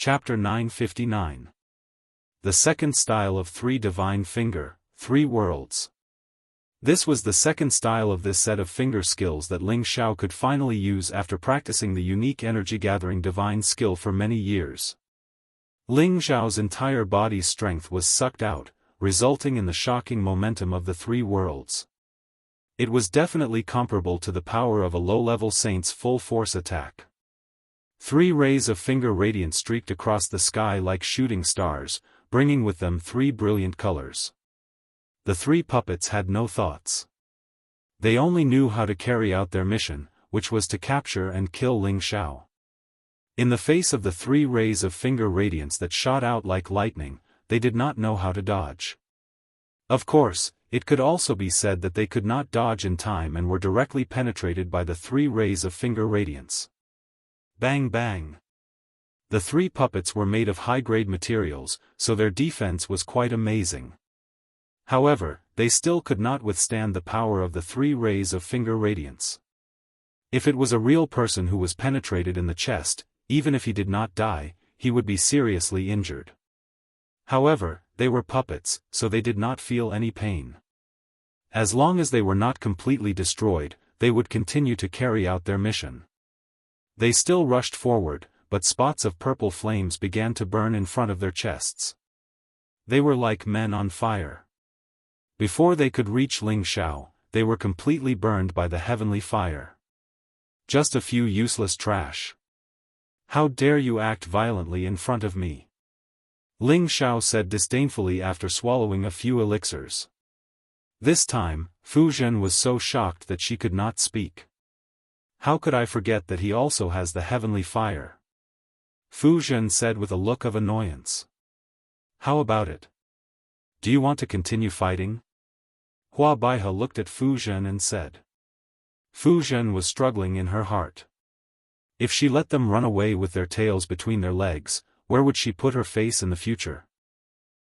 Chapter 959. The second style of three divine finger, three worlds. This was the second style of this set of finger skills that Ling Xiao could finally use after practicing the unique energy-gathering divine skill for many years. Ling Xiao's entire body's strength was sucked out, resulting in the shocking momentum of the three worlds. It was definitely comparable to the power of a low-level saint's full-force attack. 3 rays of finger radiance streaked across the sky like shooting stars, bringing with them 3 brilliant colors. The 3 puppets had no thoughts. They only knew how to carry out their mission, which was to capture and kill Ling Xiao. In the face of the 3 rays of finger radiance that shot out like lightning, they did not know how to dodge. Of course, it could also be said that they could not dodge in time and were directly penetrated by the 3 rays of finger radiance. Bang bang. The 3 puppets were made of high-grade materials, so their defense was quite amazing. However, they still could not withstand the power of the 3 rays of finger radiance. If it was a real person who was penetrated in the chest, even if he did not die, he would be seriously injured. However, they were puppets, so they did not feel any pain. As long as they were not completely destroyed, they would continue to carry out their mission. They still rushed forward, but spots of purple flames began to burn in front of their chests. They were like men on fire. Before they could reach Ling Xiao, they were completely burned by the heavenly fire. Just a few useless trash. How dare you act violently in front of me? Ling Xiao said disdainfully after swallowing a few elixirs. This time, Fu Zhen was so shocked that she could not speak. How could I forget that he also has the heavenly fire? Fu Zhen said with a look of annoyance. How about it? Do you want to continue fighting? Hua Baihe looked at Fu Zhen and said. Fu Zhen was struggling in her heart. If she let them run away with their tails between their legs, where would she put her face in the future?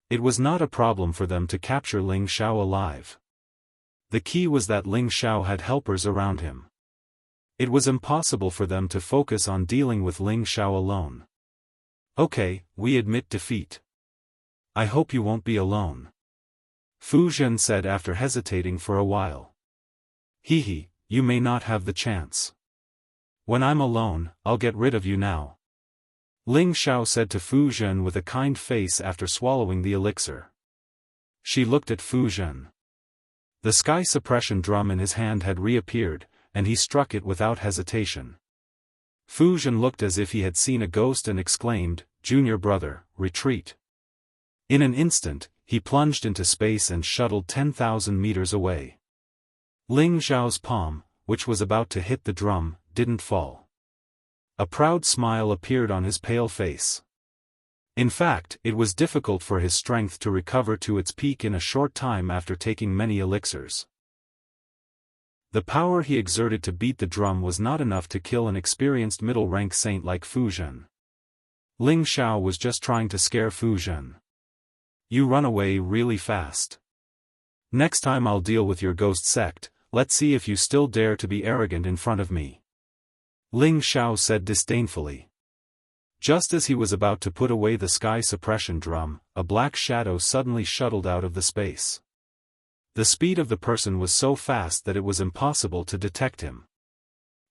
It was not a problem for them to capture Ling Xiao alive. The key was that Ling Xiao had helpers around him. It was impossible for them to focus on dealing with Ling Xiao alone. Okay, we admit defeat. I hope you won't be alone. Fu Zhen said after hesitating for a while. Hehe, you may not have the chance. When I'm alone, I'll get rid of you now. Ling Xiao said to Fu Zhen with a kind face after swallowing the elixir. She looked at Fu Zhen. The sky suppression drum in his hand had reappeared, and he struck it without hesitation. Fu Zhen looked as if he had seen a ghost and exclaimed, "Junior brother, retreat." In an instant, he plunged into space and shuttled 10,000 meters away. Ling Xiao's palm, which was about to hit the drum, didn't fall. A proud smile appeared on his pale face. In fact, it was difficult for his strength to recover to its peak in a short time after taking many elixirs. The power he exerted to beat the drum was not enough to kill an experienced middle-rank saint like Fu Zhen. Ling Xiao was just trying to scare Fu Zhen. You run away really fast. Next time I'll deal with your ghost sect, let's see if you still dare to be arrogant in front of me. Ling Xiao said disdainfully. Just as he was about to put away the sky suppression drum, a black shadow suddenly shuttled out of the space. The speed of the person was so fast that it was impossible to detect him.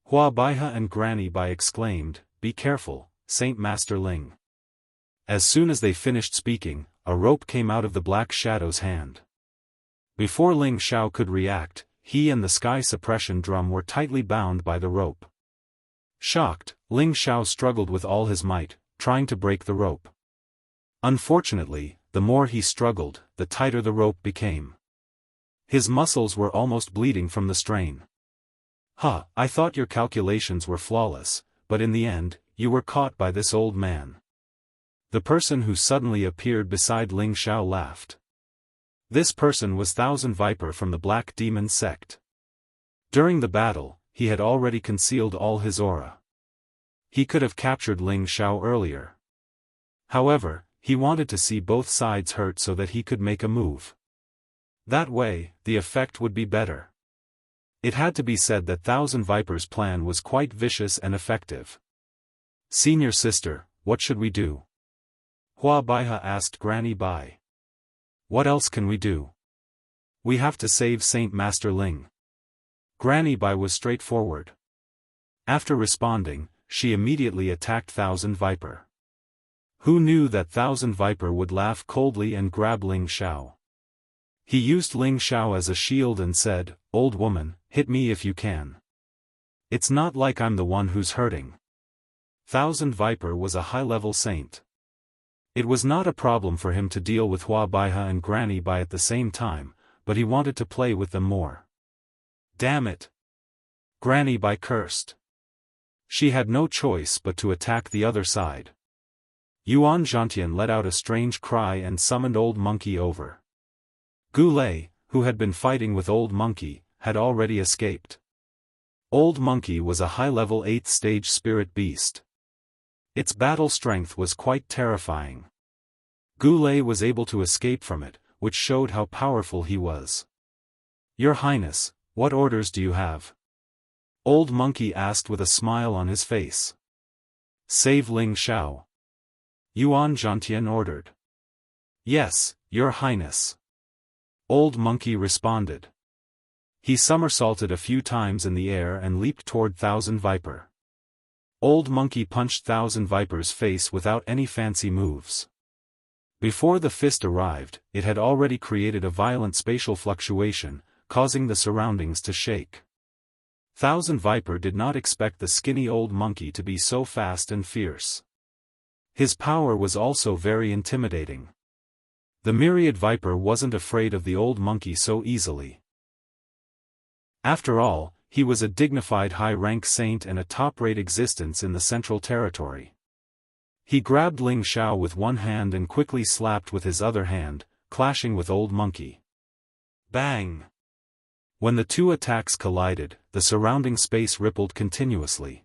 Hua Baihe and Granny Bai exclaimed, "Be careful, Saint Master Ling." As soon as they finished speaking, a rope came out of the black shadow's hand. Before Ling Xiao could react, he and the sky suppression drum were tightly bound by the rope. Shocked, Ling Xiao struggled with all his might, trying to break the rope. Unfortunately, the more he struggled, the tighter the rope became. His muscles were almost bleeding from the strain. I thought your calculations were flawless, but in the end, you were caught by this old man. The person who suddenly appeared beside Ling Xiao laughed. This person was Thousand Viper from the Black Demon sect. During the battle, he had already concealed all his aura. He could have captured Ling Xiao earlier. However, he wanted to see both sides hurt so that he could make a move. That way, the effect would be better. It had to be said that Thousand Viper's plan was quite vicious and effective. Senior sister, what should we do? Hua Baiha asked Granny Bai. What else can we do? We have to save Saint Master Ling. Granny Bai was straightforward. After responding, she immediately attacked Thousand Viper. Who knew that Thousand Viper would laugh coldly and grab Ling Xiao? He used Ling Xiao as a shield and said, "Old woman, hit me if you can. It's not like I'm the one who's hurting." Thousand Viper was a high-level saint. It was not a problem for him to deal with Hua Baiha and Granny Bai at the same time, but he wanted to play with them more. Damn it! Granny Bai cursed. She had no choice but to attack the other side. Yuan Zhantian let out a strange cry and summoned Old Monkey over. Gulei, who had been fighting with Old Monkey, had already escaped. Old Monkey was a high-level 8th stage spirit beast. Its battle strength was quite terrifying. Gulei was able to escape from it, which showed how powerful he was. Your Highness, what orders do you have? Old Monkey asked with a smile on his face. Save Ling Xiao. Yuan Zhantian ordered. Yes, Your Highness. Old Monkey responded. He somersaulted a few times in the air and leaped toward Thousand Viper. Old Monkey punched Thousand Viper's face without any fancy moves. Before the fist arrived, it had already created a violent spatial fluctuation, causing the surroundings to shake. Thousand Viper did not expect the skinny Old Monkey to be so fast and fierce. His power was also very intimidating. The myriad Viper wasn't afraid of the Old Monkey so easily. After all, he was a dignified high-rank saint and a top-rate existence in the Central Territory. He grabbed Ling Xiao with one hand and quickly slapped with his other hand, clashing with Old Monkey. Bang! When the two attacks collided, the surrounding space rippled continuously.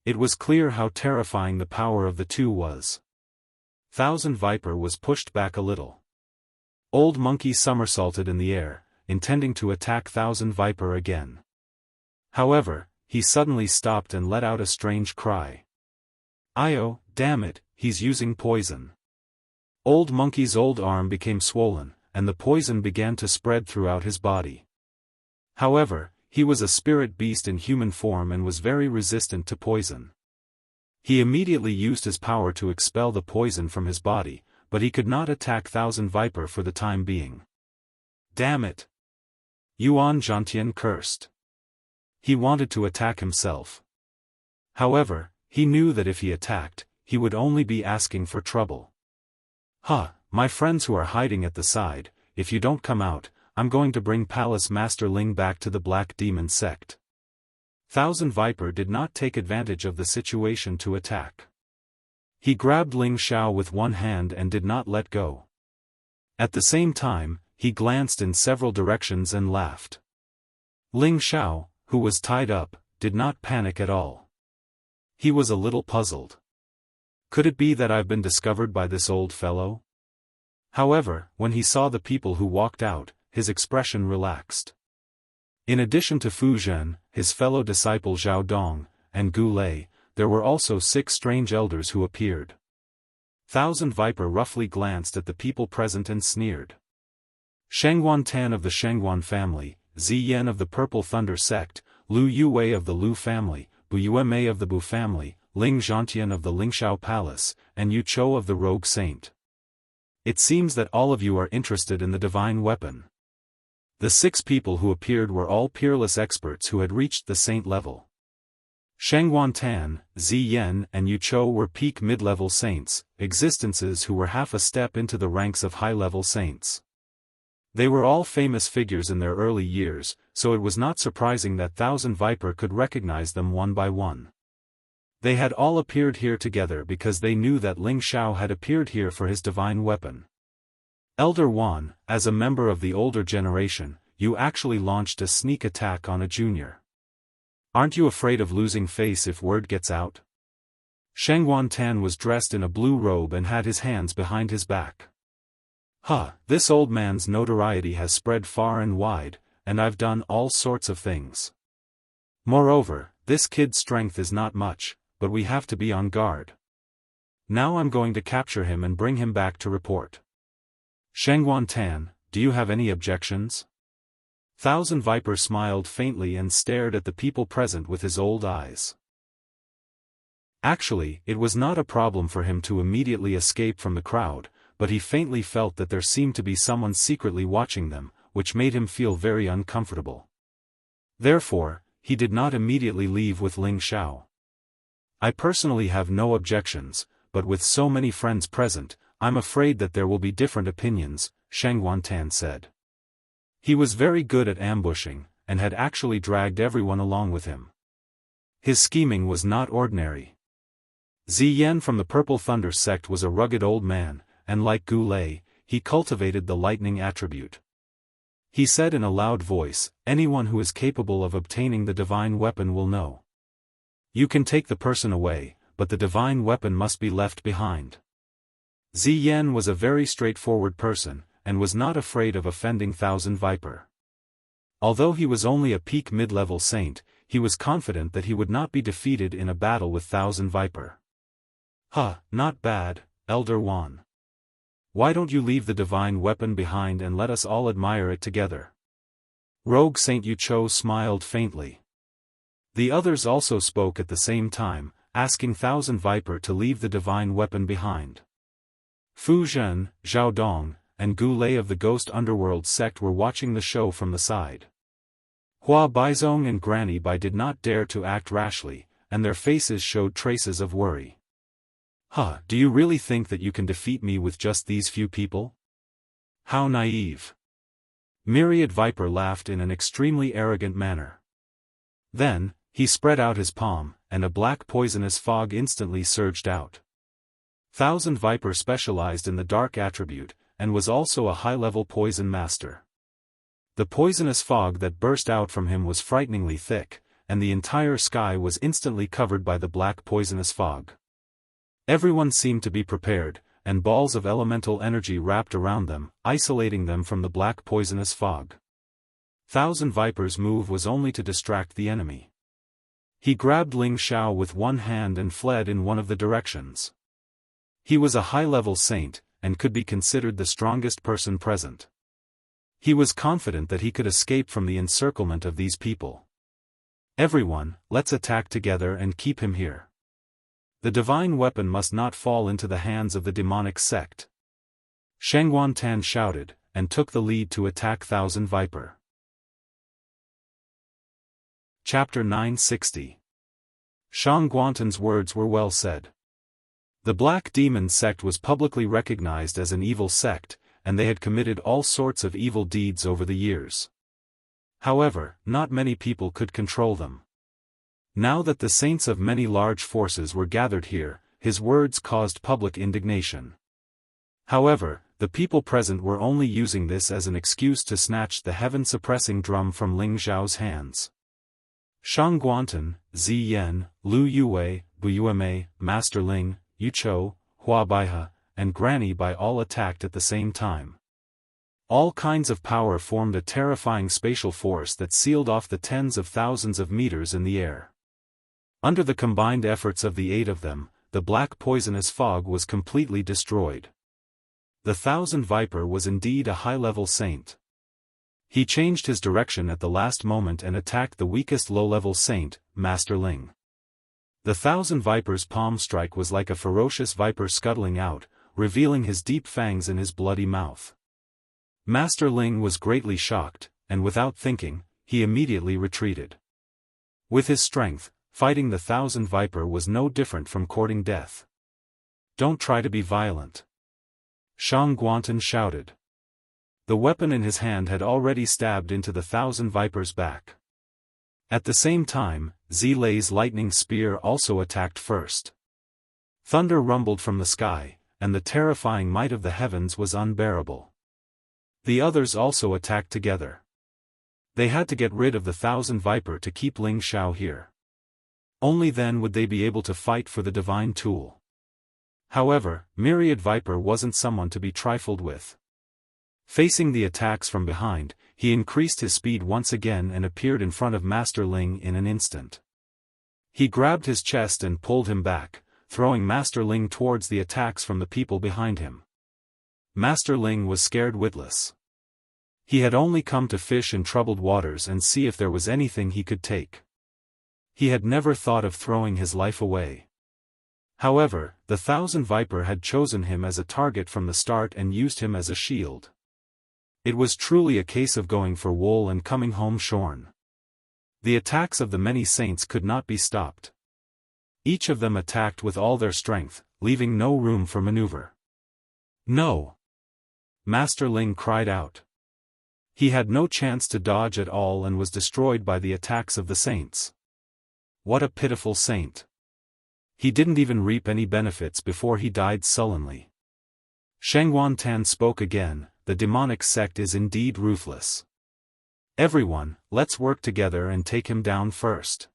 It was clear how terrifying the power of the two was. Thousand Viper was pushed back a little. Old Monkey somersaulted in the air, intending to attack Thousand Viper again. However, he suddenly stopped and let out a strange cry. "Io, damn it, he's using poison." Old Monkey's old arm became swollen, and the poison began to spread throughout his body. However, he was a spirit beast in human form and was very resistant to poison. He immediately used his power to expel the poison from his body, but he could not attack Thousand Viper for the time being. Damn it! Yuan Zhantian cursed. He wanted to attack himself. However, he knew that if he attacked, he would only be asking for trouble. My friends who are hiding at the side, if you don't come out, I'm going to bring Palace Master Ling back to the Black Demon sect. Thousand Viper did not take advantage of the situation to attack. He grabbed Ling Xiao with one hand and did not let go. At the same time, he glanced in several directions and laughed. Ling Xiao, who was tied up, did not panic at all. He was a little puzzled. Could it be that I've been discovered by this old fellow? However, when he saw the people who walked out, his expression relaxed. In addition to Fu Zhen, his fellow disciple Zhao Dong, and Gu Lei, there were also 6 strange elders who appeared. Thousand Viper roughly glanced at the people present and sneered. Shengguan Tan of the Shengguan family, Zi Yen of the Purple Thunder sect, Lu Yuwei of the Lu family, Bu Yuemei of the Bu family, Ling Zhantian of the Lingxiao Palace, and Yu Chou of the Rogue Saint. It seems that all of you are interested in the divine weapon. The 6 people who appeared were all peerless experts who had reached the saint level. Shengguan Tan, Zi Yen and Yu Chou were peak mid-level saints, existences who were half a step into the ranks of high-level saints. They were all famous figures in their early years, so it was not surprising that Thousand Viper could recognize them one by one. They had all appeared here together because they knew that Ling Xiao had appeared here for his divine weapon. Elder Wan, as a member of the older generation, you actually launched a sneak attack on a junior. Aren't you afraid of losing face if word gets out? Shengguan Tan was dressed in a blue robe and had his hands behind his back. This old man's notoriety has spread far and wide, and I've done all sorts of things. Moreover, this kid's strength is not much, but we have to be on guard. Now I'm going to capture him and bring him back to report. Shengguantan, do you have any objections? Thousand Viper smiled faintly and stared at the people present with his old eyes. Actually, it was not a problem for him to immediately escape from the crowd, but he faintly felt that there seemed to be someone secretly watching them, which made him feel very uncomfortable. Therefore, he did not immediately leave with Ling Xiao. I personally have no objections, but with so many friends present, I'm afraid that there will be different opinions, Shengguantan said. He was very good at ambushing, and had actually dragged everyone along with him. His scheming was not ordinary. Ziyan from the Purple Thunder sect was a rugged old man, and like Gu Lei, he cultivated the lightning attribute. He said in a loud voice, anyone who is capable of obtaining the divine weapon will know. You can take the person away, but the divine weapon must be left behind. Ziyan was a very straightforward person, and was not afraid of offending Thousand Viper. Although he was only a peak mid-level saint, he was confident that he would not be defeated in a battle with Thousand Viper. Not bad, Elder Wan. Why don't you leave the divine weapon behind and let us all admire it together? Rogue Saint Yucho smiled faintly. The others also spoke at the same time, asking Thousand Viper to leave the divine weapon behind. Fu Zhen, Zhao Dong, and Gu Lei of the Ghost Underworld sect were watching the show from the side. Hua Baizong and Granny Bai did not dare to act rashly, and their faces showed traces of worry. Do you really think that you can defeat me with just these few people? How naive. Myriad Viper laughed in an extremely arrogant manner. Then, he spread out his palm, and a black poisonous fog instantly surged out. Thousand Viper specialized in the dark attribute, and was also a high-level poison master. The poisonous fog that burst out from him was frighteningly thick, and the entire sky was instantly covered by the black poisonous fog. Everyone seemed to be prepared, and balls of elemental energy wrapped around them, isolating them from the black poisonous fog. Thousand Viper's move was only to distract the enemy. He grabbed Ling Xiao with one hand and fled in one of the directions. He was a high-level saint, and could be considered the strongest person present. He was confident that he could escape from the encirclement of these people. Everyone, let's attack together and keep him here. The divine weapon must not fall into the hands of the demonic sect. Shengguantan shouted, and took the lead to attack Thousand Viper. Chapter 960. Shengguantan's words were well said. The Black Demon sect was publicly recognized as an evil sect, and they had committed all sorts of evil deeds over the years. However, not many people could control them. Now that the saints of many large forces were gathered here, his words caused public indignation. However, the people present were only using this as an excuse to snatch the heaven-suppressing drum from Ling Xiao's hands. Shengguantan, Ziyan, Lu Yue, Bu Yuemei, Master Ling, Yucho, Hua Baihe, and Granny Bai all attacked at the same time. All kinds of power formed a terrifying spatial force that sealed off the tens of thousands of meters in the air. Under the combined efforts of the 8 of them, the black poisonous fog was completely destroyed. The Thousand Viper was indeed a high-level saint. He changed his direction at the last moment and attacked the weakest low-level saint, Master Ling. The Thousand Viper's palm strike was like a ferocious viper scuttling out, revealing his deep fangs in his bloody mouth. Master Ling was greatly shocked, and without thinking, he immediately retreated. With his strength, fighting the Thousand Viper was no different from courting death. Don't try to be violent. Shengguantan shouted. The weapon in his hand had already stabbed into the Thousand Viper's back. At the same time, Zilei's lightning spear also attacked first. Thunder rumbled from the sky, and the terrifying might of the heavens was unbearable. The others also attacked together. They had to get rid of the Thousand Viper to keep Ling Xiao here. Only then would they be able to fight for the divine tool. However, Myriad Viper wasn't someone to be trifled with. Facing the attacks from behind, he increased his speed once again and appeared in front of Master Ling in an instant. He grabbed his chest and pulled him back, throwing Master Ling towards the attacks from the people behind him. Master Ling was scared witless. He had only come to fish in troubled waters and see if there was anything he could take. He had never thought of throwing his life away. However, the Thousand Viper had chosen him as a target from the start and used him as a shield. It was truly a case of going for wool and coming home shorn. The attacks of the many saints could not be stopped. Each of them attacked with all their strength, leaving no room for maneuver. No! Master Ling cried out. He had no chance to dodge at all and was destroyed by the attacks of the saints. What a pitiful saint! He didn't even reap any benefits before he died sullenly. Shangguan Tan spoke again. The demonic sect is indeed ruthless. Everyone, let's work together and take him down first.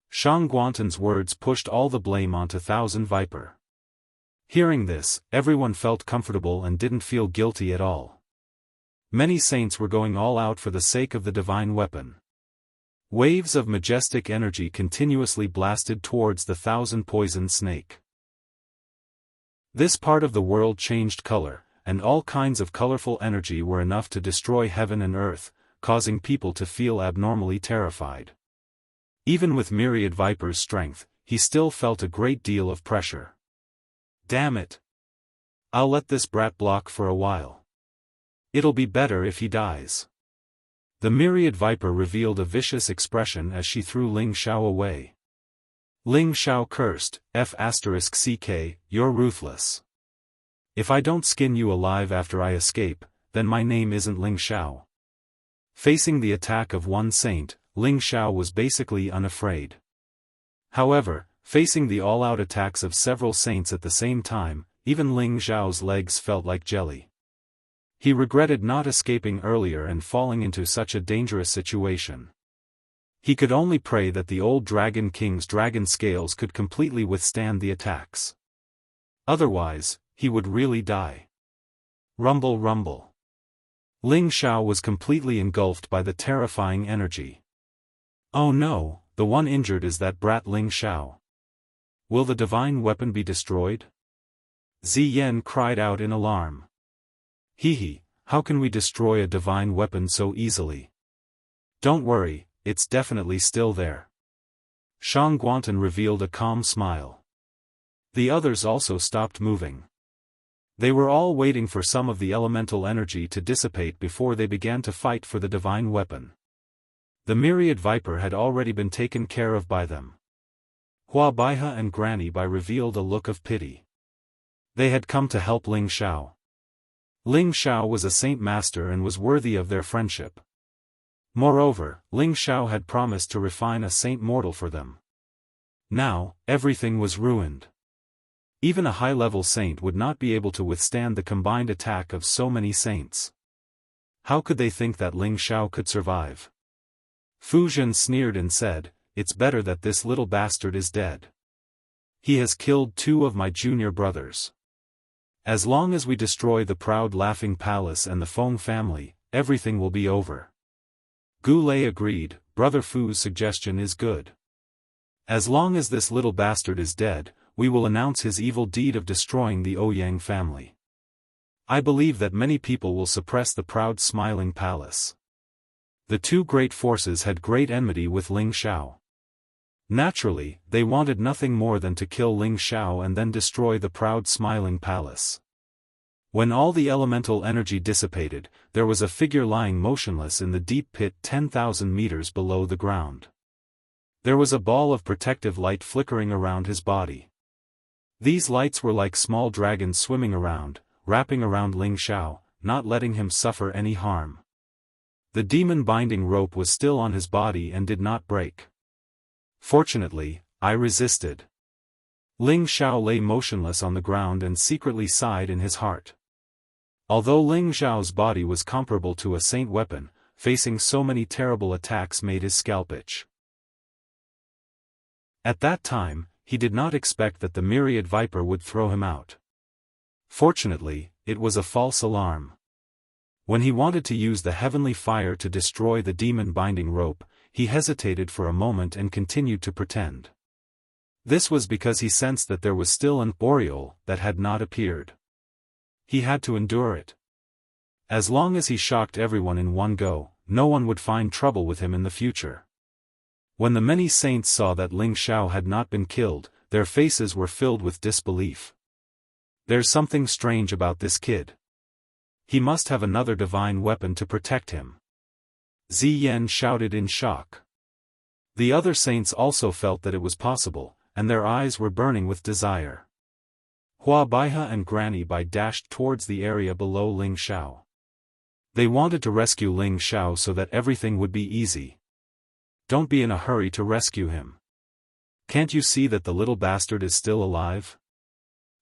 Shang Guantan's words pushed all the blame onto Thousand Viper. Hearing this, everyone felt comfortable and didn't feel guilty at all. Many saints were going all out for the sake of the divine weapon. Waves of majestic energy continuously blasted towards the thousand-poisoned snake. This part of the world changed color, and all kinds of colorful energy were enough to destroy heaven and earth, causing people to feel abnormally terrified. Even with Myriad Viper's strength, he still felt a great deal of pressure. Damn it! I'll let this brat block for a while. It'll be better if he dies. The Myriad Viper revealed a vicious expression as she threw Ling Xiao away. Ling Xiao cursed, F***ck, you're ruthless. If I don't skin you alive after I escape, then my name isn't Ling Xiao. Facing the attack of one saint, Ling Xiao was basically unafraid. However, facing the all-out attacks of several saints at the same time, even Ling Xiao's legs felt like jelly. He regretted not escaping earlier and falling into such a dangerous situation. He could only pray that the old Dragon King's dragon scales could completely withstand the attacks. Otherwise, he would really die. Rumble rumble. Ling Xiao was completely engulfed by the terrifying energy. Oh no, the one injured is that brat Ling Xiao. Will the divine weapon be destroyed? Ziyan cried out in alarm. Hee, how can we destroy a divine weapon so easily? Don't worry, it's definitely still there. Shang Guantan revealed a calm smile. The others also stopped moving. They were all waiting for some of the elemental energy to dissipate before they began to fight for the divine weapon. The Myriad Viper had already been taken care of by them. Hua Baihe and Granny Bai revealed a look of pity. They had come to help Ling Xiao. Ling Xiao was a saint master and was worthy of their friendship. Moreover, Ling Xiao had promised to refine a saint mortal for them. Now, everything was ruined. Even a high-level saint would not be able to withstand the combined attack of so many saints. How could they think that Ling Xiao could survive? Fu Zhen sneered and said, "It's better that this little bastard is dead. He has killed 2 of my junior brothers. As long as we destroy the proud Laughing Palace and the Feng family, everything will be over." Gu Lei agreed, Brother Fu's suggestion is good. As long as this little bastard is dead, we will announce his evil deed of destroying the Ouyang family. I believe that many people will suppress the proud Smiling Palace. The 2 great forces had great enmity with Ling Xiao. Naturally, they wanted nothing more than to kill Ling Xiao and then destroy the proud Smiling Palace. When all the elemental energy dissipated, there was a figure lying motionless in the deep pit 10,000 meters below the ground. There was a ball of protective light flickering around his body. These lights were like small dragons swimming around, wrapping around Ling Xiao, not letting him suffer any harm. The demon binding rope was still on his body and did not break. Fortunately, I resisted. Ling Xiao lay motionless on the ground and secretly sighed in his heart. Although Ling Xiao's body was comparable to a saint weapon, facing so many terrible attacks made his scalp itch. At that time, he did not expect that the Myriad Viper would throw him out. Fortunately, it was a false alarm. When he wanted to use the heavenly fire to destroy the demon binding rope, he hesitated for a moment and continued to pretend. This was because he sensed that there was still an aureole that had not appeared. He had to endure it. As long as he shocked everyone in one go, no one would find trouble with him in the future. When the many saints saw that Ling Xiao had not been killed, their faces were filled with disbelief. There's something strange about this kid. He must have another divine weapon to protect him. Ziyan shouted in shock. The other saints also felt that it was possible, and their eyes were burning with desire. Hua Baihe and Granny Bai dashed towards the area below Ling Xiao. They wanted to rescue Ling Xiao so that everything would be easy. Don't be in a hurry to rescue him. Can't you see that the little bastard is still alive?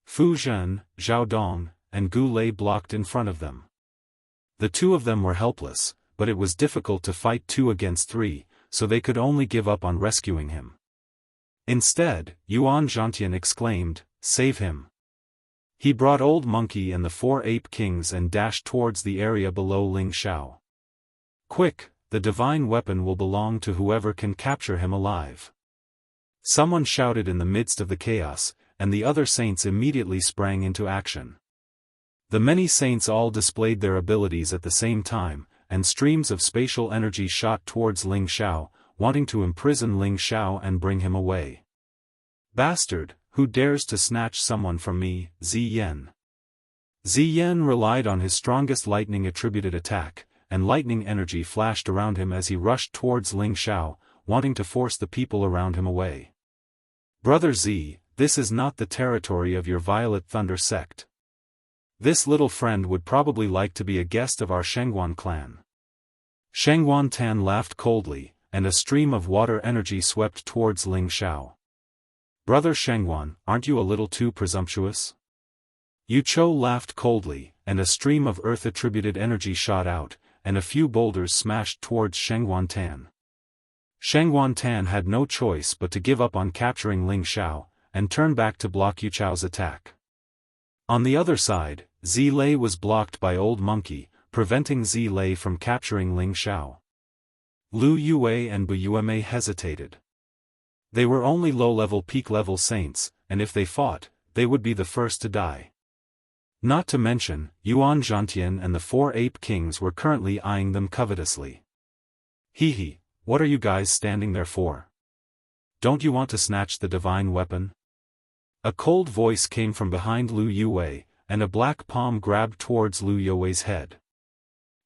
Fu Zhen, Zhao Dong, and Gu Lei blocked in front of them. The two of them were helpless, but it was difficult to fight 2 against 3, so they could only give up on rescuing him. Instead, Yuan Zhantian exclaimed, "Save him!" He brought Old Monkey and the 4 ape kings and dashed towards the area below Ling Xiao. Quick, the divine weapon will belong to whoever can capture him alive. Someone shouted in the midst of the chaos, and the other saints immediately sprang into action. The many saints all displayed their abilities at the same time, and streams of spatial energy shot towards Ling Xiao, wanting to imprison Ling Xiao and bring him away. Bastard, who dares to snatch someone from me, Ziyan? Ziyan relied on his strongest lightning-attributed attack, and lightning energy flashed around him as he rushed towards Ling Xiao, wanting to force the people around him away. Brother Z, this is not the territory of your Violet Thunder sect. This little friend would probably like to be a guest of our Shengguan clan. Shengguan Tan laughed coldly, and a stream of water energy swept towards Ling Xiao. Brother Shengguan, aren't you a little too presumptuous? Yu Chou laughed coldly, and a stream of earth-attributed energy shot out, and a few boulders smashed towards Shengguan Tan. Shengguan Tan had no choice but to give up on capturing Ling Xiao, and turn back to block Yu Chou's attack. On the other side, Zi Lei was blocked by Old Monkey, preventing Zi Lei from capturing Ling Xiao. Lu Yue and Bu Yuemei hesitated. They were only low-level peak-level saints, and if they fought, they would be the first to die. Not to mention, Yuan Zhantian and the 4 ape kings were currently eyeing them covetously. Hee, what are you guys standing there for? Don't you want to snatch the divine weapon? A cold voice came from behind Lu Yue, and a black palm grabbed towards Lu Yue's head.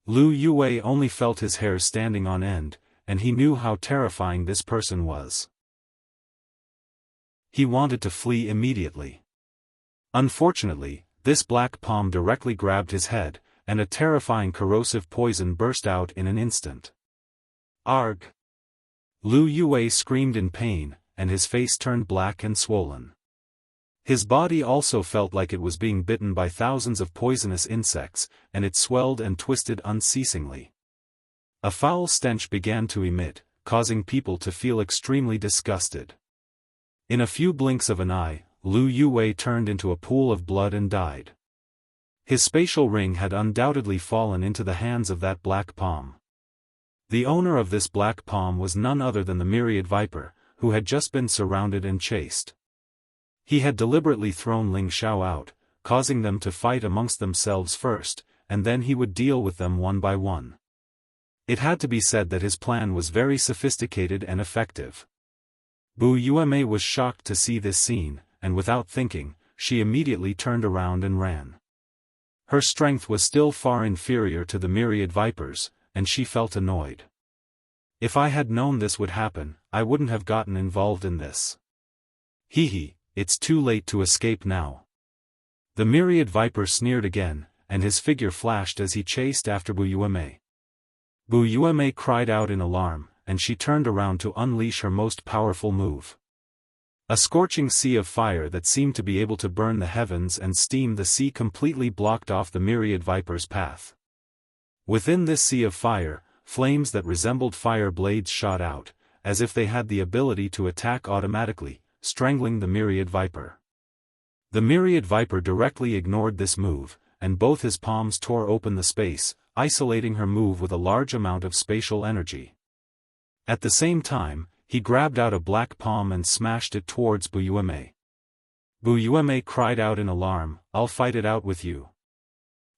Lu Yue only felt his hair standing on end, and he knew how terrifying this person was. He wanted to flee immediately. Unfortunately, this black palm directly grabbed his head, and a terrifying corrosive poison burst out in an instant. Arg! Lu Yue screamed in pain, and his face turned black and swollen. His body also felt like it was being bitten by thousands of poisonous insects, and it swelled and twisted unceasingly. A foul stench began to emit, causing people to feel extremely disgusted. In a few blinks of an eye, Lu Yue turned into a pool of blood and died. His spatial ring had undoubtedly fallen into the hands of that black palm. The owner of this black palm was none other than the Myriad Viper, who had just been surrounded and chased. He had deliberately thrown Ling Xiao out, causing them to fight amongst themselves first, and then he would deal with them one by one. It had to be said that his plan was very sophisticated and effective. Bu Yuemei was shocked to see this scene, and without thinking, she immediately turned around and ran. Her strength was still far inferior to the Myriad Vipers, and she felt annoyed. If I had known this would happen, I wouldn't have gotten involved in this. It's too late to escape now. The Myriad Viper sneered again, and his figure flashed as he chased after Bu Yuemei. Bu Yuemei cried out in alarm, and she turned around to unleash her most powerful move. A scorching sea of fire that seemed to be able to burn the heavens and steam the sea completely blocked off the Myriad Viper's path. Within this sea of fire, flames that resembled fire blades shot out, as if they had the ability to attack automatically, strangling the Myriad Viper. The Myriad Viper directly ignored this move, and both his palms tore open the space, isolating her move with a large amount of spatial energy. At the same time, he grabbed out a black palm and smashed it towards Buyueme. Buyueme cried out in alarm, "I'll fight it out with you."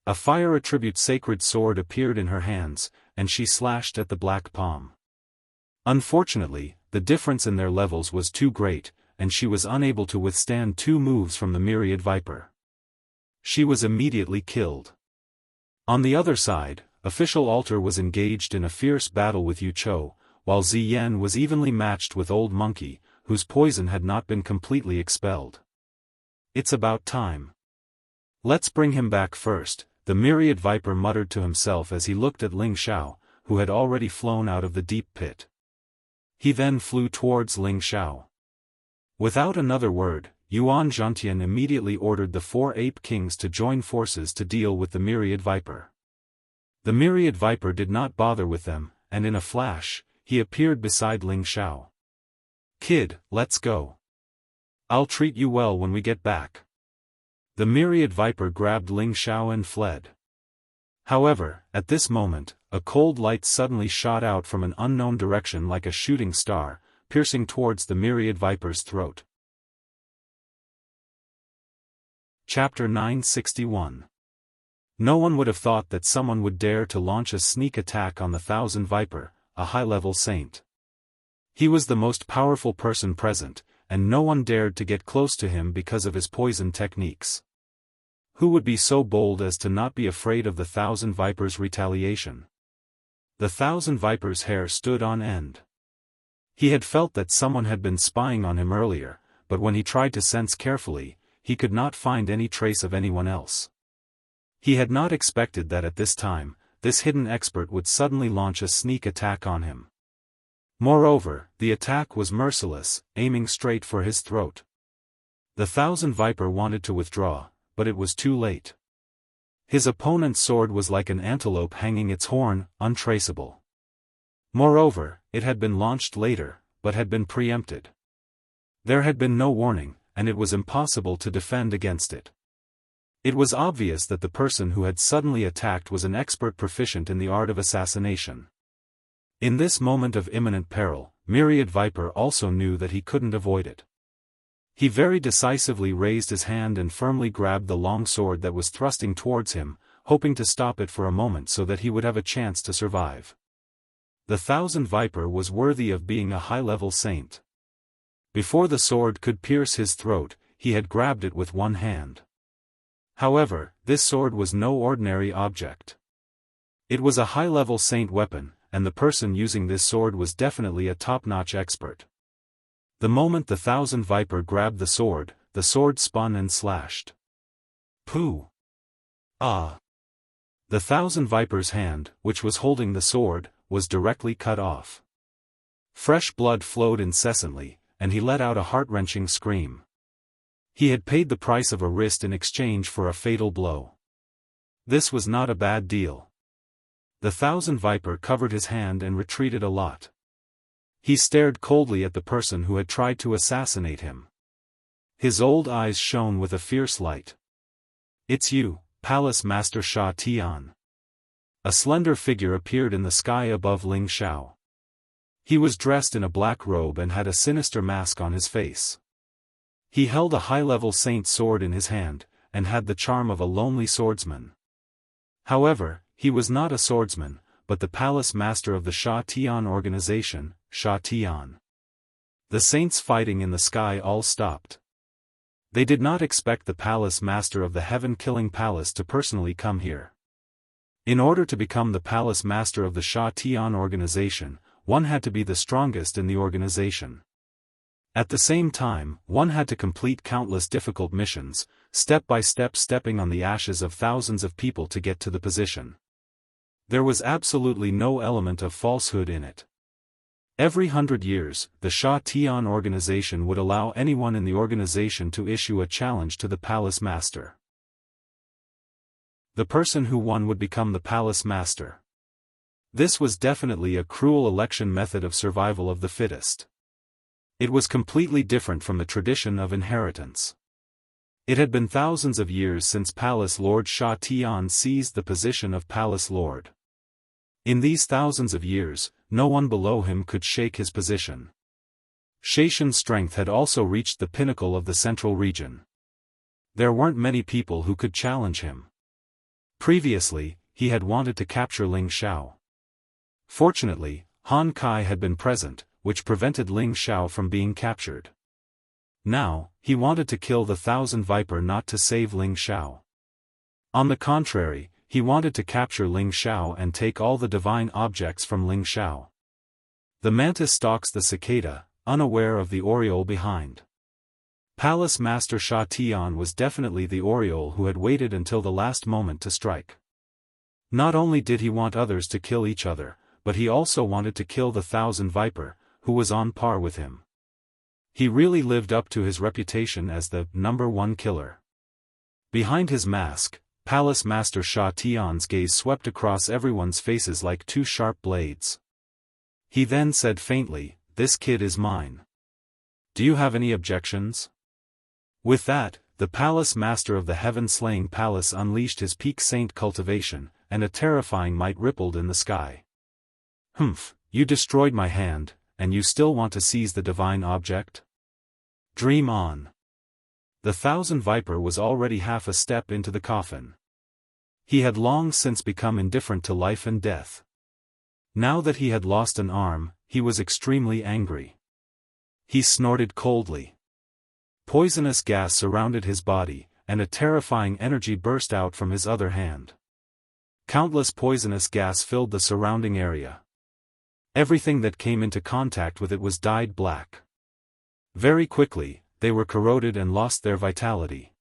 A fire attribute sacred sword appeared in her hands, and she slashed at the black palm. Unfortunately, the difference in their levels was too great, and she was unable to withstand 2 moves from the myriad viper. She was immediately killed. On the other side, Official Altar was engaged in a fierce battle with Yu Chou, while Ziyan was evenly matched with Old Monkey, whose poison had not been completely expelled. "It's about time. Let's bring him back first," the myriad viper muttered to himself as he looked at Ling Xiao, who had already flown out of the deep pit. He then flew towards Ling Xiao. Without another word, Yuan Zhantian immediately ordered the 4 ape kings to join forces to deal with the myriad viper. The myriad viper did not bother with them, and in a flash, he appeared beside Ling Xiao. "Kid, let's go. I'll treat you well when we get back." The myriad viper grabbed Ling Xiao and fled. However, at this moment, a cold light suddenly shot out from an unknown direction like a shooting star, piercing towards the myriad viper's throat. Chapter 961. No one would have thought that someone would dare to launch a sneak attack on the Thousand Viper, a high-level saint. He was the most powerful person present, and no one dared to get close to him because of his poison techniques. Who would be so bold as to not be afraid of the Thousand Vipers' retaliation? The Thousand Vipers' hair stood on end. He had felt that someone had been spying on him earlier, but when he tried to sense carefully, he could not find any trace of anyone else. He had not expected that at this time, this hidden expert would suddenly launch a sneak attack on him. Moreover, the attack was merciless, aiming straight for his throat. The Thousand Viper wanted to withdraw, but it was too late. His opponent's sword was like an antelope hanging its horn, untraceable. Moreover, it had been launched later, but had been preempted. There had been no warning, and it was impossible to defend against it. It was obvious that the person who had suddenly attacked was an expert proficient in the art of assassination. In this moment of imminent peril, Myriad Viper also knew that he couldn't avoid it. He very decisively raised his hand and firmly grabbed the long sword that was thrusting towards him, hoping to stop it for a moment so that he would have a chance to survive. The Thousand Viper was worthy of being a high-level saint. Before the sword could pierce his throat, he had grabbed it with one hand. However, this sword was no ordinary object. It was a high-level saint weapon, and the person using this sword was definitely a top-notch expert. The moment the Thousand Viper grabbed the sword spun and slashed. Pooh! Ah! The Thousand Viper's hand, which was holding the sword, was directly cut off. Fresh blood flowed incessantly, and he let out a heart-wrenching scream. He had paid the price of a wrist in exchange for a fatal blow. This was not a bad deal. The Thousand Viper covered his hand and retreated a lot. He stared coldly at the person who had tried to assassinate him. His old eyes shone with a fierce light. "It's you, Palace Master Sha Tian." A slender figure appeared in the sky above Ling Xiao. He was dressed in a black robe and had a sinister mask on his face. He held a high-level saint sword in his hand, and had the charm of a lonely swordsman. However, he was not a swordsman, but the Palace Master of the Sha Tian organization, Sha Tian. The saints fighting in the sky all stopped. They did not expect the Palace Master of the Heaven-Killing Palace to personally come here. In order to become the Palace Master of the Sha Tian organization, one had to be the strongest in the organization. At the same time, one had to complete countless difficult missions, step by step stepping on the ashes of thousands of people to get to the position. There was absolutely no element of falsehood in it. Every 100 years, the Sha Tian organization would allow anyone in the organization to issue a challenge to the Palace Master. The person who won would become the Palace Master. This was definitely a cruel election method of survival of the fittest. It was completely different from the tradition of inheritance. It had been thousands of years since Palace Lord Sha Tian seized the position of Palace Lord. In these thousands of years, no one below him could shake his position. Xianxia's strength had also reached the pinnacle of the central region. There weren't many people who could challenge him. Previously, he had wanted to capture Ling Xiao. Fortunately, Han Kai had been present, which prevented Ling Xiao from being captured. Now, he wanted to kill the Thousand Viper, not to save Ling Xiao. On the contrary, he wanted to capture Ling Xiao and take all the divine objects from Ling Xiao. The mantis stalks the cicada, unaware of the Oriole behind. Palace Master Sha Tian was definitely the Oriole who had waited until the last moment to strike. Not only did he want others to kill each other, but he also wanted to kill the Thousand Viper, who was on par with him. He really lived up to his reputation as the #1 killer. Behind his mask, Palace Master Sha Tian's gaze swept across everyone's faces like two sharp blades. He then said faintly, "This kid is mine. Do you have any objections?" With that, the Palace Master of the Heaven-Slaying Palace unleashed his peak saint cultivation, and a terrifying might rippled in the sky. "Humph, you destroyed my hand, and you still want to seize the divine object? Dream on." The Thousand Viper was already half a step into the coffin. He had long since become indifferent to life and death. Now that he had lost an arm, he was extremely angry. He snorted coldly. Poisonous gas surrounded his body, and a terrifying energy burst out from his other hand. Countless poisonous gas filled the surrounding area. Everything that came into contact with it was dyed black. Very quickly, they were corroded and lost their vitality.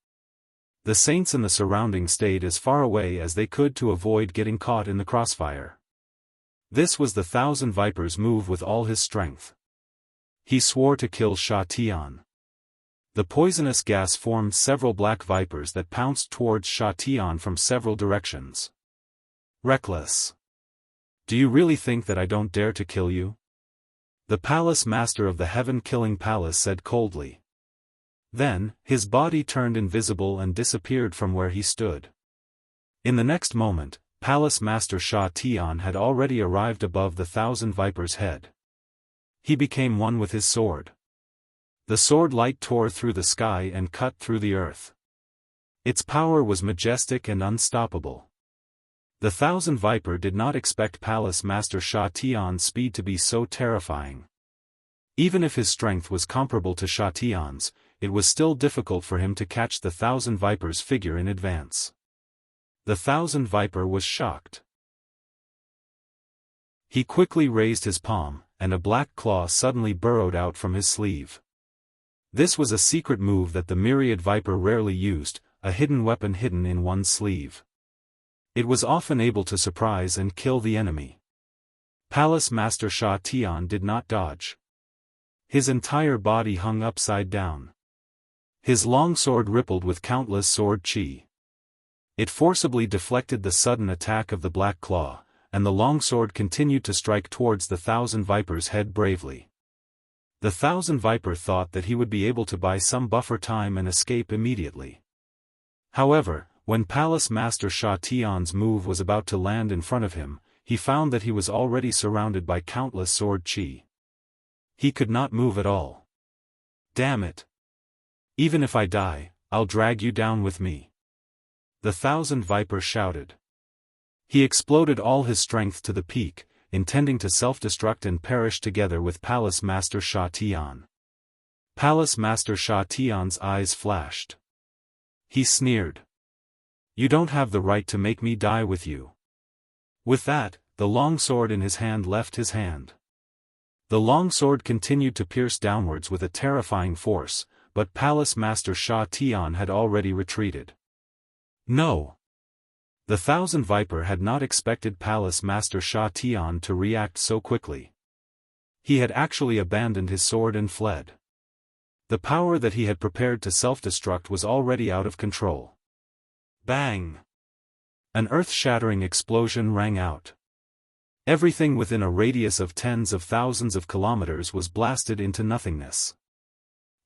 The saints in the surrounding stayed as far away as they could to avoid getting caught in the crossfire. This was the Thousand Viper's move with all his strength. He swore to kill Sha Tian. The poisonous gas formed several black vipers that pounced towards Sha Tian from several directions. Reckless. Do you really think that I don't dare to kill you? The Palace Master of the Heaven-Killing Palace said coldly. Then, his body turned invisible and disappeared from where he stood. In the next moment, Palace Master Sha Tian had already arrived above the Thousand Viper's head. He became one with his sword. The sword light tore through the sky and cut through the earth. Its power was majestic and unstoppable. The Thousand Viper did not expect Palace Master Sha Tian's speed to be so terrifying. Even if his strength was comparable to Sha Tian's, it was still difficult for him to catch the Thousand Viper's figure in advance. The Thousand Viper was shocked. He quickly raised his palm, and a black claw suddenly burrowed out from his sleeve. This was a secret move that the Myriad Viper rarely used, a hidden weapon hidden in one's sleeve. It was often able to surprise and kill the enemy. Palace Master Sha Tian did not dodge. His entire body hung upside down. His long sword rippled with countless sword chi. It forcibly deflected the sudden attack of the Black Claw, and the longsword continued to strike towards the Thousand Viper's head bravely. The Thousand Viper thought that he would be able to buy some buffer time and escape immediately. However, when Palace Master Sha Tian's move was about to land in front of him, he found that he was already surrounded by countless sword chi. He could not move at all. "Damn it! Even if I die, I'll drag you down with me," the Thousand Viper shouted. He exploded all his strength to the peak, intending to self-destruct and perish together with Palace Master Sha Tian. Palace Master Sha Tian's eyes flashed. He sneered. "You don't have the right to make me die with you." With that, the long sword in his hand left his hand. The long sword continued to pierce downwards with a terrifying force, but Palace Master Sha Tian had already retreated. No! The Thousand Viper had not expected Palace Master Sha Tian to react so quickly. He had actually abandoned his sword and fled. The power that he had prepared to self-destruct was already out of control. Bang! An earth-shattering explosion rang out. Everything within a radius of tens of thousands of kilometers was blasted into nothingness.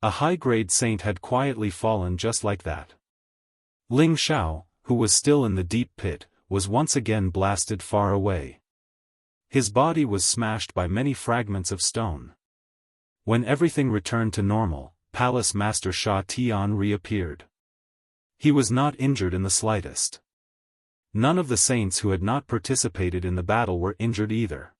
A high-grade saint had quietly fallen just like that. Ling Xiao, who was still in the deep pit, was once again blasted far away. His body was smashed by many fragments of stone. When everything returned to normal, Palace Master Sha Tian reappeared. He was not injured in the slightest. None of the saints who had not participated in the battle were injured either.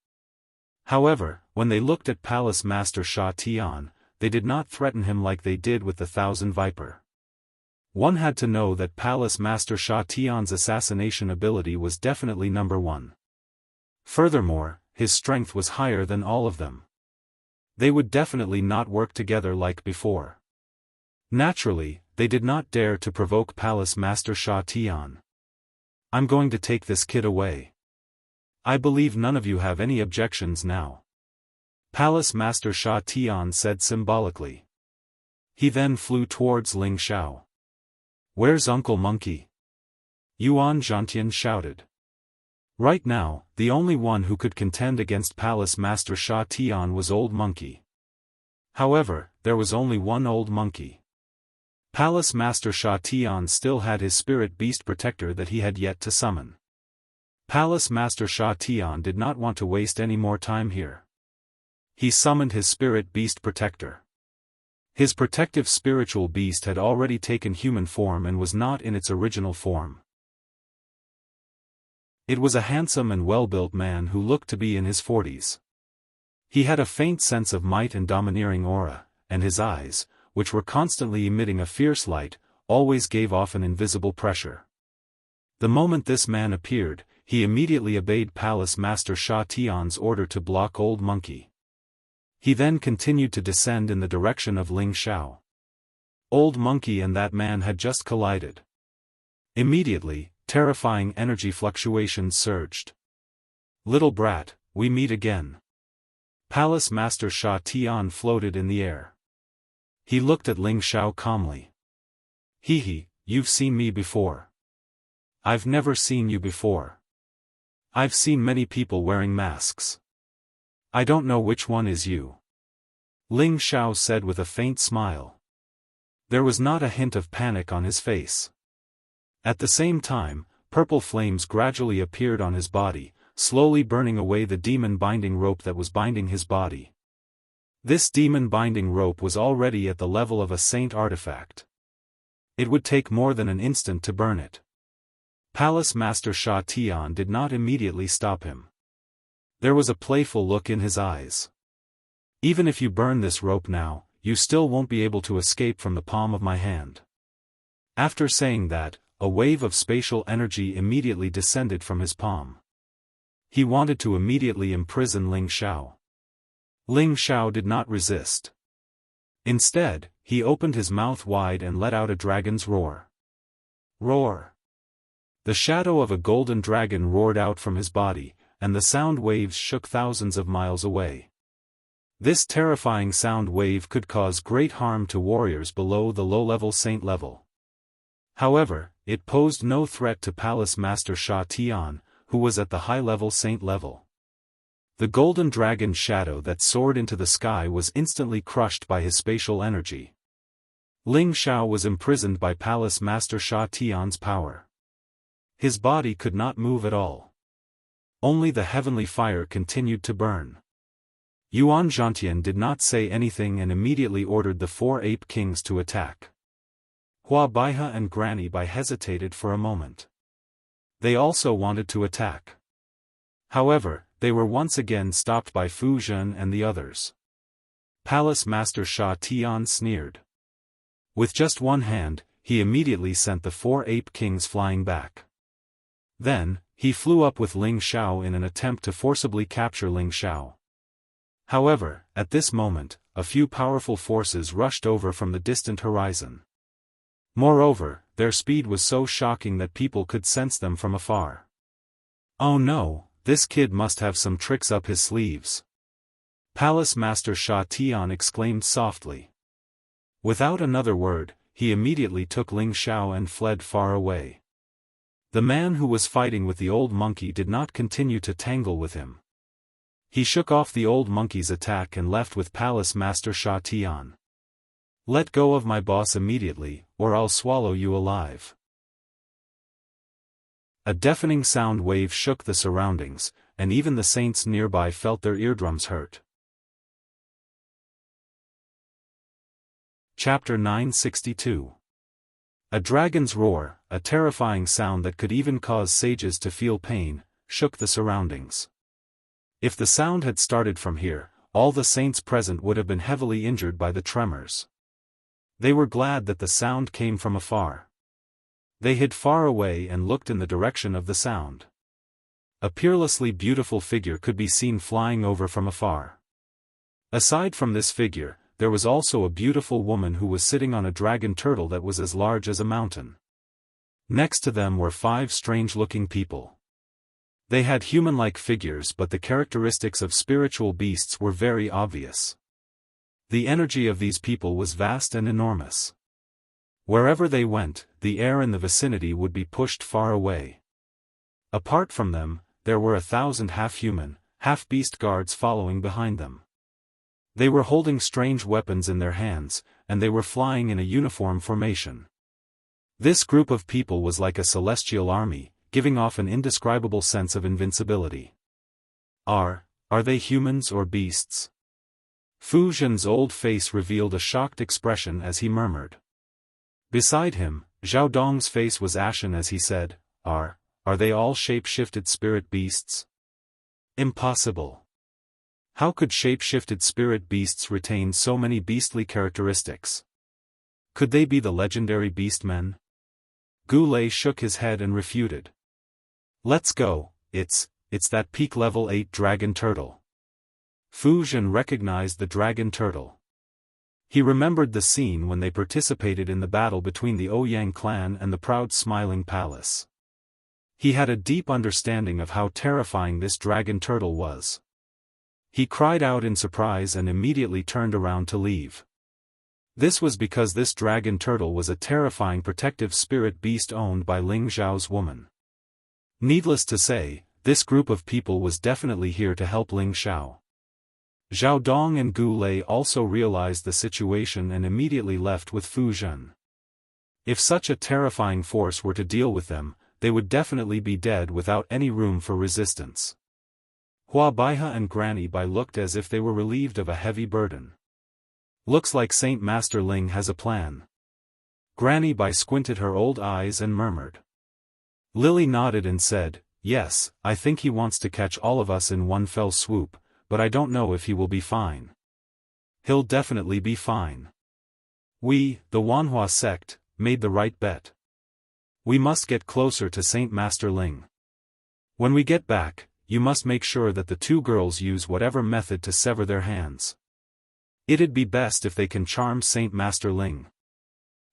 However, when they looked at Palace Master Sha Tian, they did not threaten him like they did with the Thousand Viper. One had to know that Palace Master Sha Tian's assassination ability was definitely number one. Furthermore, his strength was higher than all of them. They would definitely not work together like before. Naturally, they did not dare to provoke Palace Master Sha Tian. I'm going to take this kid away. I believe none of you have any objections now. Palace Master Sha Tian said symbolically. He then flew towards Ling Xiao. Where's Uncle Monkey? Yuan Zhantian shouted. Right now, the only one who could contend against Palace Master Sha Tian was Old Monkey. However, there was only one Old Monkey. Palace Master Sha Tian still had his spirit beast protector that he had yet to summon. Palace Master Sha Tian did not want to waste any more time here. He summoned his spirit beast protector. His protective spiritual beast had already taken human form and was not in its original form. It was a handsome and well-built man who looked to be in his 40s. He had a faint sense of might and domineering aura, and his eyes, which were constantly emitting a fierce light, always gave off an invisible pressure. The moment this man appeared, he immediately obeyed Palace Master Sha Tian's order to block Old Monkey. He then continued to descend in the direction of Ling Xiao. Old Monkey and that man had just collided. Immediately, terrifying energy fluctuations surged. Little brat, we meet again. Palace Master Sha Tian floated in the air. He looked at Ling Xiao calmly. Hee, you've seen me before. I've never seen you before. I've seen many people wearing masks. I don't know which one is you. Ling Xiao said with a faint smile. There was not a hint of panic on his face. At the same time, purple flames gradually appeared on his body, slowly burning away the demon binding rope that was binding his body. This demon binding rope was already at the level of a saint artifact. It would take more than an instant to burn it. Palace Master Sha Tian did not immediately stop him. There was a playful look in his eyes. Even if you burn this rope now, you still won't be able to escape from the palm of my hand. After saying that, a wave of spatial energy immediately descended from his palm. He wanted to immediately imprison Ling Xiao. Ling Xiao did not resist. Instead, he opened his mouth wide and let out a dragon's roar. Roar! The shadow of a golden dragon roared out from his body, and the sound waves shook thousands of miles away. This terrifying sound wave could cause great harm to warriors below the low-level saint level. However, it posed no threat to Palace Master Sha Tian, who was at the high-level saint level. The golden dragon shadow that soared into the sky was instantly crushed by his spatial energy. Ling Xiao was imprisoned by Palace Master Sha Tian's power. His body could not move at all. Only the heavenly fire continued to burn. Yuan Zhantian did not say anything and immediately ordered the 4 ape kings to attack. Hua Baihe and Granny Bai hesitated for a moment. They also wanted to attack. However, they were once again stopped by Fu Zhen and the others. Palace Master Sha Tian sneered. With just one hand, he immediately sent the 4 ape kings flying back. Then, he flew up with Ling Xiao in an attempt to forcibly capture Ling Xiao. However, at this moment, a few powerful forces rushed over from the distant horizon. Moreover, their speed was so shocking that people could sense them from afar. Oh no, this kid must have some tricks up his sleeves. Palace Master Sha Tian exclaimed softly. Without another word, he immediately took Ling Xiao and fled far away. The man who was fighting with the old monkey did not continue to tangle with him. He shook off the old monkey's attack and left with Palace Master Sha Tian. Let go of my boss immediately, or I'll swallow you alive. A deafening sound wave shook the surroundings, and even the saints nearby felt their eardrums hurt. Chapter 962. A dragon's roar, a terrifying sound that could even cause sages to feel pain, shook the surroundings. If the sound had started from here, all the saints present would have been heavily injured by the tremors. They were glad that the sound came from afar. They hid far away and looked in the direction of the sound. A peerlessly beautiful figure could be seen flying over from afar. Aside from this figure, there was also a beautiful woman who was sitting on a dragon turtle that was as large as a mountain. Next to them were 5 strange-looking people. They had human-like figures, but the characteristics of spiritual beasts were very obvious. The energy of these people was vast and enormous. Wherever they went, the air in the vicinity would be pushed far away. Apart from them, there were 1,000 half-human, half-beast guards following behind them. They were holding strange weapons in their hands, and they were flying in a uniform formation. This group of people was like a celestial army, giving off an indescribable sense of invincibility. Are they humans or beasts? Fu Zhen's old face revealed a shocked expression as he murmured. Beside him, Zhao Dong's face was ashen as he said, Are they all shape-shifted spirit beasts? Impossible. How could shape-shifted spirit beasts retain so many beastly characteristics? Could they be the legendary beastmen? Gu Lei shook his head and refuted. Let's go, it's that peak level 8 dragon turtle. Fu Zhen recognized the dragon turtle. He remembered the scene when they participated in the battle between the Ouyang clan and the proud Smiling Palace. He had a deep understanding of how terrifying this dragon turtle was. He cried out in surprise and immediately turned around to leave. This was because this dragon turtle was a terrifying protective spirit beast owned by Ling Zhao's woman. Needless to say, this group of people was definitely here to help Ling Zhao. Zhao Dong and Gu Lei also realized the situation and immediately left with Fu Zhen. If such a terrifying force were to deal with them, they would definitely be dead without any room for resistance. Hua Baihe and Granny Bai looked as if they were relieved of a heavy burden. Looks like Saint Master Ling has a plan. Granny Bai squinted her old eyes and murmured. Lily nodded and said, Yes, I think he wants to catch all of us in one fell swoop, but I don't know if he will be fine. He'll definitely be fine. We, the Wanhua sect, made the right bet. We must get closer to Saint Master Ling. When we get back, you must make sure that the 2 girls use whatever method to sever their hands. It'd be best if they can charm Saint Master Ling.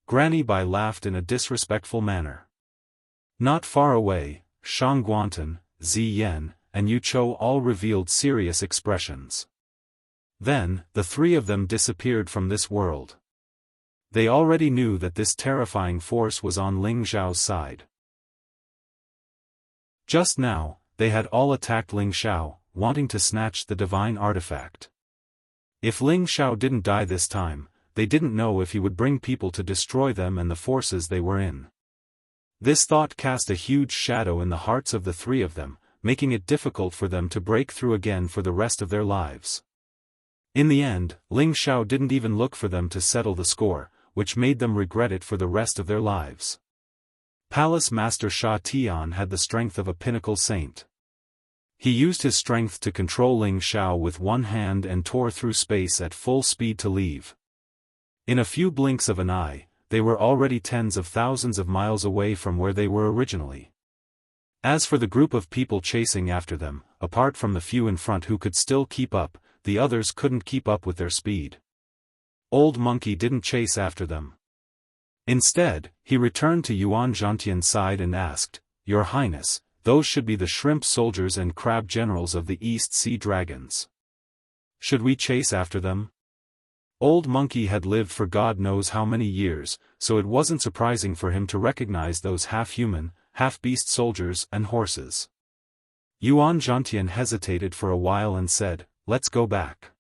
Granny Bai laughed in a disrespectful manner. Not far away, Shang Guantan, Zi Yan, and Yu Chou all revealed serious expressions. Then, the 3 of them disappeared from this world. They already knew that this terrifying force was on Ling Zhao's side. Just now, they had all attacked Ling Zhao, wanting to snatch the divine artifact. If Ling Zhao didn't die this time, they didn't know if he would bring people to destroy them and the forces they were in. This thought cast a huge shadow in the hearts of the 3 of them, making it difficult for them to break through again for the rest of their lives. In the end, Ling Zhao didn't even look for them to settle the score, which made them regret it for the rest of their lives. Palace Master Sha Tian had the strength of a pinnacle saint. He used his strength to control Ling Zhao with one hand and tore through space at full speed to leave. In a few blinks of an eye, they were already tens of thousands of miles away from where they were originally. As for the group of people chasing after them, apart from the few in front who could still keep up, the others couldn't keep up with their speed. Old Monkey didn't chase after them. Instead, he returned to Yuan Zhantian's side and asked, Your Highness, those should be the shrimp soldiers and crab generals of the East Sea Dragons. Should we chase after them? Old Monkey had lived for God knows how many years, so it wasn't surprising for him to recognize those half-human, half-beast soldiers and horses. Yuan Zhantian hesitated for a while and said, Let's go back.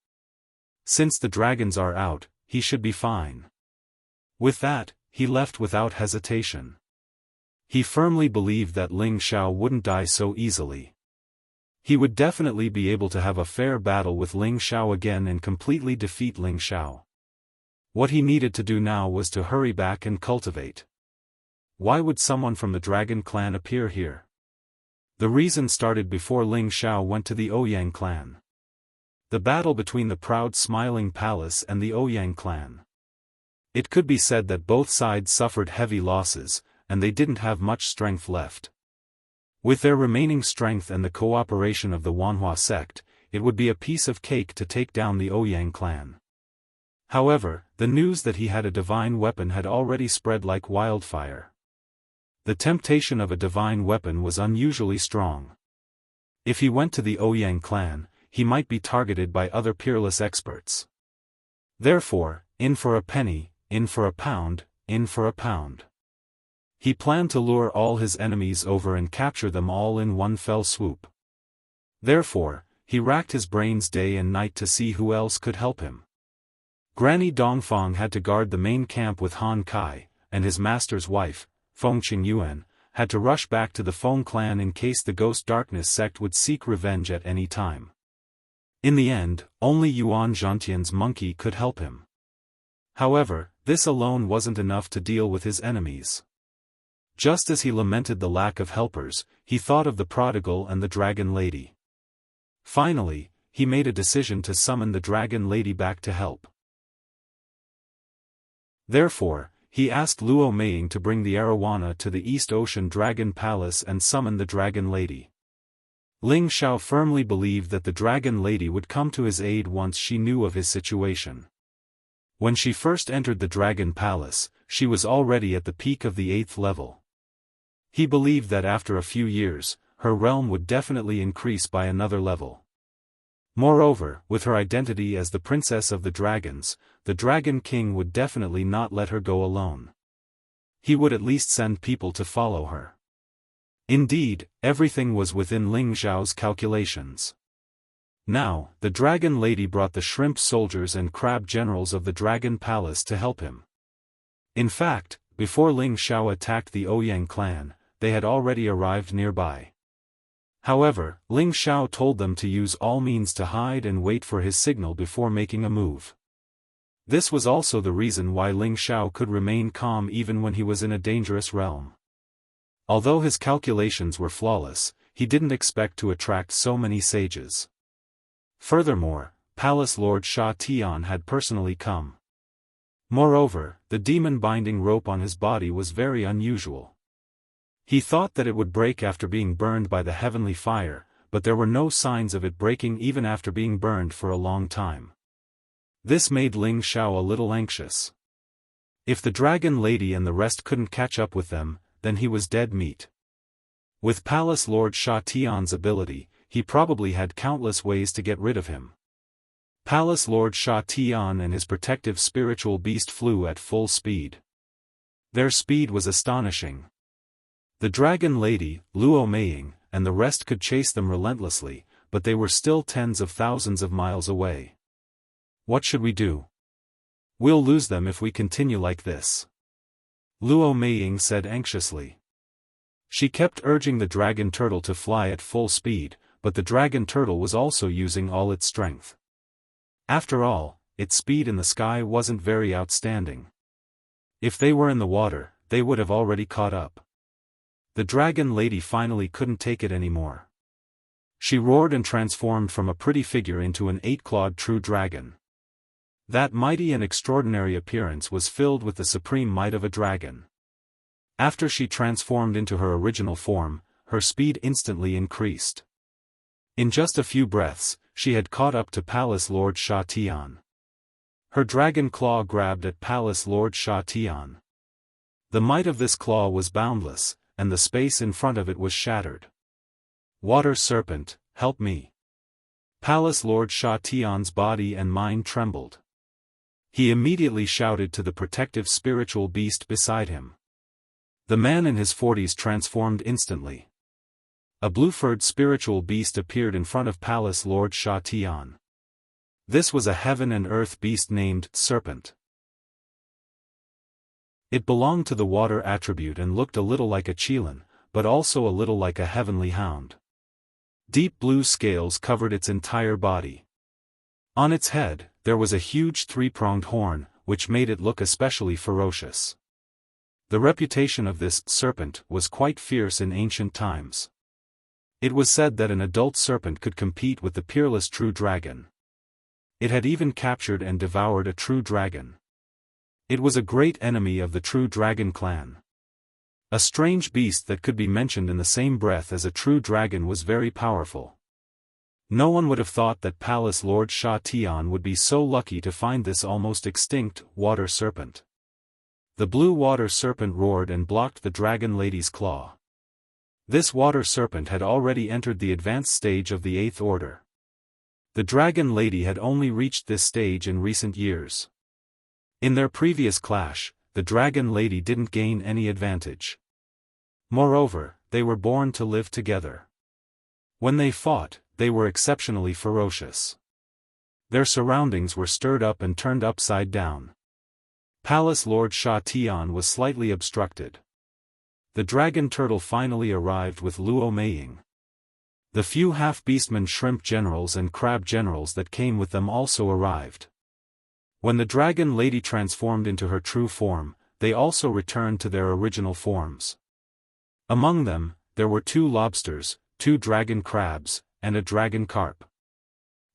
Since the dragons are out, he should be fine. With that, he left without hesitation. He firmly believed that Ling Zhao wouldn't die so easily. He would definitely be able to have a fair battle with Ling Zhao again and completely defeat Ling Zhao. What he needed to do now was to hurry back and cultivate. Why would someone from the Dragon clan appear here? The reason started before Ling Xiao went to the Ouyang clan. The battle between the proud Smiling Palace and the Ouyang clan. It could be said that both sides suffered heavy losses, and they didn't have much strength left. With their remaining strength and the cooperation of the Wanhua sect, it would be a piece of cake to take down the Ouyang clan. However, the news that he had a divine weapon had already spread like wildfire. The temptation of a divine weapon was unusually strong. If he went to the Ouyang clan, he might be targeted by other peerless experts. Therefore, in for a penny, in for a pound, in for a pound. He planned to lure all his enemies over and capture them all in one fell swoop. Therefore, he racked his brains day and night to see who else could help him. Granny Dongfang had to guard the main camp with Han Kai, and his master's wife, Feng Qingyuan, had to rush back to the Feng clan in case the Ghost Darkness sect would seek revenge at any time. In the end, only Yuan Zhantian's monkey could help him. However, this alone wasn't enough to deal with his enemies. Just as he lamented the lack of helpers, he thought of the prodigal and the dragon lady. Finally, he made a decision to summon the dragon lady back to help. Therefore, he asked Luo Meiying to bring the arowana to the East Ocean Dragon Palace and summon the dragon lady. Ling Xiao firmly believed that the dragon lady would come to his aid once she knew of his situation. When she first entered the Dragon Palace, she was already at the peak of the 8th level. He believed that after a few years, her realm would definitely increase by another level. Moreover, with her identity as the Princess of the Dragons, the Dragon King would definitely not let her go alone. He would at least send people to follow her. Indeed, everything was within Ling Xiao's calculations. Now, the Dragon Lady brought the shrimp soldiers and crab generals of the Dragon Palace to help him. In fact, before Ling Xiao attacked the Ouyang clan, they had already arrived nearby. However, Ling Xiao told them to use all means to hide and wait for his signal before making a move. This was also the reason why Ling Xiao could remain calm even when he was in a dangerous realm. Although his calculations were flawless, he didn't expect to attract so many sages. Furthermore, Palace Lord Sha Tian had personally come. Moreover, the demon-binding rope on his body was very unusual. He thought that it would break after being burned by the heavenly fire, but there were no signs of it breaking even after being burned for a long time. This made Ling Xiao a little anxious. If the Dragon Lady and the rest couldn't catch up with them, then he was dead meat. With Palace Lord Sha Tian's ability, he probably had countless ways to get rid of him. Palace Lord Sha Tian and his protective spiritual beast flew at full speed. Their speed was astonishing. The Dragon Lady, Luo Meiying, and the rest could chase them relentlessly, but they were still tens of thousands of miles away. What should we do? We'll lose them if we continue like this. Luo Meiying said anxiously. She kept urging the dragon turtle to fly at full speed, but the dragon turtle was also using all its strength. After all, its speed in the sky wasn't very outstanding. If they were in the water, they would have already caught up. The Dragon Lady finally couldn't take it anymore. She roared and transformed from a pretty figure into an 8-clawed true dragon. That mighty and extraordinary appearance was filled with the supreme might of a dragon. After she transformed into her original form, her speed instantly increased. In just a few breaths, she had caught up to Palace Lord Sha Tian. Her dragon claw grabbed at Palace Lord Sha Tian. The might of this claw was boundless, and the space in front of it was shattered. Water Serpent, help me! Palace Lord Sha Tian's body and mind trembled. He immediately shouted to the protective spiritual beast beside him. The man in his 40s transformed instantly. A blue-furred spiritual beast appeared in front of Palace Lord Sha Tian. This was a heaven and earth beast named Serpent. It belonged to the water attribute and looked a little like a qilin, but also a little like a heavenly hound. Deep blue scales covered its entire body. On its head, there was a huge three-pronged horn, which made it look especially ferocious. The reputation of this serpent was quite fierce in ancient times. It was said that an adult serpent could compete with the peerless true dragon. It had even captured and devoured a true dragon. It was a great enemy of the true dragon clan. A strange beast that could be mentioned in the same breath as a true dragon was very powerful. No one would have thought that Palace Lord Sha Tian would be so lucky to find this almost extinct water serpent. The blue water serpent roared and blocked the dragon lady's claw. This water serpent had already entered the advanced stage of the 8th order. The dragon lady had only reached this stage in recent years. In their previous clash, the dragon lady didn't gain any advantage. Moreover, they were born to live together. When they fought, they were exceptionally ferocious. Their surroundings were stirred up and turned upside down. Palace Lord Sha Tian was slightly obstructed. The dragon turtle finally arrived with Luo Meiying. The few half-beastmen shrimp generals and crab generals that came with them also arrived. When the dragon lady transformed into her true form, they also returned to their original forms. Among them, there were 2 lobsters, 2 dragon crabs, and a dragon carp.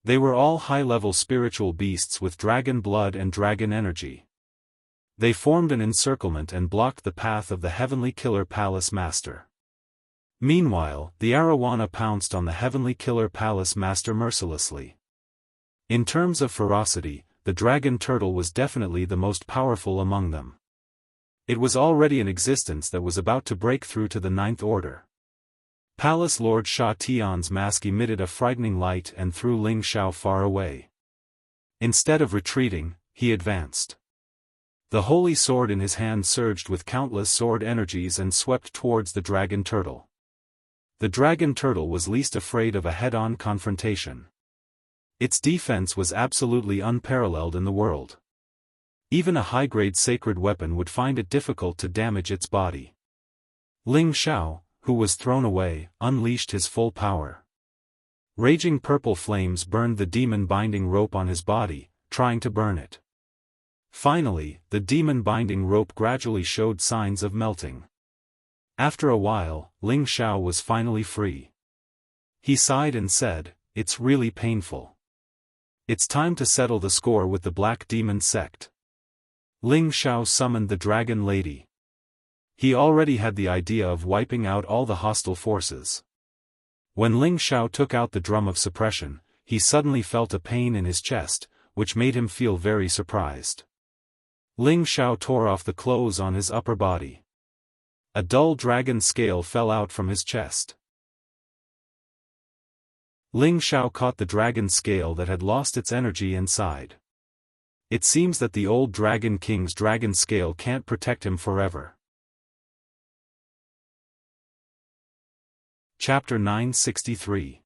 They were all high-level spiritual beasts with dragon blood and dragon energy. They formed an encirclement and blocked the path of the Heavenly Killer Palace Master. Meanwhile, the arowana pounced on the Heavenly Killer Palace Master mercilessly. In terms of ferocity, the dragon turtle was definitely the most powerful among them. It was already in existence that was about to break through to the 9th order. Palace Lord Sha Tian's mask emitted a frightening light and threw Ling Xiao far away. Instead of retreating, he advanced. The holy sword in his hand surged with countless sword energies and swept towards the dragon turtle. The dragon turtle was least afraid of a head-on confrontation. Its defense was absolutely unparalleled in the world. Even a high-grade sacred weapon would find it difficult to damage its body. Ling Xiao, who was thrown away, unleashed his full power. Raging purple flames burned the demon binding rope on his body, trying to burn it. Finally, the demon binding rope gradually showed signs of melting. After a while, Ling Xiao was finally free. He sighed and said, "It's really painful. It's time to settle the score with the Black Demon sect." Ling Xiao summoned the Dragon Lady. He already had the idea of wiping out all the hostile forces. When Ling Xiao took out the drum of suppression, he suddenly felt a pain in his chest, which made him feel very surprised. Ling Xiao tore off the clothes on his upper body. A dull dragon scale fell out from his chest. Ling Xiao caught the dragon scale that had lost its energy and sighed. It seems that the old Dragon King's dragon scale can't protect him forever. Chapter 963.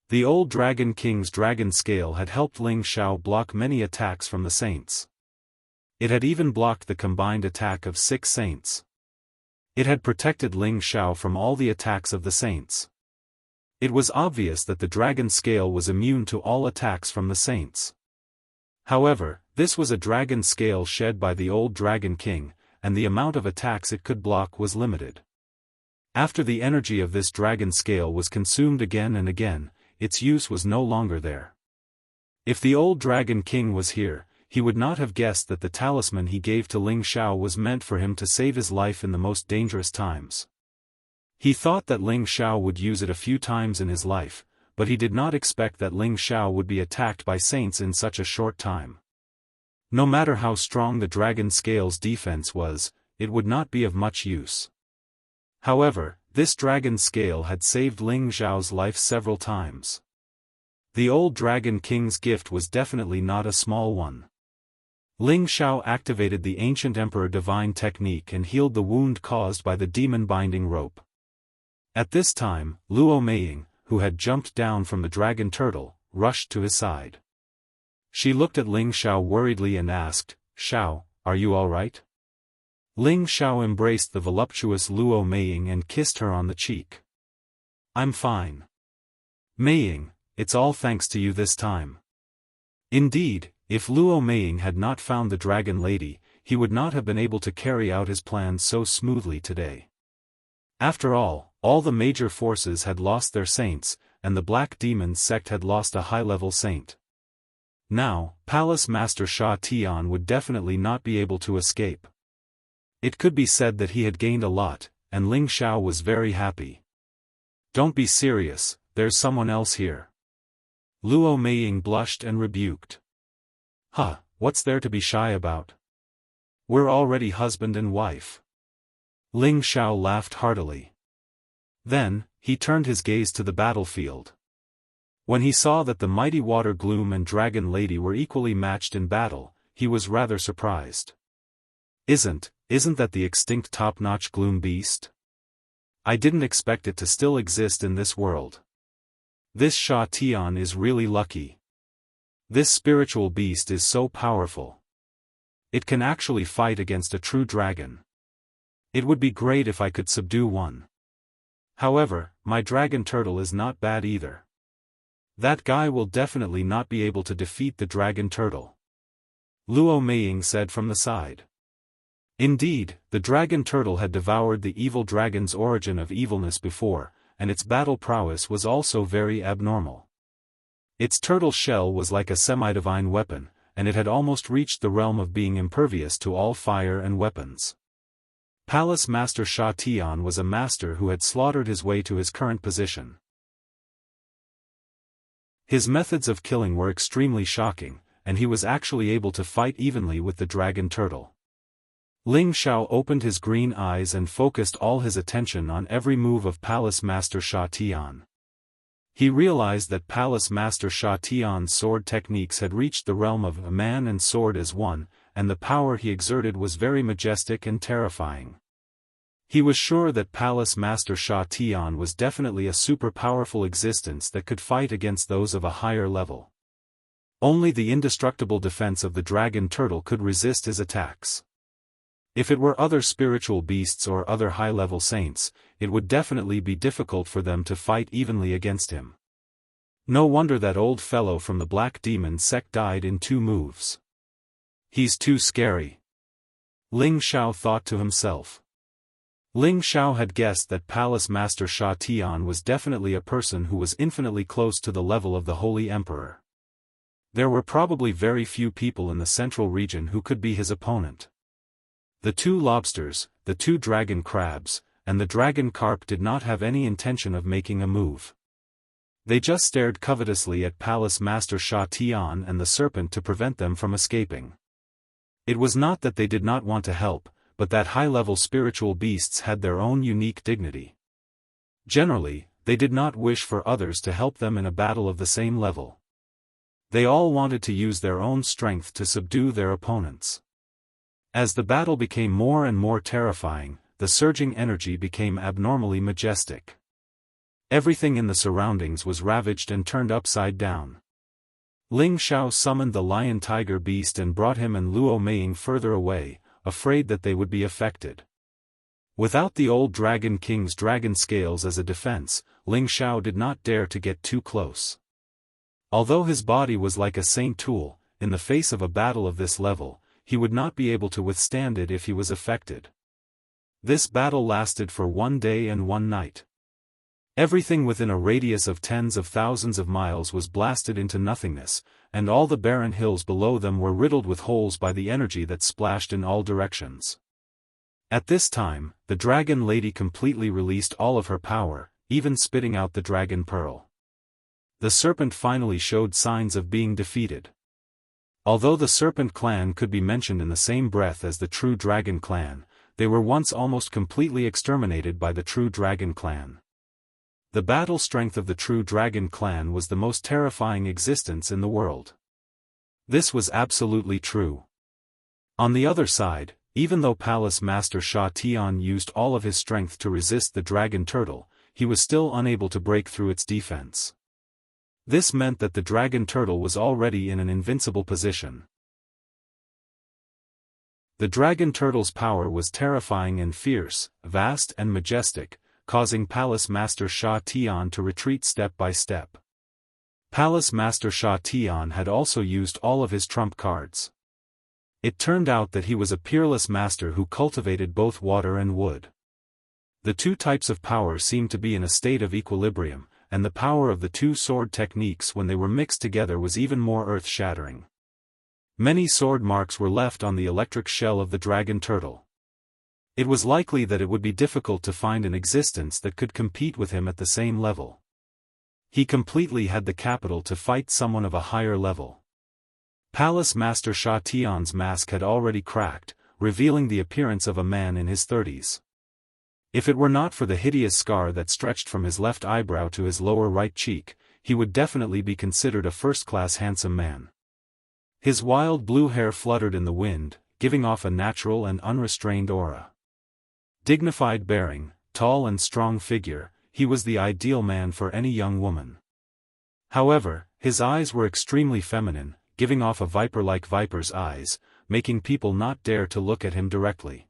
The old Dragon King's dragon scale had helped Ling Xiao block many attacks from the saints. It had even blocked the combined attack of 6 saints. It had protected Ling Xiao from all the attacks of the saints. It was obvious that the dragon scale was immune to all attacks from the saints. However, this was a dragon scale shed by the old Dragon King, and the amount of attacks it could block was limited. After the energy of this dragon scale was consumed again and again, its use was no longer there. If the old Dragon King was here, he would not have guessed that the talisman he gave to Ling Xiao was meant for him to save his life in the most dangerous times. He thought that Ling Xiao would use it a few times in his life, but he did not expect that Ling Xiao would be attacked by saints in such a short time. No matter how strong the dragon scale's defense was, it would not be of much use. However, this dragon scale had saved Ling Xiao's life several times. The old Dragon King's gift was definitely not a small one. Ling Xiao activated the ancient Emperor Divine technique and healed the wound caused by the demon binding rope. At this time, Luo Meiying, who had jumped down from the dragon turtle, rushed to his side. She looked at Ling Xiao worriedly and asked, "Xiao, are you all right?" Ling Xiao embraced the voluptuous Luo Meiying and kissed her on the cheek. "I'm fine. Meiying, it's all thanks to you this time. Indeed, If Luo Meiying had not found the dragon lady, he would not have been able to carry out his plans so smoothly today. After all the major forces had lost their saints, and the Black Demon sect had lost a high-level saint. Now, Palace Master Sha Tian would definitely not be able to escape. It could be said that he had gained a lot, and Ling Xiao was very happy. "Don't be serious, there's someone else here." Luo Meiying blushed and rebuked. "Huh, what's there to be shy about? We're already husband and wife." Ling Xiao laughed heartily. Then, he turned his gaze to the battlefield. When he saw that the mighty Water Gloom and Dragon Lady were equally matched in battle, he was rather surprised. Isn't that the extinct top-notch Gloom Beast? I didn't expect it to still exist in this world. This Sha Tian is really lucky. This spiritual beast is so powerful. It can actually fight against a true dragon. It would be great if I could subdue one. However, my dragon turtle is not bad either. That guy will definitely not be able to defeat the dragon turtle," Luo Meiying said from the side. Indeed, the dragon turtle had devoured the evil dragon's origin of evilness before, and its battle prowess was also very abnormal. Its turtle shell was like a semi-divine weapon, and it had almost reached the realm of being impervious to all fire and weapons. Palace Master Sha Tian was a master who had slaughtered his way to his current position. His methods of killing were extremely shocking, and he was actually able to fight evenly with the dragon turtle. Ling Xiao opened his green eyes and focused all his attention on every move of Palace Master Sha Tian. He realized that Palace Master Sha Tian's sword techniques had reached the realm of a man and sword as one, and the power he exerted was very majestic and terrifying. He was sure that Palace Master Sha Tian was definitely a super powerful existence that could fight against those of a higher level. Only the indestructible defense of the dragon turtle could resist his attacks. If it were other spiritual beasts or other high-level saints, it would definitely be difficult for them to fight evenly against him. No wonder that old fellow from the Black Demon sect died in 2 moves. He's too scary, Ling Xiao thought to himself. Ling Xiao had guessed that Palace Master Sha Tian was definitely a person who was infinitely close to the level of the Holy Emperor. There were probably very few people in the central region who could be his opponent. The 2 lobsters, the 2 dragon crabs, and the dragon carp did not have any intention of making a move. They just stared covetously at Palace Master Sha Tian and the serpent to prevent them from escaping. It was not that they did not want to help, but that high-level spiritual beasts had their own unique dignity. Generally, they did not wish for others to help them in a battle of the same level. They all wanted to use their own strength to subdue their opponents. As the battle became more and more terrifying, the surging energy became abnormally majestic. Everything in the surroundings was ravaged and turned upside down. Ling Xiao summoned the lion-tiger beast and brought him and Luo Meiying further away, afraid that they would be affected. Without the old Dragon King's dragon scales as a defense, Ling Xiao did not dare to get too close. Although his body was like a saint tool, in the face of a battle of this level, he would not be able to withstand it if he was affected. This battle lasted for 1 day and 1 night. Everything within a radius of tens of thousands of miles was blasted into nothingness, and all the barren hills below them were riddled with holes by the energy that splashed in all directions. At this time, the Dragon Lady completely released all of her power, even spitting out the dragon pearl. The serpent finally showed signs of being defeated. Although the Serpent Clan could be mentioned in the same breath as the True Dragon Clan, they were once almost completely exterminated by the True Dragon Clan. The battle strength of the True Dragon Clan was the most terrifying existence in the world. This was absolutely true. On the other side, even though Palace Master Sha Tian used all of his strength to resist the dragon turtle, he was still unable to break through its defense. This meant that the dragon turtle was already in an invincible position. The dragon turtle's power was terrifying and fierce, vast and majestic, causing Palace Master Sha Tian to retreat step by step. Palace Master Sha Tian had also used all of his trump cards. It turned out that he was a peerless master who cultivated both water and wood. The two types of power seemed to be in a state of equilibrium, and the power of the two sword techniques when they were mixed together was even more earth-shattering. Many sword marks were left on the electric shell of the dragon turtle. It was likely that it would be difficult to find an existence that could compete with him at the same level. He completely had the capital to fight someone of a higher level. Palace Master Sha Tian's mask had already cracked, revealing the appearance of a man in his 30s. If it were not for the hideous scar that stretched from his left eyebrow to his lower right cheek, he would definitely be considered a first-class handsome man. His wild blue hair fluttered in the wind, giving off a natural and unrestrained aura. Dignified bearing, tall and strong figure, he was the ideal man for any young woman. However, his eyes were extremely feminine, giving off a viper-like viper's eyes, making people not dare to look at him directly.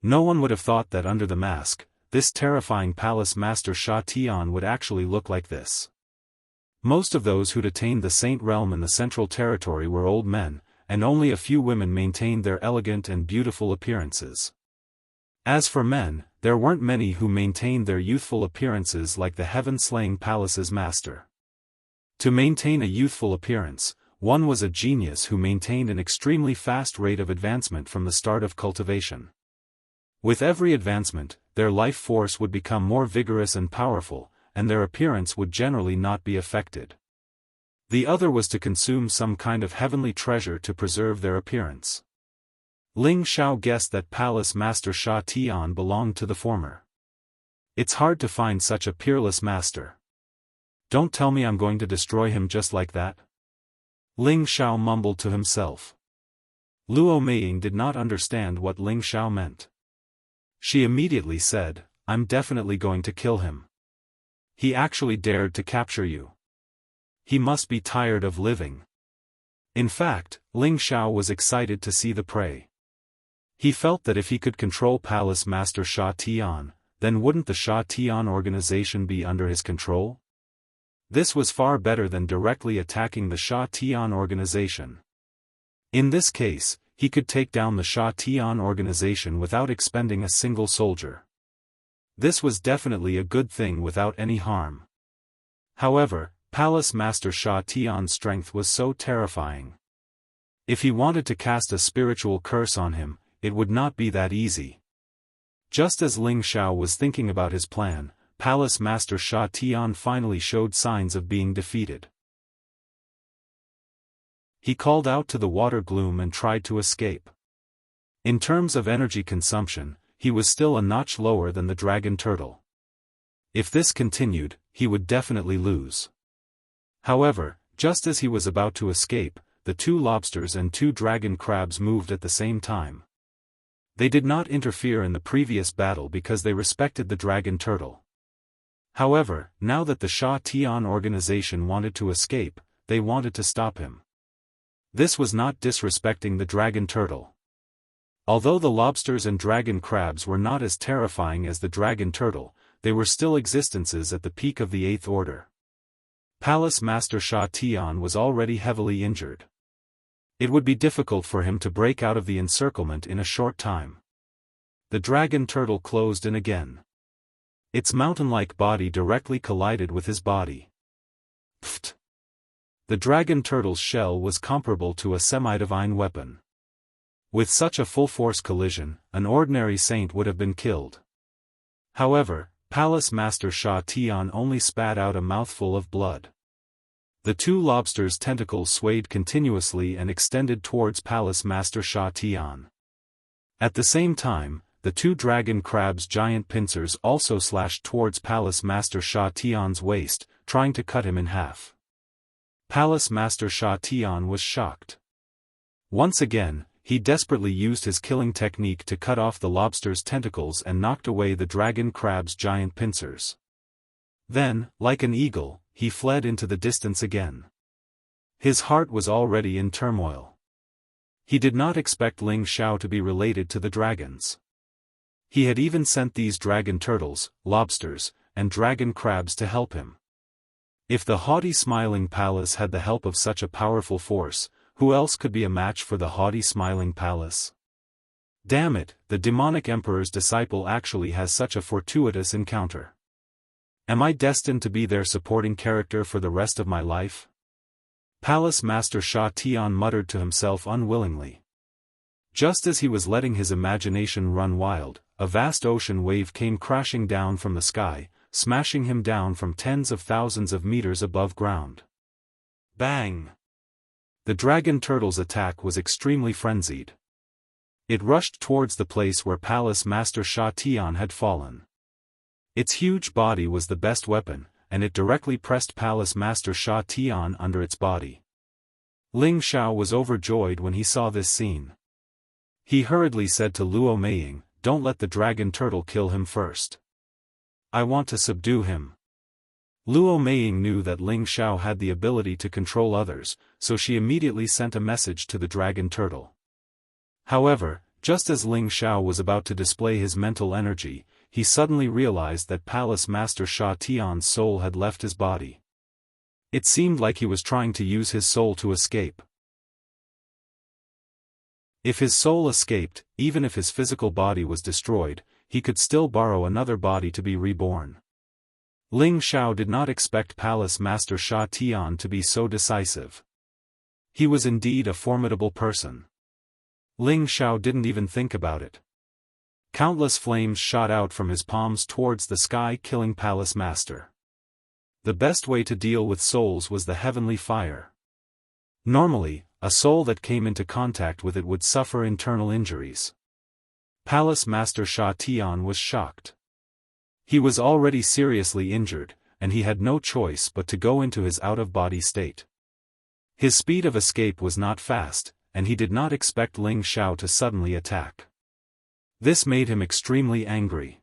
No one would have thought that under the mask, this terrifying Palace Master Sha Tian would actually look like this. Most of those who'd attained the Saint Realm in the Central Territory were old men, and only a few women maintained their elegant and beautiful appearances. As for men, there weren't many who maintained their youthful appearances like the heaven-slaying Palace's master. To maintain a youthful appearance, one was a genius who maintained an extremely fast rate of advancement from the start of cultivation. With every advancement, their life force would become more vigorous and powerful, and their appearance would generally not be affected. The other was to consume some kind of heavenly treasure to preserve their appearance. Ling Xiao guessed that Palace Master Sha Tian belonged to the former. It's hard to find such a peerless master. Don't tell me I'm going to destroy him just like that. Ling Xiao mumbled to himself. Luo Meiying did not understand what Ling Xiao meant. She immediately said, I'm definitely going to kill him. He actually dared to capture you. He must be tired of living. In fact, Ling Xiao was excited to see the prey. He felt that if he could control Palace Master Sha Tian, then wouldn't the Sha Tian organization be under his control? This was far better than directly attacking the Sha Tian organization. In this case, he could take down the Sha Tian organization without expending a single soldier. This was definitely a good thing without any harm. However, Palace Master Sha Tian's strength was so terrifying. If he wanted to cast a spiritual curse on him, it would not be that easy. Just as Ling Xiao was thinking about his plan, Palace Master Sha Tian finally showed signs of being defeated. He called out to the water gloom and tried to escape. In terms of energy consumption, he was still a notch lower than the dragon turtle. If this continued, he would definitely lose. However, just as he was about to escape, the two lobsters and two dragon crabs moved at the same time. They did not interfere in the previous battle because they respected the dragon turtle. However, now that the Sha Tian organization wanted to escape, they wanted to stop him. This was not disrespecting the dragon turtle. Although the lobsters and dragon crabs were not as terrifying as the dragon turtle, they were still existences at the peak of the 8th order. Palace Master Sha Tian was already heavily injured. It would be difficult for him to break out of the encirclement in a short time. The dragon turtle closed in again. Its mountain-like body directly collided with his body. Pfft! The dragon turtle's shell was comparable to a semi-divine weapon. With such a full-force collision, an ordinary saint would have been killed. However, Palace Master Sha Tian only spat out a mouthful of blood. The two lobsters' tentacles swayed continuously and extended towards Palace Master Sha Tian. At the same time, the two dragon crabs' giant pincers also slashed towards Palace Master Sha Tian's waist, trying to cut him in half. Palace Master Sha Tian was shocked. Once again, he desperately used his killing technique to cut off the lobster's tentacles and knocked away the dragon crab's giant pincers. Then, like an eagle, he fled into the distance again. His heart was already in turmoil. He did not expect Ling Xiao to be related to the dragons. He had even sent these dragon turtles, lobsters, and dragon crabs to help him. If the haughty smiling palace had the help of such a powerful force, who else could be a match for the haughty smiling palace? Damn it, the demonic emperor's disciple actually has such a fortuitous encounter. Am I destined to be their supporting character for the rest of my life? Palace Master Sha Tian muttered to himself unwillingly. Just as he was letting his imagination run wild, a vast ocean wave came crashing down from the sky, smashing him down from tens of thousands of meters above ground. Bang! The dragon turtle's attack was extremely frenzied. It rushed towards the place where Palace Master Sha Tian had fallen. Its huge body was the best weapon, and it directly pressed Palace Master Sha Tian under its body. Ling Xiao was overjoyed when he saw this scene. He hurriedly said to Luo Meiying, "Don't let the dragon turtle kill him first. I want to subdue him." Luo Meiying knew that Ling Xiao had the ability to control others, so she immediately sent a message to the dragon turtle. However, just as Ling Xiao was about to display his mental energy, he suddenly realized that Palace Master Sha Tian's soul had left his body. It seemed like he was trying to use his soul to escape. If his soul escaped, even if his physical body was destroyed, he could still borrow another body to be reborn. Ling Xiao did not expect Palace Master Sha Tian to be so decisive. He was indeed a formidable person. Ling Xiao didn't even think about it. Countless flames shot out from his palms towards the sky, killing Palace Master. The best way to deal with souls was the heavenly fire. Normally, a soul that came into contact with it would suffer internal injuries. Palace Master Sha Tian was shocked. He was already seriously injured, and he had no choice but to go into his out-of-body state. His speed of escape was not fast, and he did not expect Ling Xiao to suddenly attack. This made him extremely angry.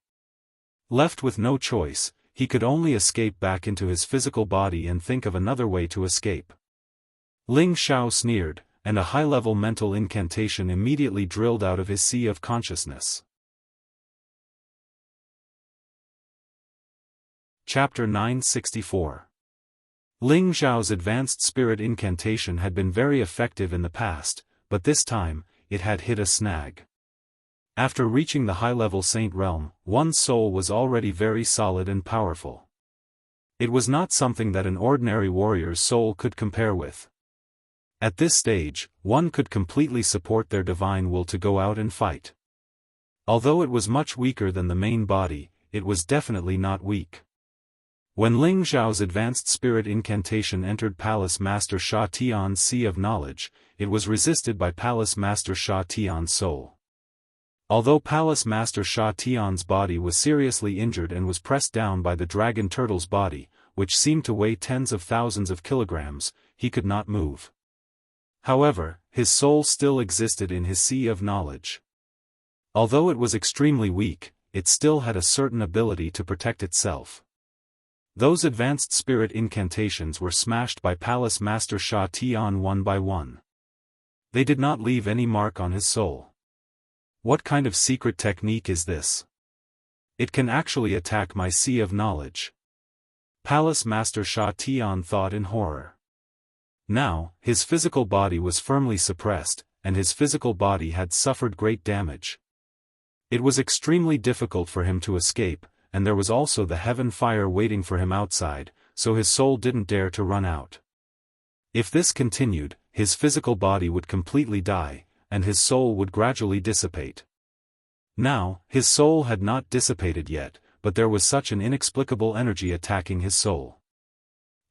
Left with no choice, he could only escape back into his physical body and think of another way to escape. Ling Xiao sneered, and a high-level mental incantation immediately drilled out of his sea of consciousness. Chapter 964. Ling Xiao's advanced spirit incantation had been very effective in the past, but this time, it had hit a snag. After reaching the high-level saint realm, one's soul was already very solid and powerful. It was not something that an ordinary warrior's soul could compare with. At this stage, one could completely support their divine will to go out and fight. Although it was much weaker than the main body, it was definitely not weak. When Ling Xiao's advanced spirit incantation entered Palace Master Sha Tian's Sea of Knowledge, it was resisted by Palace Master Sha Tian's soul. Although Palace Master Sha Tian's body was seriously injured and was pressed down by the dragon turtle's body, which seemed to weigh tens of thousands of kilograms, he could not move. However, his soul still existed in his Sea of Knowledge. Although it was extremely weak, it still had a certain ability to protect itself. Those advanced spirit incantations were smashed by Palace Master Sha Tian one by one. They did not leave any mark on his soul. What kind of secret technique is this? It can actually attack my Sea of Knowledge. Palace Master Sha Tian thought in horror. Now, his physical body was firmly suppressed, and his physical body had suffered great damage. It was extremely difficult for him to escape, and there was also the heaven fire waiting for him outside, so his soul didn't dare to run out. If this continued, his physical body would completely die, and his soul would gradually dissipate. Now, his soul had not dissipated yet, but there was such an inexplicable energy attacking his soul.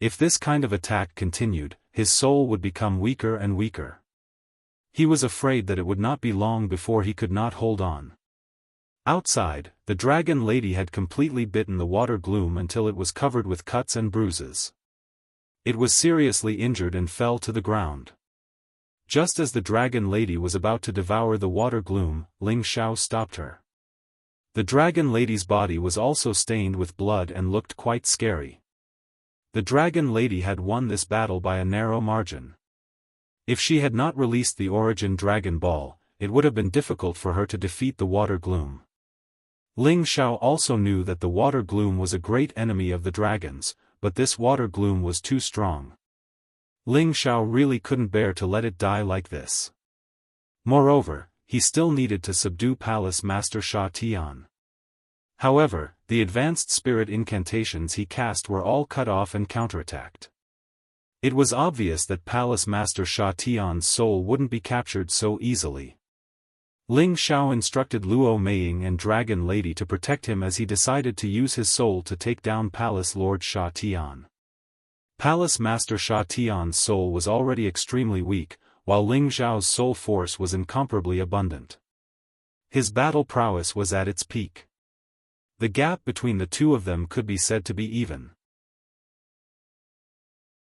If this kind of attack continued, his soul would become weaker and weaker. He was afraid that it would not be long before he could not hold on. Outside, the dragon lady had completely bitten the water gloom until it was covered with cuts and bruises. It was seriously injured and fell to the ground. Just as the dragon lady was about to devour the water gloom, Ling Xiao stopped her. The dragon lady's body was also stained with blood and looked quite scary. The dragon lady had won this battle by a narrow margin. If she had not released the origin Dragon Ball, it would have been difficult for her to defeat the water gloom. Ling Xiao also knew that the water gloom was a great enemy of the dragons, but this water gloom was too strong. Ling Xiao really couldn't bear to let it die like this. Moreover, he still needed to subdue Palace Master Sha Tian. However, the advanced spirit incantations he cast were all cut off and counterattacked. It was obvious that Palace Master Sha Tian's soul wouldn't be captured so easily. Ling Xiao instructed Luo Meiying and Dragon Lady to protect him as he decided to use his soul to take down Palace Lord Sha Tian. Palace Master Sha Tian's soul was already extremely weak, while Ling Xiao's soul force was incomparably abundant. His battle prowess was at its peak. The gap between the two of them could be said to be even.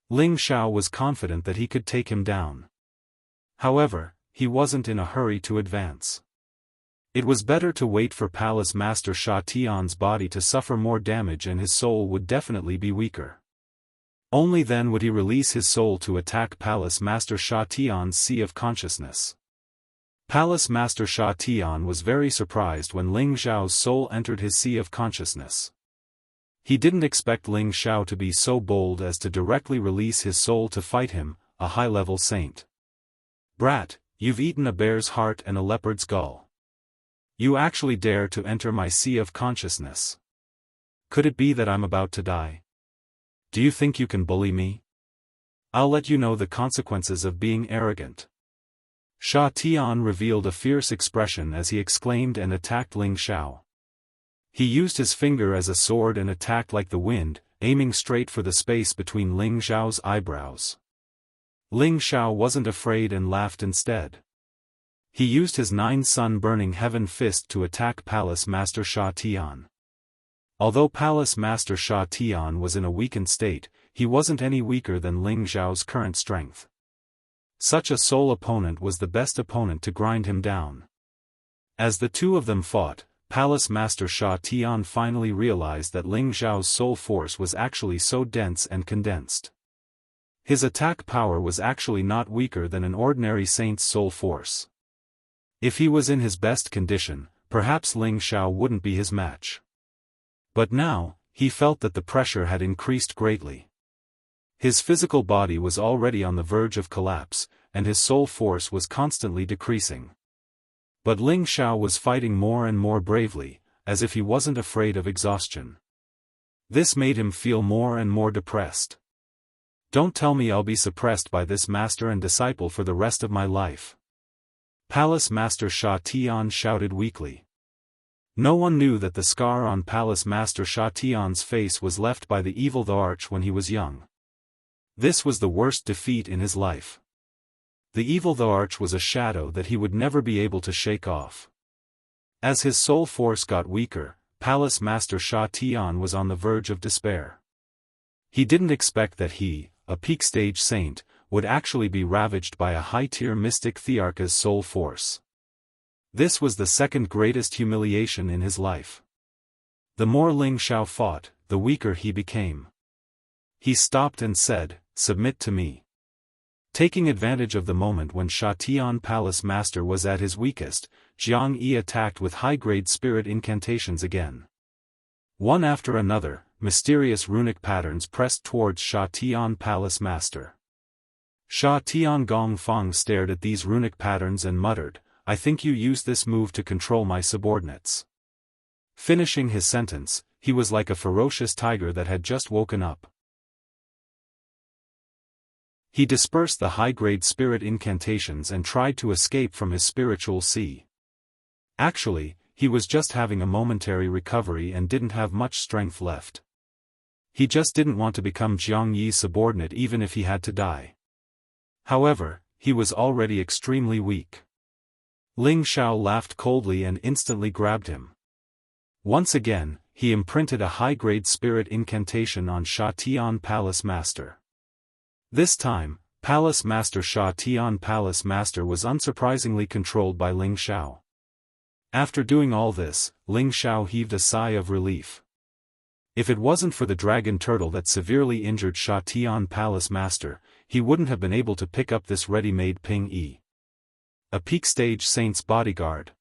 Ling Xiao was confident that he could take him down. However, he wasn't in a hurry to advance. It was better to wait for Palace Master Sha Tian's body to suffer more damage and his soul would definitely be weaker. Only then would he release his soul to attack Palace Master Sha Tian's Sea of Consciousness. Palace Master Sha Tian was very surprised when Ling Xiao's soul entered his Sea of Consciousness. He didn't expect Ling Xiao to be so bold as to directly release his soul to fight him, a high-level saint. "Brat, you've eaten a bear's heart and a leopard's gall. You actually dare to enter my Sea of Consciousness. Could it be that I'm about to die? Do you think you can bully me? I'll let you know the consequences of being arrogant." Sha Tian revealed a fierce expression as he exclaimed and attacked Ling Xiao. He used his finger as a sword and attacked like the wind, aiming straight for the space between Ling Xiao's eyebrows. Ling Xiao wasn't afraid and laughed instead. He used his 9-sun-burning heaven fist to attack Palace Master Sha Tian. Although Palace Master Sha Tian was in a weakened state, he wasn't any weaker than Ling Xiao's current strength. Such a soul opponent was the best opponent to grind him down. As the two of them fought, Palace Master Sha Tian finally realized that Ling Xiao's soul force was actually so dense and condensed. His attack power was actually not weaker than an ordinary saint's soul force. If he was in his best condition, perhaps Ling Xiao wouldn't be his match. But now, he felt that the pressure had increased greatly. His physical body was already on the verge of collapse, and his soul force was constantly decreasing. But Ling Xiao was fighting more and more bravely, as if he wasn't afraid of exhaustion. This made him feel more and more depressed. "Don't tell me I'll be suppressed by this master and disciple for the rest of my life." Palace Master Sha Tian shouted weakly. No one knew that the scar on Palace Master Sha Tian's face was left by the evil the Arch when he was young. This was the worst defeat in his life. The evil the Arch was a shadow that he would never be able to shake off. As his soul force got weaker, Palace Master Sha Tian was on the verge of despair. He didn't expect that he, a peak stage saint, would actually be ravaged by a high-tier mystic Thearcha's soul force. This was the second greatest humiliation in his life. The more Ling Xiao fought, the weaker he became. He stopped and said, "Submit to me." Taking advantage of the moment when Sha Tian Palace Master was at his weakest, Jianghu attacked with high-grade spirit incantations again. One after another, mysterious runic patterns pressed towards Sha Tian Palace Master. Sha Tian Gongfang stared at these runic patterns and muttered, "I think you used this move to control my subordinates." Finishing his sentence, he was like a ferocious tiger that had just woken up. He dispersed the high-grade spirit incantations and tried to escape from his spiritual sea. Actually, he was just having a momentary recovery and didn't have much strength left. He just didn't want to become Jianghu's subordinate even if he had to die. However, he was already extremely weak. Ling Xiao laughed coldly and instantly grabbed him. Once again, he imprinted a high-grade spirit incantation on Sha Tian Palace Master. This time, Palace Master Sha Tian Palace Master was unsurprisingly controlled by Ling Xiao. After doing all this, Ling Xiao heaved a sigh of relief. If it wasn't for the dragon turtle that severely injured Sha Tian Palace Master, he wouldn't have been able to pick up this ready-made Ping Yi. A peak stage saint's bodyguard.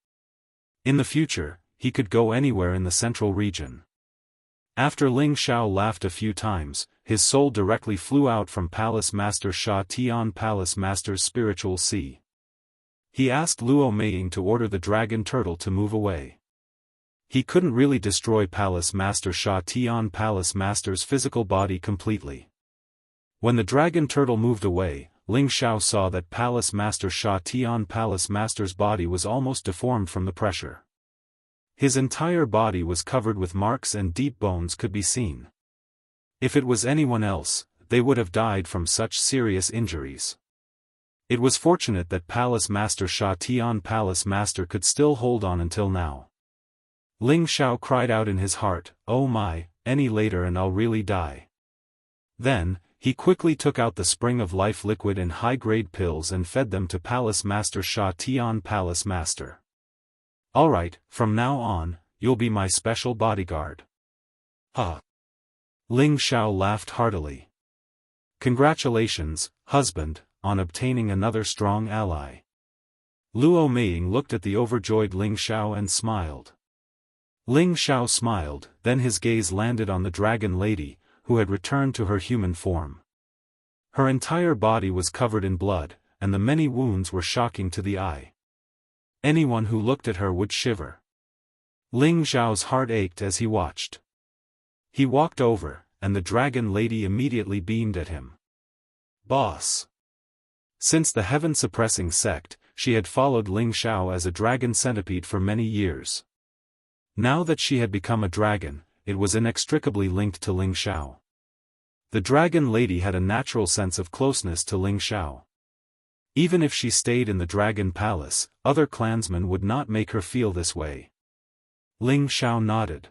In the future, he could go anywhere in the central region. After Ling Xiao laughed a few times, his soul directly flew out from Palace Master Sha Tian, Palace Master's spiritual sea. He asked Luo Meiying to order the dragon turtle to move away. He couldn't really destroy Palace Master Sha Tian, Palace Master's physical body completely. When the dragon turtle moved away, Ling Xiao saw that Palace Master Sha Tian, Palace Master's body was almost deformed from the pressure. His entire body was covered with marks and deep bones could be seen. If it was anyone else, they would have died from such serious injuries. It was fortunate that Palace Master Sha Tian, Palace Master, could still hold on until now. Ling Xiao cried out in his heart, "Oh my, any later and I'll really die." Then, he quickly took out the Spring of Life liquid and high-grade pills and fed them to Palace Master Sha Tian, Palace Master. "Alright, from now on, you'll be my special bodyguard." "Ah!" Ling Xiao laughed heartily. "Congratulations, husband, on obtaining another strong ally." Luo Meiying looked at the overjoyed Ling Xiao and smiled. Ling Xiao smiled, then his gaze landed on the dragon lady, who had returned to her human form. Her entire body was covered in blood, and the many wounds were shocking to the eye. Anyone who looked at her would shiver. Ling Xiao's heart ached as he watched. He walked over, and the dragon lady immediately beamed at him. "Boss." Since the heaven-suppressing sect, she had followed Ling Xiao as a dragon centipede for many years. Now that she had become a dragon, it was inextricably linked to Ling Xiao. The dragon lady had a natural sense of closeness to Ling Xiao. Even if she stayed in the dragon palace, other clansmen would not make her feel this way. Ling Xiao nodded.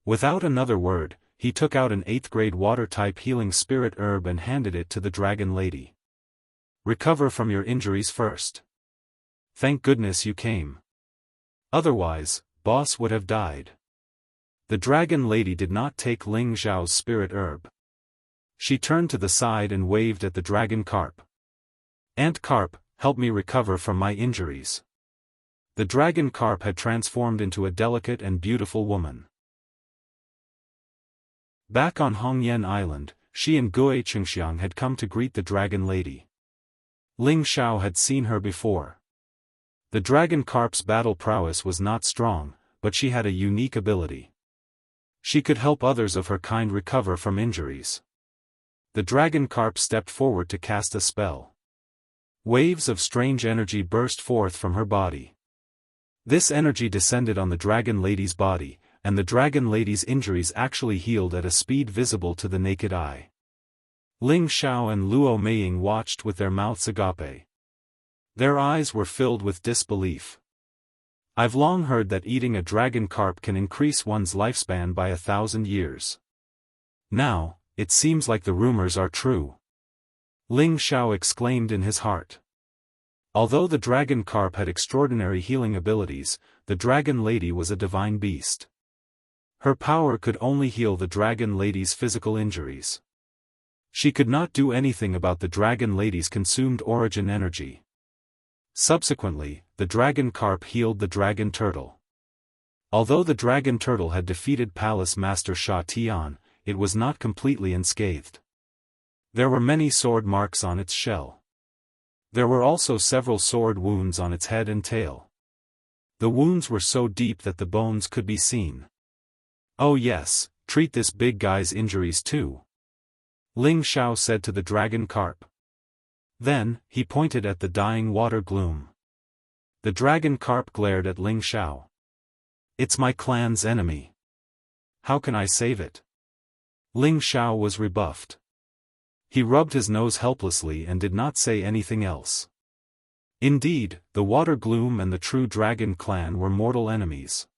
Without another word, he took out an 8th-grade water-type healing spirit herb and handed it to the dragon lady. "Recover from your injuries first. Thank goodness you came. Otherwise, boss would have died." The dragon lady did not take Ling Xiao's spirit herb. She turned to the side and waved at the dragon carp. "Ant carp, help me recover from my injuries." The dragon carp had transformed into a delicate and beautiful woman. Back on Hongyan Island, Shi and Wuxia Xianxia had come to greet the dragon lady. Ling Xiao had seen her before. The dragon carp's battle prowess was not strong, but she had a unique ability. She could help others of her kind recover from injuries. The dragon carp stepped forward to cast a spell. Waves of strange energy burst forth from her body. This energy descended on the dragon lady's body, and the dragon lady's injuries actually healed at a speed visible to the naked eye. Ling Xiao and Luo Meiying watched with their mouths agape. Their eyes were filled with disbelief. "I've long heard that eating a dragon carp can increase one's lifespan by 1,000 years. Now, it seems like the rumors are true." Ling Xiao exclaimed in his heart. Although the dragon carp had extraordinary healing abilities, the dragon lady was a divine beast. Her power could only heal the dragon lady's physical injuries. She could not do anything about the dragon lady's consumed origin energy. Subsequently, the dragon carp healed the dragon turtle. Although the dragon turtle had defeated Palace Master Sha Tian, it was not completely unscathed. There were many sword marks on its shell. There were also several sword wounds on its head and tail. The wounds were so deep that the bones could be seen. "Oh yes, treat this big guy's injuries too," Ling Xiao said to the dragon carp. Then, he pointed at the dying water gloom. The dragon carp glared at Ling Xiao. "It's my clan's enemy. How can I save it?" Ling Xiao was rebuffed. He rubbed his nose helplessly and did not say anything else. Indeed, the water gloom and the true dragon clan were mortal enemies.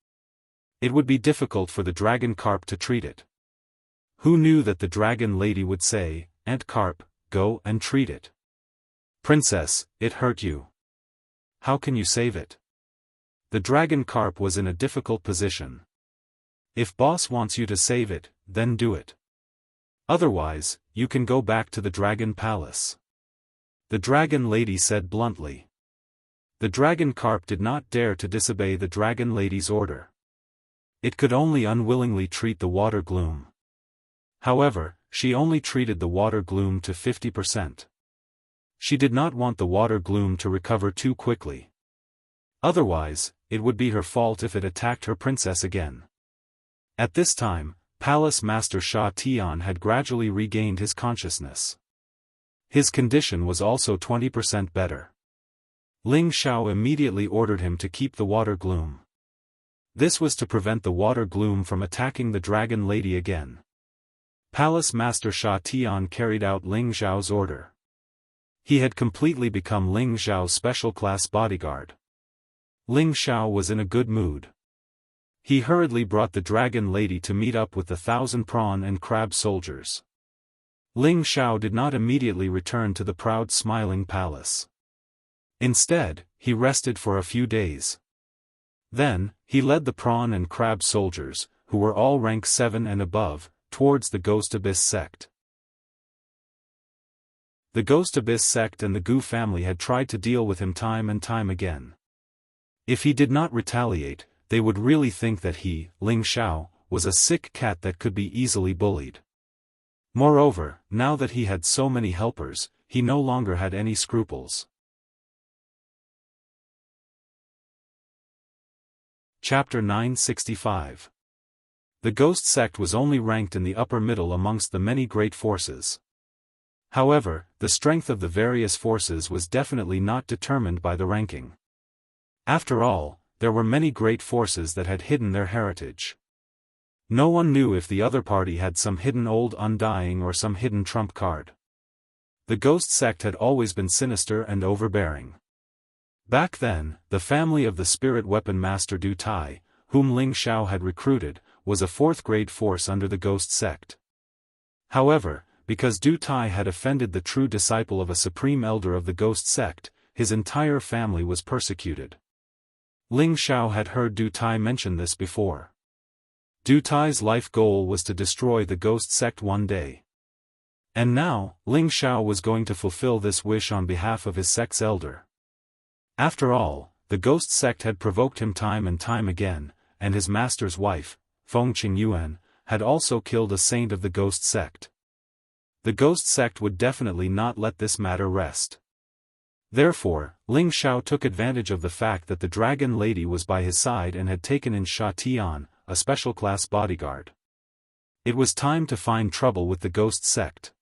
It would be difficult for the dragon carp to treat it. Who knew that the dragon lady would say, "Ant carp, go and treat it. Princess, it hurt you. How can you save it?" The dragon carp was in a difficult position. If boss wants you to save it, then do it. Otherwise, you can go back to the dragon palace. The dragon lady said bluntly. The dragon carp did not dare to disobey the dragon lady's order. It could only unwillingly treat the water gloom. However, she only treated the water gloom to 50%. She did not want the water gloom to recover too quickly. Otherwise, it would be her fault if it attacked her princess again. At this time, Palace Master Sha Tian had gradually regained his consciousness. His condition was also 20% better. Ling Xiao immediately ordered him to keep the water gloom. This was to prevent the water gloom from attacking the dragon lady again. Palace Master Sha Tian carried out Ling Xiao's order. He had completely become Ling Xiao's special class bodyguard. Ling Xiao was in a good mood. He hurriedly brought the dragon lady to meet up with the 1,000 prawn and crab soldiers. Ling Xiao did not immediately return to the proud smiling palace. Instead, he rested for a few days. Then, he led the prawn and crab soldiers, who were all rank 7 and above, towards the Ghost Abyss sect. The Ghost Abyss sect and the Gu family had tried to deal with him time and time again. If he did not retaliate, they would really think that he, Ling Xiao, was a sick cat that could be easily bullied. Moreover, now that he had so many helpers, he no longer had any scruples. Chapter 965. The Ghost sect was only ranked in the upper middle amongst the many great forces. However, the strength of the various forces was definitely not determined by the ranking. After all, there were many great forces that had hidden their heritage. No one knew if the other party had some hidden old undying or some hidden trump card. The Ghost sect had always been sinister and overbearing. Back then, the family of the spirit weapon master Du Tai, whom Ling Xiao had recruited, was a 4th-grade force under the Ghost sect. However, because Du Tai had offended the true disciple of a supreme elder of the Ghost sect, his entire family was persecuted. Ling Xiao had heard Du Tai mention this before. Du Tai's life goal was to destroy the Ghost sect one day. And now, Ling Xiao was going to fulfill this wish on behalf of his sect's elder. After all, the Ghost sect had provoked him time and time again, and his master's wife, Feng Qingyuan, had also killed a saint of the Ghost sect. The Ghost sect would definitely not let this matter rest. Therefore, Ling Xiao took advantage of the fact that the dragon lady was by his side and had taken in Sha Tian, a special class bodyguard. It was time to find trouble with the Ghost sect.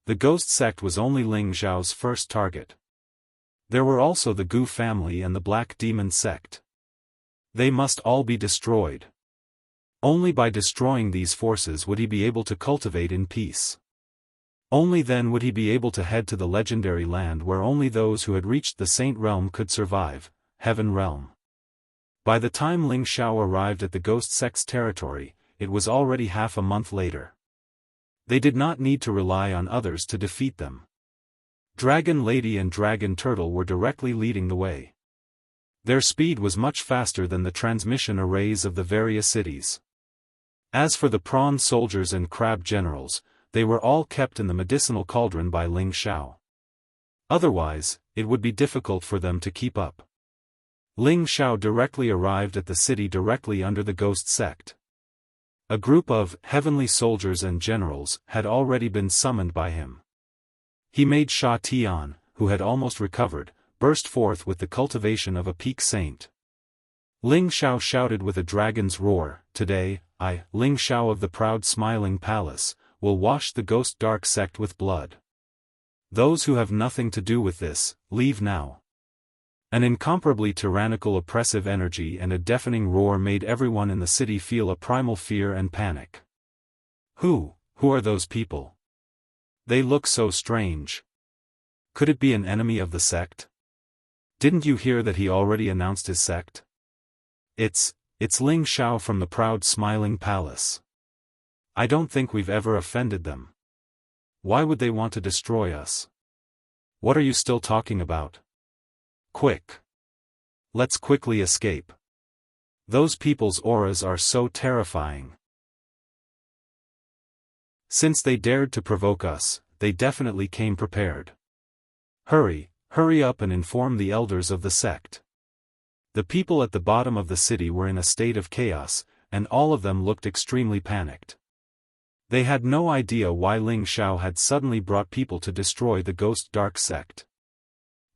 The Ghost sect was only Ling Xiao's first target. There were also the Gu family and the Black Demon sect. They must all be destroyed. Only by destroying these forces would he be able to cultivate in peace. Only then would he be able to head to the legendary land where only those who had reached the Saint Realm could survive, Heaven Realm. By the time Ling Xiao arrived at the Ghost sect's territory, it was already half a month later. They did not need to rely on others to defeat them. Dragon Lady and Dragon Turtle were directly leading the way. Their speed was much faster than the transmission arrays of the various cities. As for the prawn soldiers and crab generals, they were all kept in the medicinal cauldron by Ling Xiao. Otherwise, it would be difficult for them to keep up. Ling Xiao directly arrived at the city directly under the Ghost sect. A group of heavenly soldiers and generals had already been summoned by him. He made Sha Tian, who had almost recovered, burst forth with the cultivation of a peak saint. Ling Xiao shouted with a dragon's roar, "Today, I, Ling Xiao of the proud smiling palace, will wash the Ghost dark sect with blood. Those who have nothing to do with this, leave now." An incomparably tyrannical oppressive energy and a deafening roar made everyone in the city feel a primal fear and panic. Who are those people? They look so strange. Could it be an enemy of the sect? Didn't you hear that he already announced his sect? It's Ling Xiao from the proud smiling palace. I don't think we've ever offended them. Why would they want to destroy us? What are you still talking about? Quick! Let's quickly escape. Those people's auras are so terrifying. Since they dared to provoke us, they definitely came prepared. Hurry up and inform the elders of the sect. The people at the bottom of the city were in a state of chaos, and all of them looked extremely panicked. They had no idea why Ling Xiao had suddenly brought people to destroy the Ghost Dark sect.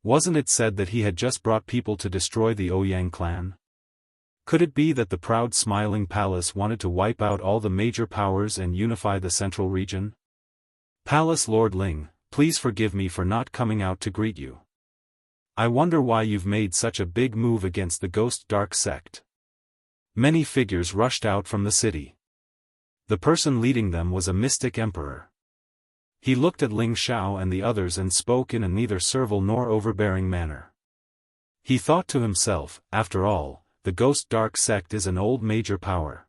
Wasn't it said that he had just brought people to destroy the Ouyang clan? Could it be that the proud smiling palace wanted to wipe out all the major powers and unify the central region? Palace Lord Ling, please forgive me for not coming out to greet you. I wonder why you've made such a big move against the Ghost Dark sect. Many figures rushed out from the city. The person leading them was a mystic emperor. He looked at Ling Xiao and the others and spoke in a neither servile nor overbearing manner. He thought to himself, after all, the Ghost Dark sect is an old major power.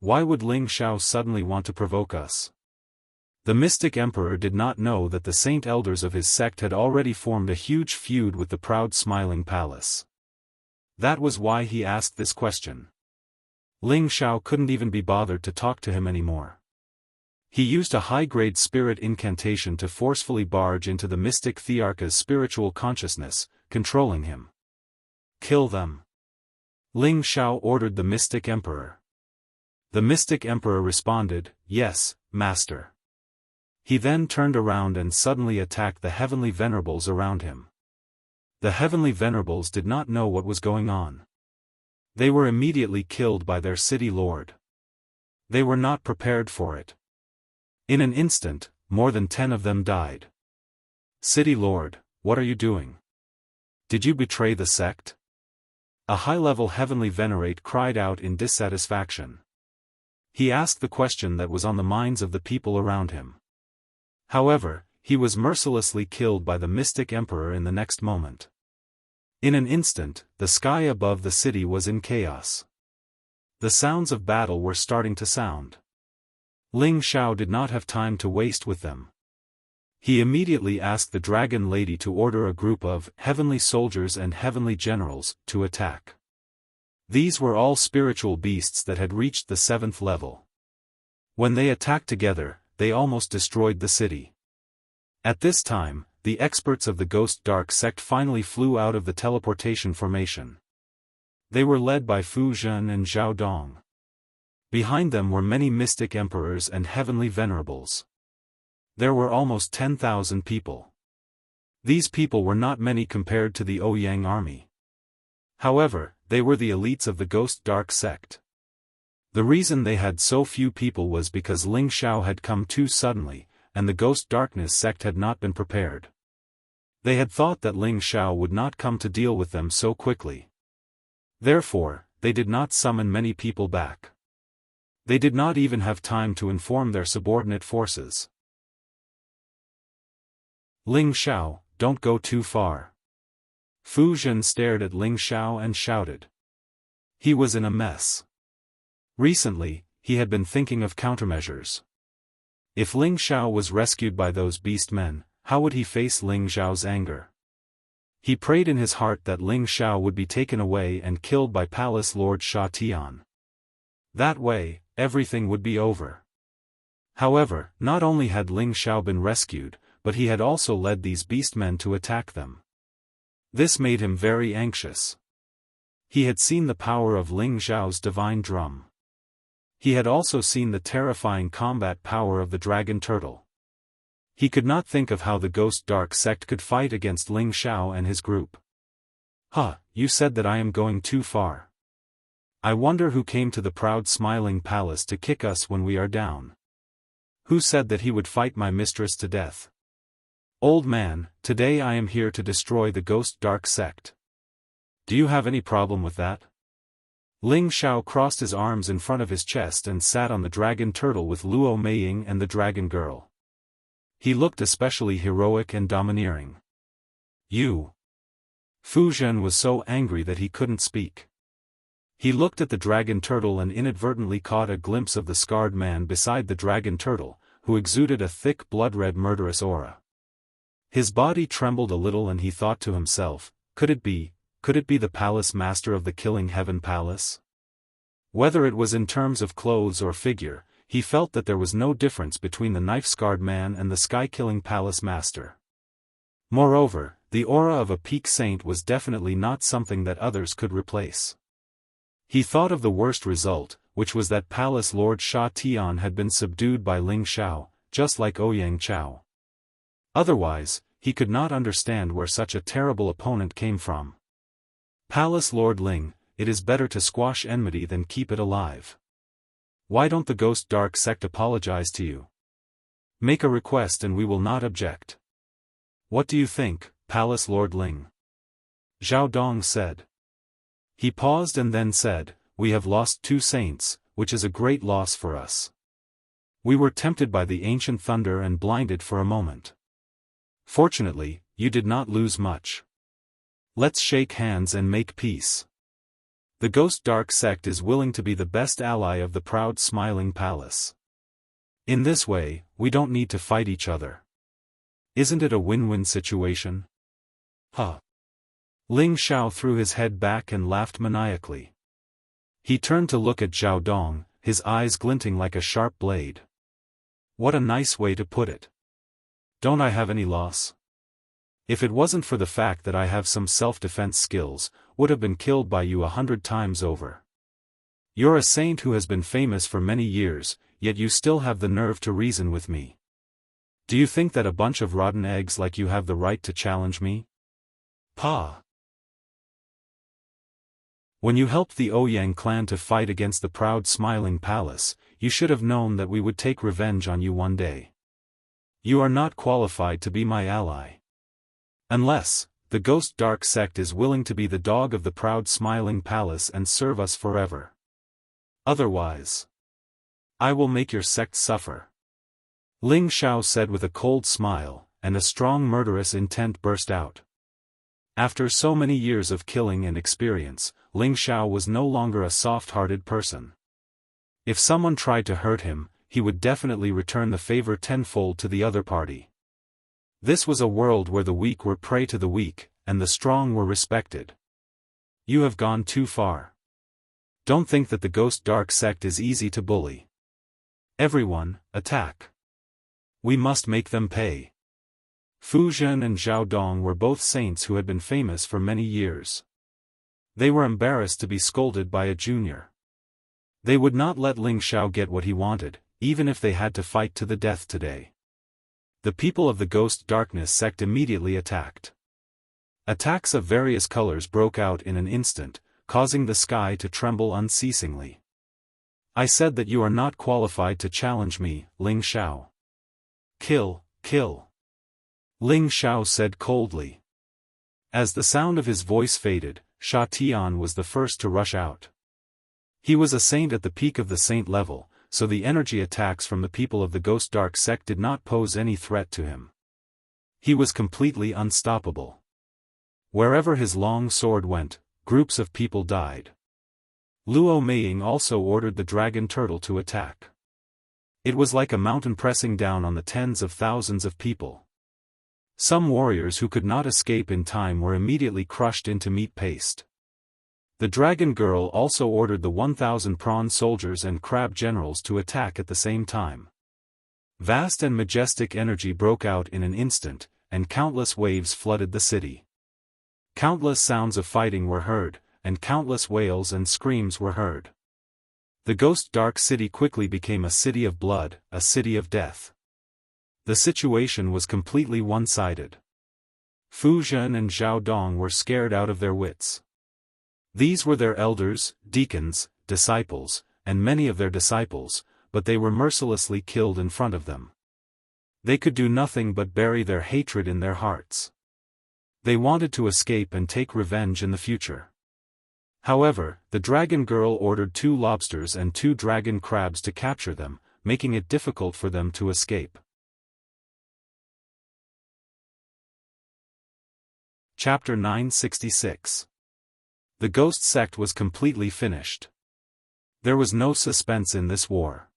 Why would Ling Xiao suddenly want to provoke us? The mystic emperor did not know that the saint elders of his sect had already formed a huge feud with the proud smiling palace. That was why he asked this question. Ling Xiao couldn't even be bothered to talk to him anymore. He used a high-grade spirit incantation to forcefully barge into the mystic Thearcha's spiritual consciousness, controlling him. Kill them. Ling Xiao ordered the mystic emperor. The mystic emperor responded, "Yes, master." He then turned around and suddenly attacked the heavenly venerables around him. The heavenly venerables did not know what was going on. They were immediately killed by their city lord. They were not prepared for it. In an instant, more than 10 of them died. City lord, what are you doing? Did you betray the sect? A high-level heavenly venerate cried out in dissatisfaction. He asked the question that was on the minds of the people around him. However, he was mercilessly killed by the mystic emperor in the next moment. In an instant, the sky above the city was in chaos. The sounds of battle were starting to sound. Ling Xiao did not have time to waste with them. He immediately asked the dragon lady to order a group of heavenly soldiers and heavenly generals to attack. These were all spiritual beasts that had reached the 7th level. When they attacked together, they almost destroyed the city. At this time, the experts of the Ghost Dark sect finally flew out of the teleportation formation. They were led by Fu Zhen and Zhao Dong. Behind them were many mystic emperors and heavenly venerables. There were almost 10,000 people. These people were not many compared to the Ouyang army. However, they were the elites of the Ghost Dark sect. The reason they had so few people was because Ling Xiao had come too suddenly, and the Ghost Darkness sect had not been prepared. They had thought that Ling Xiao would not come to deal with them so quickly. Therefore, they did not summon many people back. They did not even have time to inform their subordinate forces. Ling Xiao, don't go too far. Fu Zhen stared at Ling Xiao and shouted. He was in a mess. Recently, he had been thinking of countermeasures. If Ling Xiao was rescued by those beast men, how would he face Ling Xiao's anger? He prayed in his heart that Ling Xiao would be taken away and killed by Palace Lord Sha Tian. That way, everything would be over. However, not only had Ling Xiao been rescued, but he had also led these beastmen to attack them. This made him very anxious. He had seen the power of Ling Xiao's divine drum. He had also seen the terrifying combat power of the dragon turtle. He could not think of how the Ghost Dark sect could fight against Ling Xiao and his group. "Huh, you said that I am going too far. I wonder who came to the proud smiling palace to kick us when we are down. Who said that he would fight my mistress to death? Old man, today I am here to destroy the Ghost Dark sect. Do you have any problem with that?" Ling Xiao crossed his arms in front of his chest and sat on the dragon turtle with Luo Meiying and the dragon girl. He looked especially heroic and domineering. "You." Fu Zhen was so angry that he couldn't speak. He looked at the dragon turtle and inadvertently caught a glimpse of the scarred man beside the dragon turtle, who exuded a thick blood-red murderous aura. His body trembled a little and he thought to himself, could it be the palace master of the Killing Heaven Palace? Whether it was in terms of clothes or figure, he felt that there was no difference between the knife-scarred man and the sky-killing palace master. Moreover, the aura of a peak saint was definitely not something that others could replace. He thought of the worst result, which was that Palace Lord Sha Tian had been subdued by Ling Xiao, just like Ouyang Chao. Otherwise, he could not understand where such a terrible opponent came from. Palace Lord Ling, it is better to squash enmity than keep it alive. Why don't the Ghost Dark Sect apologize to you? Make a request and we will not object. What do you think, Palace Lord Ling? Zhao Dong said. He paused and then said, we have lost 2 saints, which is a great loss for us. We were tempted by the ancient thunder and blinded for a moment. Fortunately, you did not lose much. Let's shake hands and make peace. The Ghost Dark Sect is willing to be the best ally of the proud smiling palace. In this way, we don't need to fight each other. Isn't it a win-win situation? Huh. Ling Xiao threw his head back and laughed maniacally. He turned to look at Zhao Dong, his eyes glinting like a sharp blade. What a nice way to put it. Don't I have any loss? If it wasn't for the fact that I have some self-defense skills, would have been killed by you 100 times over. You're a saint who has been famous for many years, yet you still have the nerve to reason with me. Do you think that a bunch of rotten eggs like you have the right to challenge me? Pa! When you helped the Ouyang clan to fight against the proud smiling palace, you should have known that we would take revenge on you one day. You are not qualified to be my ally. Unless, the Ghost Dark Sect is willing to be the dog of the proud smiling palace and serve us forever. Otherwise, I will make your sect suffer. Ling Xiao said with a cold smile, and a strong murderous intent burst out. After so many years of killing and experience, Ling Xiao was no longer a soft-hearted person. If someone tried to hurt him, he would definitely return the favor tenfold to the other party. This was a world where the weak were prey to the weak, and the strong were respected. You have gone too far. Don't think that the Ghost Dark Sect is easy to bully. Everyone, attack. We must make them pay. Fu Zhen and Zhao Dong were both saints who had been famous for many years. They were embarrassed to be scolded by a junior. They would not let Ling Xiao get what he wanted, even if they had to fight to the death today. The people of the Ghost Darkness sect immediately attacked. Attacks of various colors broke out in an instant, causing the sky to tremble unceasingly. I said that you are not qualified to challenge me, Ling Xiao. Kill, kill. Ling Xiao said coldly. As the sound of his voice faded, Sha Tian was the first to rush out. He was a saint at the peak of the saint level, so the energy attacks from the people of the Ghost Dark Sect did not pose any threat to him. He was completely unstoppable. Wherever his long sword went, groups of people died. Luo Meiying also ordered the dragon turtle to attack. It was like a mountain pressing down on the tens of thousands of people. Some warriors who could not escape in time were immediately crushed into meat paste. The dragon girl also ordered the 1,000 prawn soldiers and crab generals to attack at the same time. Vast and majestic energy broke out in an instant, and countless waves flooded the city. Countless sounds of fighting were heard, and countless wails and screams were heard. The Ghost Dark City quickly became a city of blood, a city of death. The situation was completely one-sided. Fu Zhen and Zhao Dong were scared out of their wits. These were their elders, deacons, disciples, and many of their disciples, but they were mercilessly killed in front of them. They could do nothing but bury their hatred in their hearts. They wanted to escape and take revenge in the future. However, the dragon girl ordered 2 lobsters and 2 dragon crabs to capture them, making it difficult for them to escape. Chapter 966. The Ghost Sect was completely finished. There was no suspense in this war.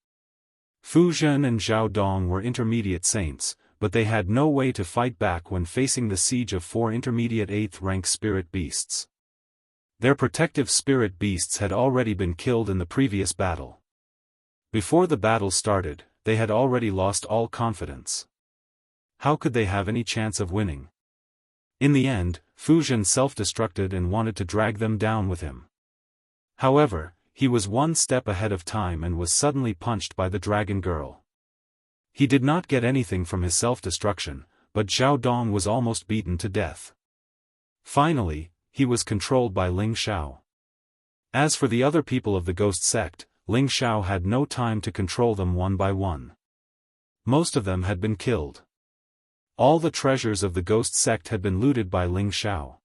Fu Zhen and Zhao Dong were intermediate saints, but they had no way to fight back when facing the siege of 4 intermediate 8th-rank spirit beasts. Their protective spirit beasts had already been killed in the previous battle. Before the battle started, they had already lost all confidence. How could they have any chance of winning? In the end, Fu Zhen self-destructed and wanted to drag them down with him. However, he was one step ahead of time and was suddenly punched by the dragon girl. He did not get anything from his self-destruction, but Zhao Dong was almost beaten to death. Finally, he was controlled by Ling Xiao. As for the other people of the Ghost sect, Ling Xiao had no time to control them one by one. Most of them had been killed. All the treasures of the Ghost sect had been looted by Ling Xiao.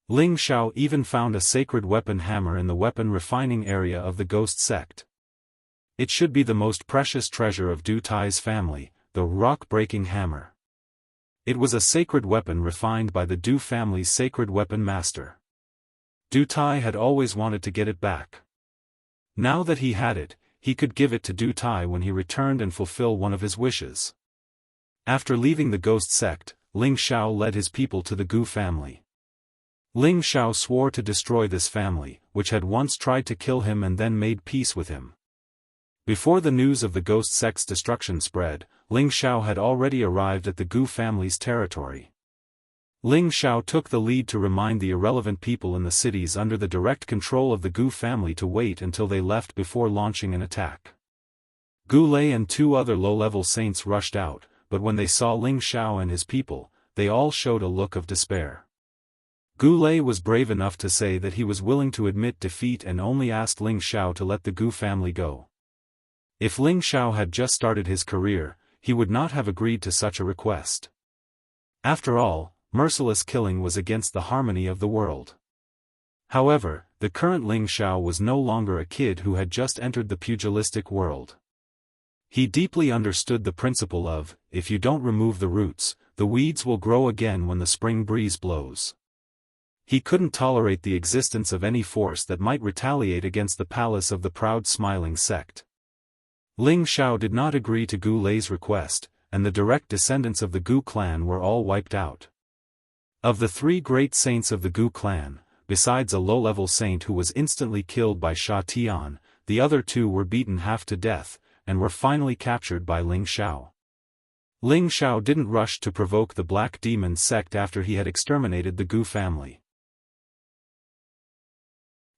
Ling Xiao even found a sacred weapon hammer in the weapon refining area of the Ghost sect. It should be the most precious treasure of Du Tai's family, the rock-breaking hammer. It was a sacred weapon refined by the Du family's sacred weapon master. Du Tai had always wanted to get it back. Now that he had it, he could give it to Du Tai when he returned and fulfill one of his wishes. After leaving the Ghost sect, Ling Xiao led his people to the Gu family. Ling Xiao swore to destroy this family, which had once tried to kill him and then made peace with him. Before the news of the Ghost sect's destruction spread, Ling Xiao had already arrived at the Gu family's territory. Ling Xiao took the lead to remind the irrelevant people in the cities under the direct control of the Gu family to wait until they left before launching an attack. Gu Lei and 2 other low-level saints rushed out, but when they saw Ling Xiao and his people, they all showed a look of despair. Gu Lei was brave enough to say that he was willing to admit defeat and only asked Ling Xiao to let the Gu family go. If Ling Xiao had just started his career, he would not have agreed to such a request. After all, merciless killing was against the harmony of the world. However, the current Ling Xiao was no longer a kid who had just entered the pugilistic world. He deeply understood the principle of, if you don't remove the roots, the weeds will grow again when the spring breeze blows. He couldn't tolerate the existence of any force that might retaliate against the palace of the proud smiling sect. Ling Xiao did not agree to Gu Lei's request, and the direct descendants of the Gu clan were all wiped out. Of the 3 great saints of the Gu clan, besides a low-level saint who was instantly killed by Sha Tian, the other 2 were beaten half to death, and were finally captured by Ling Xiao. Ling Xiao didn't rush to provoke the Black Demon sect after he had exterminated the Gu family.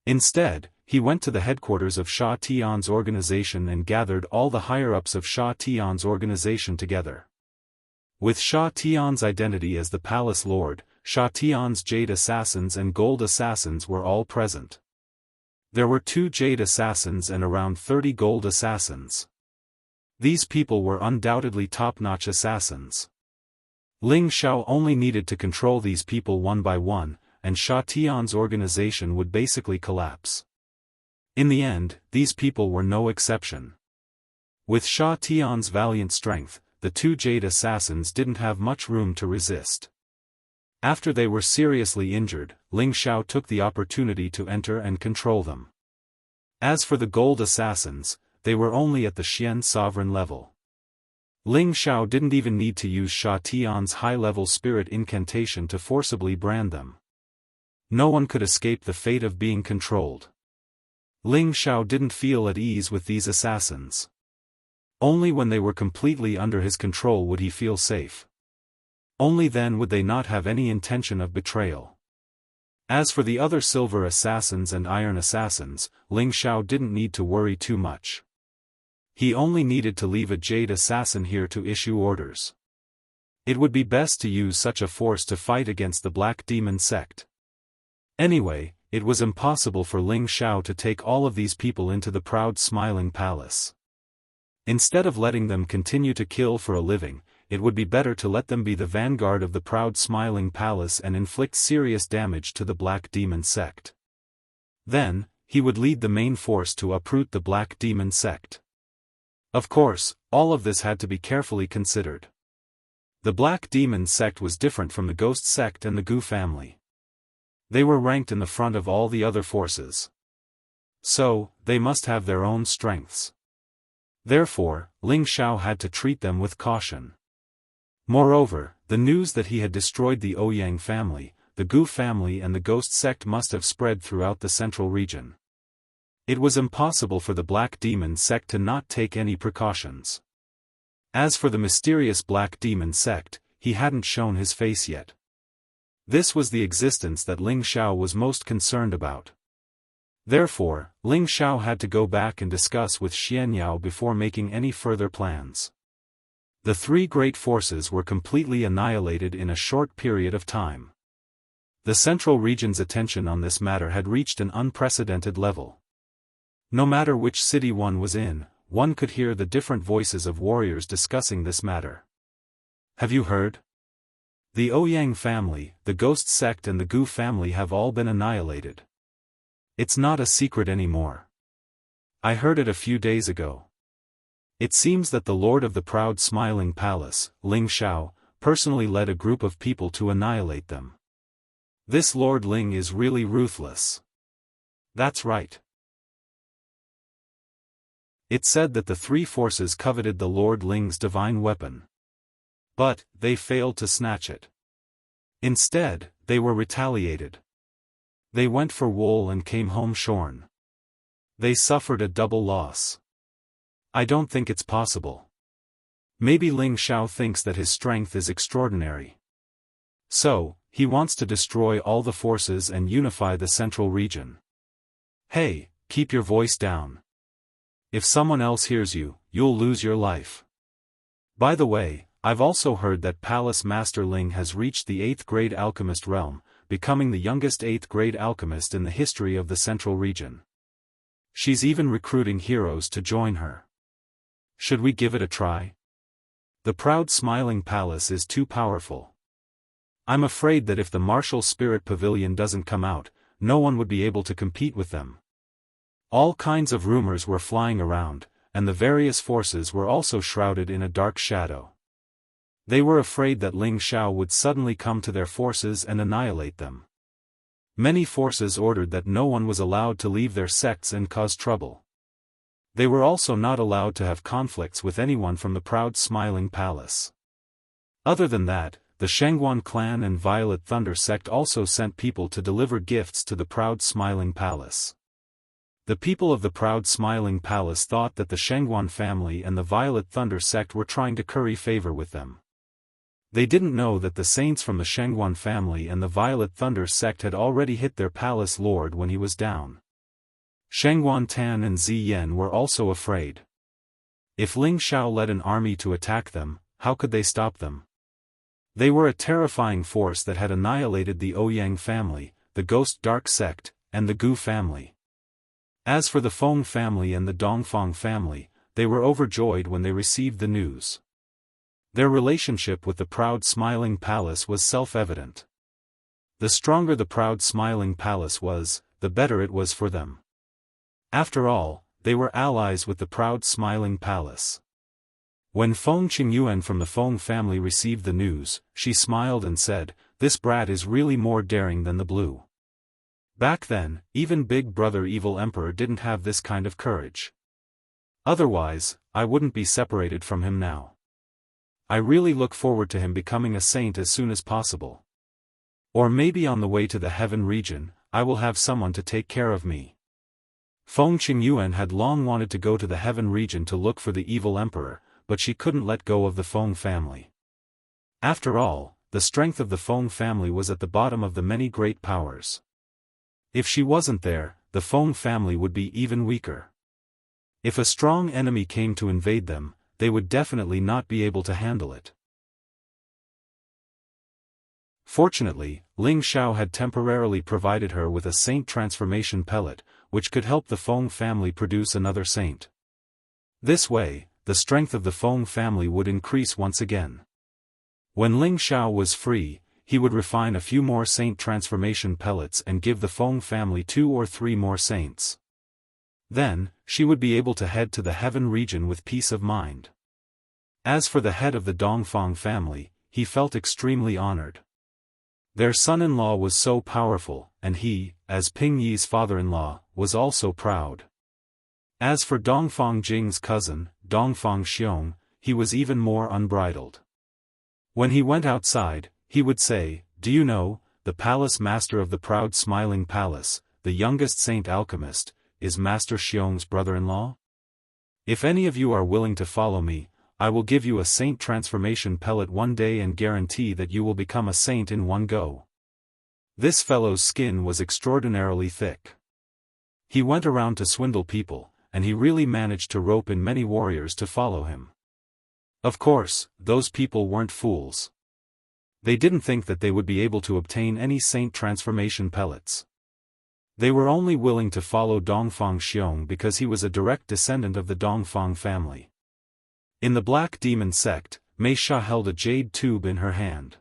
Instead, he went to the headquarters of Sha Tian's organization and gathered all the higher-ups of Sha Tian's organization together. With Sha Tian's identity as the palace lord, Sha Tian's Jade Assassins and Gold Assassins were all present. There were 2 Jade Assassins and around 30 Gold Assassins. These people were undoubtedly top-notch assassins. Ling Xiao only needed to control these people one by one, and Sha Tian's organization would basically collapse. In the end, these people were no exception. With Sha Tian's valiant strength, the 2 Jade Assassins didn't have much room to resist. After they were seriously injured, Ling Xiao took the opportunity to enter and control them. As for the Gold Assassins, they were only at the Xian sovereign level. Ling Xiao didn't even need to use Sha Tian's high-level spirit incantation to forcibly brand them. No one could escape the fate of being controlled. Ling Xiao didn't feel at ease with these assassins. Only when they were completely under his control would he feel safe. Only then would they not have any intention of betrayal. As for the other Silver Assassins and Iron Assassins, Ling Xiao didn't need to worry too much. He only needed to leave a Jade Assassin here to issue orders. It would be best to use such a force to fight against the Black Demon sect. Anyway, it was impossible for Ling Xiao to take all of these people into the proud smiling palace. Instead of letting them continue to kill for a living, it would be better to let them be the vanguard of the proud smiling palace and inflict serious damage to the Black Demon sect. Then, he would lead the main force to uproot the Black Demon sect. Of course, all of this had to be carefully considered. The Black Demon sect was different from the Ghost sect and the Gu family. They were ranked in the front of all the other forces. So, they must have their own strengths. Therefore, Ling Xiao had to treat them with caution. Moreover, the news that he had destroyed the Ouyang family, the Gu family and the Ghost sect must have spread throughout the central region. It was impossible for the Black Demon sect to not take any precautions. As for the mysterious Black Demon sect, he hadn't shown his face yet. This was the existence that Ling Xiao was most concerned about. Therefore, Ling Xiao had to go back and discuss with Xianyao before making any further plans. The three great forces were completely annihilated in a short period of time. The Central Region's attention on this matter had reached an unprecedented level. No matter which city one was in, one could hear the different voices of warriors discussing this matter. Have you heard? The Ouyang family, the Ghost sect and the Gu family have all been annihilated. It's not a secret anymore. I heard it a few days ago. It seems that the Lord of the Proud Smiling Palace, Ling Xiao, personally led a group of people to annihilate them. This Lord Ling is really ruthless. That's right. It said that the three forces coveted the Lord Ling's divine weapon. But, they failed to snatch it. Instead, they were retaliated. They went for wool and came home shorn. They suffered a double loss. I don't think it's possible. Maybe Ling Xiao thinks that his strength is extraordinary. So, he wants to destroy all the forces and unify the Central Region. Hey, keep your voice down. If someone else hears you, you'll lose your life. By the way, I've also heard that Palace Master Ling has reached the 8th grade alchemist realm, becoming the youngest 8th grade alchemist in the history of the Central Region. She's even recruiting heroes to join her. Should we give it a try? The Proud Smiling Palace is too powerful. I'm afraid that if the Martial Spirit Pavilion doesn't come out, no one would be able to compete with them. All kinds of rumors were flying around, and the various forces were also shrouded in a dark shadow. They were afraid that Ling Xiao would suddenly come to their forces and annihilate them. Many forces ordered that no one was allowed to leave their sects and cause trouble. They were also not allowed to have conflicts with anyone from the Proud Smiling Palace. Other than that, the Shangguan clan and Violet Thunder sect also sent people to deliver gifts to the Proud Smiling Palace. The people of the Proud Smiling Palace thought that the Shangguan family and the Violet Thunder sect were trying to curry favor with them. They didn't know that the saints from the Shangguan family and the Violet Thunder sect had already hit their palace lord when he was down. Shangguan Tan and Ziyan were also afraid. If Ling Xiao led an army to attack them, how could they stop them? They were a terrifying force that had annihilated the Ouyang family, the Ghost Dark sect, and the Gu family. As for the Feng family and the Dongfang family, they were overjoyed when they received the news. Their relationship with the Proud Smiling Palace was self-evident. The stronger the Proud Smiling Palace was, the better it was for them. After all, they were allies with the Proud Smiling Palace. When Feng Qingyuan from the Feng family received the news, she smiled and said, "This brat is really more daring than the blue." Back then, even Big Brother Evil Emperor didn't have this kind of courage. Otherwise, I wouldn't be separated from him now. I really look forward to him becoming a saint as soon as possible. Or maybe on the way to the heaven region, I will have someone to take care of me. Feng Qingyuan had long wanted to go to the heaven region to look for the evil emperor, but she couldn't let go of the Feng family. After all, the strength of the Feng family was at the bottom of the many great powers. If she wasn't there, the Feng family would be even weaker. If a strong enemy came to invade them, they would definitely not be able to handle it. Fortunately, Ling Xiao had temporarily provided her with a saint transformation pellet, which could help the Feng family produce another saint. This way, the strength of the Feng family would increase once again. When Ling Xiao was free, he would refine a few more saint transformation pellets and give the Feng family 2 or 3 more saints. Then, she would be able to head to the heaven region with peace of mind. As for the head of the Dongfang family, he felt extremely honored. Their son-in-law was so powerful, and he, as Ping Yi's father-in-law, was also proud. As for Dongfang Jing's cousin, Dongfang Xiong, he was even more unbridled. When he went outside, he would say, "Do you know, the palace master of the Proud Smiling Palace, the youngest saint alchemist, is Master Xiong's brother-in-law? If any of you are willing to follow me, I will give you a saint transformation pellet one day and guarantee that you will become a saint in one go." This fellow's skin was extraordinarily thick. He went around to swindle people, and he really managed to rope in many warriors to follow him. Of course, those people weren't fools. They didn't think that they would be able to obtain any saint transformation pellets. They were only willing to follow Dongfang Xiong because he was a direct descendant of the Dongfang family. In the Black Demon sect, Mei Sha held a jade tube in her hand.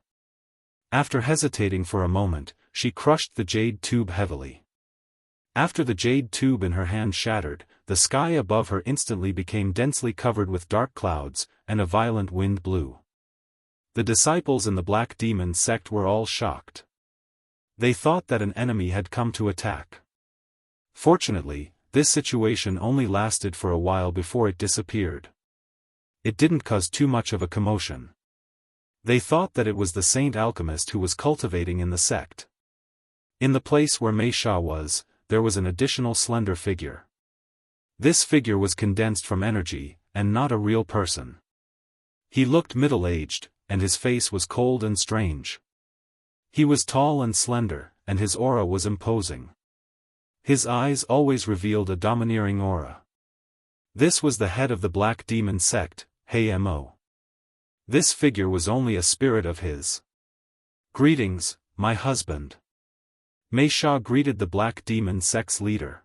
After hesitating for a moment, she crushed the jade tube heavily. After the jade tube in her hand shattered, the sky above her instantly became densely covered with dark clouds, and a violent wind blew. The disciples in the Black Demon sect were all shocked. They thought that an enemy had come to attack. Fortunately, this situation only lasted for a while before it disappeared. It didn't cause too much of a commotion. They thought that it was the saint alchemist who was cultivating in the sect. In the place where Mei Sha was, there was an additional slender figure. This figure was condensed from energy, and not a real person. He looked middle-aged, and his face was cold and strange. He was tall and slender, and his aura was imposing. His eyes always revealed a domineering aura. This was the head of the Black Demon sect, Hei Mo. This figure was only a spirit of his. "Greetings, my husband." Mei Sha greeted the Black Demon sect's leader.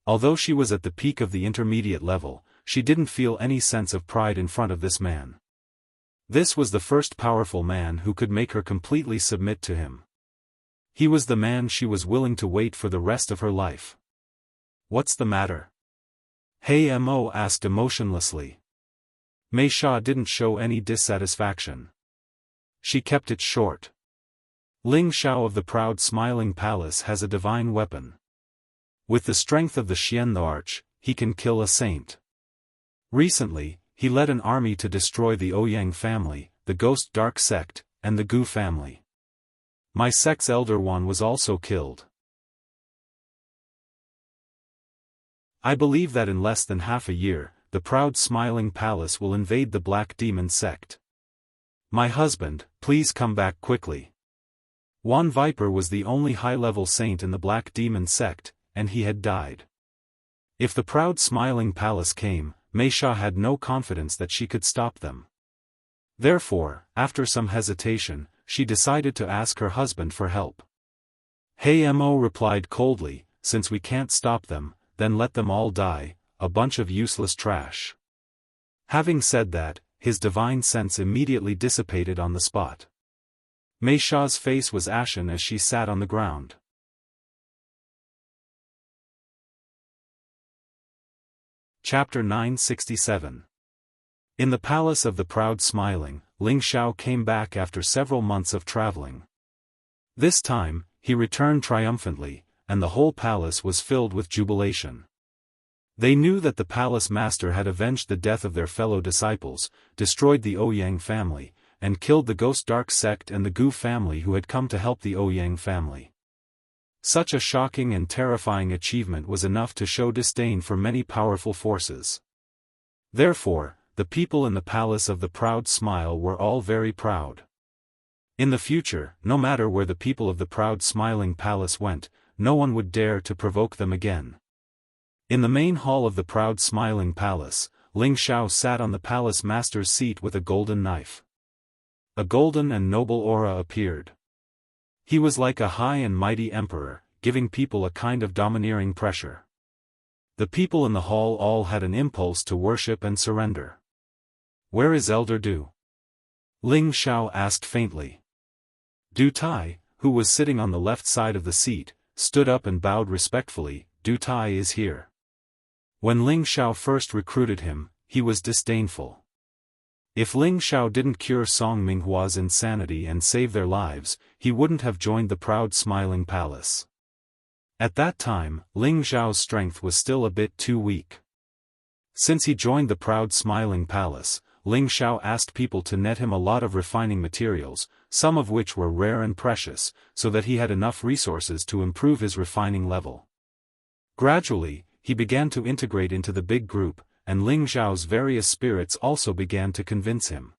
Although she was at the peak of the intermediate level, she didn't feel any sense of pride in front of this man. This was the first powerful man who could make her completely submit to him. He was the man she was willing to wait for the rest of her life. "What's the matter?" Hei Mo asked emotionlessly. Mei Sha didn't show any dissatisfaction. She kept it short. "Ling Xiao of the proud smiling palace has a divine weapon. With the strength of the Xian Arch, he can kill a saint. Recently, he led an army to destroy the Ouyang family, the Ghost Dark sect, and the Gu family. My sect's elder one was also killed. I believe that in less than half a year, the proud smiling palace will invade the Black Demon sect. My husband, please come back quickly." Wan Viper was the only high-level saint in the Black Demon sect, and he had died. If the proud smiling palace came, Mei Sha had no confidence that she could stop them. Therefore, after some hesitation, she decided to ask her husband for help. Hei Mo replied coldly, "Since we can't stop them, then let them all die, a bunch of useless trash." Having said that, his divine sense immediately dissipated on the spot. Mei Sha's face was ashen as she sat on the ground. Chapter 967. In the palace of the proud smiling, Ling Xiao came back after several months of traveling. This time, he returned triumphantly, and the whole palace was filled with jubilation. They knew that the palace master had avenged the death of their fellow disciples, destroyed the Ouyang family, and killed the Ghost Dark sect and the Gu family who had come to help the Ouyang family. Such a shocking and terrifying achievement was enough to show disdain for many powerful forces. Therefore, the people in the palace of the proud smile were all very proud. In the future, no matter where the people of the proud smiling palace went, no one would dare to provoke them again. In the main hall of the proud smiling palace, Ling Xiao sat on the palace master's seat with a golden knife. A golden and noble aura appeared. He was like a high and mighty emperor, giving people a kind of domineering pressure. The people in the hall all had an impulse to worship and surrender. "Where is Elder Du?" Ling Xiao asked faintly. Du Tai, who was sitting on the left side of the seat, stood up and bowed respectfully. "Du Tai is here." When Ling Xiao first recruited him, he was disdainful. If Ling Xiao didn't cure Song Minghua's insanity and save their lives, he wouldn't have joined the proud smiling palace. At that time, Ling Xiao's strength was still a bit too weak. Since he joined the proud smiling palace, Ling Xiao asked people to net him a lot of refining materials, some of which were rare and precious, so that he had enough resources to improve his refining level. Gradually, he began to integrate into the big group, and Ling Xiao's various spirits also began to convince him.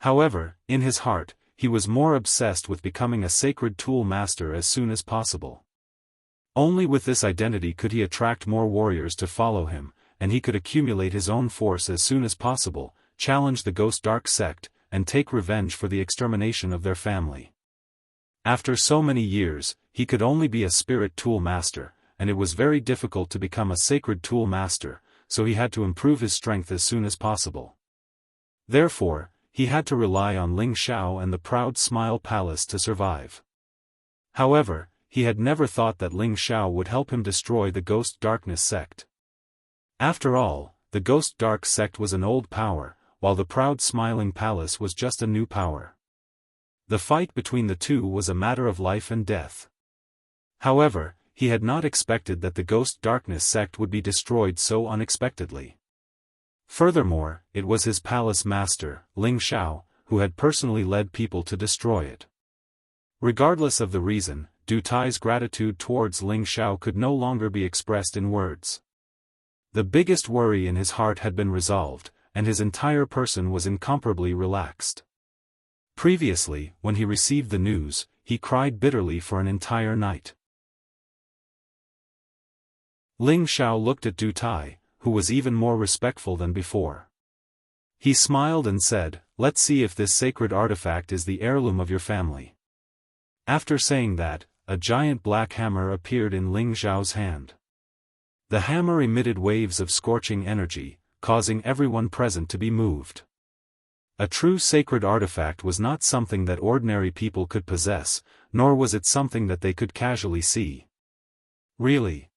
However, in his heart, he was more obsessed with becoming a sacred tool master as soon as possible. Only with this identity could he attract more warriors to follow him, and he could accumulate his own force as soon as possible, challenge the Ghost Dark sect, and take revenge for the extermination of their family. After so many years, he could only be a spirit tool master, and it was very difficult to become a sacred tool master, so he had to improve his strength as soon as possible. Therefore, he had to rely on Ling Xiao and the Proud Smile Palace to survive. However, he had never thought that Ling Xiao would help him destroy the Ghost Darkness sect. After all, the Ghost Dark sect was an old power, while the Proud Smiling Palace was just a new power. The fight between the two was a matter of life and death. However, he had not expected that the Ghost Darkness sect would be destroyed so unexpectedly. Furthermore, it was his palace master, Ling Xiao, who had personally led people to destroy it. Regardless of the reason, Du Tai's gratitude towards Ling Xiao could no longer be expressed in words. The biggest worry in his heart had been resolved, and his entire person was incomparably relaxed. Previously, when he received the news, he cried bitterly for an entire night. Ling Xiao looked at Du Tai, who was even more respectful than before. He smiled and said, "Let's see if this sacred artifact is the heirloom of your family." After saying that, a giant black hammer appeared in Ling Xiao's hand. The hammer emitted waves of scorching energy, causing everyone present to be moved. A true sacred artifact was not something that ordinary people could possess, nor was it something that they could casually see. Really?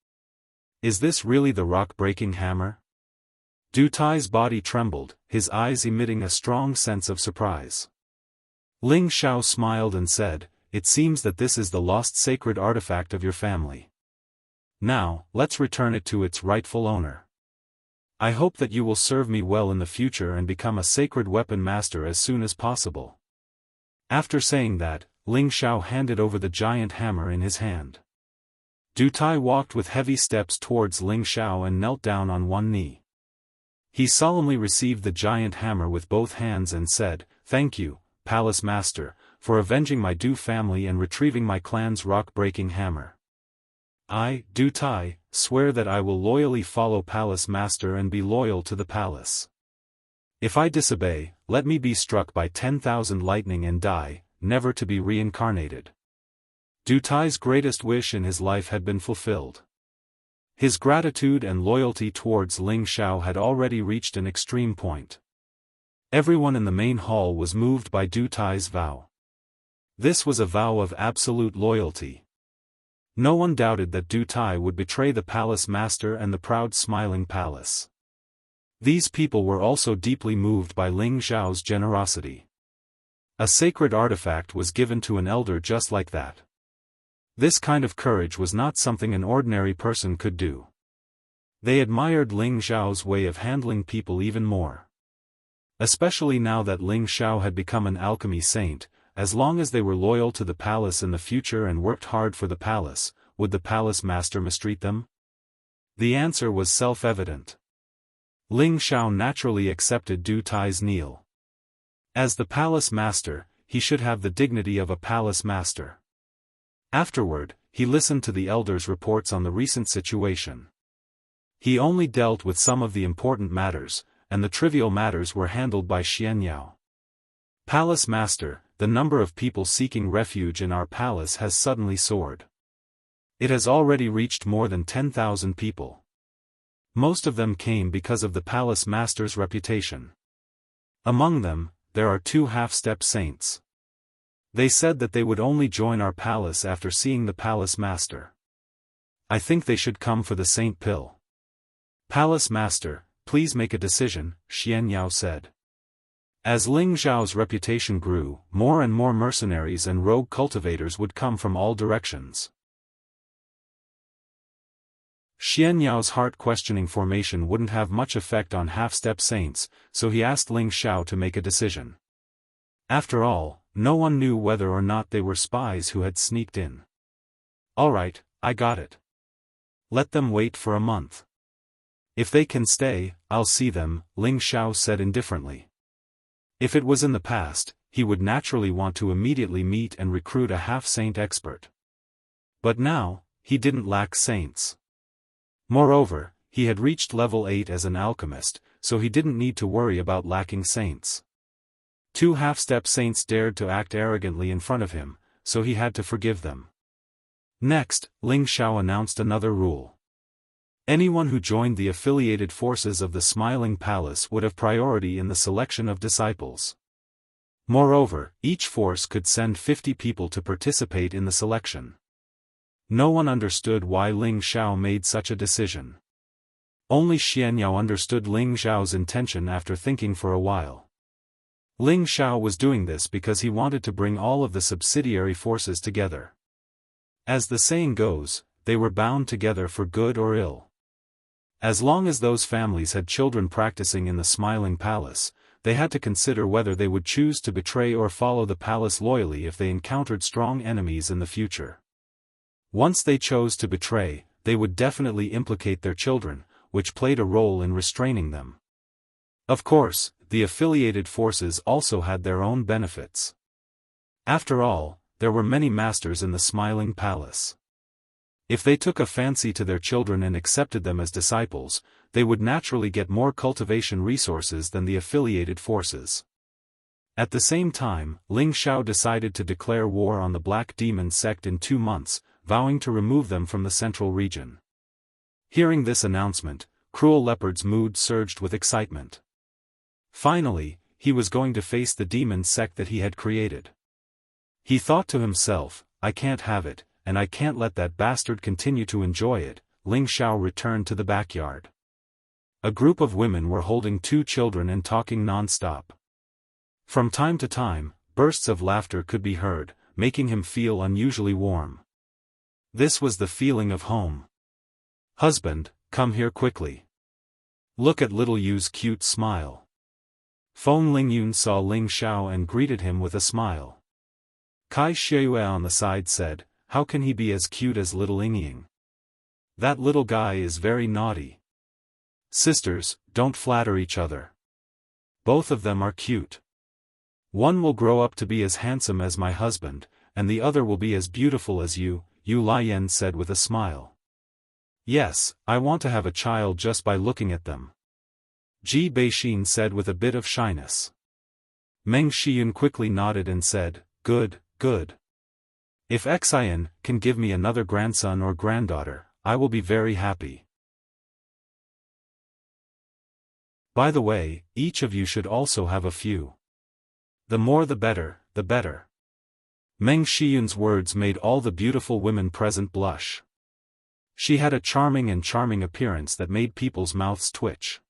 Is this really the rock-breaking hammer? Du Tai's body trembled, his eyes emitting a strong sense of surprise. Ling Xiao smiled and said, "It seems that this is the lost sacred artifact of your family. Now, let's return it to its rightful owner. I hope that you will serve me well in the future and become a sacred weapon master as soon as possible." After saying that, Ling Xiao handed over the giant hammer in his hand. Du Tai walked with heavy steps towards Ling Xiao and knelt down on one knee. He solemnly received the giant hammer with both hands and said, "Thank you, Palace Master, for avenging my Du family and retrieving my clan's rock-breaking hammer. I, Du Tai, swear that I will loyally follow Palace Master and be loyal to the palace. If I disobey, let me be struck by 10,000 lightning and die, never to be reincarnated." Du Tai's greatest wish in his life had been fulfilled. His gratitude and loyalty towards Ling Xiao had already reached an extreme point. Everyone in the main hall was moved by Du Tai's vow. This was a vow of absolute loyalty. No one doubted that Du Tai would betray the palace master and the Proud Smiling Palace. These people were also deeply moved by Ling Xiao's generosity. A sacred artifact was given to an elder just like that. This kind of courage was not something an ordinary person could do. They admired Ling Xiao's way of handling people even more. Especially now that Ling Xiao had become an alchemy saint, as long as they were loyal to the palace in the future and worked hard for the palace, would the palace master mistreat them? The answer was self-evident. Ling Xiao naturally accepted Du Tai's kneel. As the palace master, he should have the dignity of a palace master. Afterward, he listened to the elders' reports on the recent situation. He only dealt with some of the important matters, and the trivial matters were handled by Xianyao. "Palace Master, the number of people seeking refuge in our palace has suddenly soared. It has already reached more than 10,000 people. Most of them came because of the Palace Master's reputation. Among them, there are 2 half-step saints. They said that they would only join our palace after seeing the Palace Master. I think they should come for the Saint Pill." "Palace Master, please make a decision," Xianyao said. As Ling Xiao's reputation grew, more and more mercenaries and rogue cultivators would come from all directions. Xianyao's heart-questioning formation wouldn't have much effect on half-step saints, so he asked Ling Xiao to make a decision. After all, no one knew whether or not they were spies who had sneaked in. "Alright, I got it. Let them wait for a month. If they can stay, I'll see them," Ling Xiao said indifferently. If it was in the past, he would naturally want to immediately meet and recruit a half-saint expert. But now, he didn't lack saints. Moreover, he had reached level 8 as an alchemist, so he didn't need to worry about lacking saints. 2 half-step saints dared to act arrogantly in front of him, so he had to forgive them. Next, Ling Xiao announced another rule. Anyone who joined the affiliated forces of the Smiling Palace would have priority in the selection of disciples. Moreover, each force could send 50 people to participate in the selection. No one understood why Ling Xiao made such a decision. Only Xianyao understood Ling Xiao's intention after thinking for a while. Ling Xiao was doing this because he wanted to bring all of the subsidiary forces together. As the saying goes, they were bound together for good or ill. As long as those families had children practicing in the Smiling Palace, they had to consider whether they would choose to betray or follow the palace loyally if they encountered strong enemies in the future. Once they chose to betray, they would definitely implicate their children, which played a role in restraining them. Of course, the affiliated forces also had their own benefits. After all, there were many masters in the Smiling Palace. If they took a fancy to their children and accepted them as disciples, they would naturally get more cultivation resources than the affiliated forces. At the same time, Ling Xiao decided to declare war on the Black Demon sect in 2 months, vowing to remove them from the central region. Hearing this announcement, Cruel Leopard's mood surged with excitement. Finally, he was going to face the demon sect that he had created. He thought to himself, I can't have it, and I can't let that bastard continue to enjoy it. Ling Xiao returned to the backyard. A group of women were holding 2 children and talking non-stop. From time to time, bursts of laughter could be heard, making him feel unusually warm. This was the feeling of home. Husband, come here quickly. Look at little Yu's cute smile. Feng Lingyun saw Ling Xiao and greeted him with a smile. Kai Xieyue on the side said, how can he be as cute as little Lingying? That little guy is very naughty. Sisters, don't flatter each other. Both of them are cute. One will grow up to be as handsome as my husband, and the other will be as beautiful as you, Yu Lian said with a smile. Yes, I want to have a child just by looking at them. Ji Beixin said with a bit of shyness. Meng Shiyun quickly nodded and said, good, good. If Xian can give me another grandson or granddaughter, I will be very happy. By the way, each of you should also have a few. The more the better, the better. Meng Shiyun's words made all the beautiful women present blush. She had a charming appearance that made people's mouths twitch.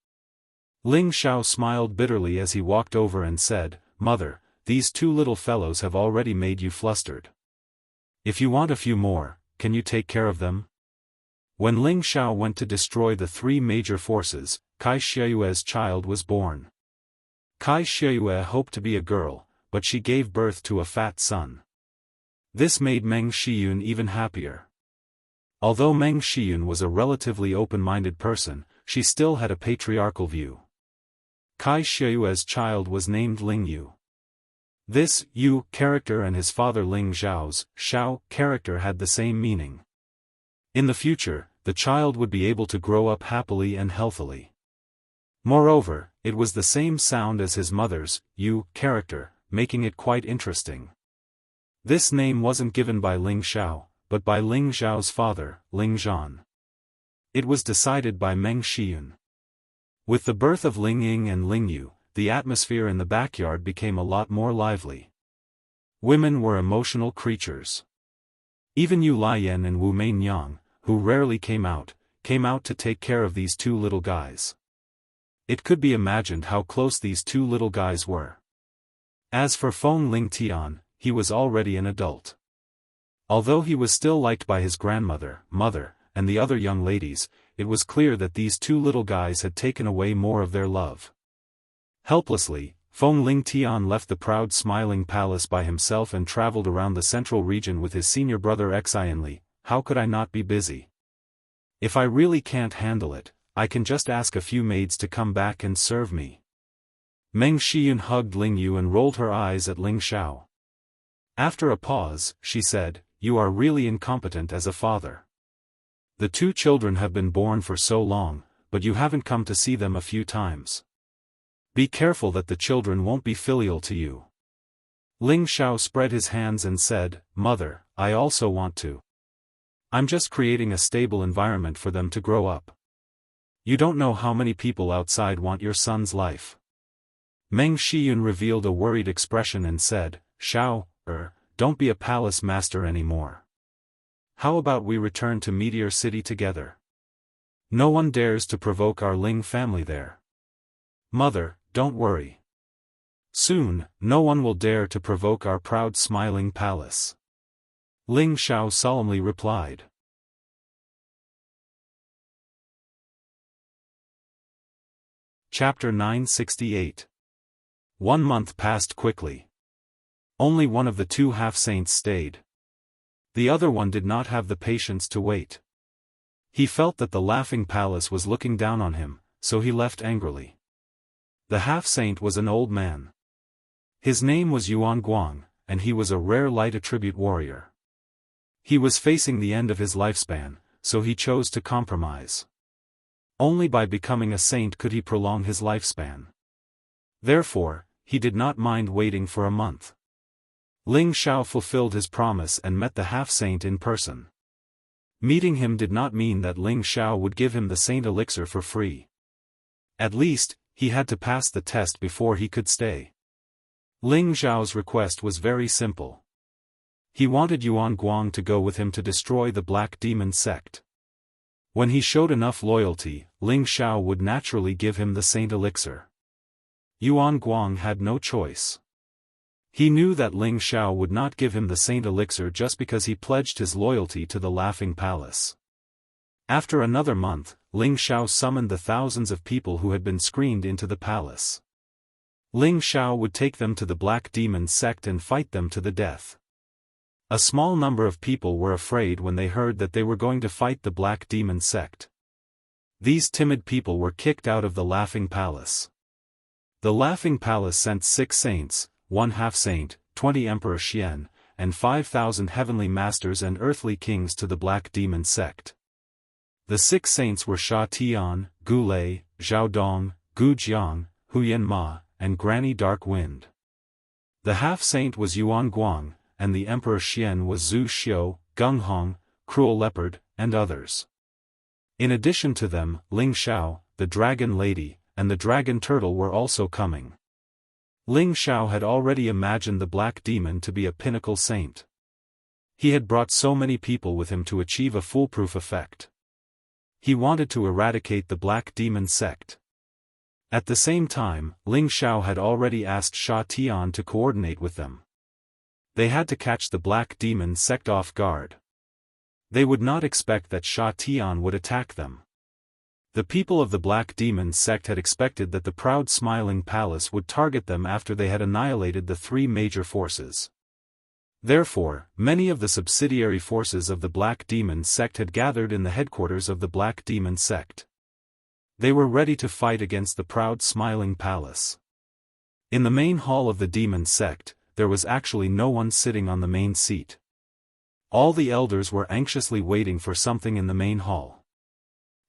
Ling Xiao smiled bitterly as he walked over and said, Mother, these 2 little fellows have already made you flustered. If you want a few more, can you take care of them? When Ling Xiao went to destroy the 3 major forces, Kai Xieyue's child was born. Kai Xieyue hoped to be a girl, but she gave birth to a fat son. This made Meng Shiyun even happier. Although Meng Shiyun was a relatively open-minded person, she still had a patriarchal view. Kai Xieyue's child was named Ling Yu. This Yu character and his father Ling Zhao's Xiao character had the same meaning. In the future, the child would be able to grow up happily and healthily. Moreover, it was the same sound as his mother's Yu character, making it quite interesting. This name wasn't given by Ling Xiao, but by Ling Zhao's father, Ling Zhan. It was decided by Meng Shiyun. With the birth of Ling Ying and Ling Yu, the atmosphere in the backyard became a lot more lively. Women were emotional creatures. Even Yu Lian and Wu Meinyang, who rarely came out to take care of these 2 little guys. It could be imagined how close these 2 little guys were. As for Feng Lingtian, he was already an adult. Although he was still liked by his grandmother, mother, and the other young ladies, it was clear that these 2 little guys had taken away more of their love. Helplessly, Feng Lingtian left the proud Smiling Palace by himself and traveled around the central region with his senior brother Xianli. How could I not be busy? If I really can't handle it, I can just ask a few maids to come back and serve me. Meng Shiyun hugged Ling Yu and rolled her eyes at Ling Xiao. After a pause, she said, You are really incompetent as a father. The two children have been born for so long, but you haven't come to see them a few times. Be careful that the children won't be filial to you. Ling Xiao spread his hands and said, Mother, I also want to. I'm just creating a stable environment for them to grow up. You don't know how many people outside want your son's life. Meng Shiyun revealed a worried expression and said, Xiao, don't be a palace master anymore. How about we return to Meteor City together? No one dares to provoke our Ling family there. Mother, don't worry. Soon, no one will dare to provoke our proud smiling palace. Ling Xiao solemnly replied. Chapter 968. 1 month passed quickly. Only one of the two half-saints stayed. The other one did not have the patience to wait. He felt that the laughing palace was looking down on him, so he left angrily. The half-saint was an old man. His name was Yuan Guang, and he was a rare light attribute warrior. He was facing the end of his lifespan, so he chose to compromise. Only by becoming a saint could he prolong his lifespan. Therefore, he did not mind waiting for a month. Ling Xiao fulfilled his promise and met the half-saint in person. Meeting him did not mean that Ling Xiao would give him the saint elixir for free. At least, he had to pass the test before he could stay. Ling Xiao's request was very simple. He wanted Yuan Guang to go with him to destroy the Black Demon sect. When he showed enough loyalty, Ling Xiao would naturally give him the saint elixir. Yuan Guang had no choice. He knew that Ling Xiao would not give him the saint elixir just because he pledged his loyalty to the Laughing Palace. After another month, Ling Xiao summoned the thousands of people who had been screened into the palace. Ling Xiao would take them to the Black Demon sect and fight them to the death. A small number of people were afraid when they heard that they were going to fight the Black Demon sect. These timid people were kicked out of the Laughing Palace. The Laughing Palace sent 6 saints, 1 half-saint, 20 Emperor Xian, and 5,000 heavenly masters and earthly kings to the Black Demon sect. The 6 saints were Sha Tian, Gu Lei, Zhao Dong, Gu Jiang, Huyan Ma, and Granny Dark Wind. The half-saint was Yuan Guang, and the Emperor Xian was Zhu Xiu, Gung Hong, Cruel Leopard, and others. In addition to them, Ling Xiao, the Dragon Lady, and the Dragon Turtle were also coming. Ling Xiao had already imagined the Black Demon to be a pinnacle saint. He had brought so many people with him to achieve a foolproof effect. He wanted to eradicate the Black Demon sect. At the same time, Ling Xiao had already asked Sha Tian to coordinate with them. They had to catch the Black Demon sect off guard. They would not expect that Sha Tian would attack them. The people of the Black Demon sect had expected that the proud smiling palace would target them after they had annihilated the 3 major forces. Therefore, many of the subsidiary forces of the Black Demon sect had gathered in the headquarters of the Black Demon sect. They were ready to fight against the proud smiling palace. In the main hall of the demon sect, there was actually no one sitting on the main seat. All the elders were anxiously waiting for something in the main hall.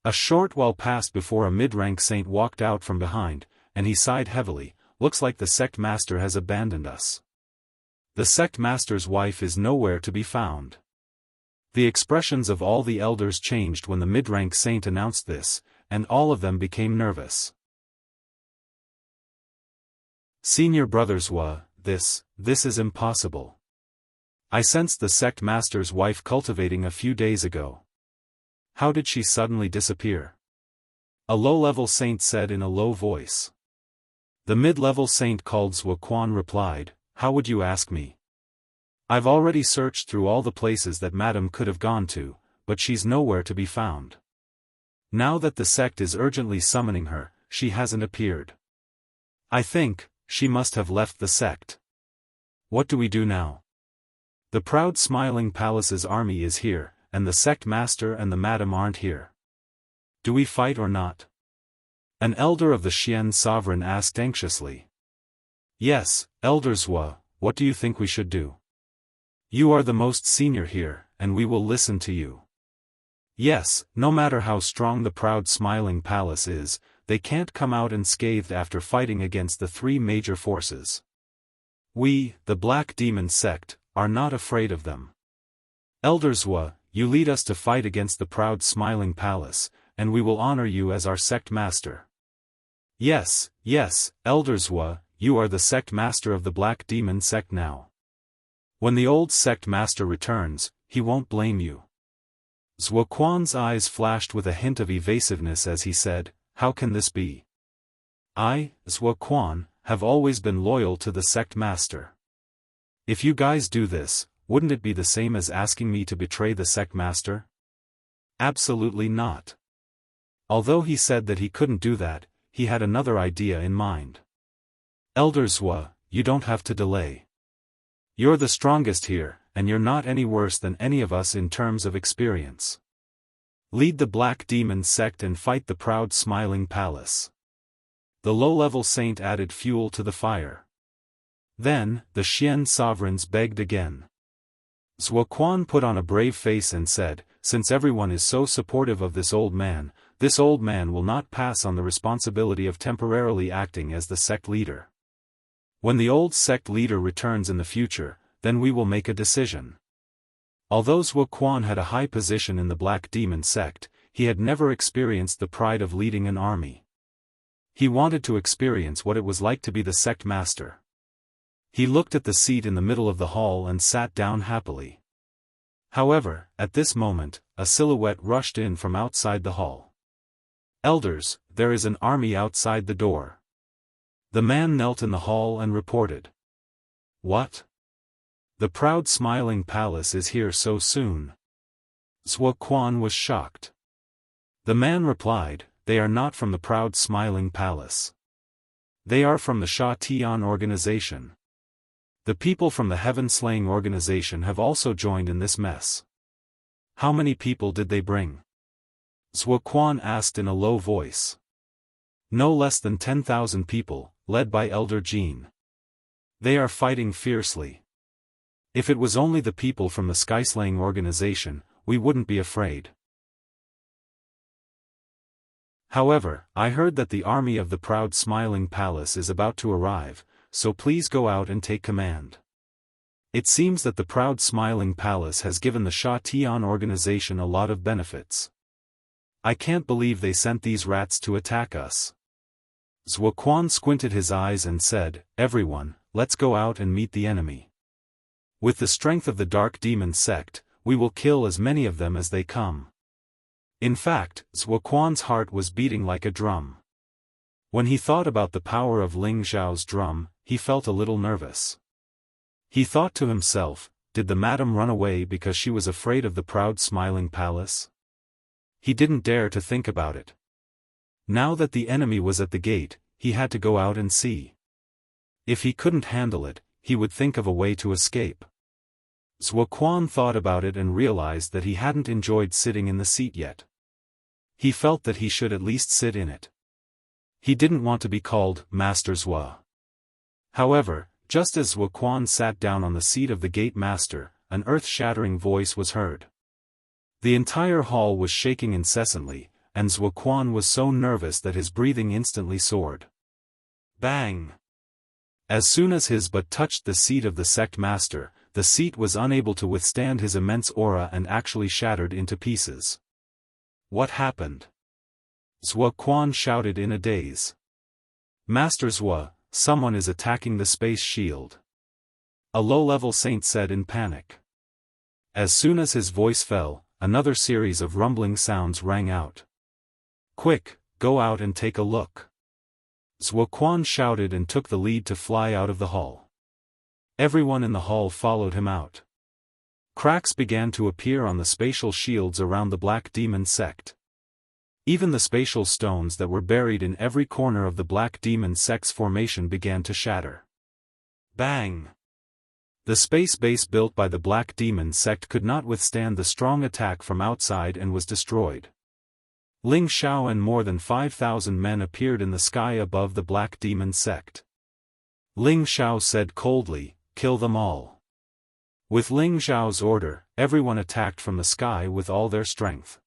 A short while passed before a mid-rank saint walked out from behind, and he sighed heavily, "Looks like the sect master has abandoned us. The sect master's wife is nowhere to be found." The expressions of all the elders changed when the mid-rank saint announced this, and all of them became nervous. Senior brothers this is impossible. I sensed the sect master's wife cultivating a few days ago. How did she suddenly disappear? A low-level saint said in a low voice. The mid-level saint called Zhou Quan replied, "How would you ask me? I've already searched through all the places that Madam could have gone to, but she's nowhere to be found. Now that the sect is urgently summoning her, she hasn't appeared. I think she must have left the sect. What do we do now? The proud smiling palace's army is here, and the sect master and the madam aren't here. Do we fight or not?" An elder of the Xian sovereign asked anxiously. "Yes, Elder Zhou, what do you think we should do? You are the most senior here, and we will listen to you." Yes, no matter how strong the proud smiling palace is, they can't come out unscathed after fighting against the three major forces. We, the Black Demon sect, are not afraid of them. Elder Zwa, you lead us to fight against the proud smiling palace, and we will honor you as our sect master. Yes, Elder Zwa, you are the sect master of the Black Demon sect now. When the old sect master returns, he won't blame you. Zwa Quan's eyes flashed with a hint of evasiveness as he said, how can this be? I, Zwa Quan, have always been loyal to the sect master. If you guys do this, wouldn't it be the same as asking me to betray the sect master? Absolutely not. Although he said that he couldn't do that, he had another idea in mind. Elder Zwa, you don't have to delay. You're the strongest here, and you're not any worse than any of us in terms of experience. Lead the Black Demon sect and fight the proud smiling palace. The low-level saint added fuel to the fire. Then, the Xian sovereigns begged again. Zwa Quan put on a brave face and said, since everyone is so supportive of this old man will not pass on the responsibility of temporarily acting as the sect leader. When the old sect leader returns in the future, then we will make a decision. Although Zwa Quan had a high position in the Black Demon sect, he had never experienced the pride of leading an army. He wanted to experience what it was like to be the sect master. He looked at the seat in the middle of the hall and sat down happily. However, at this moment, a silhouette rushed in from outside the hall. Elders, there is an army outside the door. The man knelt in the hall and reported. What? The proud smiling palace is here so soon. Zwa Quan was shocked. The man replied, they are not from the proud smiling palace. They are from the Sha Tian organization. The people from the Heaven Slaying organization have also joined in this mess. How many people did they bring? Zwa Quan asked in a low voice. No less than 10,000 people, led by Elder Jean. They are fighting fiercely. If it was only the people from the Skyslaying organization, we wouldn't be afraid. However, I heard that the army of the proud smiling palace is about to arrive, so please go out and take command. It seems that the proud smiling palace has given the Sha Tian organization a lot of benefits. I can't believe they sent these rats to attack us. Zwa Quan squinted his eyes and said, everyone, let's go out and meet the enemy. With the strength of the Dark Demon sect, we will kill as many of them as they come. In fact, Zwa Quan's heart was beating like a drum. When he thought about the power of Ling Zhao's drum, he felt a little nervous. He thought to himself, did the madam run away because she was afraid of the proud smiling palace? He didn't dare to think about it. Now that the enemy was at the gate, he had to go out and see. If he couldn't handle it, he would think of a way to escape. Zwa Quan thought about it and realized that he hadn't enjoyed sitting in the seat yet. He felt that he should at least sit in it. He didn't want to be called Master Zwa. However, just as Zwa Quan sat down on the seat of the gate master, an earth-shattering voice was heard. The entire hall was shaking incessantly, and Zwa Quan was so nervous that his breathing instantly soared. Bang! As soon as his butt touched the seat of the sect master, the seat was unable to withstand his immense aura and actually shattered into pieces. What happened? Zwa Quan shouted in a daze. Master Zwa, someone is attacking the space shield. A low-level saint said in panic. As soon as his voice fell, another series of rumbling sounds rang out. Quick, go out and take a look. Zwa Quan shouted and took the lead to fly out of the hall. Everyone in the hall followed him out. Cracks began to appear on the spatial shields around the Black Demon sect. Even the spatial stones that were buried in every corner of the Black Demon sect's formation began to shatter. Bang! The space base built by the Black Demon sect could not withstand the strong attack from outside and was destroyed. Ling Xiao and more than 5,000 men appeared in the sky above the Black Demon sect. Ling Xiao said coldly, kill them all. With Ling Zhao's order, everyone attacked from the sky with all their strength.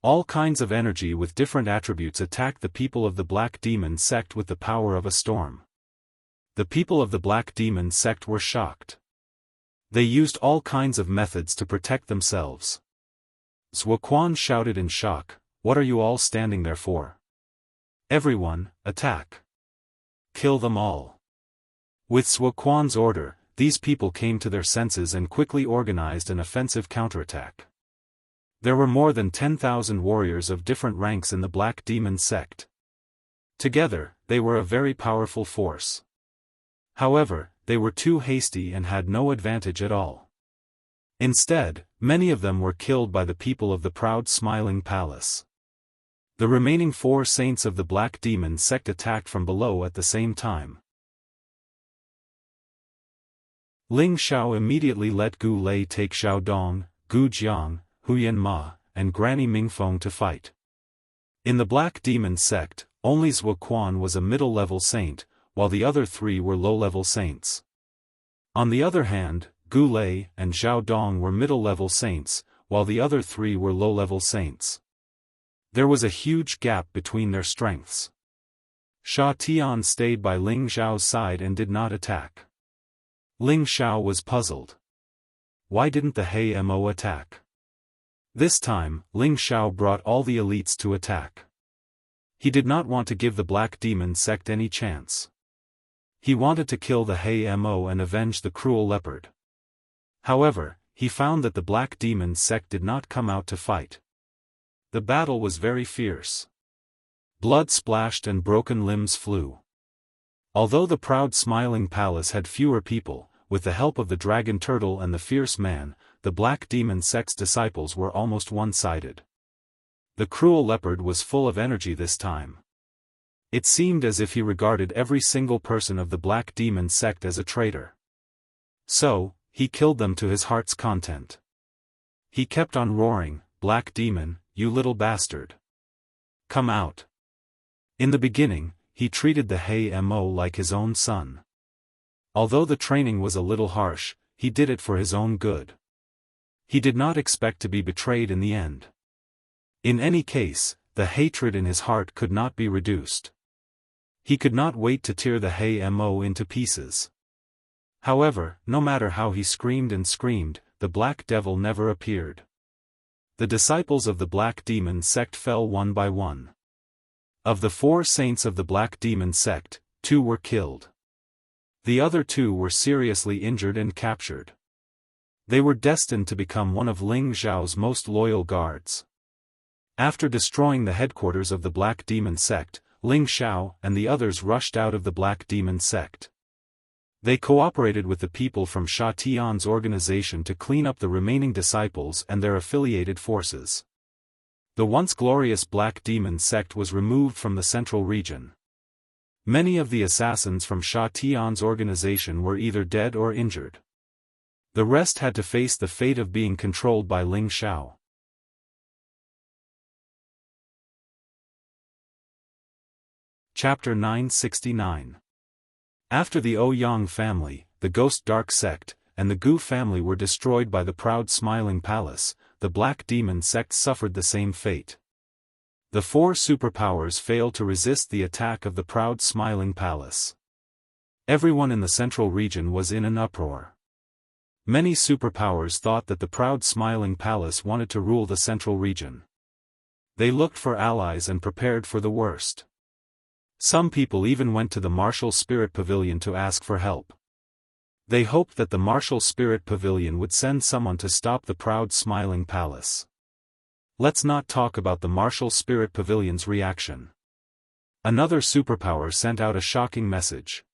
All kinds of energy with different attributes attacked the people of the Black Demon sect with the power of a storm. The people of the Black Demon sect were shocked. They used all kinds of methods to protect themselves. Zuoquan shouted in shock, "What are you all standing there for? Everyone, attack! Kill them all!" With Zuoquan's order, these people came to their senses and quickly organized an offensive counterattack. There were more than 10,000 warriors of different ranks in the Black Demon sect. Together, they were a very powerful force. However, they were too hasty and had no advantage at all. Instead, many of them were killed by the people of the proud Smiling Palace. The remaining 4 saints of the Black Demon sect attacked from below at the same time. Ling Xiao immediately let Gu Lei take Xiao Dong, Gu Jiang, Huyan Ma, and Granny Mingfeng to fight. In the Black Demon sect, only Zuoquan was a middle-level saint, while the other 3 were low-level saints. On the other hand, Gu Lei and Xiao Dong were middle-level saints, while the other 3 were low-level saints. There was a huge gap between their strengths. Sha Tian stayed by Ling Xiao's side and did not attack. Ling Xiao was puzzled. Why didn't the Hei Mo attack? This time, Ling Xiao brought all the elites to attack. He did not want to give the Black Demon sect any chance. He wanted to kill the Hei Mo and avenge the cruel leopard. However, he found that the Black Demon sect did not come out to fight. The battle was very fierce. Blood splashed and broken limbs flew. Although the proud Smiling Palace had fewer people, with the help of the Dragon Turtle and the Fierce Man, the Black Demon sect's disciples were almost one-sided. The cruel leopard was full of energy this time. It seemed as if he regarded every single person of the Black Demon sect as a traitor. So, he killed them to his heart's content. He kept on roaring, "Black Demon, you little bastard! Come out!" In the beginning, he treated the Hei Mo like his own son. Although the training was a little harsh, he did it for his own good. He did not expect to be betrayed in the end. In any case, the hatred in his heart could not be reduced. He could not wait to tear the Hei Mo into pieces. However, no matter how he screamed and screamed, the Black Devil never appeared. The disciples of the Black Demon sect fell one by one. Of the 4 saints of the Black Demon sect, 2 were killed. The other 2 were seriously injured and captured. They were destined to become one of Ling Xiao's most loyal guards. After destroying the headquarters of the Black Demon sect, Ling Xiao and the others rushed out of the Black Demon sect. They cooperated with the people from Sha Tian's organization to clean up the remaining disciples and their affiliated forces. The once glorious Black Demon sect was removed from the central region. Many of the assassins from Sha Tian's organization were either dead or injured. The rest had to face the fate of being controlled by Ling Xiao. Chapter 969. After the Ouyang family, the Ghost Dark sect, and the Gu family were destroyed by the proud Smiling Palace, the Black Demon sect suffered the same fate. The 4 superpowers failed to resist the attack of the proud Smiling Palace. Everyone in the central region was in an uproar. Many superpowers thought that the proud Smiling Palace wanted to rule the central region. They looked for allies and prepared for the worst. Some people even went to the Martial Spirit Pavilion to ask for help. They hoped that the Martial Spirit Pavilion would send someone to stop the proud Smiling Palace. Let's not talk about the Martial Spirit Pavilion's reaction. Another superpower sent out a shocking message.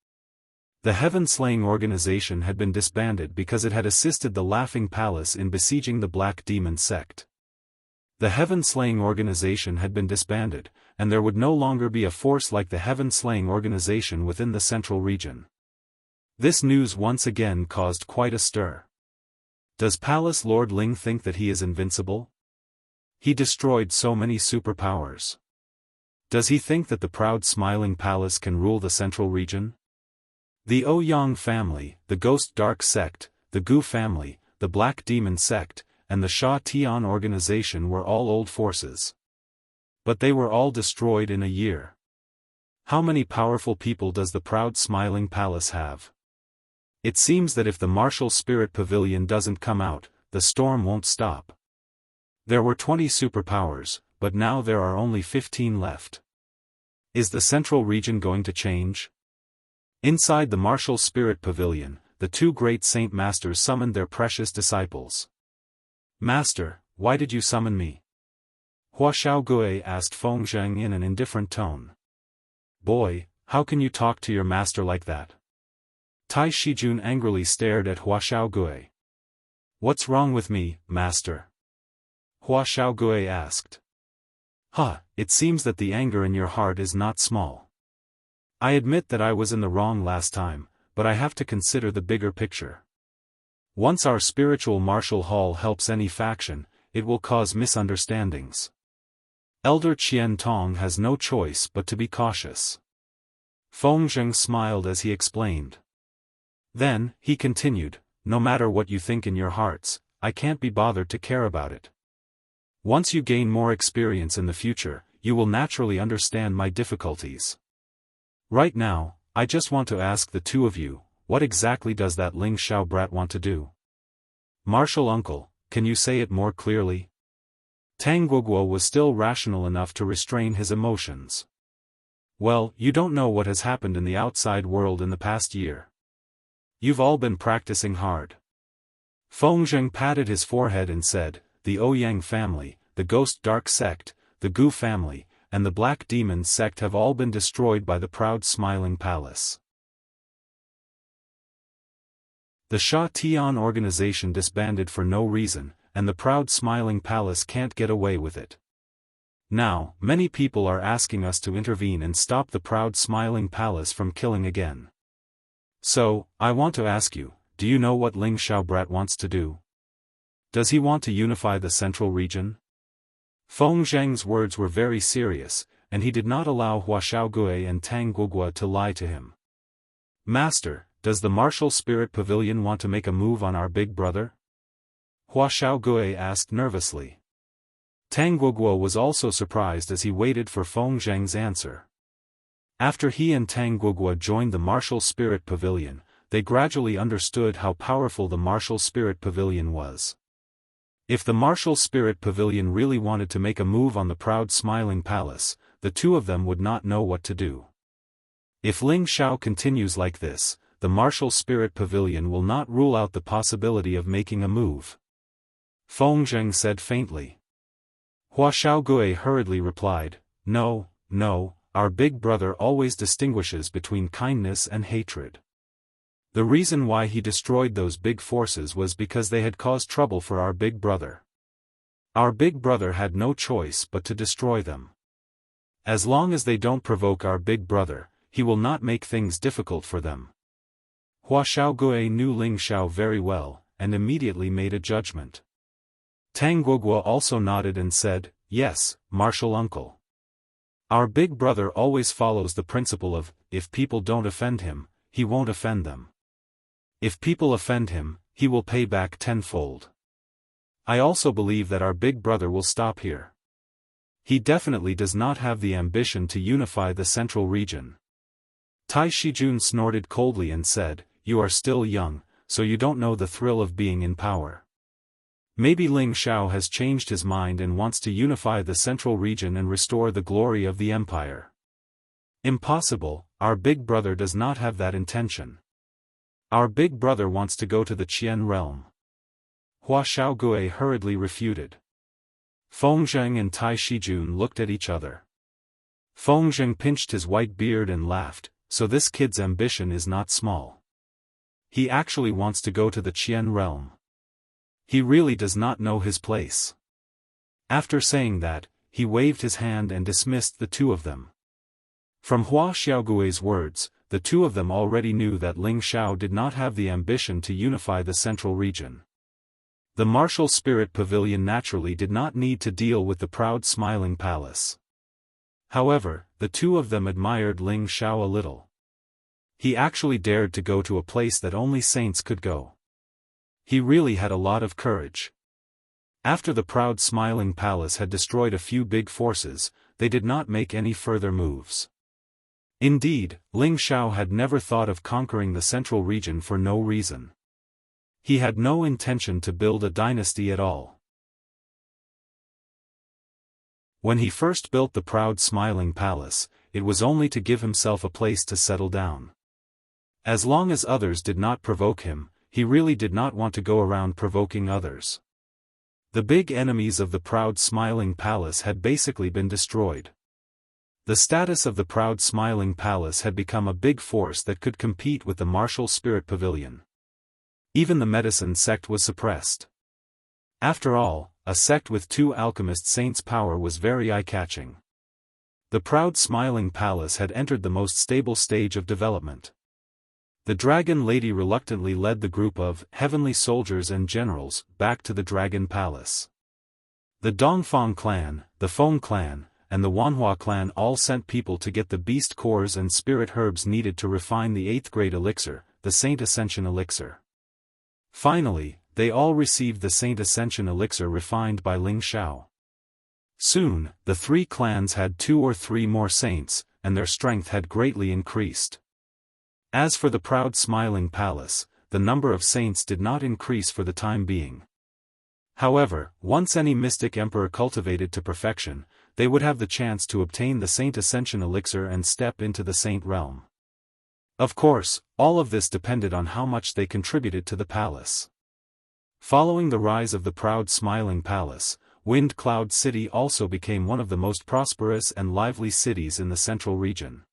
The Heaven-Slaying organization had been disbanded because it had assisted the Laughing Palace in besieging the Black Demon sect. The Heaven-Slaying organization had been disbanded, and there would no longer be a force like the Heaven-Slaying organization within the central region. This news once again caused quite a stir. Does Palace Lord Ling think that he is invincible? He destroyed so many superpowers. Does he think that the proud Smiling Palace can rule the central region? The Ouyang family, the Ghost Dark sect, the Gu family, the Black Demon sect, and the Sha Tian organization were all old forces. But they were all destroyed in a year. How many powerful people does the proud smiling palace have? It seems that if the martial spirit pavilion doesn't come out, the storm won't stop. There were 20 superpowers, but now there are only 15 left. Is the central region going to change? Inside the martial spirit pavilion, the two great saint masters summoned their precious disciples. Master, why did you summon me? Hua Xiaogui asked Feng Zheng in an indifferent tone. Boy, how can you talk to your master like that? Tai Shijun angrily stared at Hua Xiaogui. What's wrong with me, master? Hua Xiaogui asked. It seems that the anger in your heart is not small. I admit that I was in the wrong last time, but I have to consider the bigger picture. Once our spiritual martial hall helps any faction, it will cause misunderstandings. Elder Qian Tong has no choice but to be cautious. Feng Zheng smiled as he explained. Then, he continued, no matter what you think in your hearts, I can't be bothered to care about it. Once you gain more experience in the future, you will naturally understand my difficulties. Right now, I just want to ask the two of you, what exactly does that Ling Xiao brat want to do? Martial uncle, can you say it more clearly? Tang Guoguo was still rational enough to restrain his emotions. Well, you don't know what has happened in the outside world in the past year. You've all been practicing hard. Feng Zheng patted his forehead and said, the Ouyang family, the Ghost Dark sect, the Gu family, and the Black Demon sect have all been destroyed by the proud Smiling Palace. The Sha Tian organization disbanded for no reason, and the proud Smiling Palace can't get away with it. Now, many people are asking us to intervene and stop the proud Smiling Palace from killing again. So, I want to ask you, do you know what Ling Xiaobrat wants to do? Does he want to unify the central region? Feng Zheng's words were very serious, and he did not allow Hua Xiaogui and Tang Guoguo to lie to him. Master, does the martial spirit pavilion want to make a move on our big brother? Hua Xiaogui asked nervously. Tang Guoguo was also surprised as he waited for Feng Zheng's answer. After he and Tang Guoguo joined the martial spirit pavilion, they gradually understood how powerful the martial spirit pavilion was. If the martial spirit pavilion really wanted to make a move on the proud Smiling Palace, the two of them would not know what to do. If Ling Xiao continues like this, the martial spirit pavilion will not rule out the possibility of making a move. Feng Zheng said faintly. Hua Xiaogui hurriedly replied, No, our big brother always distinguishes between kindness and hatred. The reason why he destroyed those big forces was because they had caused trouble for our big brother. Our big brother had no choice but to destroy them. As long as they don't provoke our big brother, he will not make things difficult for them. Hua Xiaogui knew Ling Xiao very well, and immediately made a judgment. Tang Guoguo also nodded and said, Yes, martial uncle. Our big brother always follows the principle of, if people don't offend him, he won't offend them. If people offend him, he will pay back tenfold. I also believe that our big brother will stop here. He definitely does not have the ambition to unify the central region. Tai Shijun snorted coldly and said, You are still young, so you don't know the thrill of being in power. Maybe Ling Xiao has changed his mind and wants to unify the central region and restore the glory of the empire. Impossible, our big brother does not have that intention. Our big brother wants to go to the Qian realm. Hua Xiaogui hurriedly refuted. Feng Zheng and Tai Shijun looked at each other. Feng Zheng pinched his white beard and laughed, so this kid's ambition is not small. He actually wants to go to the Qian realm. He really does not know his place. After saying that, he waved his hand and dismissed the two of them. From Hua Xiaogui's words, the two of them already knew that Ling Xiao did not have the ambition to unify the central region. The martial spirit pavilion naturally did not need to deal with the proud Smiling Palace. However, the two of them admired Ling Xiao a little. He actually dared to go to a place that only saints could go. He really had a lot of courage. After the proud Smiling Palace had destroyed a few big forces, they did not make any further moves. Indeed, Ling Xiao had never thought of conquering the central region for no reason. He had no intention to build a dynasty at all. When he first built the proud smiling palace, it was only to give himself a place to settle down. As long as others did not provoke him, he really did not want to go around provoking others. The big enemies of the proud smiling palace had basically been destroyed. The status of the proud smiling palace had become a big force that could compete with the martial spirit pavilion. Even the medicine sect was suppressed. After all, a sect with 2 alchemist saints' power was very eye-catching. The proud smiling palace had entered the most stable stage of development. The dragon lady reluctantly led the group of heavenly soldiers and generals back to the dragon palace. The Dongfang clan, the Feng clan, and the Wanhua clan all sent people to get the beast cores and spirit herbs needed to refine the 8th grade elixir, the Saint Ascension elixir. Finally, they all received the Saint Ascension elixir refined by Ling Xiao. Soon, the 3 clans had 2 or 3 more saints, and their strength had greatly increased. As for the proud smiling palace, the number of saints did not increase for the time being. However, once any mystic emperor cultivated to perfection, they would have the chance to obtain the Saint Ascension elixir and step into the saint realm. Of course, all of this depended on how much they contributed to the palace. Following the rise of the proud smiling palace, Wind Cloud City also became one of the most prosperous and lively cities in the central region.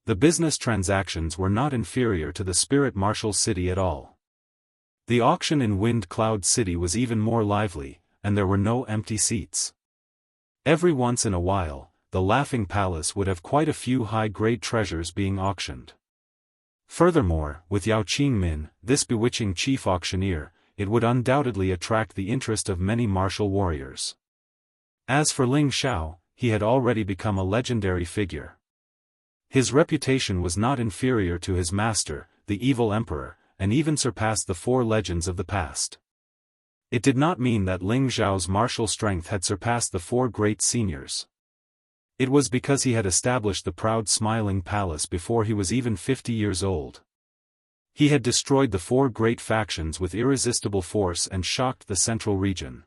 The business transactions were not inferior to the Spirit Martial City at all. The auction in Wind Cloud City was even more lively, and there were no empty seats. Every once in a while, the Laughing Palace would have quite a few high-grade treasures being auctioned. Furthermore, with Yao Qingmin, this bewitching chief auctioneer, it would undoubtedly attract the interest of many martial warriors. As for Ling Xiao, he had already become a legendary figure. His reputation was not inferior to his master, the evil emperor, and even surpassed the 4 legends of the past. It did not mean that Ling Xiao's martial strength had surpassed the 4 great seniors. It was because he had established the proud smiling palace before he was even 50 years old. He had destroyed the 4 great factions with irresistible force and shocked the central region.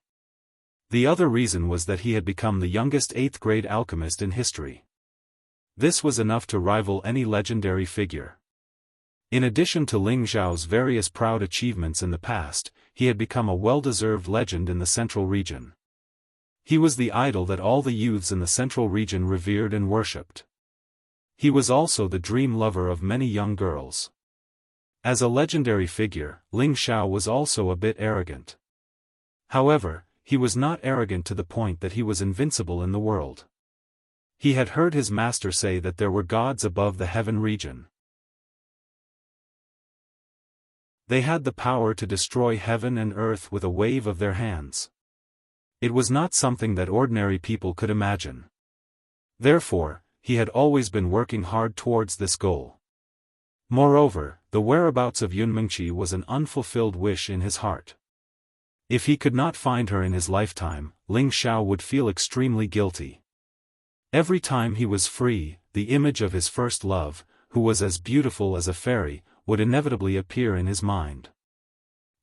The other reason was that he had become the youngest 8th grade alchemist in history. This was enough to rival any legendary figure. In addition to Ling Xiao's various proud achievements in the past, he had become a well-deserved legend in the central region. He was the idol that all the youths in the central region revered and worshipped. He was also the dream lover of many young girls. As a legendary figure, Ling Xiao was also a bit arrogant. However, he was not arrogant to the point that he was invincible in the world. He had heard his master say that there were gods above the heaven region. They had the power to destroy heaven and earth with a wave of their hands. It was not something that ordinary people could imagine. Therefore, he had always been working hard towards this goal. Moreover, the whereabouts of Yunmengqi was an unfulfilled wish in his heart. If he could not find her in his lifetime, Ling Xiao would feel extremely guilty. Every time he was free, the image of his first love, who was as beautiful as a fairy, would inevitably appear in his mind.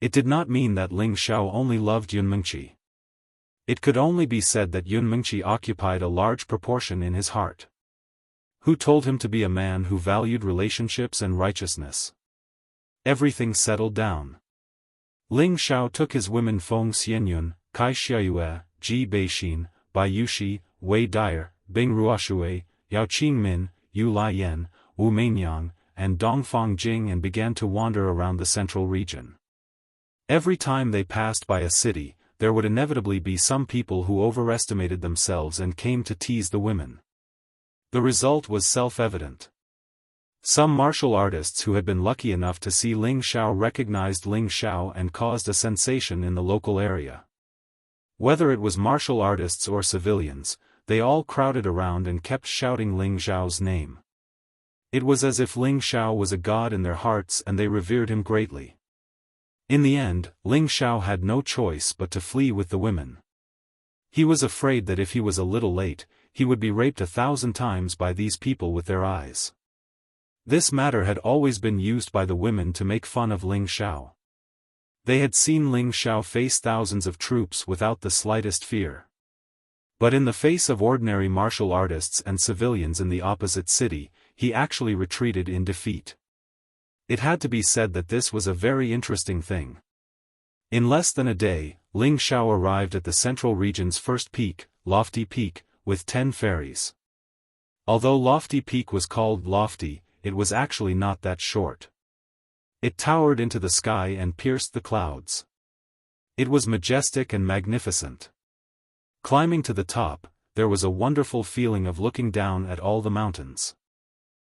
It did not mean that Ling Xiao only loved Yunmengqi. It could only be said that Yunmengqi occupied a large proportion in his heart. Who told him to be a man who valued relationships and righteousness? Everything settled down. Ling Xiao took his women Feng Xianyun, Kai Xiaoyue, Ji Beixin, Bai Yushi, Wei Dyer, Bing Ruoshui, Yao Qingmin, Yu Laiyan, Wu Meinyang, and Dongfang Jing and began to wander around the central region. Every time they passed by a city, there would inevitably be some people who overestimated themselves and came to tease the women. The result was self-evident. Some martial artists who had been lucky enough to see Ling Xiao recognized Ling Xiao and caused a sensation in the local area. Whether it was martial artists or civilians, they all crowded around and kept shouting Ling Xiao's name. It was as if Ling Xiao was a god in their hearts and they revered him greatly. In the end, Ling Xiao had no choice but to flee with the women. He was afraid that if he was a little late, he would be raped 1,000 times by these people with their eyes. This matter had always been used by the women to make fun of Ling Xiao. They had seen Ling Xiao face thousands of troops without the slightest fear. But in the face of ordinary martial artists and civilians in the opposite city, he actually retreated in defeat. It had to be said that this was a very interesting thing. In less than a day, Ling Xiao arrived at the central region's first peak, Lofty Peak, with 10 fairies. Although Lofty Peak was called lofty, it was actually not that short. It towered into the sky and pierced the clouds. It was majestic and magnificent. Climbing to the top, there was a wonderful feeling of looking down at all the mountains.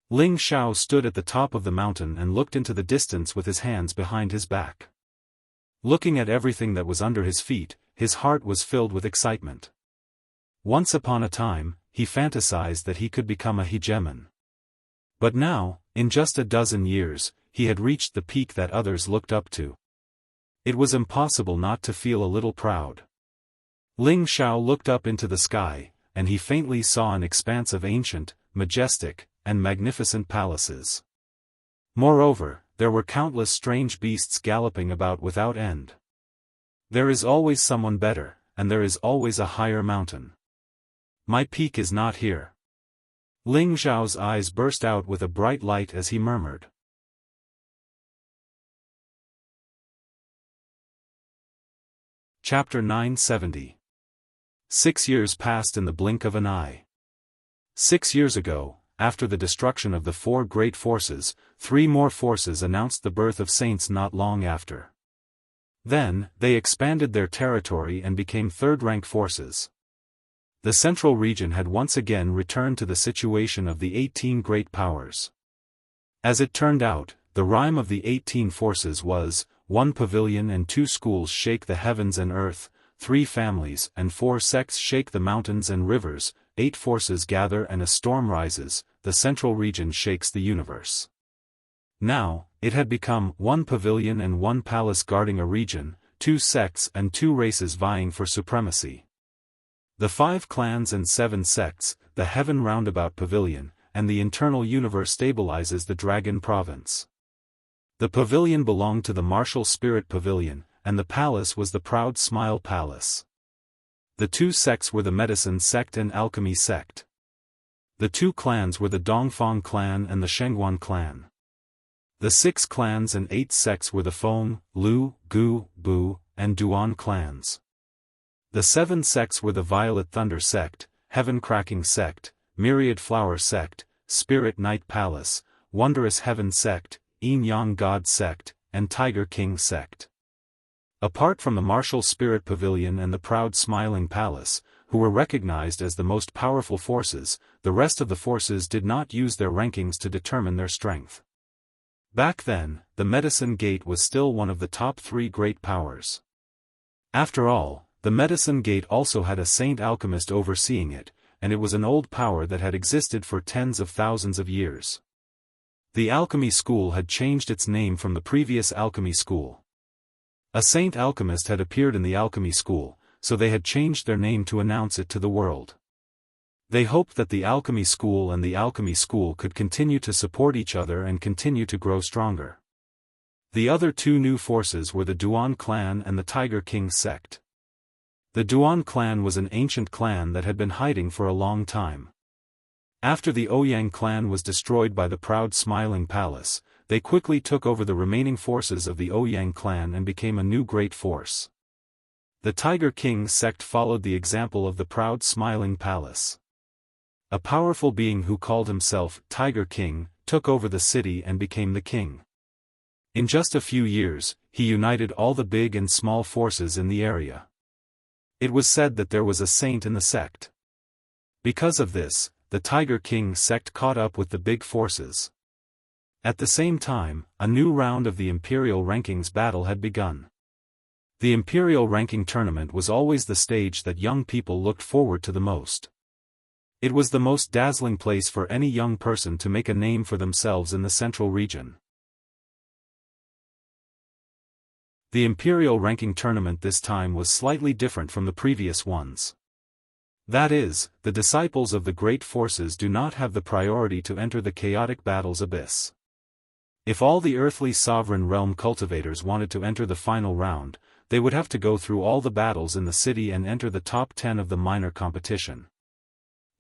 Ling Xiao stood at the top of the mountain and looked into the distance with his hands behind his back. Looking at everything that was under his feet, his heart was filled with excitement. Once upon a time, he fantasized that he could become a hegemon. But now, in just a dozen years, he had reached the peak that others looked up to. It was impossible not to feel a little proud. Ling Xiao looked up into the sky, and he faintly saw an expanse of ancient, majestic, and magnificent palaces. Moreover, there were countless strange beasts galloping about without end. There is always someone better, and there is always a higher mountain. My peak is not here. Ling Xiao's eyes burst out with a bright light as he murmured. Chapter 970. 6 years passed in the blink of an eye. 6 years ago, after the destruction of the 4 great forces, 3 more forces announced the birth of saints not long after. Then, they expanded their territory and became third-rank forces. The central region had once again returned to the situation of the 18 great powers. As it turned out, the rhyme of the 18 forces was, 1 pavilion and 2 schools shake the heavens and earth, 3 families and 4 sects shake the mountains and rivers, 8 forces gather and a storm rises, the central region shakes the universe. Now, it had become 1 pavilion and 1 palace guarding a region, 2 sects and 2 races vying for supremacy. The 5 clans and 7 sects, the heaven roundabout pavilion, and the internal universe stabilizes the dragon province. The pavilion belonged to the martial spirit pavilion, and the palace was the proud smile palace. The 2 sects were the medicine sect and alchemy sect. The 2 clans were the Dongfang clan and the Shengguan clan. The 6 clans and 8 sects were the Feng, Lu, Gu, Bu, and Duan clans. The 7 sects were the Violet Thunder sect, Heaven Cracking sect, Myriad Flower sect, Spirit Night Palace, Wondrous Heaven sect, Yin Yang God sect, and Tiger King sect. Apart from the martial spirit pavilion and the proud smiling palace, who were recognized as the most powerful forces, the rest of the forces did not use their rankings to determine their strength. Back then, the Medicine Gate was still one of the top 3 great powers. After all, the Medicine Gate also had a saint alchemist overseeing it, and it was an old power that had existed for tens of thousands of years. The alchemy school had changed its name from the previous alchemy school. A saint alchemist had appeared in the alchemy school, so they had changed their name to announce it to the world. They hoped that the alchemy school and the alchemy school could continue to support each other and continue to grow stronger. The other 2 new forces were the Duan clan and the Tiger King sect. The Duan clan was an ancient clan that had been hiding for a long time. After the Ouyang clan was destroyed by the proud smiling palace, they quickly took over the remaining forces of the Ouyang clan and became a new great force. The Tiger King sect followed the example of the proud smiling palace. A powerful being who called himself Tiger King took over the city and became the king. In just a few years, he united all the big and small forces in the area. It was said that there was a saint in the sect. Because of this, the Tiger King sect caught up with the big forces. At the same time, a new round of the Imperial Rankings battle had begun. The Imperial Ranking Tournament was always the stage that young people looked forward to the most. It was the most dazzling place for any young person to make a name for themselves in the central region. The Imperial Ranking Tournament this time was slightly different from the previous ones. That is, the disciples of the great forces do not have the priority to enter the chaotic battle's abyss. If all the earthly sovereign realm cultivators wanted to enter the final round, they would have to go through all the battles in the city and enter the top 10 of the minor competition.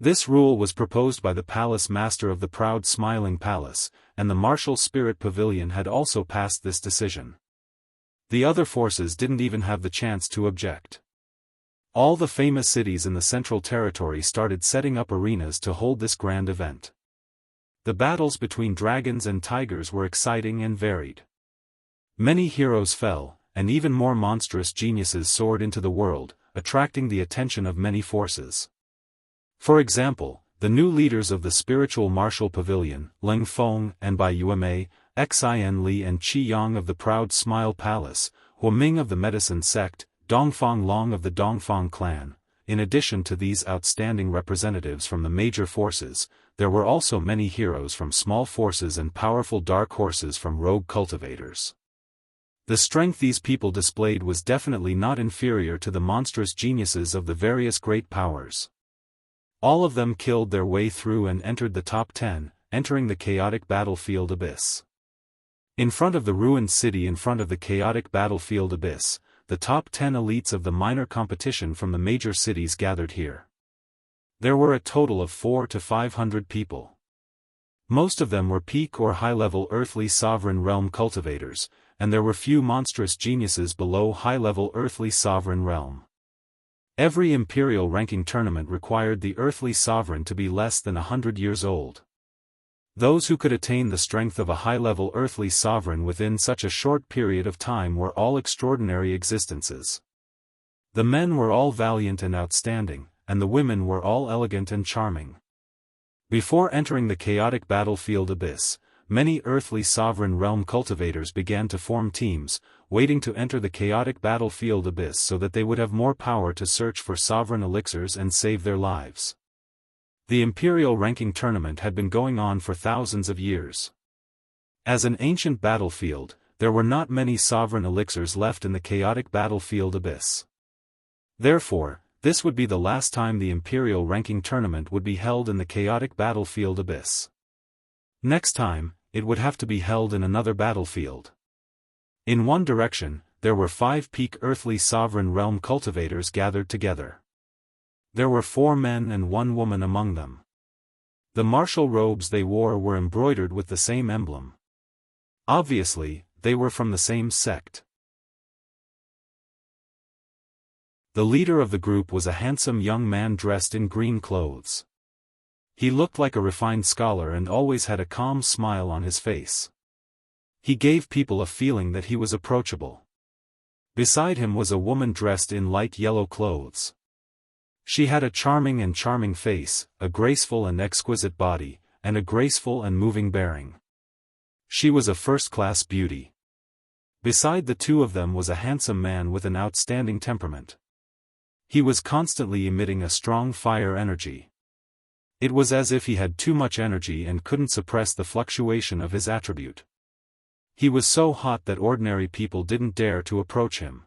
This rule was proposed by the palace master of the proud smiling palace, and the martial spirit pavilion had also passed this decision. The other forces didn't even have the chance to object. All the famous cities in the Central Territory started setting up arenas to hold this grand event. The battles between dragons and tigers were exciting and varied. Many heroes fell, and even more monstrous geniuses soared into the world, attracting the attention of many forces. For example, the new leaders of the spiritual martial pavilion, Ling Feng and Bai Yuemei, Xin Li and Qi Yang of the proud Smile Palace, Huo Ming of the medicine sect, Dongfang Long of the Dongfang clan. In addition to these outstanding representatives from the major forces, there were also many heroes from small forces and powerful dark horses from rogue cultivators. The strength these people displayed was definitely not inferior to the monstrous geniuses of the various great powers. All of them killed their way through and entered the top 10, entering the chaotic battlefield abyss. In front of the ruined city, in front of the chaotic battlefield abyss, the top 10 elites of the minor competition from the major cities gathered here. There were a total of 400 to 500 people. Most of them were peak or high-level earthly sovereign realm cultivators, and there were few monstrous geniuses below high-level earthly sovereign realm. Every imperial ranking tournament required the earthly sovereign to be less than 100 years old. Those who could attain the strength of a high-level earthly sovereign within such a short period of time were all extraordinary existences. The men were all valiant and outstanding, and the women were all elegant and charming. Before entering the chaotic battlefield abyss, many earthly sovereign realm cultivators began to form teams, waiting to enter the chaotic battlefield abyss so that they would have more power to search for sovereign elixirs and save their lives. The imperial ranking tournament had been going on for thousands of years. As an ancient battlefield, there were not many sovereign elixirs left in the chaotic battlefield abyss. Therefore, this would be the last time the imperial ranking tournament would be held in the chaotic battlefield abyss. Next time, it would have to be held in another battlefield. In one direction, there were 5 peak earthly sovereign realm cultivators gathered together. There were 4 men and 1 woman among them. The martial robes they wore were embroidered with the same emblem. Obviously, they were from the same sect. The leader of the group was a handsome young man dressed in green clothes. He looked like a refined scholar and always had a calm smile on his face. He gave people a feeling that he was approachable. Beside him was a woman dressed in light yellow clothes. She had a charming face, a graceful and exquisite body, and a graceful and moving bearing. She was a first-class beauty. Beside the two of them was a handsome man with an outstanding temperament. He was constantly emitting a strong fire energy. It was as if he had too much energy and couldn't suppress the fluctuation of his attribute. He was so hot that ordinary people didn't dare to approach him.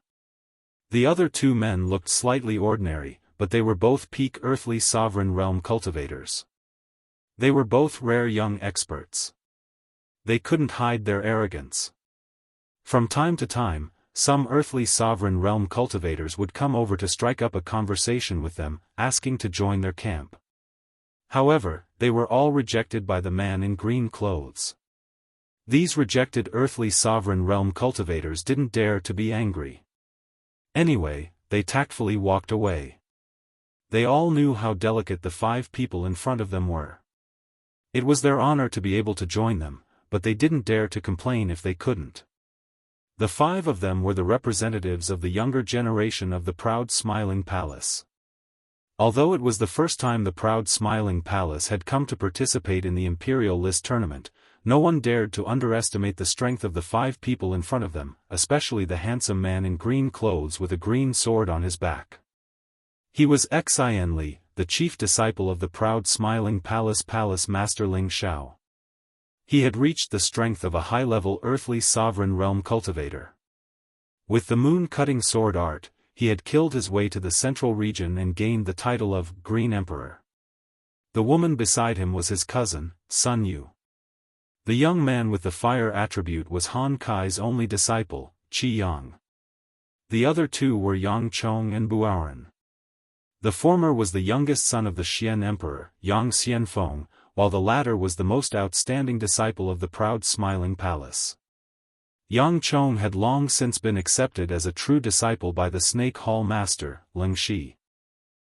The other 2 men looked slightly ordinary, but they were both peak earthly sovereign realm cultivators. They were both rare young experts. They couldn't hide their arrogance. From time to time, some earthly sovereign realm cultivators would come over to strike up a conversation with them, asking to join their camp. However, they were all rejected by the man in green clothes. These rejected earthly sovereign realm cultivators didn't dare to be angry. Anyway, they tactfully walked away. They all knew how delicate the 5 people in front of them were. It was their honor to be able to join them, but they didn't dare to complain if they couldn't. The 5 of them were the representatives of the younger generation of the proud Smiling Palace. Although it was the first time the proud Smiling Palace had come to participate in the Imperial List tournament, no one dared to underestimate the strength of the 5 people in front of them, especially the handsome man in green clothes with a green sword on his back. He was Xin Li, the chief disciple of the proud Smiling Palace Master Ling Shao. He had reached the strength of a high-level earthly sovereign realm cultivator. With the moon-cutting sword art, he had killed his way to the central region and gained the title of Green Emperor. The woman beside him was his cousin, Sun Yu. The young man with the fire attribute was Han Kai's only disciple, Qi Yang. The other two were Yang Chong and Buaoren. The former was the youngest son of the Xian Emperor, Yang Xianfeng, while the latter was the most outstanding disciple of the proud Smiling Palace. Yang Chong had long since been accepted as a true disciple by the Snake Hall Master, Ling Shi.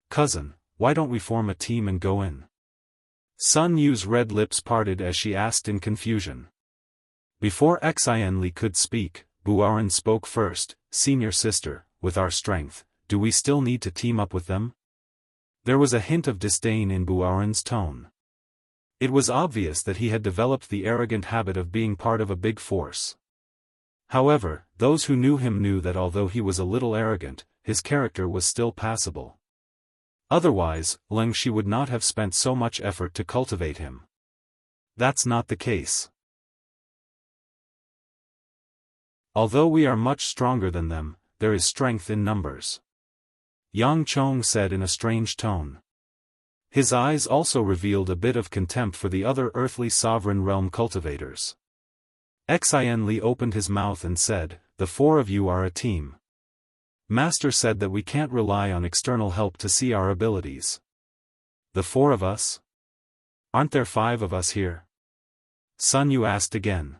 "Cousin, why don't we form a team and go in?" Sun Yu's red lips parted as she asked in confusion. Before Xianli could speak, Buaoren spoke first. "Senior sister, with our strength, do we still need to team up with them?" There was a hint of disdain in Buaoren's tone. It was obvious that he had developed the arrogant habit of being part of a big force. However, those who knew him knew that although he was a little arrogant, his character was still passable. Otherwise, Ling Shi would not have spent so much effort to cultivate him. That's not the case. Although we are much stronger than them, there is strength in numbers, Yang Chong said in a strange tone. His eyes also revealed a bit of contempt for the other earthly sovereign realm cultivators. Xianli opened his mouth and said, "The four of you are a team. Master said that we can't rely on external help to see our abilities." "The four of us? Aren't there 5 of us here?" Sun Yu asked again.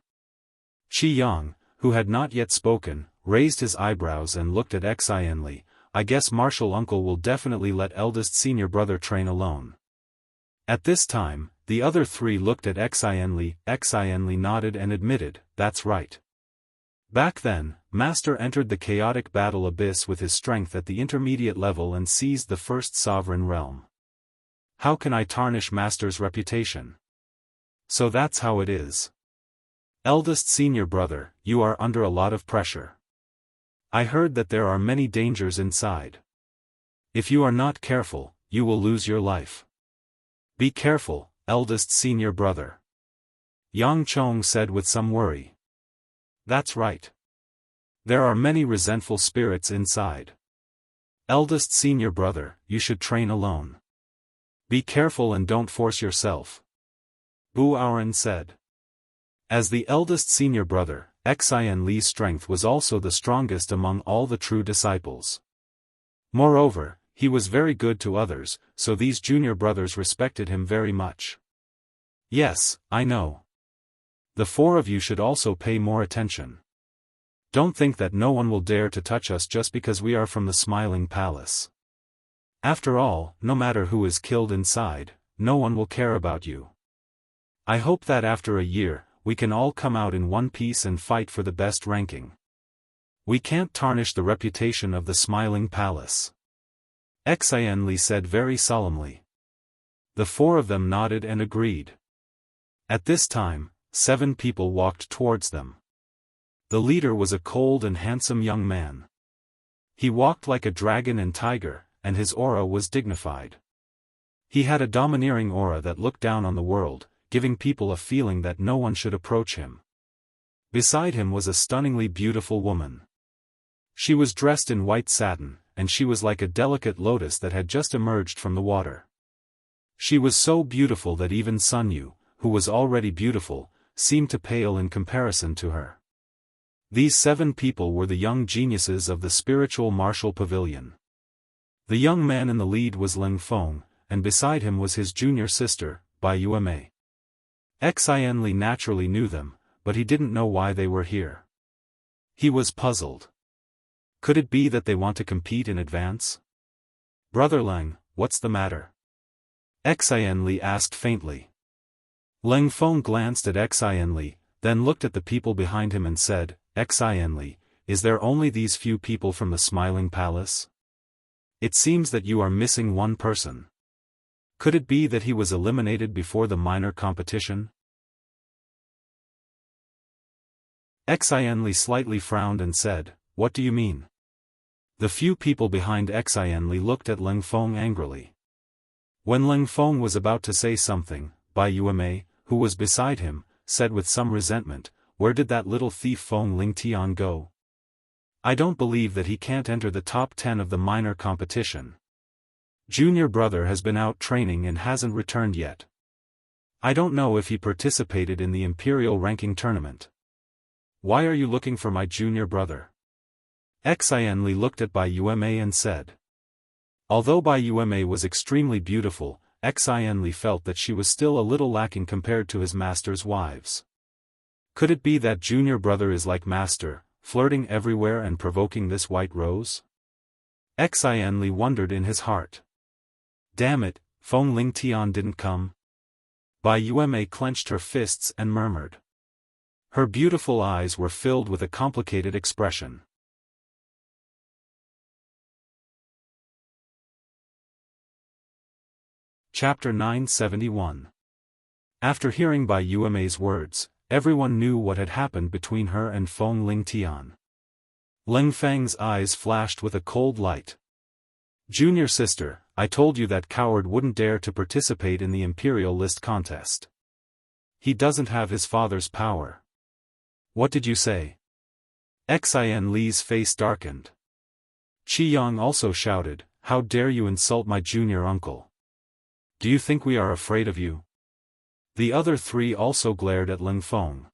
Qi Yang, who had not yet spoken, raised his eyebrows and looked at Xianli. "I guess Martial Uncle will definitely let eldest senior brother train alone." At this time, the other 3 looked at Xianli. Xianli nodded and admitted, "That's right." Back then, Master entered the chaotic battle abyss with his strength at the intermediate level and seized the first sovereign realm. How can I tarnish Master's reputation? So that's how it is. Eldest senior brother, you are under a lot of pressure. I heard that there are many dangers inside. If you are not careful, you will lose your life. Be careful, eldest senior brother. Yang Chong said with some worry. That's right. There are many resentful spirits inside. Eldest senior brother, you should train alone. Be careful and don't force yourself. Buaoren said. As the eldest senior brother, Xianli's strength was also the strongest among all the true disciples. Moreover, he was very good to others, so these junior brothers respected him very much. Yes, I know. The 4 of you should also pay more attention. Don't think that no one will dare to touch us just because we are from the Smiling Palace. After all, no matter who is killed inside, no one will care about you. I hope that after a year, we can all come out in one piece and fight for the best ranking. We can't tarnish the reputation of the Smiling Palace. Xianli said very solemnly. The 4 of them nodded and agreed. At this time, 7 people walked towards them. The leader was a cold and handsome young man. He walked like a dragon and tiger, and his aura was dignified. He had a domineering aura that looked down on the world, giving people a feeling that no one should approach him. Beside him was a stunningly beautiful woman. She was dressed in white satin, and she was like a delicate lotus that had just emerged from the water. She was so beautiful that even Sun Yu, who was already beautiful, seemed to pale in comparison to her. These 7 people were the young geniuses of the spiritual martial pavilion. The young man in the lead was Ling Feng, and beside him was his junior sister, Bai Yuemei. Xianli naturally knew them, but he didn't know why they were here. He was puzzled. Could it be that they want to compete in advance? Brother Ling, what's the matter? Xianli asked faintly. Ling Feng glanced at Xianli, then looked at the people behind him and said, Xianli, is there only these few people from the Smiling Palace? It seems that you are missing one person. Could it be that he was eliminated before the minor competition? Xianli slightly frowned and said, What do you mean? The few people behind Xianli looked at Ling Feng angrily. When Ling Feng was about to say something, Bai Yuemei, who was beside him, said with some resentment, Where did that little thief Feng Ling Tian go? I don't believe that he can't enter the top 10 of the minor competition. Junior brother has been out training and hasn't returned yet. I don't know if he participated in the Imperial ranking tournament. Why are you looking for my junior brother? Xianli looked at Bai Yueme and said. Although Bai Yueme was extremely beautiful, Xianli felt that she was still a little lacking compared to his master's wives. Could it be that junior brother is like master, flirting everywhere and provoking this white rose? Xianli wondered in his heart. Damn it, Feng Lingtian didn't come. Bai Yueme clenched her fists and murmured. Her beautiful eyes were filled with a complicated expression. Chapter 971. After hearing Bai Yueme's words, everyone knew what had happened between her and Feng Lingtian. Ling Feng's eyes flashed with a cold light. Junior sister, I told you that coward wouldn't dare to participate in the Imperial list contest. He doesn't have his father's power. What did you say? Xianli's face darkened. Qi Yang also shouted, How dare you insult my junior uncle? Do you think we are afraid of you? The other three also glared at Ling Feng.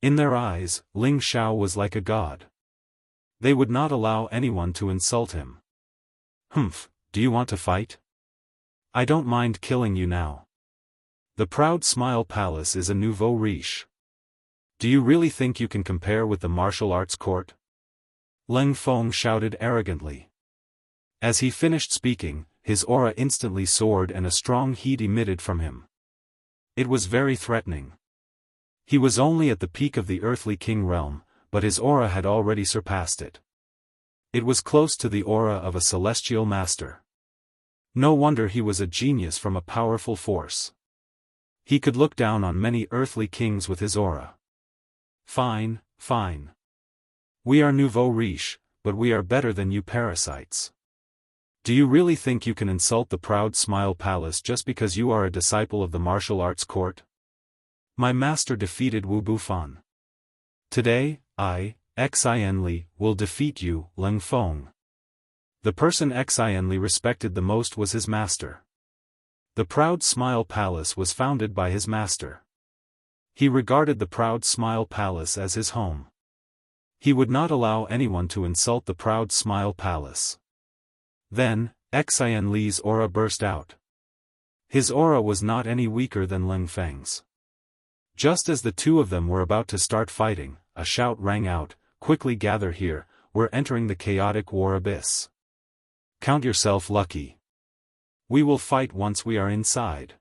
In their eyes, Ling Xiao was like a god. They would not allow anyone to insult him. Humph, do you want to fight? I don't mind killing you now. The Proud Smile Palace is a nouveau riche. Do you really think you can compare with the martial arts court? Ling Feng shouted arrogantly. As he finished speaking, his aura instantly soared and a strong heat emitted from him. It was very threatening. He was only at the peak of the earthly king realm, but his aura had already surpassed it. It was close to the aura of a celestial master. No wonder he was a genius from a powerful force. He could look down on many earthly kings with his aura. Fine, fine. We are nouveau riche, but we are better than you parasites. Do you really think you can insult the Proud Smile Palace just because you are a disciple of the martial arts court? My master defeated Wu Bufan. Today, I, Xianli, will defeat you, Ling Feng. The person Xianli respected the most was his master. The Proud Smile Palace was founded by his master. He regarded the Proud Smile Palace as his home. He would not allow anyone to insult the Proud Smile Palace. Then, Xianli's aura burst out. His aura was not any weaker than Ling Feng's. Just as the two of them were about to start fighting, a shout rang out, Quickly gather here, we're entering the chaotic war abyss. Count yourself lucky. We will fight once we are inside.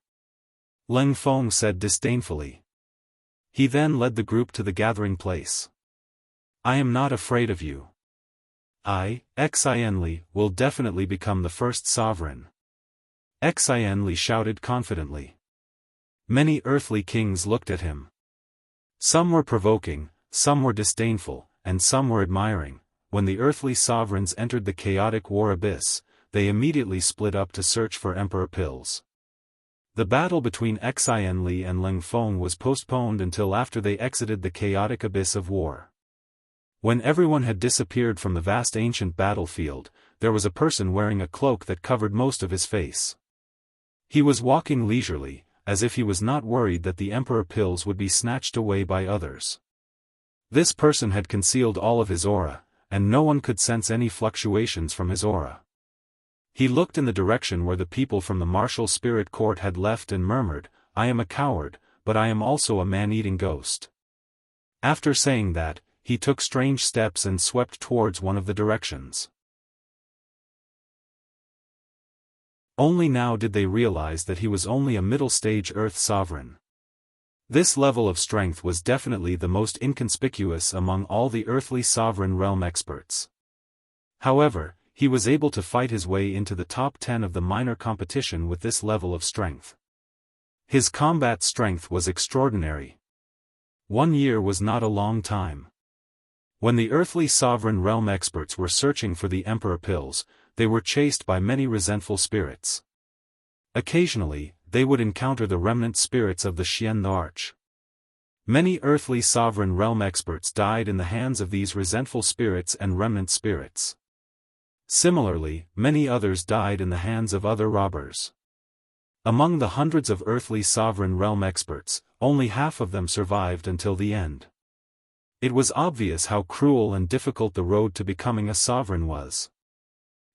Ling Feng said disdainfully. He then led the group to the gathering place. I am not afraid of you. I, Xianli, will definitely become the first sovereign. Xianli shouted confidently. Many earthly kings looked at him. Some were provoking, some were disdainful, and some were admiring. When the earthly sovereigns entered the chaotic war abyss, they immediately split up to search for emperor pills. The battle between Xianli and Ling Feng was postponed until after they exited the chaotic abyss of war. When everyone had disappeared from the vast ancient battlefield, there was a person wearing a cloak that covered most of his face. He was walking leisurely, as if he was not worried that the emperor pills would be snatched away by others. This person had concealed all of his aura, and no one could sense any fluctuations from his aura. He looked in the direction where the people from the martial spirit court had left and murmured, I am a coward, but I am also a man-eating ghost. After saying that, he took strange steps and swept towards one of the directions. Only now did they realize that he was only a middle-stage Earth sovereign. This level of strength was definitely the most inconspicuous among all the earthly sovereign realm experts. However, he was able to fight his way into the top 10 of the minor competition with this level of strength. His combat strength was extraordinary. 1 year was not a long time. When the earthly sovereign realm experts were searching for the emperor pills, they were chased by many resentful spirits. Occasionally, they would encounter the remnant spirits of the Xian the Arch. Many earthly sovereign realm experts died in the hands of these resentful spirits and remnant spirits. Similarly, many others died in the hands of other robbers. Among the hundreds of earthly sovereign realm experts, only half of them survived until the end. It was obvious how cruel and difficult the road to becoming a sovereign was.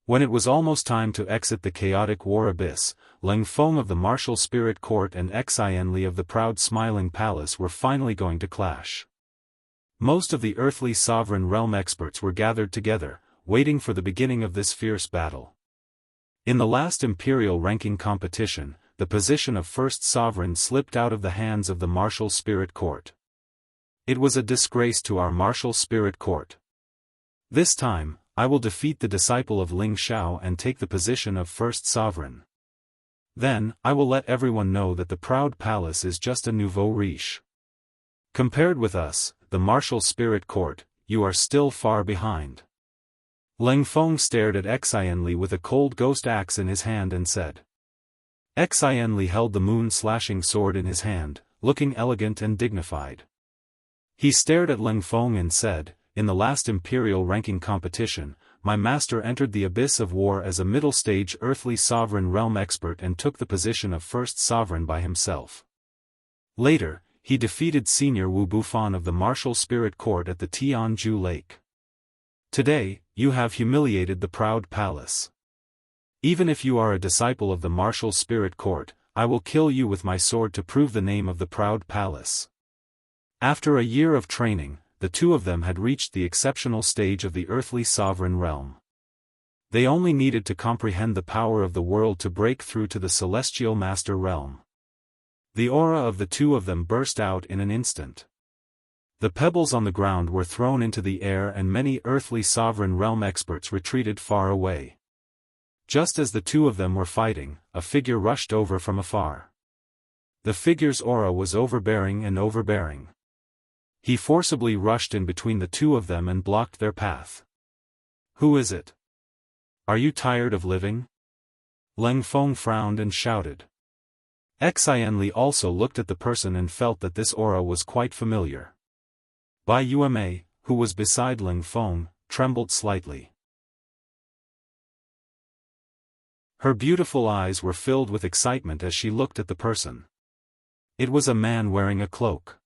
When it was almost time to exit the chaotic war abyss, Ling Feng of the martial spirit court and Xianli of the proud smiling palace were finally going to clash. Most of the earthly sovereign realm experts were gathered together, waiting for the beginning of this fierce battle. In the last imperial ranking competition, the position of first sovereign slipped out of the hands of the martial spirit court. It was a disgrace to our martial spirit court. This time, I will defeat the disciple of Ling Xiao and take the position of first sovereign. Then, I will let everyone know that the proud palace is just a nouveau riche. Compared with us, the martial spirit court, you are still far behind. Ling Feng stared at Xianli with a cold ghost axe in his hand and said. Xianli held the moon-slashing sword in his hand, looking elegant and dignified. He stared at Ling Feng and said, in the last imperial ranking competition, my master entered the abyss of war as a middle-stage earthly sovereign realm expert and took the position of first sovereign by himself. Later, he defeated senior Wu Bufan of the martial spirit court at the Tianju Lake. Today, you have humiliated the proud palace. Even if you are a disciple of the martial spirit court, I will kill you with my sword to prove the name of the proud palace. After a year of training, the two of them had reached the exceptional stage of the earthly sovereign realm. They only needed to comprehend the power of the world to break through to the celestial master realm. The aura of the two of them burst out in an instant. The pebbles on the ground were thrown into the air and many earthly sovereign realm experts retreated far away. Just as the two of them were fighting, a figure rushed over from afar. The figure's aura was overbearing and overbearing. He forcibly rushed in between the two of them and blocked their path. Who is it? Are you tired of living? Ling Feng frowned and shouted. Xianli also looked at the person and felt that this aura was quite familiar. Bai Yume, who was beside Ling Feng, trembled slightly. Her beautiful eyes were filled with excitement as she looked at the person. It was a man wearing a cloak.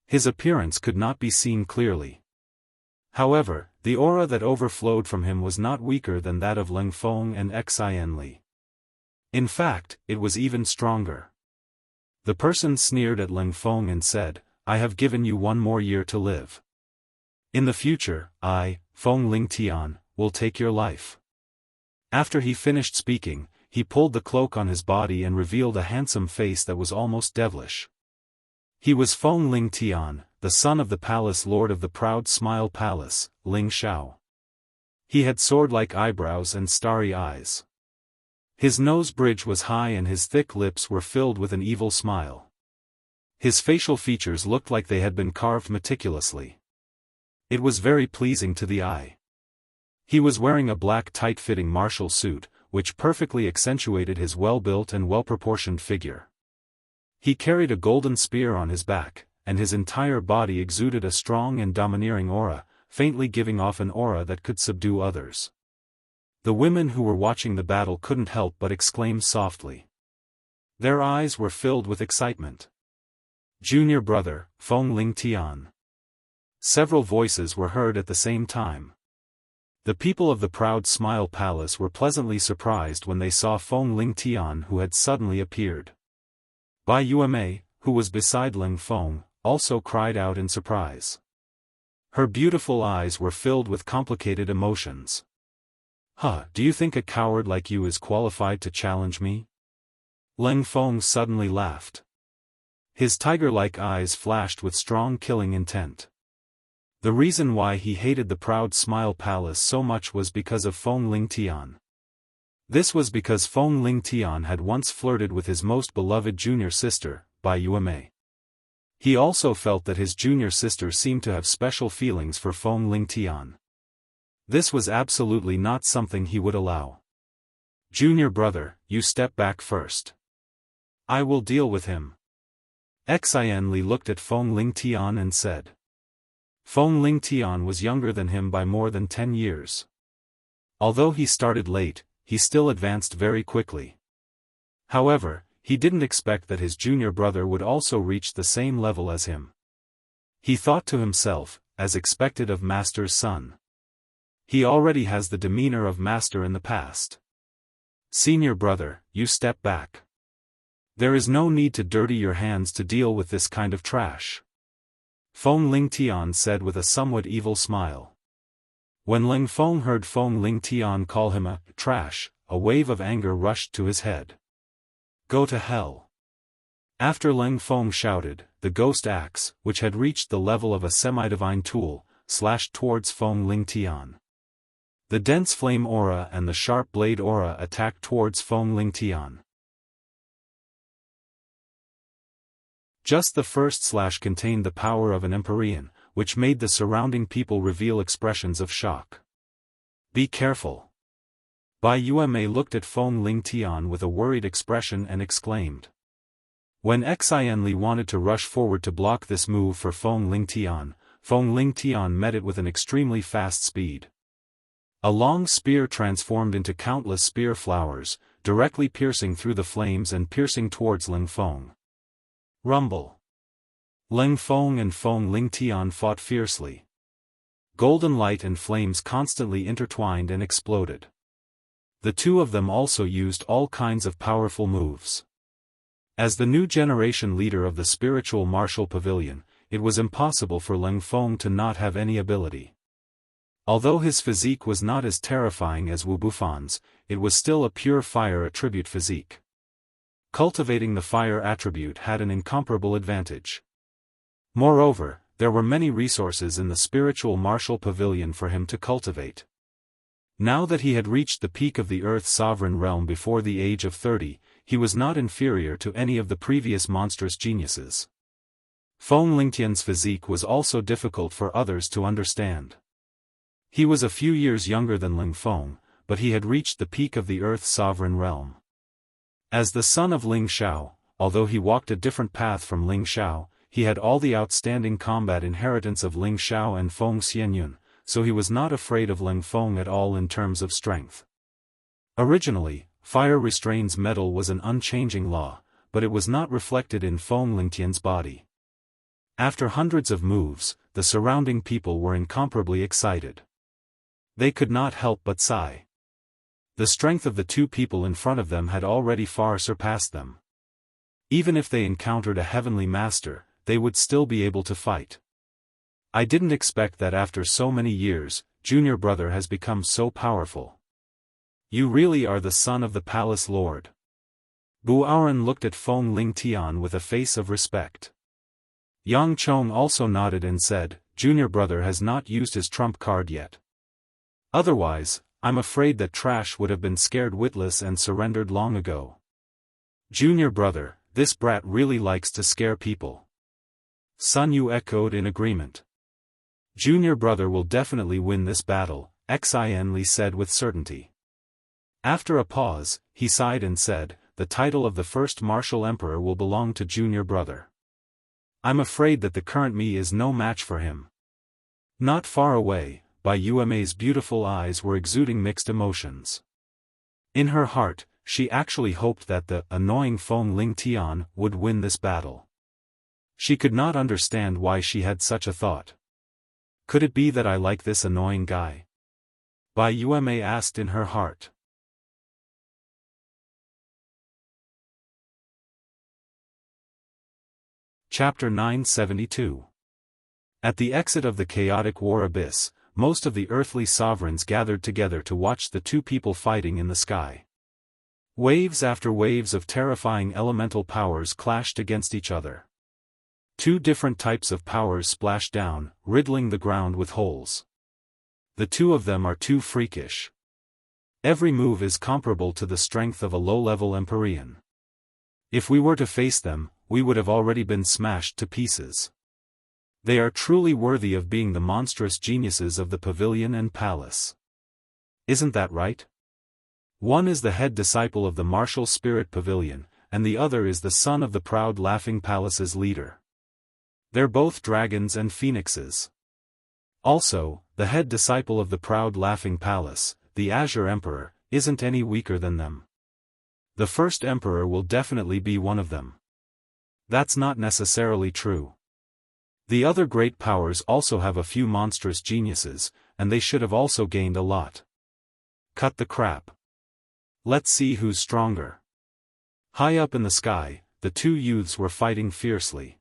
His appearance could not be seen clearly. However, the aura that overflowed from him was not weaker than that of Ling Feng and Xianli. In fact, it was even stronger. The person sneered at Ling Feng and said, I have given you 1 more year to live. In the future, I, Feng Ling Tian, will take your life. After he finished speaking, he pulled the cloak on his body and revealed a handsome face that was almost devilish. He was Feng Ling Tian, the son of the palace lord of the proud Smile Palace, Ling Xiao. He had sword-like eyebrows and starry eyes. His nose bridge was high and his thick lips were filled with an evil smile. His facial features looked like they had been carved meticulously. It was very pleasing to the eye. He was wearing a black tight-fitting martial suit, which perfectly accentuated his well-built and well-proportioned figure. He carried a golden spear on his back, and his entire body exuded a strong and domineering aura, faintly giving off an aura that could subdue others. The women who were watching the battle couldn't help but exclaim softly. Their eyes were filled with excitement. Junior brother, Feng Ling Tian. Several voices were heard at the same time. The people of the proud Smile Palace were pleasantly surprised when they saw Feng Ling Tian, who had suddenly appeared. Bai Yume, who was beside Ling Feng, also cried out in surprise. Her beautiful eyes were filled with complicated emotions. Do you think a coward like you is qualified to challenge me? Ling Feng suddenly laughed. His tiger-like eyes flashed with strong killing intent. The reason why he hated the proud Smile Palace so much was because of Feng Ling Tian. This was because Feng Ling Tian had once flirted with his most beloved junior sister, Bai Yume. He also felt that his junior sister seemed to have special feelings for Feng Ling Tian. This was absolutely not something he would allow. Junior brother, you step back first. I will deal with him. Xianli looked at Feng Lingtian and said. Feng Lingtian was younger than him by more than 10 years. Although he started late, he still advanced very quickly. However, he didn't expect that his junior brother would also reach the same level as him. He thought to himself, as expected of Master's son. He already has the demeanor of Master in the past. Senior brother, you step back. There is no need to dirty your hands to deal with this kind of trash. Feng Lingtian said with a somewhat evil smile. When Ling Feng heard Feng Lingtian call him a trash, a wave of anger rushed to his head. Go to hell. After Ling Feng shouted, the ghost axe, which had reached the level of a semi-divine tool, slashed towards Feng Lingtian. The dense flame aura and the sharp blade aura attacked towards Feng Lingtian. Just the first slash contained the power of an Empyrean, which made the surrounding people reveal expressions of shock. Be careful. Bai Yueme looked at Feng Lingtian with a worried expression and exclaimed. When Xianli wanted to rush forward to block this move for Feng Lingtian met it with an extremely fast speed. A long spear transformed into countless spear flowers, directly piercing through the flames and piercing towards Ling Feng. Rumble. Ling Feng and Feng Lingtian fought fiercely. Golden light and flames constantly intertwined and exploded. The two of them also used all kinds of powerful moves. As the new generation leader of the spiritual martial pavilion, it was impossible for Ling Feng to not have any ability. Although his physique was not as terrifying as Wu Bufan's, it was still a pure fire attribute physique. Cultivating the fire attribute had an incomparable advantage. Moreover, there were many resources in the spiritual martial pavilion for him to cultivate. Now that he had reached the peak of the Earth Sovereign realm before the age of 30, he was not inferior to any of the previous monstrous geniuses. Feng Lingtian's physique was also difficult for others to understand. He was a few years younger than Ling Feng, but he had reached the peak of the Earth Sovereign realm. As the son of Ling Xiao, although he walked a different path from Ling Xiao, he had all the outstanding combat inheritance of Ling Xiao and Feng Xianyun, so he was not afraid of Ling Feng at all in terms of strength. Originally, fire restrains metal was an unchanging law, but it was not reflected in Feng Lingtian's body. After hundreds of moves, the surrounding people were incomparably excited. They could not help but sigh. The strength of the two people in front of them had already far surpassed them. Even if they encountered a heavenly master, they would still be able to fight. I didn't expect that after so many years, junior brother has become so powerful. You really are the son of the palace lord. Bu Aoren looked at Feng Lingtian with a face of respect. Yang Chong also nodded and said, junior brother has not used his trump card yet. Otherwise, I'm afraid that Trash would have been scared witless and surrendered long ago. Junior brother, this brat really likes to scare people. Sun Yu echoed in agreement. Junior brother will definitely win this battle, Xianli said with certainty. After a pause, he sighed and said, the title of the first martial emperor will belong to junior brother. I'm afraid that the current me is no match for him. Not far away, Bai Yueme's beautiful eyes were exuding mixed emotions. In her heart, she actually hoped that the annoying Feng Lingtian would win this battle. She could not understand why she had such a thought. Could it be that I like this annoying guy? Bai Yueme asked in her heart. Chapter 972. At the exit of the chaotic war abyss, most of the earthly sovereigns gathered together to watch the two people fighting in the sky. Waves after waves of terrifying elemental powers clashed against each other. Two different types of powers splashed down, riddling the ground with holes. The two of them are too freakish. Every move is comparable to the strength of a low-level Empyrean. If we were to face them, we would have already been smashed to pieces. They are truly worthy of being the monstrous geniuses of the pavilion and palace. Isn't that right? One is the head disciple of the martial spirit pavilion, and the other is the son of the proud Laughing Palace's leader. They're both dragons and phoenixes. Also, the head disciple of the proud Laughing Palace, the Azure Emperor, isn't any weaker than them. The first emperor will definitely be one of them. That's not necessarily true. The other great powers also have a few monstrous geniuses, and they should have also gained a lot. Cut the crap. Let's see who's stronger. High up in the sky, the two youths were fighting fiercely.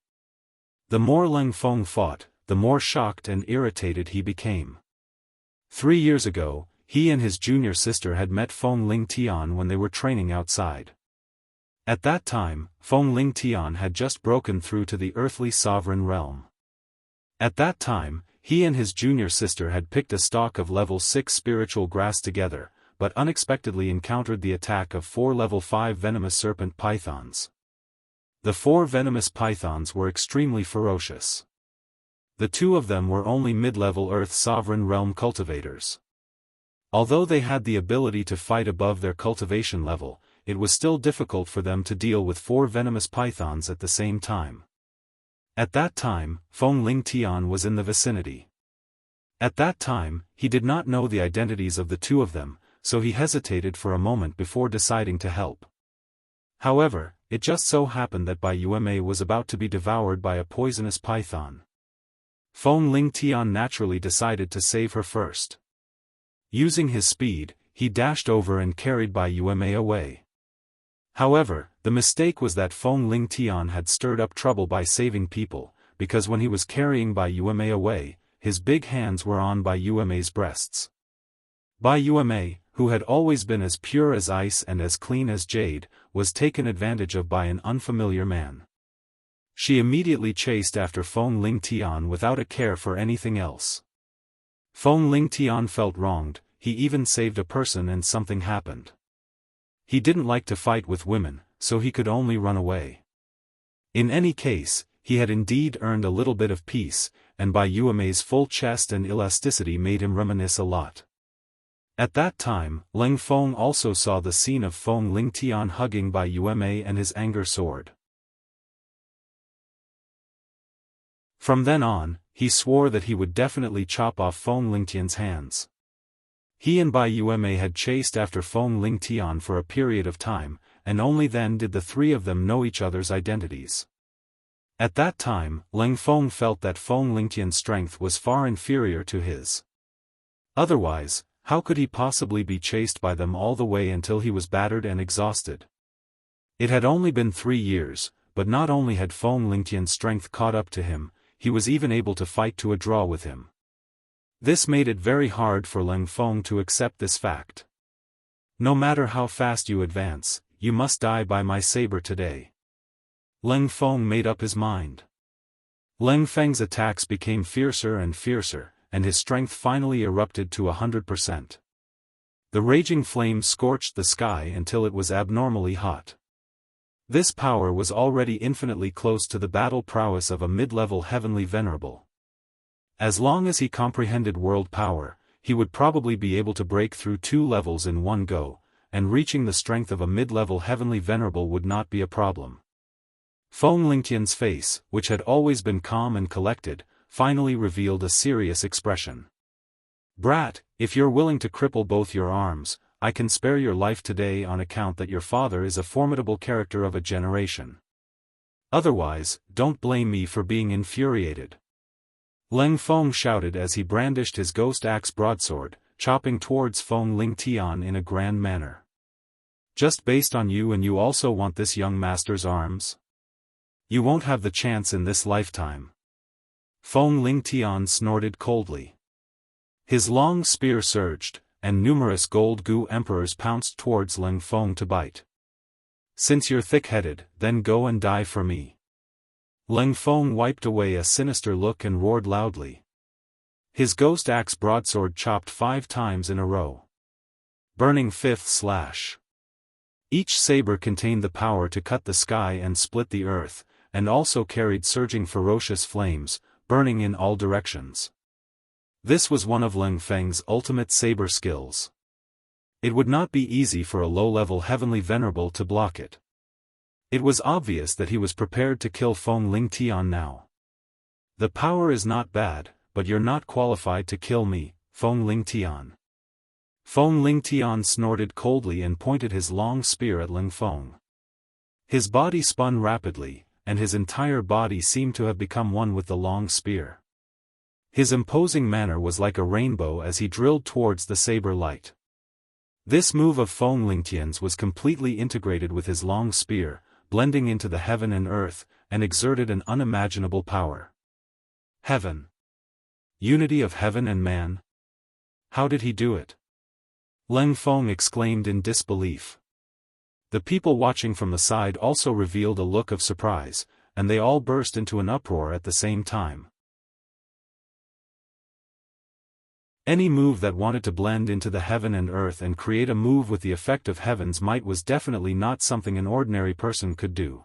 The more Leng Feng fought, the more shocked and irritated he became. 3 years ago, he and his junior sister had met Feng Ling Tian when they were training outside. At that time, Feng Ling Tian had just broken through to the earthly sovereign realm. At that time, he and his junior sister had picked a stalk of level 6 spiritual grass together, but unexpectedly encountered the attack of 4 level 5 venomous serpent pythons. The 4 venomous pythons were extremely ferocious. The 2 of them were only mid-level Earth Sovereign Realm cultivators. Although they had the ability to fight above their cultivation level, it was still difficult for them to deal with 4 venomous pythons at the same time. At that time, Feng Ling Tian was in the vicinity. At that time, he did not know the identities of the 2 of them, so he hesitated for a moment before deciding to help. However, it just so happened that Bai Yuemei was about to be devoured by a poisonous python. Feng Ling Tian naturally decided to save her first. Using his speed, he dashed over and carried Bai Yuemei away. However, the mistake was that Feng Ling Tian had stirred up trouble by saving people, because when he was carrying Bai Yuemei away, his big hands were on Bai Yuemei's breasts. Bai Yuemei, who had always been as pure as ice and as clean as jade, was taken advantage of by an unfamiliar man. She immediately chased after Feng Ling Tian without a care for anything else. Feng Ling Tian felt wronged, he even saved a person and something happened. He didn't like to fight with women, so he could only run away. In any case, he had indeed earned a little bit of peace, and Bai Yuemei's full chest and elasticity made him reminisce a lot. At that time, Leng Feng also saw the scene of Feng Ling Tian hugging Bai Yuemei and his anger soared. From then on, he swore that he would definitely chop off Feng Ling Tian's hands. He and Bai Yuemei had chased after Feng Ling Tian for a period of time, and only then did the 3 of them know each other's identities. At that time, Leng Feng felt that Feng Ling Tian's strength was far inferior to his. Otherwise, how could he possibly be chased by them all the way until he was battered and exhausted? It had only been 3 years, but not only had Feng Ling Tian's strength caught up to him, he was even able to fight to a draw with him. This made it very hard for Leng Feng to accept this fact. No matter how fast you advance, you must die by my saber today. Leng Feng made up his mind. Leng Feng's attacks became fiercer and fiercer, and his strength finally erupted to 100%. The raging flames scorched the sky until it was abnormally hot. This power was already infinitely close to the battle prowess of a mid-level heavenly venerable. As long as he comprehended world power, he would probably be able to break through 2 levels in one go, and reaching the strength of a mid-level heavenly venerable would not be a problem. Feng Ling Tian's face, which had always been calm and collected, finally revealed a serious expression. "Brat, if you're willing to cripple both your arms, I can spare your life today on account that your father is a formidable character of a generation. Otherwise, don't blame me for being infuriated." Leng Feng shouted as he brandished his ghost axe broadsword, chopping towards Feng Ling Tian in a grand manner. "Just based on you, and you also want this young master's arms? You won't have the chance in this lifetime." Feng Ling Tian snorted coldly. His long spear surged, and numerous gold goo emperors pounced towards Leng Feng to bite. "Since you're thick-headed, then go and die for me." Leng Feng wiped away a sinister look and roared loudly. His ghost axe broadsword chopped 5 times in a row. Burning 5th slash. Each saber contained the power to cut the sky and split the earth, and also carried surging ferocious flames, burning in all directions. This was one of Leng Feng's ultimate saber skills. It would not be easy for a low-level heavenly venerable to block it. It was obvious that he was prepared to kill Feng Lingtian now. The power is not bad, but you're not qualified to kill me, Feng Lingtian. Feng Lingtian snorted coldly and pointed his long spear at Ling Feng. His body spun rapidly, and his entire body seemed to have become one with the long spear. His imposing manner was like a rainbow as he drilled towards the saber light. This move of Feng Lingtian's was completely integrated with his long spear, blending into the heaven and earth, and exerted an unimaginable power. Heaven. Unity of heaven and man? How did he do it? Ling Feng exclaimed in disbelief. The people watching from the side also revealed a look of surprise, and they all burst into an uproar at the same time. Any move that wanted to blend into the heaven and earth and create a move with the effect of heaven's might was definitely not something an ordinary person could do.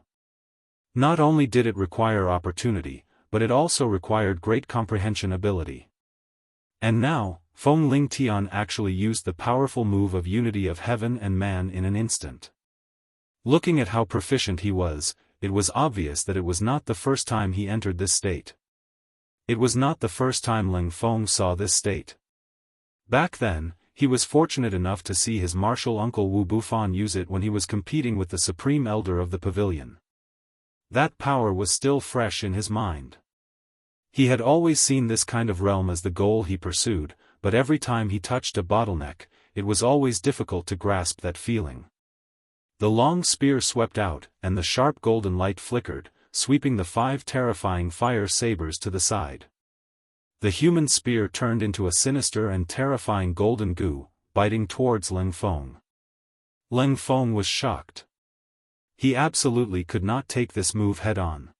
Not only did it require opportunity, but it also required great comprehension ability. And now, Feng Lingtian actually used the powerful move of unity of heaven and man in an instant. Looking at how proficient he was, it was obvious that it was not the first time he entered this state. It was not the first time Ling Feng saw this state. Back then, he was fortunate enough to see his martial uncle Wu Bufan use it when he was competing with the Supreme Elder of the Pavilion. That power was still fresh in his mind. He had always seen this kind of realm as the goal he pursued, but every time he touched a bottleneck, it was always difficult to grasp that feeling. The long spear swept out, and the sharp golden light flickered, sweeping the 5 terrifying fire sabers to the side. The human spear turned into a sinister and terrifying golden goo, biting towards Ling Feng. Ling Feng was shocked. He absolutely could not take this move head-on.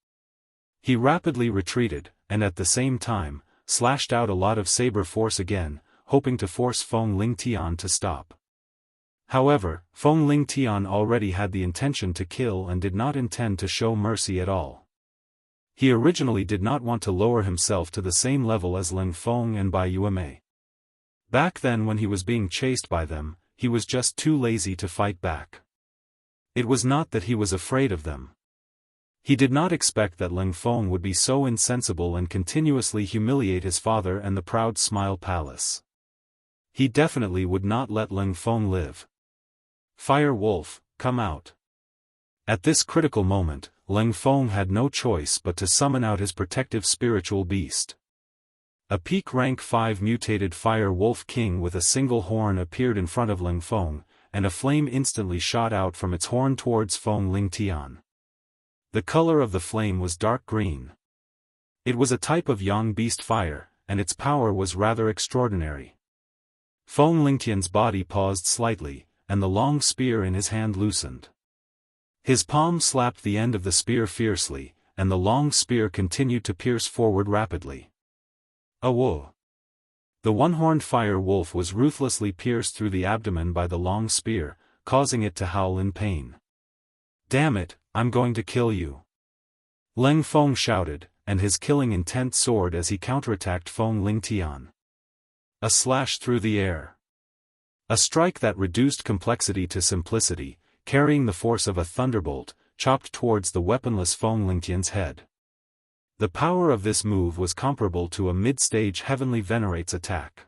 He rapidly retreated, and at the same time, slashed out a lot of saber force again, hoping to force Feng Lingtian to stop. However, Feng Lingtian already had the intention to kill and did not intend to show mercy at all. He originally did not want to lower himself to the same level as Ling Feng and Bai Yuemei. Back then when he was being chased by them, he was just too lazy to fight back. It was not that he was afraid of them. He did not expect that Ling Feng would be so insensible and continuously humiliate his father and the proud Smile Palace. He definitely would not let Ling Feng live. Fire Wolf, come out. At this critical moment, Ling Feng had no choice but to summon out his protective spiritual beast. A peak rank 5 mutated Fire Wolf King with a single horn appeared in front of Ling Feng, and a flame instantly shot out from its horn towards Feng Lingtian. The color of the flame was dark green. It was a type of Yang beast fire, and its power was rather extraordinary. Feng Lingtian's body paused slightly, and the long spear in his hand loosened. His palm slapped the end of the spear fiercely, and the long spear continued to pierce forward rapidly. Whoa! The one-horned fire wolf was ruthlessly pierced through the abdomen by the long spear, causing it to howl in pain. Damn it, I'm going to kill you! Ling Feng shouted, and his killing intent soared as he counterattacked Feng Lingtian. A slash through the air. A strike that reduced complexity to simplicity, carrying the force of a thunderbolt, chopped towards the weaponless Feng Lingtian's head. The power of this move was comparable to a mid-stage Heavenly Venerate's attack.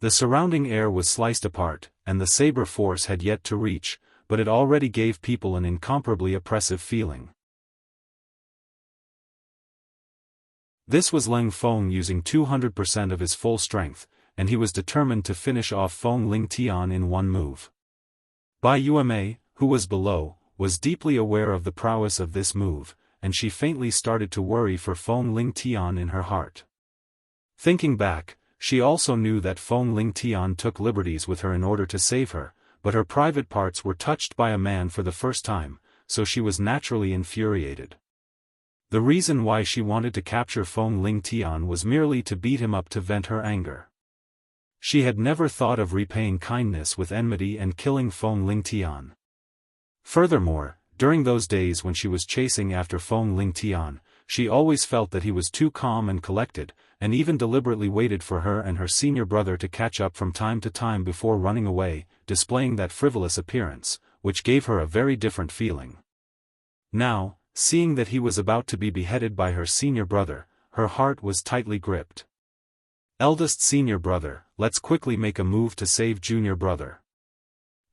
The surrounding air was sliced apart, and the saber force had yet to reach, but it already gave people an incomparably oppressive feeling. This was Ling Feng using 200% of his full strength, and he was determined to finish off Feng Lingtian in one move. Bai Yuemei, who was below, was deeply aware of the prowess of this move, and she faintly started to worry for Feng Lingtian in her heart. Thinking back, she also knew that Feng Lingtian took liberties with her in order to save her, but her private parts were touched by a man for the first time, so she was naturally infuriated. The reason why she wanted to capture Feng Lingtian was merely to beat him up to vent her anger. She had never thought of repaying kindness with enmity and killing Feng Lingtian. Furthermore, during those days when she was chasing after Feng Lingtian, she always felt that he was too calm and collected, and even deliberately waited for her and her senior brother to catch up from time to time before running away, displaying that frivolous appearance, which gave her a very different feeling. Now, seeing that he was about to be beheaded by her senior brother, her heart was tightly gripped. Eldest senior brother, let's quickly make a move to save junior brother.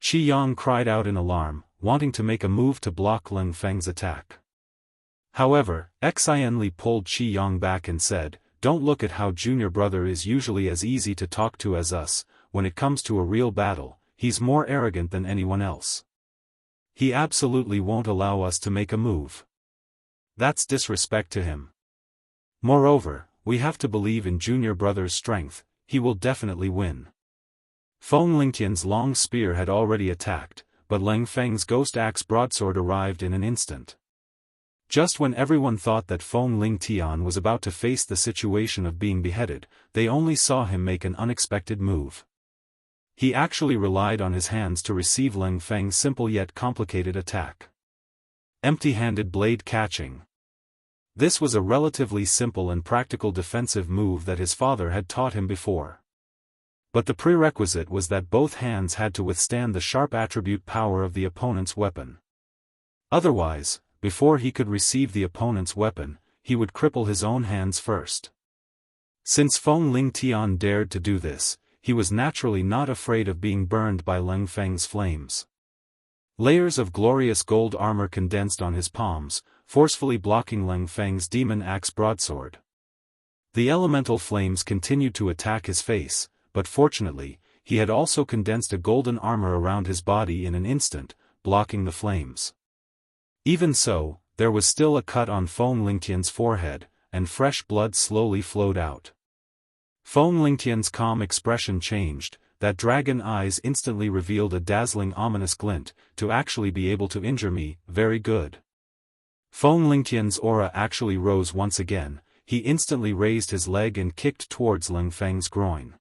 Qi Yang cried out in alarm, wanting to make a move to block Ling Feng's attack. However, Xian Li pulled Qi Yang back and said, "Don't look at how junior brother is usually as easy to talk to as us. When it comes to a real battle, he's more arrogant than anyone else. He absolutely won't allow us to make a move. That's disrespect to him. Moreover, we have to believe in junior brother's strength, he will definitely win." Feng Lingtian's long spear had already attacked, but Ling Feng's ghost axe broadsword arrived in an instant. Just when everyone thought that Feng Lingtian was about to face the situation of being beheaded, they only saw him make an unexpected move. He actually relied on his hands to receive Ling Feng's simple yet complicated attack. Empty-handed blade catching. This was a relatively simple and practical defensive move that his father had taught him before. But the prerequisite was that both hands had to withstand the sharp attribute power of the opponent's weapon. Otherwise, before he could receive the opponent's weapon, he would cripple his own hands first. Since Feng Lingtian dared to do this, he was naturally not afraid of being burned by Ling Feng's flames. Layers of glorious gold armor condensed on his palms, forcefully blocking Ling Feng's demon axe broadsword. The elemental flames continued to attack his face, but fortunately, he had also condensed a golden armor around his body in an instant, blocking the flames. Even so, there was still a cut on Feng Lingtian's forehead, and fresh blood slowly flowed out. Feng Lingtian's calm expression changed, that dragon eyes instantly revealed a dazzling ominous glint, "To actually be able to injure me, very good." Feng Lingtian's aura actually rose once again, he instantly raised his leg and kicked towards Ling Feng's groin.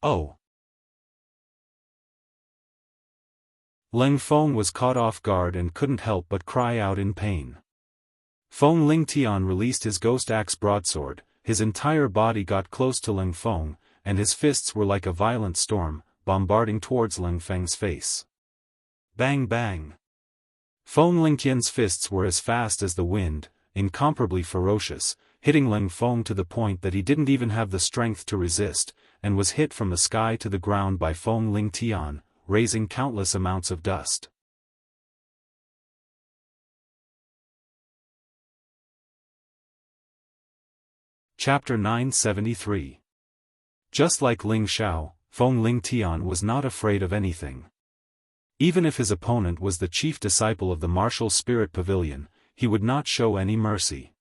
Oh! Ling Feng was caught off guard and couldn't help but cry out in pain. Feng Lingtian released his ghost axe broadsword, his entire body got close to Ling Feng, and his fists were like a violent storm, bombarding towards Ling Feng's face. Bang bang! Feng Lingtian's fists were as fast as the wind, incomparably ferocious, hitting Ling Feng to the point that he didn't even have the strength to resist, and was hit from the sky to the ground by Feng Lingtian, raising countless amounts of dust. Chapter 973. Just like Ling Xiao, Feng Lingtian was not afraid of anything. Even if his opponent was the chief disciple of the martial spirit pavilion, he would not show any mercy.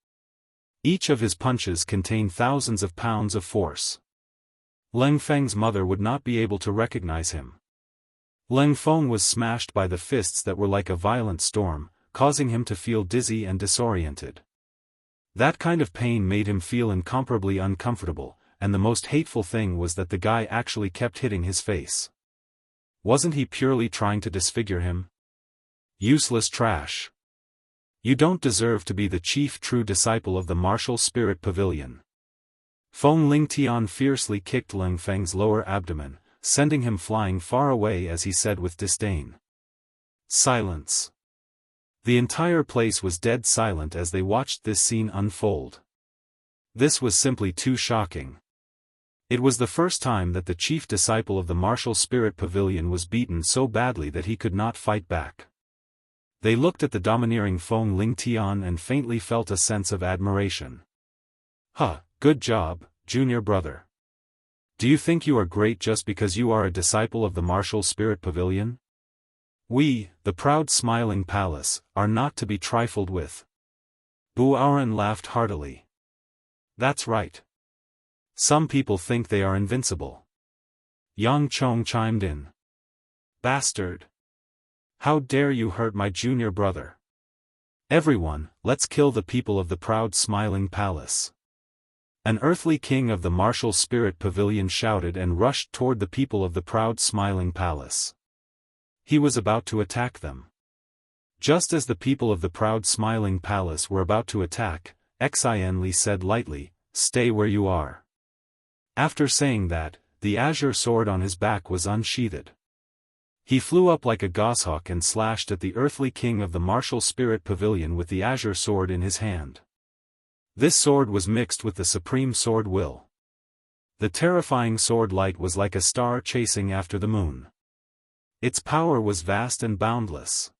Each of his punches contained thousands of pounds of force. Ling Feng's mother would not be able to recognize him. Ling Feng was smashed by the fists that were like a violent storm, causing him to feel dizzy and disoriented. That kind of pain made him feel incomparably uncomfortable, and the most hateful thing was that the guy actually kept hitting his face. Wasn't he purely trying to disfigure him? Useless trash. You don't deserve to be the chief true disciple of the martial spirit pavilion. Feng Lingtian fiercely kicked Ling Feng's lower abdomen, sending him flying far away as he said with disdain. Silence. The entire place was dead silent as they watched this scene unfold. This was simply too shocking. It was the first time that the chief disciple of the martial spirit pavilion was beaten so badly that he could not fight back. They looked at the domineering Feng Lingtian and faintly felt a sense of admiration. Huh, good job, junior brother. Do you think you are great just because you are a disciple of the martial spirit pavilion? We, the proud smiling palace, are not to be trifled with. Buaran laughed heartily. That's right. Some people think they are invincible. Yang Chong chimed in. Bastard! How dare you hurt my junior brother? Everyone, let's kill the people of the proud smiling palace. An earthly king of the martial spirit pavilion shouted and rushed toward the people of the proud smiling palace. He was about to attack them. Just as the people of the proud smiling palace were about to attack, Xian Li said lightly, "Stay where you are." After saying that, the azure sword on his back was unsheathed. He flew up like a goshawk and slashed at the earthly king of the martial spirit pavilion with the azure sword in his hand. This sword was mixed with the supreme sword will. The terrifying sword light was like a star chasing after the moon. Its power was vast and boundless.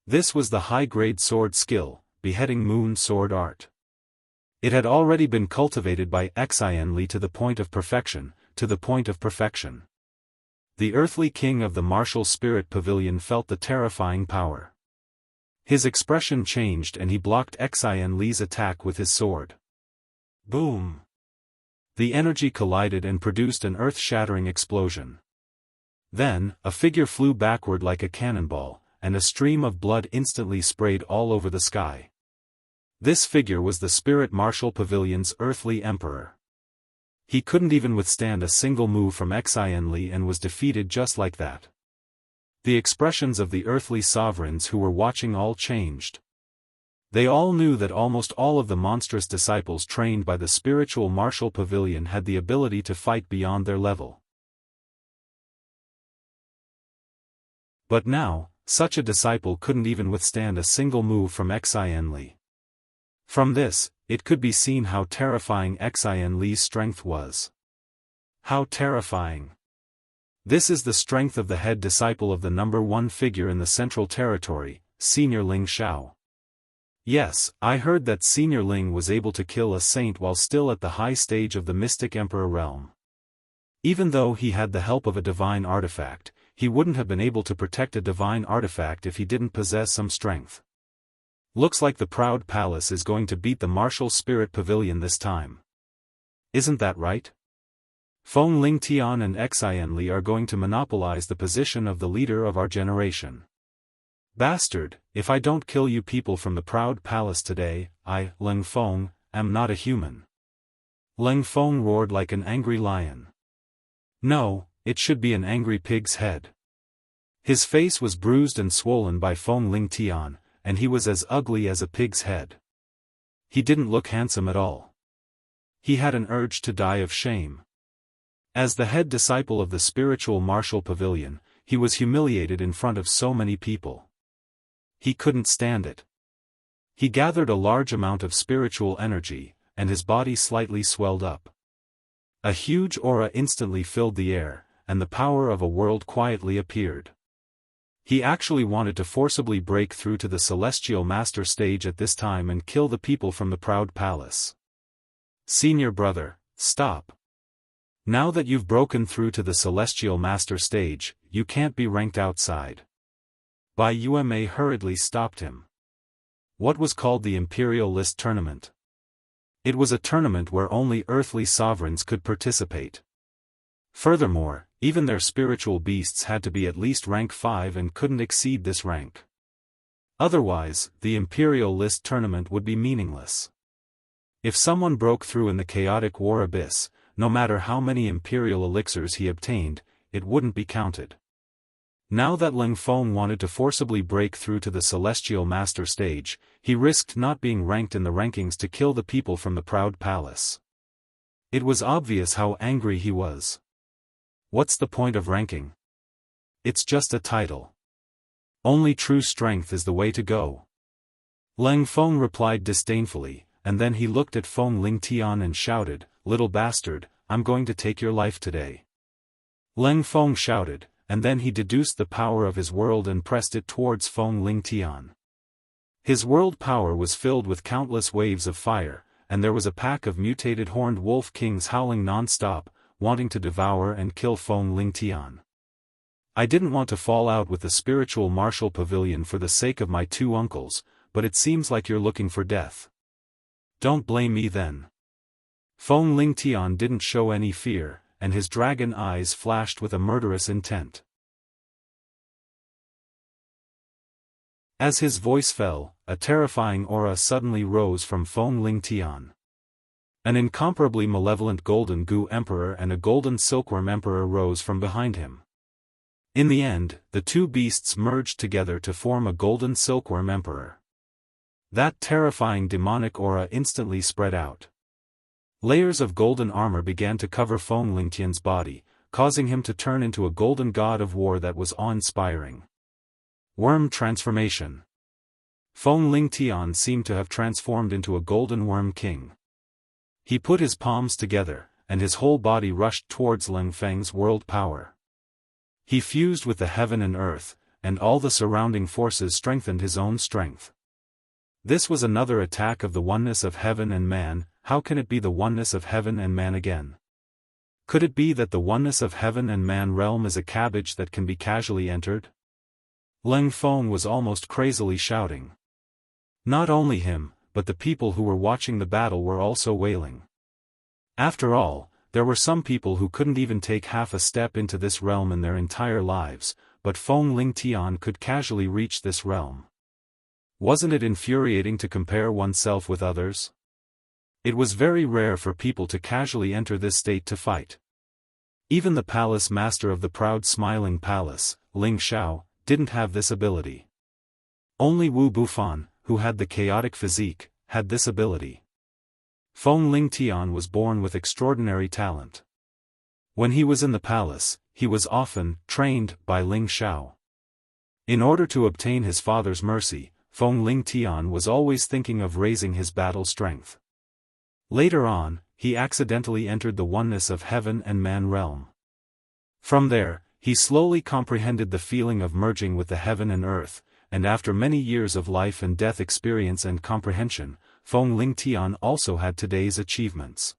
This was the high-grade sword skill, beheading moon sword art. It had already been cultivated by Xianxia to the point of perfection, The earthly king of the martial spirit pavilion felt the terrifying power. His expression changed and he blocked Xianxia's attack with his sword. Boom! The energy collided and produced an earth-shattering explosion. Then, a figure flew backward like a cannonball, and a stream of blood instantly sprayed all over the sky. This figure was the Spirit Martial Pavilion's earthly emperor. He couldn't even withstand a single move from Xianxia and was defeated just like that. The expressions of the earthly sovereigns who were watching all changed. They all knew that almost all of the monstrous disciples trained by the spiritual martial pavilion had the ability to fight beyond their level. But now, such a disciple couldn't even withstand a single move from Xianxia. From this, it could be seen how terrifying Xianxia's strength was. How terrifying! This is the strength of the head disciple of the number one figure in the Central Territory, Senior Ling Shao. Yes, I heard that Senior Ling was able to kill a saint while still at the high stage of the Mystic Emperor realm. Even though he had the help of a divine artifact, he wouldn't have been able to protect a divine artifact if he didn't possess some strength. Looks like the Proud Palace is going to beat the Martial Spirit Pavilion this time. Isn't that right? Feng Lingtian and Xianxia are going to monopolize the position of the leader of our generation. Bastard, if I don't kill you people from the Proud Palace today, I, Leng Feng, am not a human. Leng Feng roared like an angry lion. No, it should be an angry pig's head. His face was bruised and swollen by Feng Lingtian, and he was as ugly as a pig's head. He didn't look handsome at all. He had an urge to die of shame. As the head disciple of the spiritual martial pavilion, he was humiliated in front of so many people. He couldn't stand it. He gathered a large amount of spiritual energy, and his body slightly swelled up. A huge aura instantly filled the air, and the power of a world quietly appeared. He actually wanted to forcibly break through to the Celestial Master stage at this time and kill the people from the Proud Palace. Senior brother, stop. Now that you've broken through to the Celestial Master stage, you can't be ranked outside. Bai Yuemei hurriedly stopped him. What was called the Imperial List Tournament? It was a tournament where only earthly sovereigns could participate. Furthermore, even their spiritual beasts had to be at least rank 5 and couldn't exceed this rank. Otherwise, the Imperial List Tournament would be meaningless. If someone broke through in the chaotic war abyss, no matter how many Imperial elixirs he obtained, it wouldn't be counted. Now that Leng Feng wanted to forcibly break through to the Celestial Master stage, he risked not being ranked in the rankings to kill the people from the Proud Palace. It was obvious how angry he was. What's the point of ranking? It's just a title. Only true strength is the way to go. Leng Feng replied disdainfully, and then he looked at Feng Lingtian and shouted, "Little bastard, I'm going to take your life today." Leng Feng shouted, and then he deduced the power of his world and pressed it towards Feng Lingtian. His world power was filled with countless waves of fire, and there was a pack of mutated horned wolf kings howling non-stop, wanting to devour and kill Feng Lingtian. I didn't want to fall out with the spiritual martial pavilion for the sake of my two uncles, but it seems like you're looking for death. Don't blame me then. Feng Lingtian didn't show any fear, and his dragon eyes flashed with a murderous intent. As his voice fell, a terrifying aura suddenly rose from Feng Lingtian. An incomparably malevolent golden goo emperor and a golden silkworm emperor rose from behind him. In the end, the two beasts merged together to form a golden silkworm emperor. That terrifying demonic aura instantly spread out. Layers of golden armor began to cover Feng Lingtian's body, causing him to turn into a golden god of war that was awe-inspiring. Worm transformation. Feng Lingtian seemed to have transformed into a golden worm king. He put his palms together, and his whole body rushed towards Lin Feng's world power. He fused with the heaven and earth, and all the surrounding forces strengthened his own strength. This was another attack of the oneness of heaven and man. How can it be the oneness of heaven and man again? Could it be that the oneness of heaven and man realm is a cabbage that can be casually entered? Lin Feng was almost crazily shouting. Not only him, but the people who were watching the battle were also wailing. After all, there were some people who couldn't even take half a step into this realm in their entire lives, but Feng Lingtian could casually reach this realm. Wasn't it infuriating to compare oneself with others? It was very rare for people to casually enter this state to fight. Even the palace master of the proud smiling palace, Ling Xiao, didn't have this ability. Only Wu Bufan, who had the chaotic physique, had this ability. Feng Lingtian was born with extraordinary talent. When he was in the palace, he was often trained by Ling Xiao. In order to obtain his father's mercy, Feng Lingtian was always thinking of raising his battle strength. Later on, he accidentally entered the oneness of heaven and man realm. From there, he slowly comprehended the feeling of merging with the heaven and earth, and after many years of life and death experience and comprehension, Feng Lingtian also had today's achievements.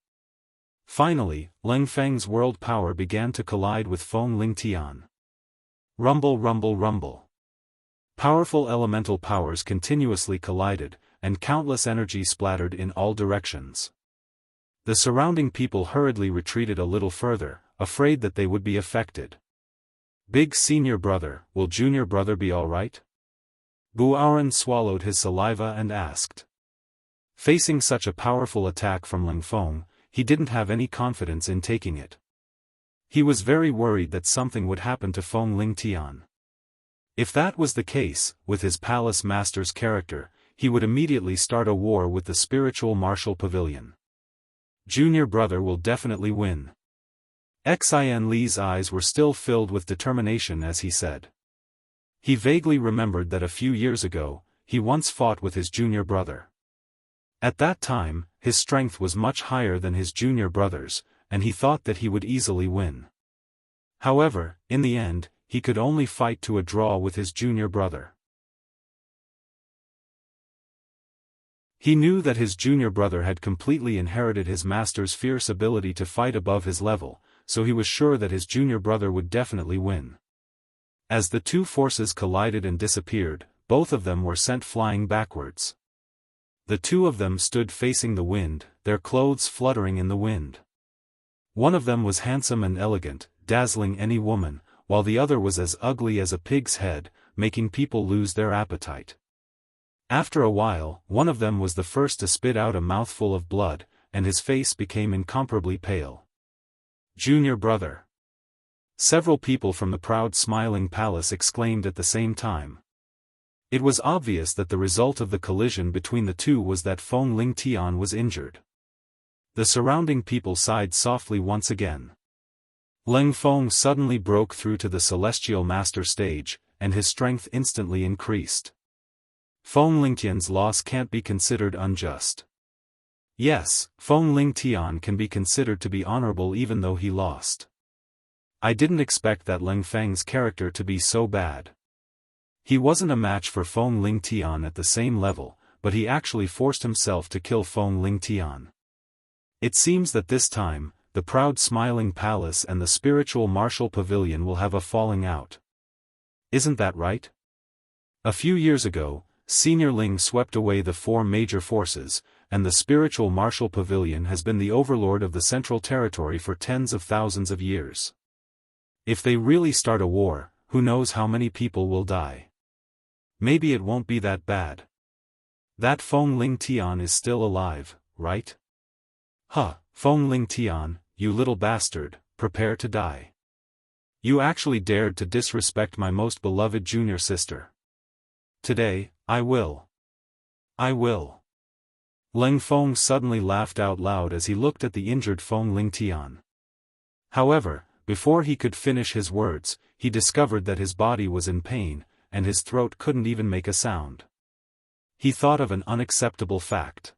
Finally, Lin Feng's world power began to collide with Feng Lingtian. Rumble, rumble, rumble. Powerful elemental powers continuously collided, and countless energy splattered in all directions. The surrounding people hurriedly retreated a little further, afraid that they would be affected. Big senior brother, will junior brother be alright? Buaran swallowed his saliva and asked. Facing such a powerful attack from Lin Feng, he didn't have any confidence in taking it. He was very worried that something would happen to Feng Lingtian. If that was the case, with his palace master's character, he would immediately start a war with the spiritual martial pavilion. Junior brother will definitely win. Xian Li's eyes were still filled with determination as he said. He vaguely remembered that a few years ago, he once fought with his junior brother. At that time, his strength was much higher than his junior brother's, and he thought that he would easily win. However, in the end, he could only fight to a draw with his junior brother. He knew that his junior brother had completely inherited his master's fierce ability to fight above his level, so he was sure that his junior brother would definitely win. As the two forces collided and disappeared, both of them were sent flying backwards. The two of them stood facing the wind, their clothes fluttering in the wind. One of them was handsome and elegant, dazzling any woman, while the other was as ugly as a pig's head, making people lose their appetite. After a while, one of them was the first to spit out a mouthful of blood, and his face became incomparably pale. Junior brother. Several people from the proud smiling palace exclaimed at the same time. It was obvious that the result of the collision between the two was that Feng Lingtian was injured. The surrounding people sighed softly once again. Lin Feng suddenly broke through to the celestial master stage, and his strength instantly increased. Feng Lingtian's loss can't be considered unjust. Yes, Feng Lingtian can be considered to be honorable even though he lost. I didn't expect that Lin Feng's character to be so bad. He wasn't a match for Feng Lingtian at the same level, but he actually forced himself to kill Feng Lingtian. It seems that this time, the proud smiling palace and the spiritual martial pavilion will have a falling out. Isn't that right? A few years ago, Senior Ling swept away the four major forces, and the spiritual martial pavilion has been the overlord of the central territory for tens of thousands of years. If they really start a war, who knows how many people will die? Maybe it won't be that bad. That Feng Lingtian is still alive, right? Huh, Feng Lingtian, you little bastard, prepare to die. You actually dared to disrespect my most beloved junior sister. Today, I will. Lin Feng suddenly laughed out loud as he looked at the injured Feng Lingtian. However, Before he could finish his words, he discovered that his body was in pain, and his throat couldn't even make a sound. He thought of an unacceptable fact.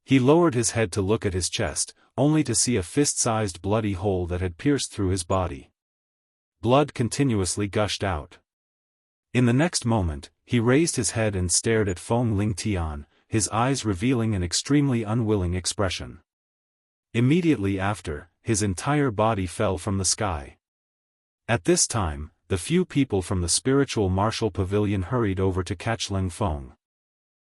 He lowered his head to look at his chest, only to see a fist-sized bloody hole that had pierced through his body. Blood continuously gushed out. In the next moment, he raised his head and stared at Feng Lingtian, his eyes revealing an extremely unwilling expression. Immediately after, his entire body fell from the sky. At this time, the few people from the spiritual martial pavilion hurried over to catch Leng Feng.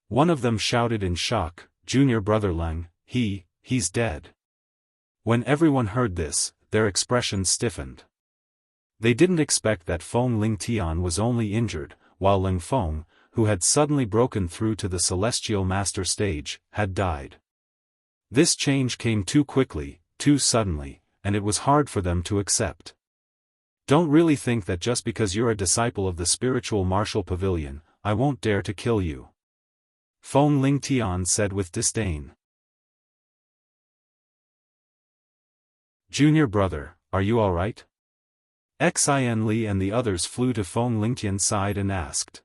One of them shouted in shock, "Junior brother Leng, he's dead." When everyone heard this, their expressions stiffened. They didn't expect that Feng Lingtian was only injured, while Leng Feng, who had suddenly broken through to the Celestial Master stage, had died. This change came too quickly, too suddenly, and it was hard for them to accept. Don't really think that just because you're a disciple of the spiritual martial pavilion, I won't dare to kill you. Feng Lingtian said with disdain. Junior brother, are you alright? Xin Li and the others flew to Feng Lingtian's side and asked.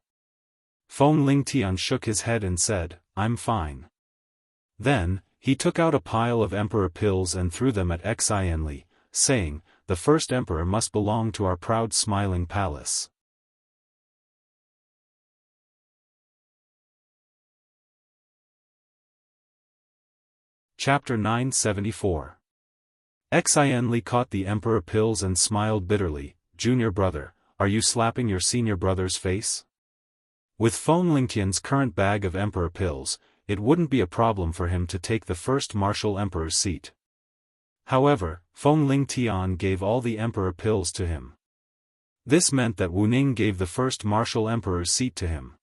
Feng Lingtian shook his head and said, "I'm fine." Then, he took out a pile of emperor pills and threw them at Xin Li, saying, "The first emperor must belong to our proud smiling palace." Chapter 974. Xin Li caught the emperor pills and smiled bitterly. "Junior brother, are you slapping your senior brother's face?" With Feng Lingtian's current bag of emperor pills, it wouldn't be a problem for him to take the first martial emperor's seat. However, Feng Lingtian gave all the emperor pills to him. This meant that Wu Ning gave the first martial emperor's seat to him.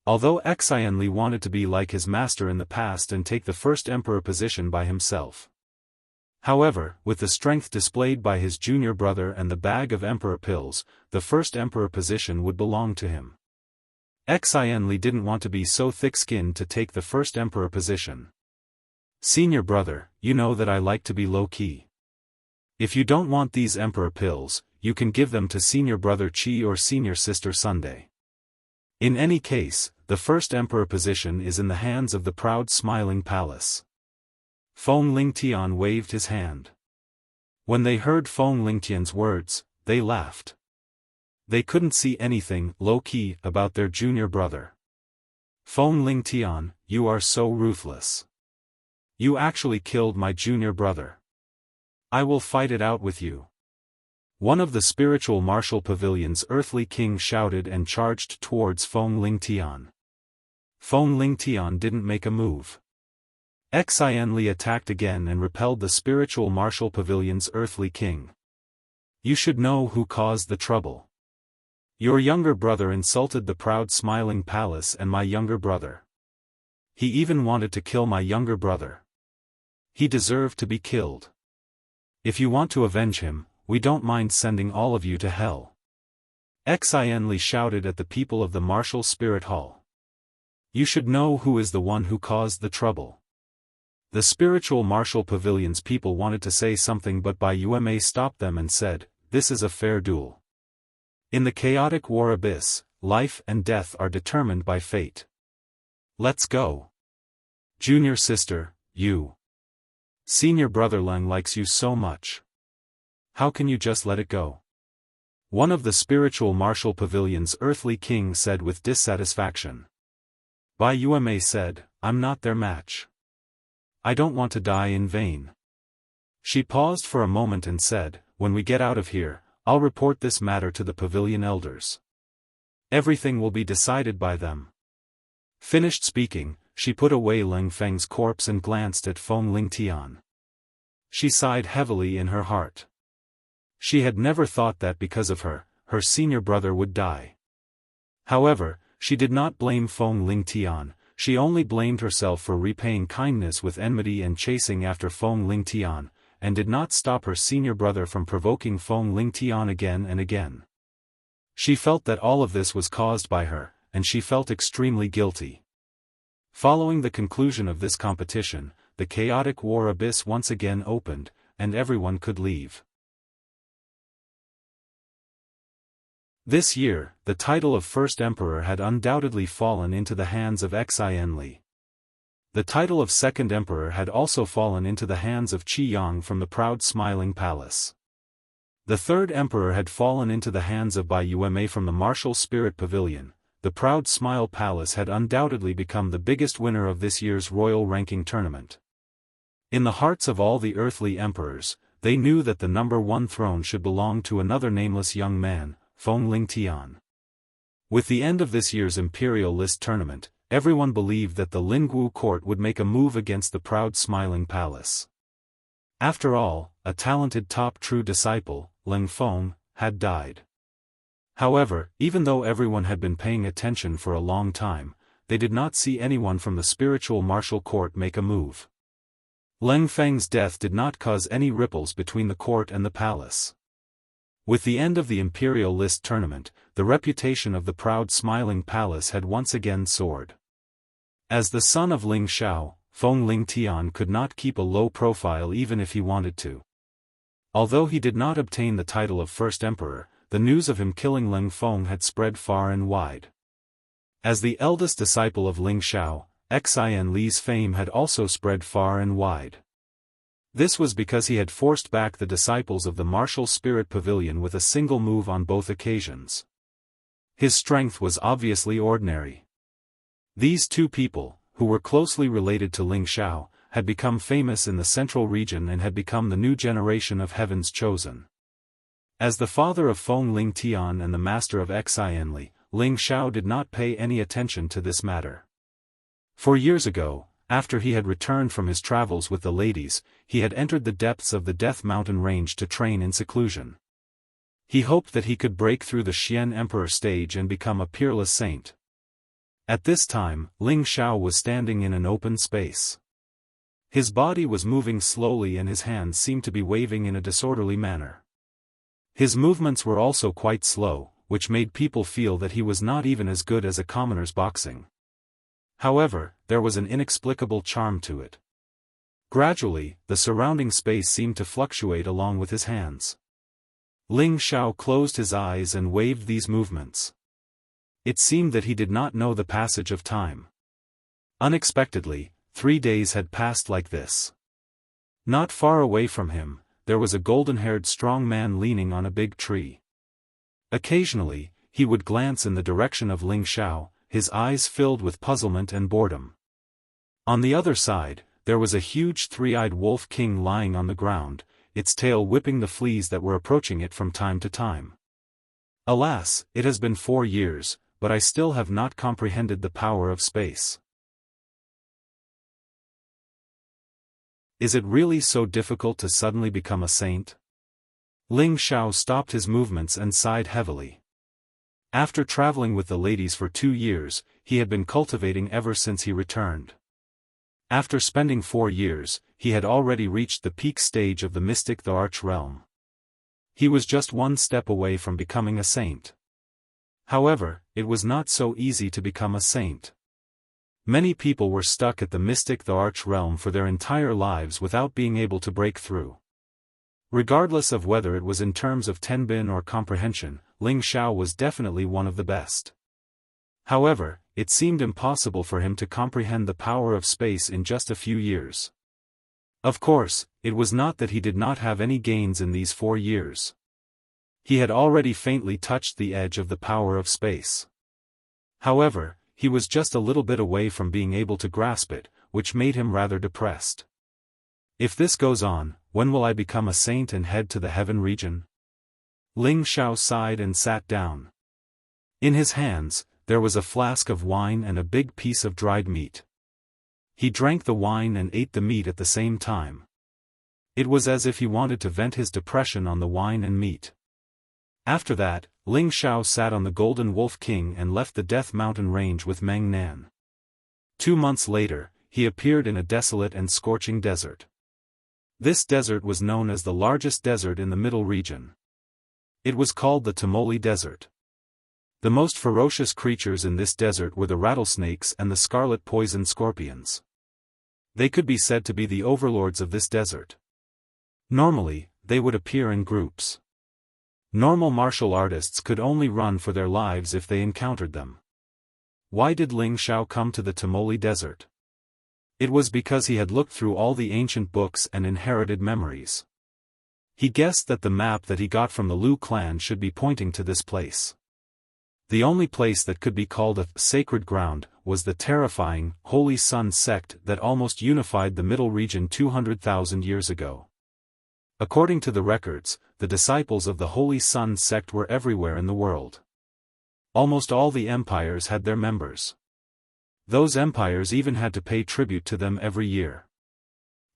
Although Xin Li wanted to be like his master in the past and take the first emperor position by himself. However, with the strength displayed by his junior brother and the bag of emperor pills, the first emperor position would belong to him. Xin Li didn't want to be so thick-skinned to take the first emperor position. "Senior brother, you know that I like to be low-key. If you don't want these emperor pills, you can give them to senior brother Qi or senior sister Sunday. In any case, the first emperor position is in the hands of the proud smiling palace." Feng Lingtian waved his hand. When they heard Feng Lingtian's words, they laughed. They couldn't see anything low-key about their junior brother. "Feng Lingtian, you are so ruthless. You actually killed my junior brother. I will fight it out with you." One of the spiritual martial pavilion's earthly king shouted and charged towards Feng Lingtian. Feng Lingtian didn't make a move. Xin Li attacked again and repelled the spiritual martial pavilion's earthly king. "You should know who caused the trouble. Your younger brother insulted the proud smiling palace and my younger brother. He even wanted to kill my younger brother. He deserved to be killed. If you want to avenge him, we don't mind sending all of you to hell." Xin Li shouted at the people of the martial spirit hall. "You should know who is the one who caused the trouble." The spiritual martial pavilion's people wanted to say something, but Bai Yume stopped them and said, "This is a fair duel. In the chaotic war abyss, life and death are determined by fate. Let's go. Junior sister, you. Senior brother Leng likes you so much. How can you just let it go?" One of the spiritual martial pavilion's earthly king said with dissatisfaction. Bai Yume said, "I'm not their match. I don't want to die in vain." She paused for a moment and said, "When we get out of here, I'll report this matter to the pavilion elders. Everything will be decided by them." Finished speaking, she put away Leng Feng's corpse and glanced at Feng Lingtian. She sighed heavily in her heart. She had never thought that because of her, her senior brother would die. However, she did not blame Feng Lingtian. She only blamed herself for repaying kindness with enmity and chasing after Feng Lingtian, and did not stop her senior brother from provoking Feng Lingtian again and again. She felt that all of this was caused by her, and she felt extremely guilty. Following the conclusion of this competition, the chaotic war abyss once again opened, and everyone could leave. This year, the title of First Emperor had undoubtedly fallen into the hands of Xianli. The title of Second Emperor had also fallen into the hands of Yang from the proud Smiling Palace. The Third Emperor had fallen into the hands of Bai Yueme from the Martial Spirit Pavilion. The proud Smile Palace had undoubtedly become the biggest winner of this year's royal ranking tournament. In the hearts of all the earthly emperors, they knew that the number one throne should belong to another nameless young man, Feng Lingtian. With the end of this year's Imperial List tournament, everyone believed that the Lingwu court would make a move against the proud Smiling Palace. After all, a talented top true disciple, Ling Feng, had died. However, even though everyone had been paying attention for a long time, they did not see anyone from the spiritual martial court make a move. Ling Feng's death did not cause any ripples between the court and the palace. With the end of the Imperial List tournament, the reputation of the proud Smiling Palace had once again soared. As the son of Ling Shao, Feng Lingtian could not keep a low profile even if he wanted to. Although he did not obtain the title of First Emperor, the news of him killing Ling Feng had spread far and wide. As the eldest disciple of Ling Shao, Xianli's fame had also spread far and wide. This was because he had forced back the disciples of the Martial Spirit Pavilion with a single move on both occasions. His strength was obviously ordinary. These two people, who were closely related to Ling Shao, had become famous in the central region and had become the new generation of Heaven's Chosen. As the father of Feng Lingtian and the master of Xianli, Ling Shao did not pay any attention to this matter. 4 years ago, after he had returned from his travels with the ladies, he had entered the depths of the Death Mountain range to train in seclusion. He hoped that he could break through the Xian Emperor stage and become a peerless saint. At this time, Ling Shao was standing in an open space. His body was moving slowly and his hands seemed to be waving in a disorderly manner. His movements were also quite slow, which made people feel that he was not even as good as a commoner's boxing. However, there was an inexplicable charm to it. Gradually, the surrounding space seemed to fluctuate along with his hands. Ling Shao closed his eyes and waved these movements. It seemed that he did not know the passage of time. Unexpectedly, 3 days had passed like this. Not far away from him, there was a golden-haired strong man leaning on a big tree. Occasionally, he would glance in the direction of Ling Shao, his eyes filled with puzzlement and boredom. On the other side, there was a huge three-eyed wolf king lying on the ground, its tail whipping the fleas that were approaching it from time to time. Alas, it has been 4 years, but I still have not comprehended the power of space. Is it really so difficult to suddenly become a saint? Ling Shao stopped his movements and sighed heavily. After traveling with the ladies for 2 years, he had been cultivating ever since he returned. After spending 4 years, he had already reached the peak stage of the mystic the Arch Realm. He was just 1 step away from becoming a saint. However, it was not so easy to become a saint. Many people were stuck at the mystic the Arch Realm for their entire lives without being able to break through. Regardless of whether it was in terms of tenbin or comprehension, Ling Shao was definitely one of the best. However, it seemed impossible for him to comprehend the power of space in just a few years. Of course, it was not that he did not have any gains in these 4 years. He had already faintly touched the edge of the power of space. However, he was just a little bit away from being able to grasp it, which made him rather depressed. If this goes on, when will I become a saint and head to the heaven region? Ling Shao sighed and sat down. In his hands, there was a flask of wine and a big piece of dried meat. He drank the wine and ate the meat at the same time. It was as if he wanted to vent his depression on the wine and meat. After that, Ling Shao sat on the Golden Wolf King and left the Death Mountain range with Meng Nan. 2 months later, he appeared in a desolate and scorching desert. This desert was known as the largest desert in the middle region. It was called the Tamoli Desert. The most ferocious creatures in this desert were the rattlesnakes and the scarlet poison scorpions. They could be said to be the overlords of this desert. Normally, they would appear in groups. Normal martial artists could only run for their lives if they encountered them. Why did Ling Xiao come to the Tamoli Desert? It was because he had looked through all the ancient books and inherited memories. He guessed that the map that he got from the Lu clan should be pointing to this place. The only place that could be called a sacred ground was the terrifying, Holy Sun sect that almost unified the Middle region 200,000 years ago. According to the records, the disciples of the Holy Sun sect were everywhere in the world. Almost all the empires had their members. Those empires even had to pay tribute to them every year.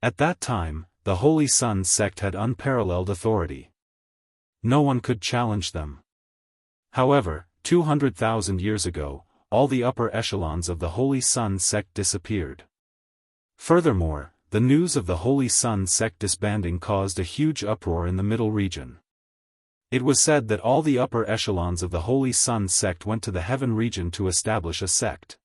At that time, the Holy Sun sect had unparalleled authority. No one could challenge them. However, 200,000 years ago, all the upper echelons of the Holy Sun sect disappeared. Furthermore, the news of the Holy Sun sect disbanding caused a huge uproar in the Middle region. It was said that all the upper echelons of the Holy Sun sect went to the Heaven region to establish a sect.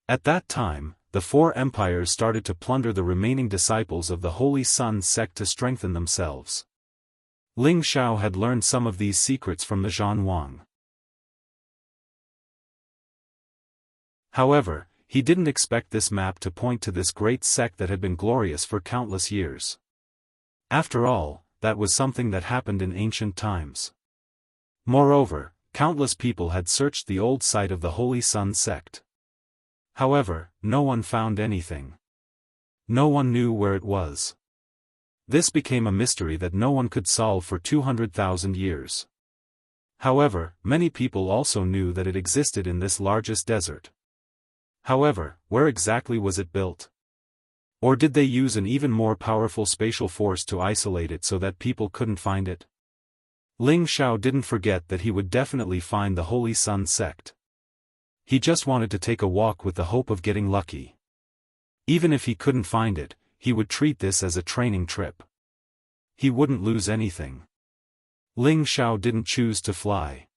At that time, the four empires started to plunder the remaining disciples of the Holy Sun sect to strengthen themselves. Ling Xiao had learned some of these secrets from the Zhan Wang. However, he didn't expect this map to point to this great sect that had been glorious for countless years. After all, that was something that happened in ancient times. Moreover, countless people had searched the old site of the Holy Sun sect. However, no one found anything. No one knew where it was. This became a mystery that no one could solve for 200,000 years. However, many people also knew that it existed in this largest desert. However, where exactly was it built? Or did they use an even more powerful spatial force to isolate it so that people couldn't find it? Ling Xiao didn't forget that he would definitely find the Holy Sun sect. He just wanted to take a walk with the hope of getting lucky. Even if he couldn't find it, he would treat this as a training trip. He wouldn't lose anything. Ling Xiao didn't choose to fly.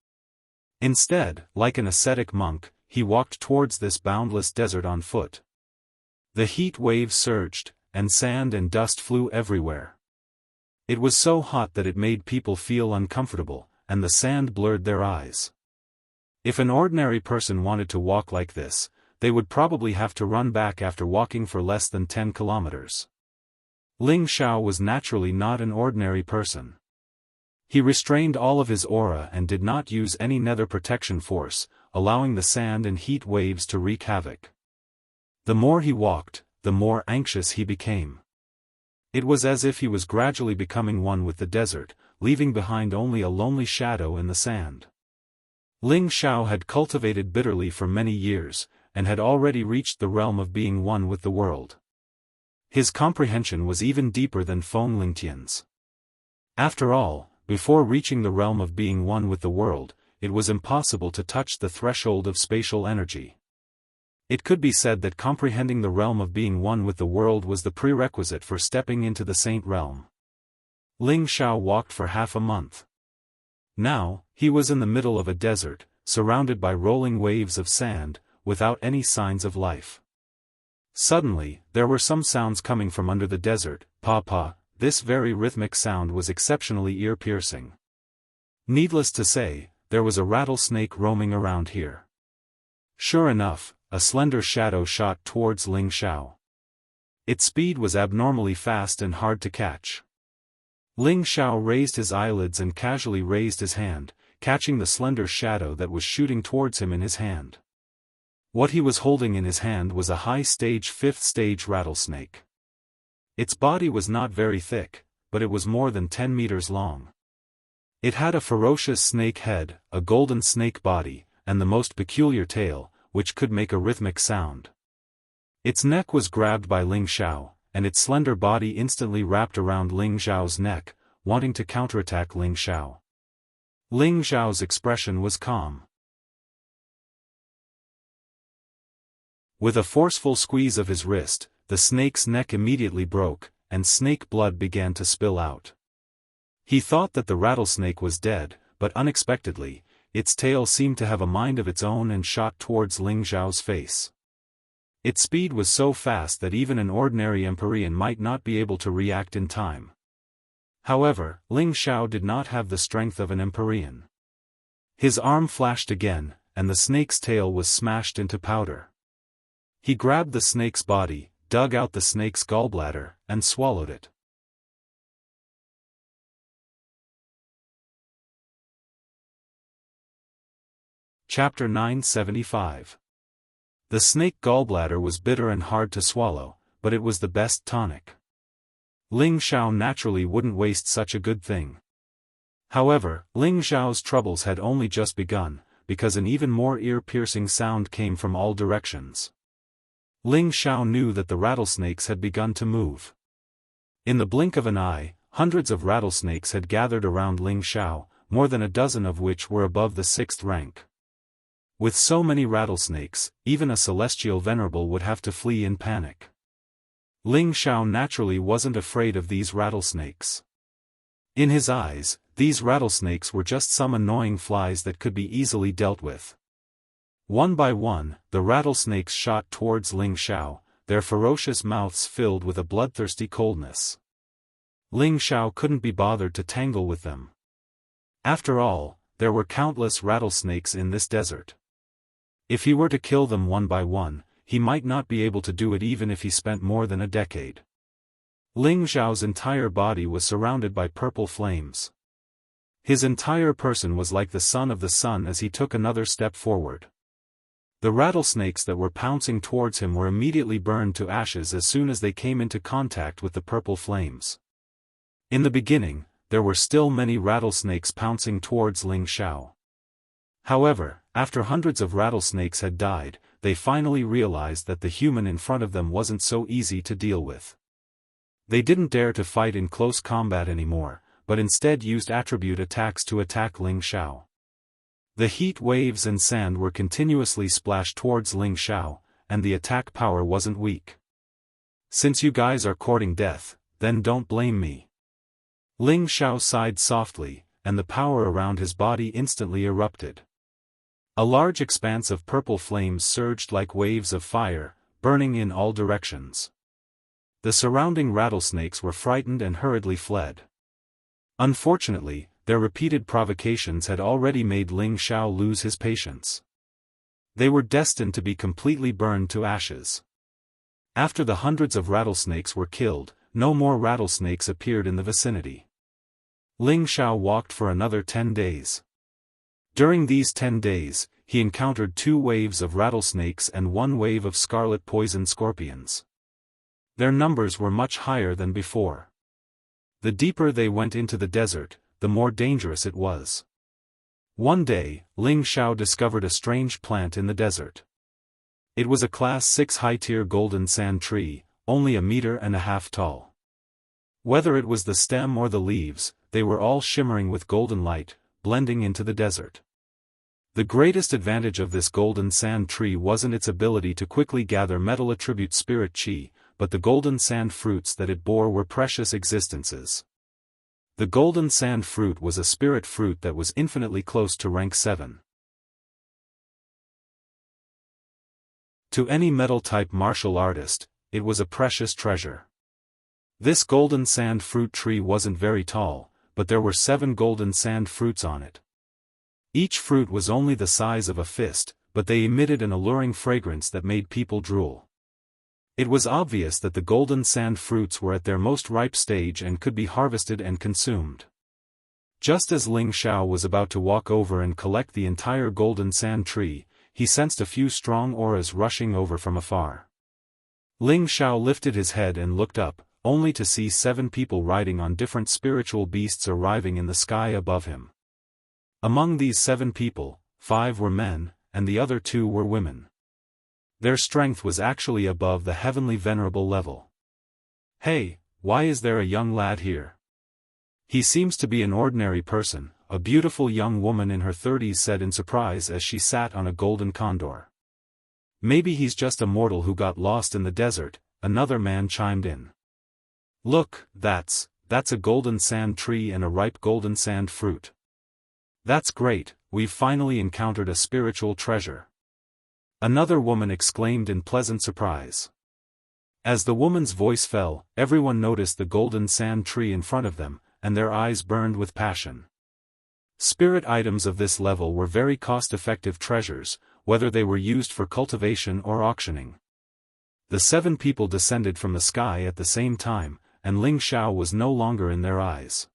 Instead, like an ascetic monk, he walked towards this boundless desert on foot. The heat waves surged, and sand and dust flew everywhere. It was so hot that it made people feel uncomfortable, and the sand blurred their eyes. If an ordinary person wanted to walk like this, they would probably have to run back after walking for less than 10 kilometers. Ling Xiao was naturally not an ordinary person. He restrained all of his aura and did not use any nether protection force, allowing the sand and heat waves to wreak havoc. The more he walked, the more anxious he became. It was as if he was gradually becoming one with the desert, leaving behind only a lonely shadow in the sand. Ling Xiao had cultivated bitterly for many years, and had already reached the realm of being one with the world. His comprehension was even deeper than Feng Lingtian's. After all, before reaching the realm of being one with the world, it was impossible to touch the threshold of spatial energy. It could be said that comprehending the realm of being one with the world was the prerequisite for stepping into the Saint realm. Ling Xiao walked for half a month. Now, he was in the middle of a desert, surrounded by rolling waves of sand, without any signs of life. Suddenly, there were some sounds coming from under the desert. Pa. This very rhythmic sound was exceptionally ear-piercing. Needless to say, there was a rattlesnake roaming around here. Sure enough, a slender shadow shot towards Ling Xiao. Its speed was abnormally fast and hard to catch. Ling Xiao raised his eyelids and casually raised his hand, catching the slender shadow that was shooting towards him in his hand. What he was holding in his hand was a high-stage 5th-stage rattlesnake. Its body was not very thick, but it was more than 10 meters long. It had a ferocious snake head, a golden snake body, and the most peculiar tail, which could make a rhythmic sound. Its neck was grabbed by Ling Xiao, and its slender body instantly wrapped around Ling Xiao's neck, wanting to counterattack Ling Xiao. Ling Xiao's expression was calm. With a forceful squeeze of his wrist, the snake's neck immediately broke, and snake blood began to spill out. He thought that the rattlesnake was dead, but unexpectedly, its tail seemed to have a mind of its own and shot towards Ling Xiao's face. Its speed was so fast that even an ordinary Empyrean might not be able to react in time. However, Ling Xiao did not have the strength of an Empyrean. His arm flashed again, and the snake's tail was smashed into powder. He grabbed the snake's body, dug out the snake's gallbladder, and swallowed it. Chapter 975. The snake gallbladder was bitter and hard to swallow, but it was the best tonic. Ling Xiao naturally wouldn't waste such a good thing. However, Ling Xiao's troubles had only just begun, because an even more ear-piercing sound came from all directions. Ling Xiao knew that the rattlesnakes had begun to move. In the blink of an eye, hundreds of rattlesnakes had gathered around Ling Xiao, more than a dozen of which were above the 6th rank. With so many rattlesnakes, even a celestial venerable would have to flee in panic. Ling Xiao naturally wasn't afraid of these rattlesnakes. In his eyes, these rattlesnakes were just some annoying flies that could be easily dealt with. One by one, the rattlesnakes shot towards Ling Xiao, their ferocious mouths filled with a bloodthirsty coldness. Ling Xiao couldn't be bothered to tangle with them. After all, there were countless rattlesnakes in this desert. If he were to kill them one by one, he might not be able to do it even if he spent more than a decade. Ling Xiao's entire body was surrounded by purple flames. His entire person was like the son of the sun as he took another step forward. The rattlesnakes that were pouncing towards him were immediately burned to ashes as soon as they came into contact with the purple flames. In the beginning, there were still many rattlesnakes pouncing towards Ling Xiao. However, after hundreds of rattlesnakes had died, they finally realized that the human in front of them wasn't so easy to deal with. They didn't dare to fight in close combat anymore, but instead used attribute attacks to attack Ling Xiao. The heat waves and sand were continuously splashed towards Ling Xiao, and the attack power wasn't weak. Since you guys are courting death, then don't blame me. Ling Xiao sighed softly, and the power around his body instantly erupted. A large expanse of purple flames surged like waves of fire, burning in all directions. The surrounding rattlesnakes were frightened and hurriedly fled. Unfortunately, their repeated provocations had already made Ling Xiao lose his patience. They were destined to be completely burned to ashes. After the hundreds of rattlesnakes were killed, no more rattlesnakes appeared in the vicinity. Ling Xiao walked for another 10 days. During these 10 days, he encountered 2 waves of rattlesnakes and 1 wave of scarlet poison scorpions. Their numbers were much higher than before. The deeper they went into the desert, the more dangerous it was. One day, Ling Xiao discovered a strange plant in the desert. It was a Class 6 high-tier golden sand tree, only 1.5 meters tall. Whether it was the stem or the leaves, they were all shimmering with golden light, blending into the desert. The greatest advantage of this golden sand tree wasn't its ability to quickly gather metal attribute spirit chi, but the golden sand fruits that it bore were precious existences. The golden sand fruit was a spirit fruit that was infinitely close to rank 7. To any metal-type martial artist, it was a precious treasure. This golden sand fruit tree wasn't very tall, but there were 7 golden sand fruits on it. Each fruit was only the size of a fist, but they emitted an alluring fragrance that made people drool. It was obvious that the golden sand fruits were at their most ripe stage and could be harvested and consumed. Just as Ling Xiao was about to walk over and collect the entire golden sand tree, he sensed a few strong auras rushing over from afar. Ling Xiao lifted his head and looked up, only to see 7 people riding on different spiritual beasts arriving in the sky above him. Among these 7 people, 5 were men, and the other 2 were women. Their strength was actually above the heavenly venerable level. "Hey, why is there a young lad here? He seems to be an ordinary person," a beautiful young woman in her 30s said in surprise as she sat on a golden condor. "Maybe he's just a mortal who got lost in the desert," another man chimed in. "Look, that's a golden sand tree and a ripe golden sand fruit. That's great, we've finally encountered a spiritual treasure," another woman exclaimed in pleasant surprise. As the woman's voice fell, everyone noticed the golden sand tree in front of them, and their eyes burned with passion. Spirit items of this level were very cost-effective treasures, whether they were used for cultivation or auctioning. The 7 people descended from the sky at the same time, and Ling Xiao was no longer in their eyes.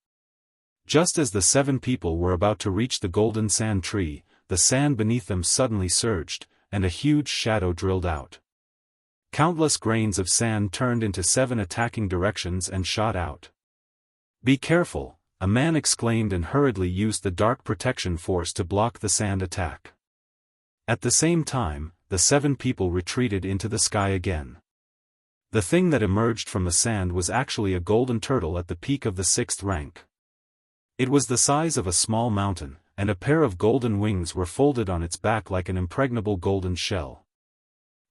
Just as the 7 people were about to reach the golden sand tree, the sand beneath them suddenly surged, and a huge shadow drilled out. Countless grains of sand turned into 7 attacking directions and shot out. "Be careful," a man exclaimed and hurriedly used the dark protection force to block the sand attack. At the same time, the 7 people retreated into the sky again. The thing that emerged from the sand was actually a golden turtle at the peak of the 6th rank. It was the size of a small mountain, and a pair of golden wings were folded on its back like an impregnable golden shell.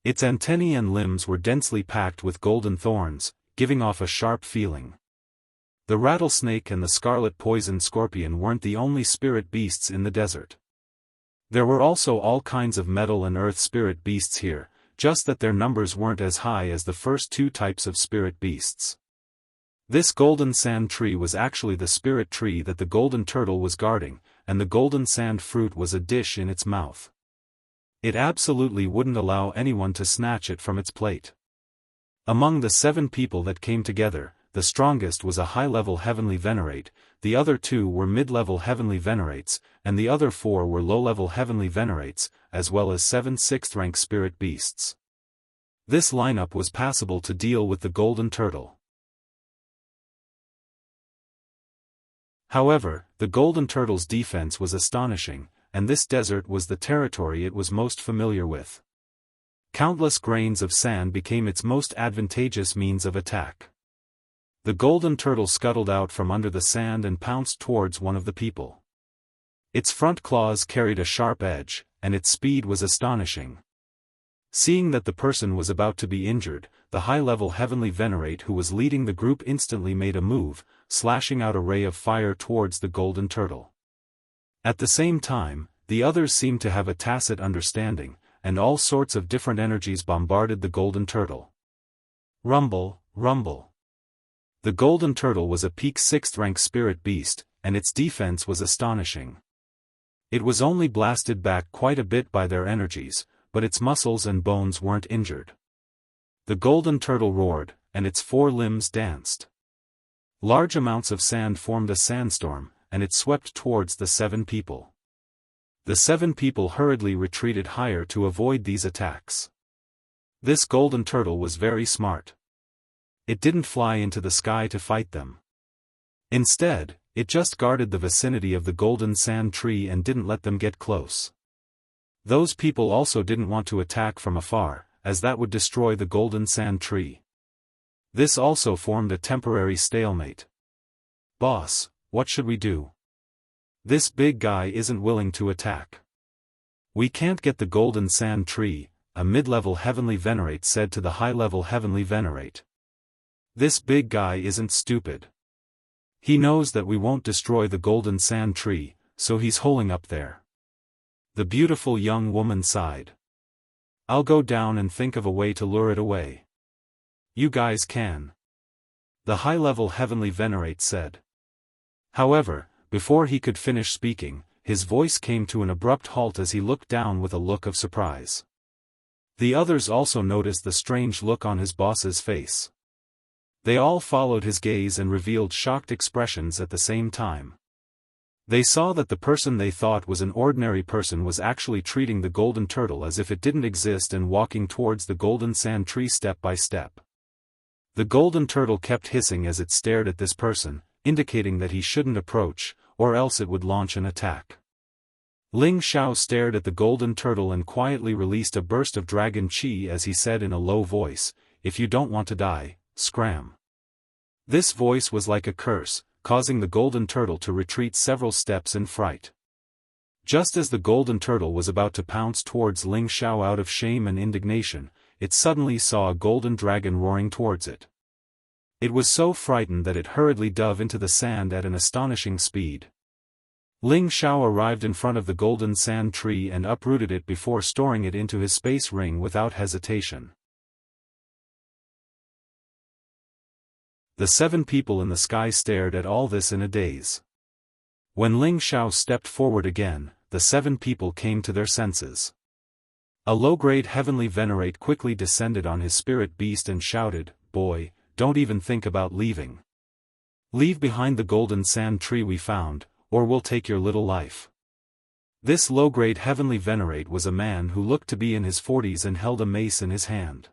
Its antennae and limbs were densely packed with golden thorns, giving off a sharp feeling. The rattlesnake and the scarlet poison scorpion weren't the only spirit beasts in the desert. There were also all kinds of metal and earth spirit beasts here, just that their numbers weren't as high as the first 2 types of spirit beasts. This golden sand tree was actually the spirit tree that the golden turtle was guarding, and the golden sand fruit was a dish in its mouth. It absolutely wouldn't allow anyone to snatch it from its plate. Among the 7 people that came together, the strongest was a high-level heavenly venerate, the other 2 were mid-level heavenly venerates, and the other 4 were low-level heavenly venerates, as well as 7 6th-rank spirit beasts. This lineup was passable to deal with the golden turtle. However, the golden turtle's defense was astonishing, and this desert was the territory it was most familiar with. Countless grains of sand became its most advantageous means of attack. The golden turtle scuttled out from under the sand and pounced towards one of the people. Its front claws carried a sharp edge, and its speed was astonishing. Seeing that the person was about to be injured, the high-level heavenly venerate who was leading the group instantly made a move, slashing out a ray of fire towards the golden turtle. At the same time, the others seemed to have a tacit understanding, and all sorts of different energies bombarded the golden turtle. Rumble, rumble. The golden turtle was a peak 6th-rank spirit beast, and its defense was astonishing. It was only blasted back quite a bit by their energies, but its muscles and bones weren't injured. The golden turtle roared, and its 4 limbs danced. Large amounts of sand formed a sandstorm, and it swept towards the 7 people. The 7 people hurriedly retreated higher to avoid these attacks. This golden turtle was very smart. It didn't fly into the sky to fight them. Instead, it just guarded the vicinity of the golden sand tree and didn't let them get close. Those people also didn't want to attack from afar, as that would destroy the golden sand tree. This also formed a temporary stalemate. "Boss, what should we do? This big guy isn't willing to attack. We can't get the golden sand tree," a mid-level heavenly venerate said to the high-level heavenly venerate. "This big guy isn't stupid. He knows that we won't destroy the golden sand tree, so he's holding up there." The beautiful young woman sighed. "I'll go down and think of a way to lure it away." "You guys can," the high-level heavenly venerate said. However, before he could finish speaking, his voice came to an abrupt halt as he looked down with a look of surprise. The others also noticed the strange look on his boss's face. They all followed his gaze and revealed shocked expressions at the same time. They saw that the person they thought was an ordinary person was actually treating the golden turtle as if it didn't exist and walking towards the golden sand tree step by step. The golden turtle kept hissing as it stared at this person, indicating that he shouldn't approach, or else it would launch an attack. Ling Xiao stared at the golden turtle and quietly released a burst of dragon chi as he said in a low voice, "If you don't want to die, scram." This voice was like a curse, causing the golden turtle to retreat several steps in fright. Just as the golden turtle was about to pounce towards Ling Xiao out of shame and indignation, it suddenly saw a golden dragon roaring towards it. It was so frightened that it hurriedly dove into the sand at an astonishing speed. Ling Xiao arrived in front of the golden sand tree and uprooted it before storing it into his space ring without hesitation. The 7 people in the sky stared at all this in a daze. When Ling Xiao stepped forward again, the 7 people came to their senses. A low-grade heavenly venerate quickly descended on his spirit beast and shouted, "Boy, don't even think about leaving. Leave behind the golden sand tree we found, or we'll take your little life." This low-grade heavenly venerate was a man who looked to be in his 40s and held a mace in his hand.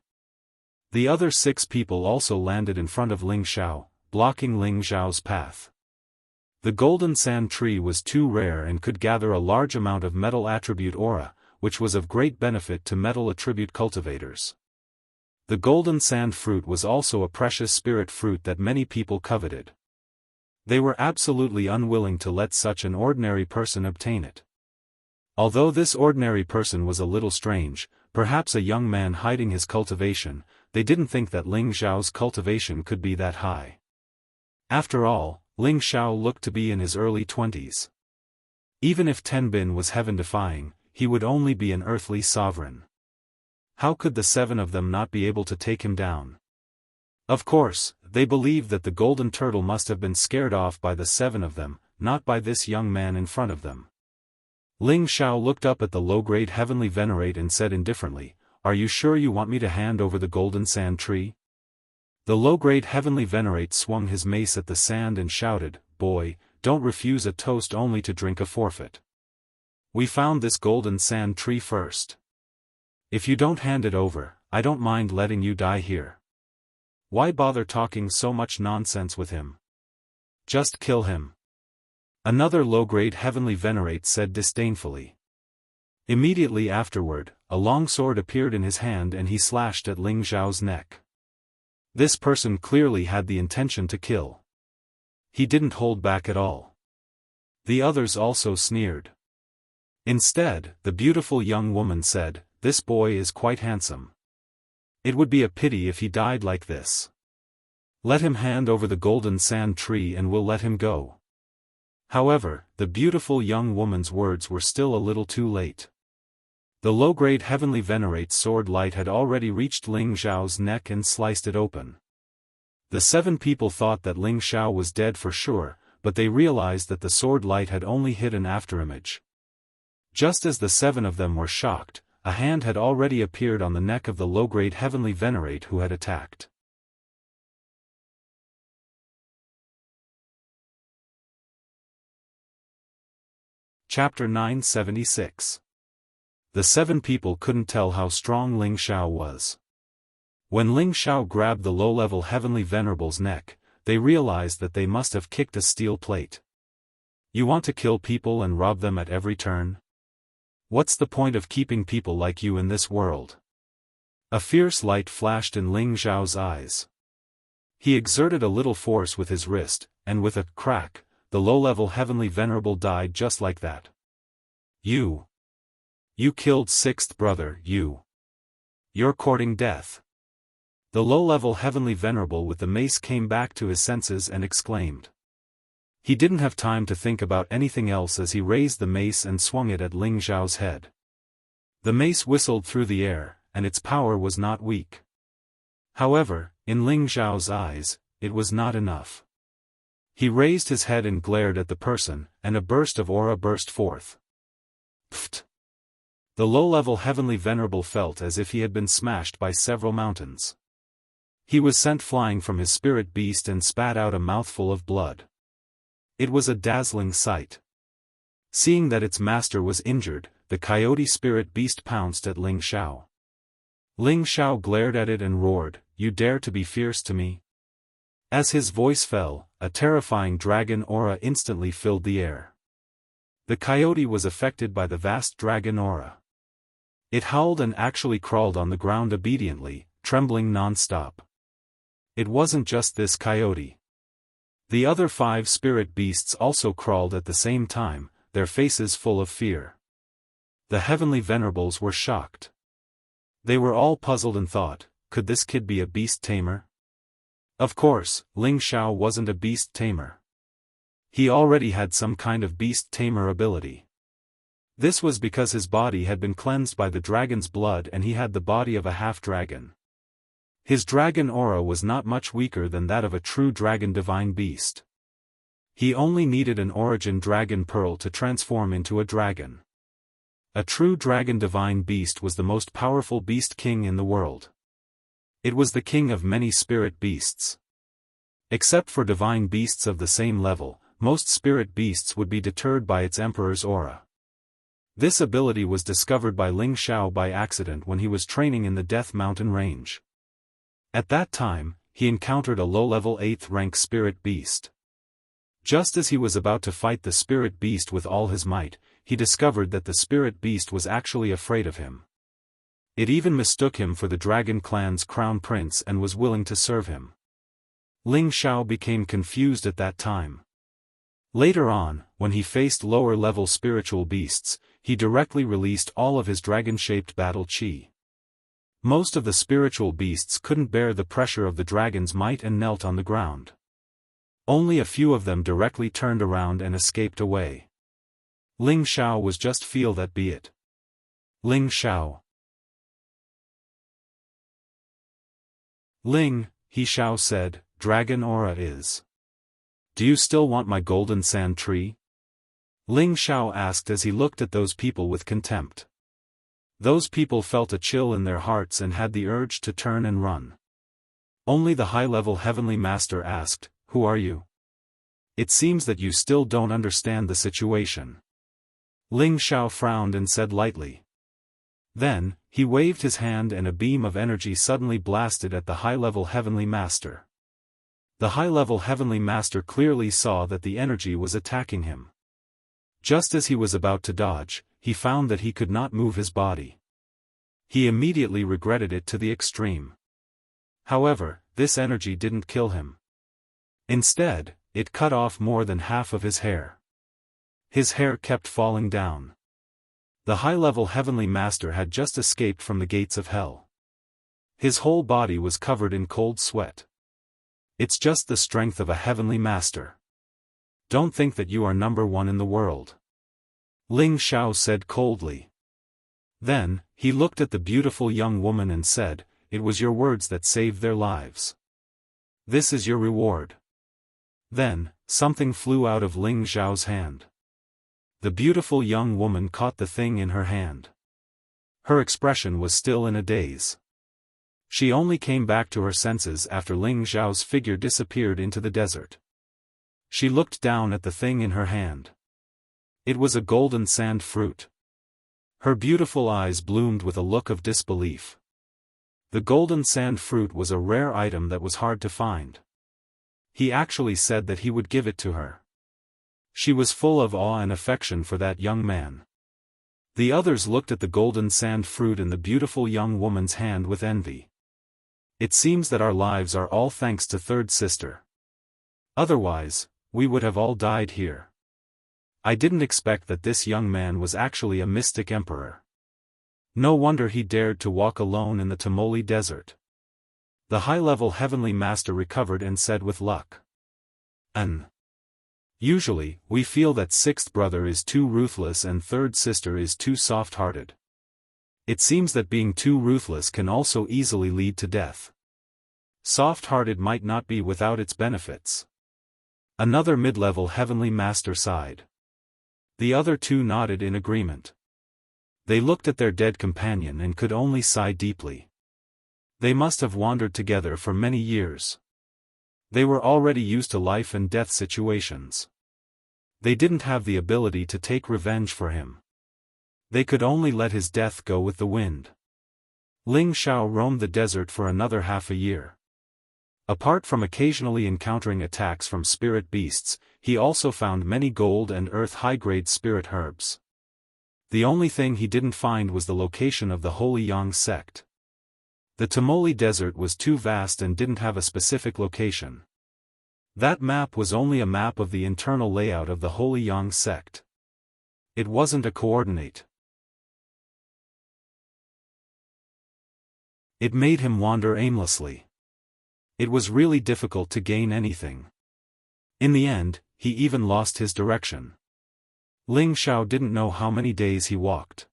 The other 6 people also landed in front of Ling Xiao, blocking Ling Xiao's path. The golden sand tree was too rare and could gather a large amount of metal attribute aura, which was of great benefit to metal attribute cultivators. The golden sand fruit was also a precious spirit fruit that many people coveted. They were absolutely unwilling to let such an ordinary person obtain it. Although this ordinary person was a little strange, perhaps a young man hiding his cultivation, they didn't think that Ling Xiao's cultivation could be that high. After all, Ling Xiao looked to be in his early 20s. Even if Tenbin was heaven-defying, he would only be an earthly sovereign. How could the 7 of them not be able to take him down? Of course, they believed that the golden turtle must have been scared off by the 7 of them, not by this young man in front of them. Ling Xiao looked up at the low-grade heavenly venerate and said indifferently, "Are you sure you want me to hand over the golden sand tree?" The low-grade heavenly venerate swung his mace at the sand and shouted, "Boy, don't refuse a toast only to drink a forfeit. We found this golden sand tree first. If you don't hand it over, I don't mind letting you die here. Why bother talking so much nonsense with him? Just kill him." Another low-grade heavenly venerate said disdainfully. Immediately afterward, a long sword appeared in his hand and he slashed at Ling Xiao's neck. This person clearly had the intention to kill. He didn't hold back at all. The others also sneered. Instead, the beautiful young woman said, "This boy is quite handsome. It would be a pity if he died like this. Let him hand over the golden sand tree and we'll let him go." However, the beautiful young woman's words were still a little too late. The low-grade heavenly venerate's sword light had already reached Ling Xiao's neck and sliced it open. The 7 people thought that Ling Xiao was dead for sure, but they realized that the sword light had only hit an afterimage. Just as the 7 of them were shocked, a hand had already appeared on the neck of the low-grade heavenly venerate who had attacked. Chapter 976. The 7 people couldn't tell how strong Ling Xiao was. When Ling Xiao grabbed the low-level heavenly venerable's neck, they realized that they must have kicked a steel plate. You want to kill people and rob them at every turn? What's the point of keeping people like you in this world? A fierce light flashed in Ling Xiao's eyes. He exerted a little force with his wrist, and with a crack, the low-level heavenly venerable died just like that. You killed 6th brother, You're courting death. The low-level heavenly venerable with the mace came back to his senses and exclaimed. He didn't have time to think about anything else as he raised the mace and swung it at Ling Xiao's head. The mace whistled through the air, and its power was not weak. However, in Ling Xiao's eyes, it was not enough. He raised his head and glared at the person, and a burst of aura burst forth. Pfft! The low-level heavenly venerable felt as if he had been smashed by several mountains. He was sent flying from his spirit beast and spat out a mouthful of blood. It was a dazzling sight. Seeing that its master was injured, the coyote spirit beast pounced at Ling Xiao. Ling Xiao glared at it and roared, "You dare to be fierce to me?" As his voice fell, a terrifying dragon aura instantly filled the air. The coyote was affected by the vast dragon aura. It howled and actually crawled on the ground obediently, trembling non-stop. It wasn't just this coyote. The other 5 spirit beasts also crawled at the same time, their faces full of fear. The heavenly venerables were shocked. They were all puzzled and thought, could this kid be a beast tamer? Of course, Ling Xiao wasn't a beast tamer. He already had some kind of beast tamer ability. This was because his body had been cleansed by the dragon's blood and he had the body of a half-dragon. His dragon aura was not much weaker than that of a true dragon divine beast. He only needed an origin dragon pearl to transform into a dragon. A true dragon divine beast was the most powerful beast king in the world. It was the king of many spirit beasts. Except for divine beasts of the same level, most spirit beasts would be deterred by its emperor's aura. This ability was discovered by Ling Xiao by accident when he was training in the Death Mountain range. At that time, he encountered a low-level 8th rank spirit beast. Just as he was about to fight the spirit beast with all his might, he discovered that the spirit beast was actually afraid of him. It even mistook him for the dragon clan's crown prince and was willing to serve him. Ling Xiao became confused at that time. Later on, when he faced lower-level spiritual beasts, he directly released all of his dragon-shaped battle chi. Most of the spiritual beasts couldn't bear the pressure of the dragon's might and knelt on the ground. Only a few of them directly turned around and escaped away. Ling Xiao was just feel that be it. Ling Xiao. Ling, he Xiao said, dragon aura is. Do you still want my golden sand tree? Ling Xiao asked as he looked at those people with contempt. Those people felt a chill in their hearts and had the urge to turn and run. Only the high-level heavenly master asked, "Who are you? It seems that you still don't understand the situation." Ling Xiao frowned and said lightly. Then, he waved his hand and a beam of energy suddenly blasted at the high-level heavenly master. The high-level heavenly master clearly saw that the energy was attacking him. Just as he was about to dodge, he found that he could not move his body. He immediately regretted it to the extreme. However, this energy didn't kill him. Instead, it cut off more than half of his hair. His hair kept falling down. The high-level heavenly master had just escaped from the gates of hell. His whole body was covered in cold sweat. It's just the strength of a heavenly master. Don't think that you are number one in the world. Ling Xiao said coldly. Then, he looked at the beautiful young woman and said, "It was your words that saved their lives. This is your reward." Then, something flew out of Ling Xiao's hand. The beautiful young woman caught the thing in her hand. Her expression was still in a daze. She only came back to her senses after Ling Xiao's figure disappeared into the desert. She looked down at the thing in her hand. It was a golden sand fruit. Her beautiful eyes bloomed with a look of disbelief. The golden sand fruit was a rare item that was hard to find. He actually said that he would give it to her. She was full of awe and affection for that young man. The others looked at the golden sand fruit in the beautiful young woman's hand with envy. It seems that our lives are all thanks to third sister. Otherwise, we would have all died here. I didn't expect that this young man was actually a mystic emperor. No wonder he dared to walk alone in the Tamoli desert. The high-level heavenly master recovered and said with luck. Usually, we feel that sixth brother is too ruthless and third sister is too soft-hearted. It seems that being too ruthless can also easily lead to death. Soft-hearted might not be without its benefits. Another mid-level heavenly master sighed. The other two nodded in agreement. They looked at their dead companion and could only sigh deeply. They must have wandered together for many years. They were already used to life and death situations. They didn't have the ability to take revenge for him. They could only let his death go with the wind. Ling Xiao roamed the desert for another half a year. Apart from occasionally encountering attacks from spirit beasts, he also found many gold and earth high-grade spirit herbs. The only thing he didn't find was the location of the Holy Yang sect. The Tamoli desert was too vast and didn't have a specific location. That map was only a map of the internal layout of the Holy Yang sect. It wasn't a coordinate. It made him wander aimlessly. It was really difficult to gain anything. In the end, he even lost his direction. Ling Xiao didn't know how many days he walked.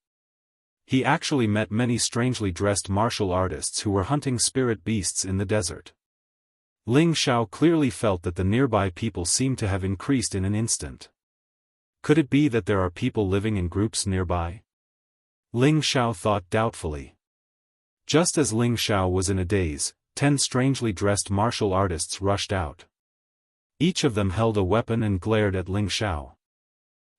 He actually met many strangely dressed martial artists who were hunting spirit beasts in the desert. Ling Xiao clearly felt that the nearby people seemed to have increased in an instant. Could it be that there are people living in groups nearby? Ling Xiao thought doubtfully. Just as Ling Xiao was in a daze, 10 strangely dressed martial artists rushed out. Each of them held a weapon and glared at Ling Xiao.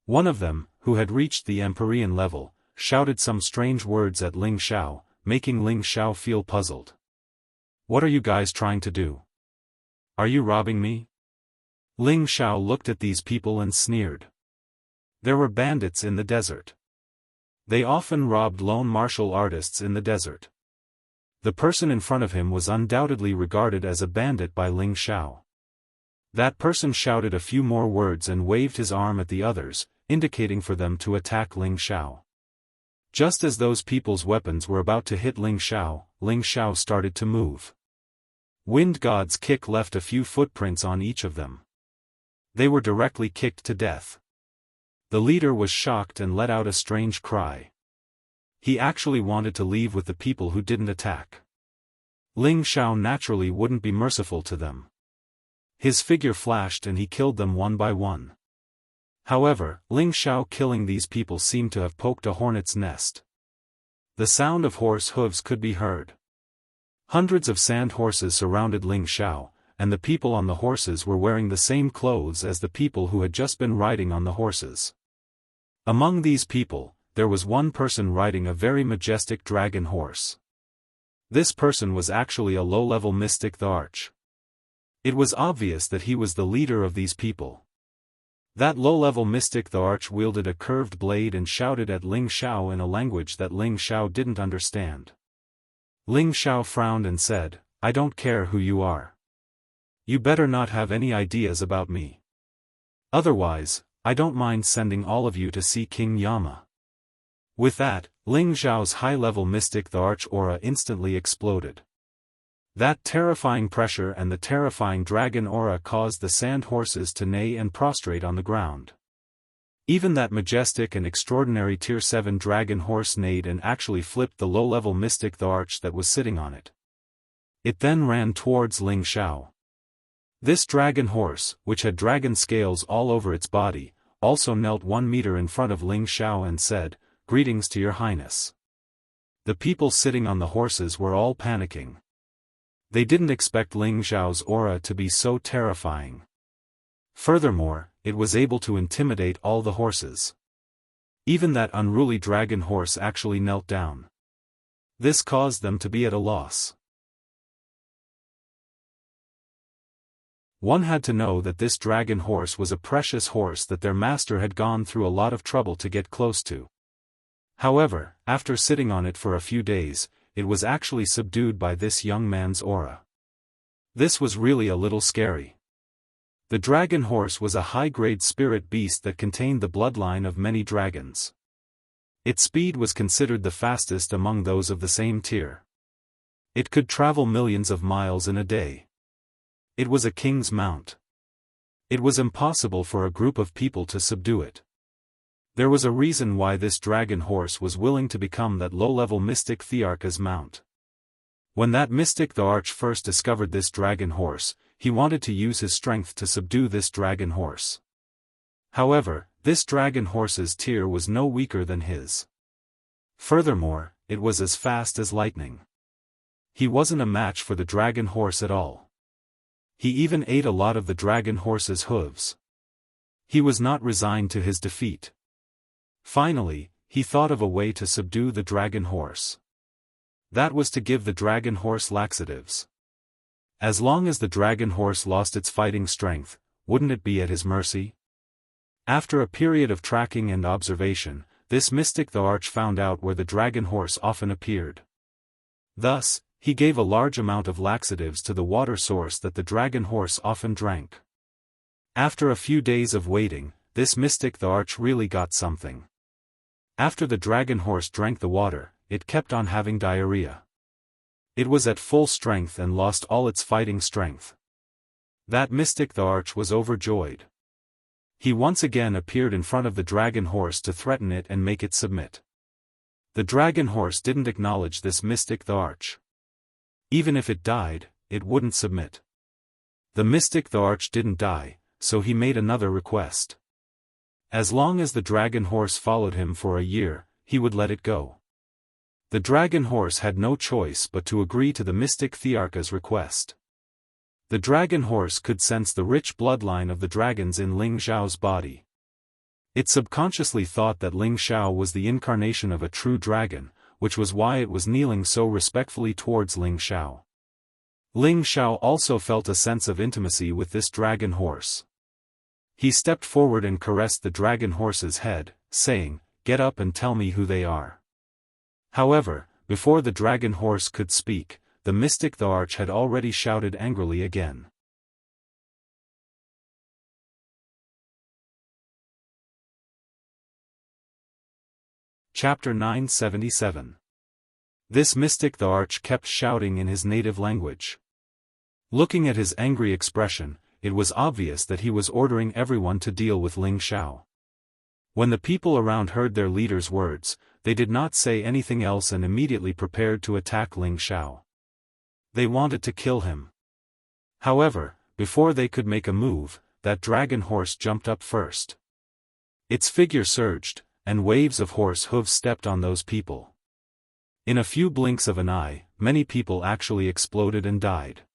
One of them, who had reached the Empyrean level, shouted some strange words at Ling Xiao, making Ling Xiao feel puzzled. "What are you guys trying to do? Are you robbing me?" Ling Xiao looked at these people and sneered. There were bandits in the desert. They often robbed lone martial artists in the desert. The person in front of him was undoubtedly regarded as a bandit by Ling Xiao. That person shouted a few more words and waved his arm at the others, indicating for them to attack Ling Xiao. Just as those people's weapons were about to hit Ling Xiao started to move. Wind God's kick left a few footprints on each of them. They were directly kicked to death. The leader was shocked and let out a strange cry. He actually wanted to leave with the people who didn't attack. Ling Xiao naturally wouldn't be merciful to them. His figure flashed and he killed them one by one. However, Ling Xiao killing these people seemed to have poked a hornet's nest. The sound of horse hooves could be heard. Hundreds of sand horses surrounded Ling Xiao, and the people on the horses were wearing the same clothes as the people who had just been riding on the horses. Among these people, there was one person riding a very majestic dragon horse. This person was actually a low-level mystic the Arch. It was obvious that he was the leader of these people. That low-level mystic the Arch wielded a curved blade and shouted at Ling Xiao in a language that Ling Xiao didn't understand. Ling Xiao frowned and said, "I don't care who you are. You better not have any ideas about me. Otherwise, I don't mind sending all of you to see King Yama." With that, Ling Xiao's high-level mystic the Arch aura instantly exploded. That terrifying pressure and the terrifying dragon aura caused the sand horses to neigh and prostrate on the ground. Even that majestic and extraordinary Tier 7 dragon horse neighed and actually flipped the low-level mystic the Arch that was sitting on it. It then ran towards Ling Xiao. This dragon horse, which had dragon scales all over its body, also knelt 1 meter in front of Ling Xiao and said, "Greetings to your highness." The people sitting on the horses were all panicking. They didn't expect Ling Xiao's aura to be so terrifying. Furthermore, it was able to intimidate all the horses. Even that unruly dragon horse actually knelt down. This caused them to be at a loss. One had to know that this dragon horse was a precious horse that their master had gone through a lot of trouble to get close to. However, after sitting on it for a few days, it was actually subdued by this young man's aura. This was really a little scary. The dragon horse was a high-grade spirit beast that contained the bloodline of many dragons. Its speed was considered the fastest among those of the same tier. It could travel millions of miles in a day. It was a king's mount. It was impossible for a group of people to subdue it. There was a reason why this dragon horse was willing to become that low-level mystic Thearcha's mount. When that mystic the Arch first discovered this dragon horse, he wanted to use his strength to subdue this dragon horse. However, this dragon horse's tier was no weaker than his. Furthermore, it was as fast as lightning. He wasn't a match for the dragon horse at all. He even ate a lot of the dragon horse's hooves. He was not resigned to his defeat. Finally, he thought of a way to subdue the dragon horse. That was to give the dragon horse laxatives. As long as the dragon horse lost its fighting strength, wouldn't it be at his mercy? After a period of tracking and observation, this mystic the Arch found out where the dragon horse often appeared. Thus, he gave a large amount of laxatives to the water source that the dragon horse often drank. After a few days of waiting, this mystic the Arch really got something. After the dragon horse drank the water, it kept on having diarrhea. It was at full strength and lost all its fighting strength. That mystic the Arch was overjoyed. He once again appeared in front of the dragon horse to threaten it and make it submit. The dragon horse didn't acknowledge this mystic the arch. Even if it died, it wouldn't submit. The mystic the arch didn't die, so he made another request. As long as the dragon horse followed him for a year, he would let it go. The dragon horse had no choice but to agree to the mystic Thearcha's request. The dragon horse could sense the rich bloodline of the dragons in Ling Xiao's body. It subconsciously thought that Ling Xiao was the incarnation of a true dragon, which was why it was kneeling so respectfully towards Ling Xiao. Ling Xiao also felt a sense of intimacy with this dragon horse. He stepped forward and caressed the dragon horse's head, saying, "Get up and tell me who they are." However, before the dragon horse could speak, the mystic the arch had already shouted angrily again. Chapter 977. This mystic the arch kept shouting in his native language. Looking at his angry expression, it was obvious that he was ordering everyone to deal with Ling Xiao. When the people around heard their leader's words, they did not say anything else and immediately prepared to attack Ling Xiao. They wanted to kill him. However, before they could make a move, that dragon horse jumped up first. Its figure surged, and waves of horse hooves stepped on those people. In a few blinks of an eye, many people actually exploded and died.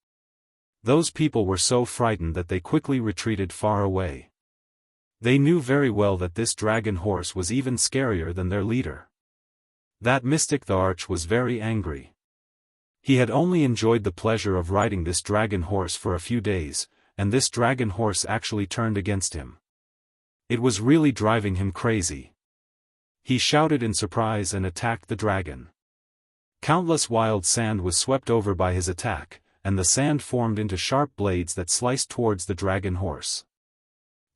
Those people were so frightened that they quickly retreated far away. They knew very well that this dragon horse was even scarier than their leader. That mystic the arch was very angry. He had only enjoyed the pleasure of riding this dragon horse for a few days, and this dragon horse actually turned against him. It was really driving him crazy. He shouted in surprise and attacked the dragon. Countless wild sand was swept over by his attack, and the sand formed into sharp blades that sliced towards the dragon horse.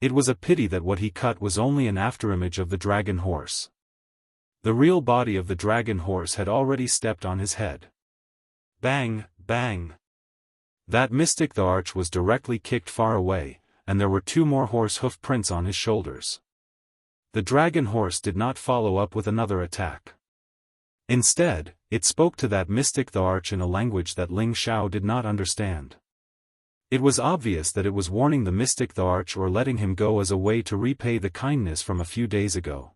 It was a pity that what he cut was only an afterimage of the dragon horse. The real body of the dragon horse had already stepped on his head. Bang, bang. That mystic the arch was directly kicked far away, and there were 2 more horse hoof prints on his shoulders. The dragon horse did not follow up with another attack. Instead, it spoke to that mystic the arch in a language that Ling Xiao did not understand. It was obvious that it was warning the mystic the arch or letting him go as a way to repay the kindness from a few days ago.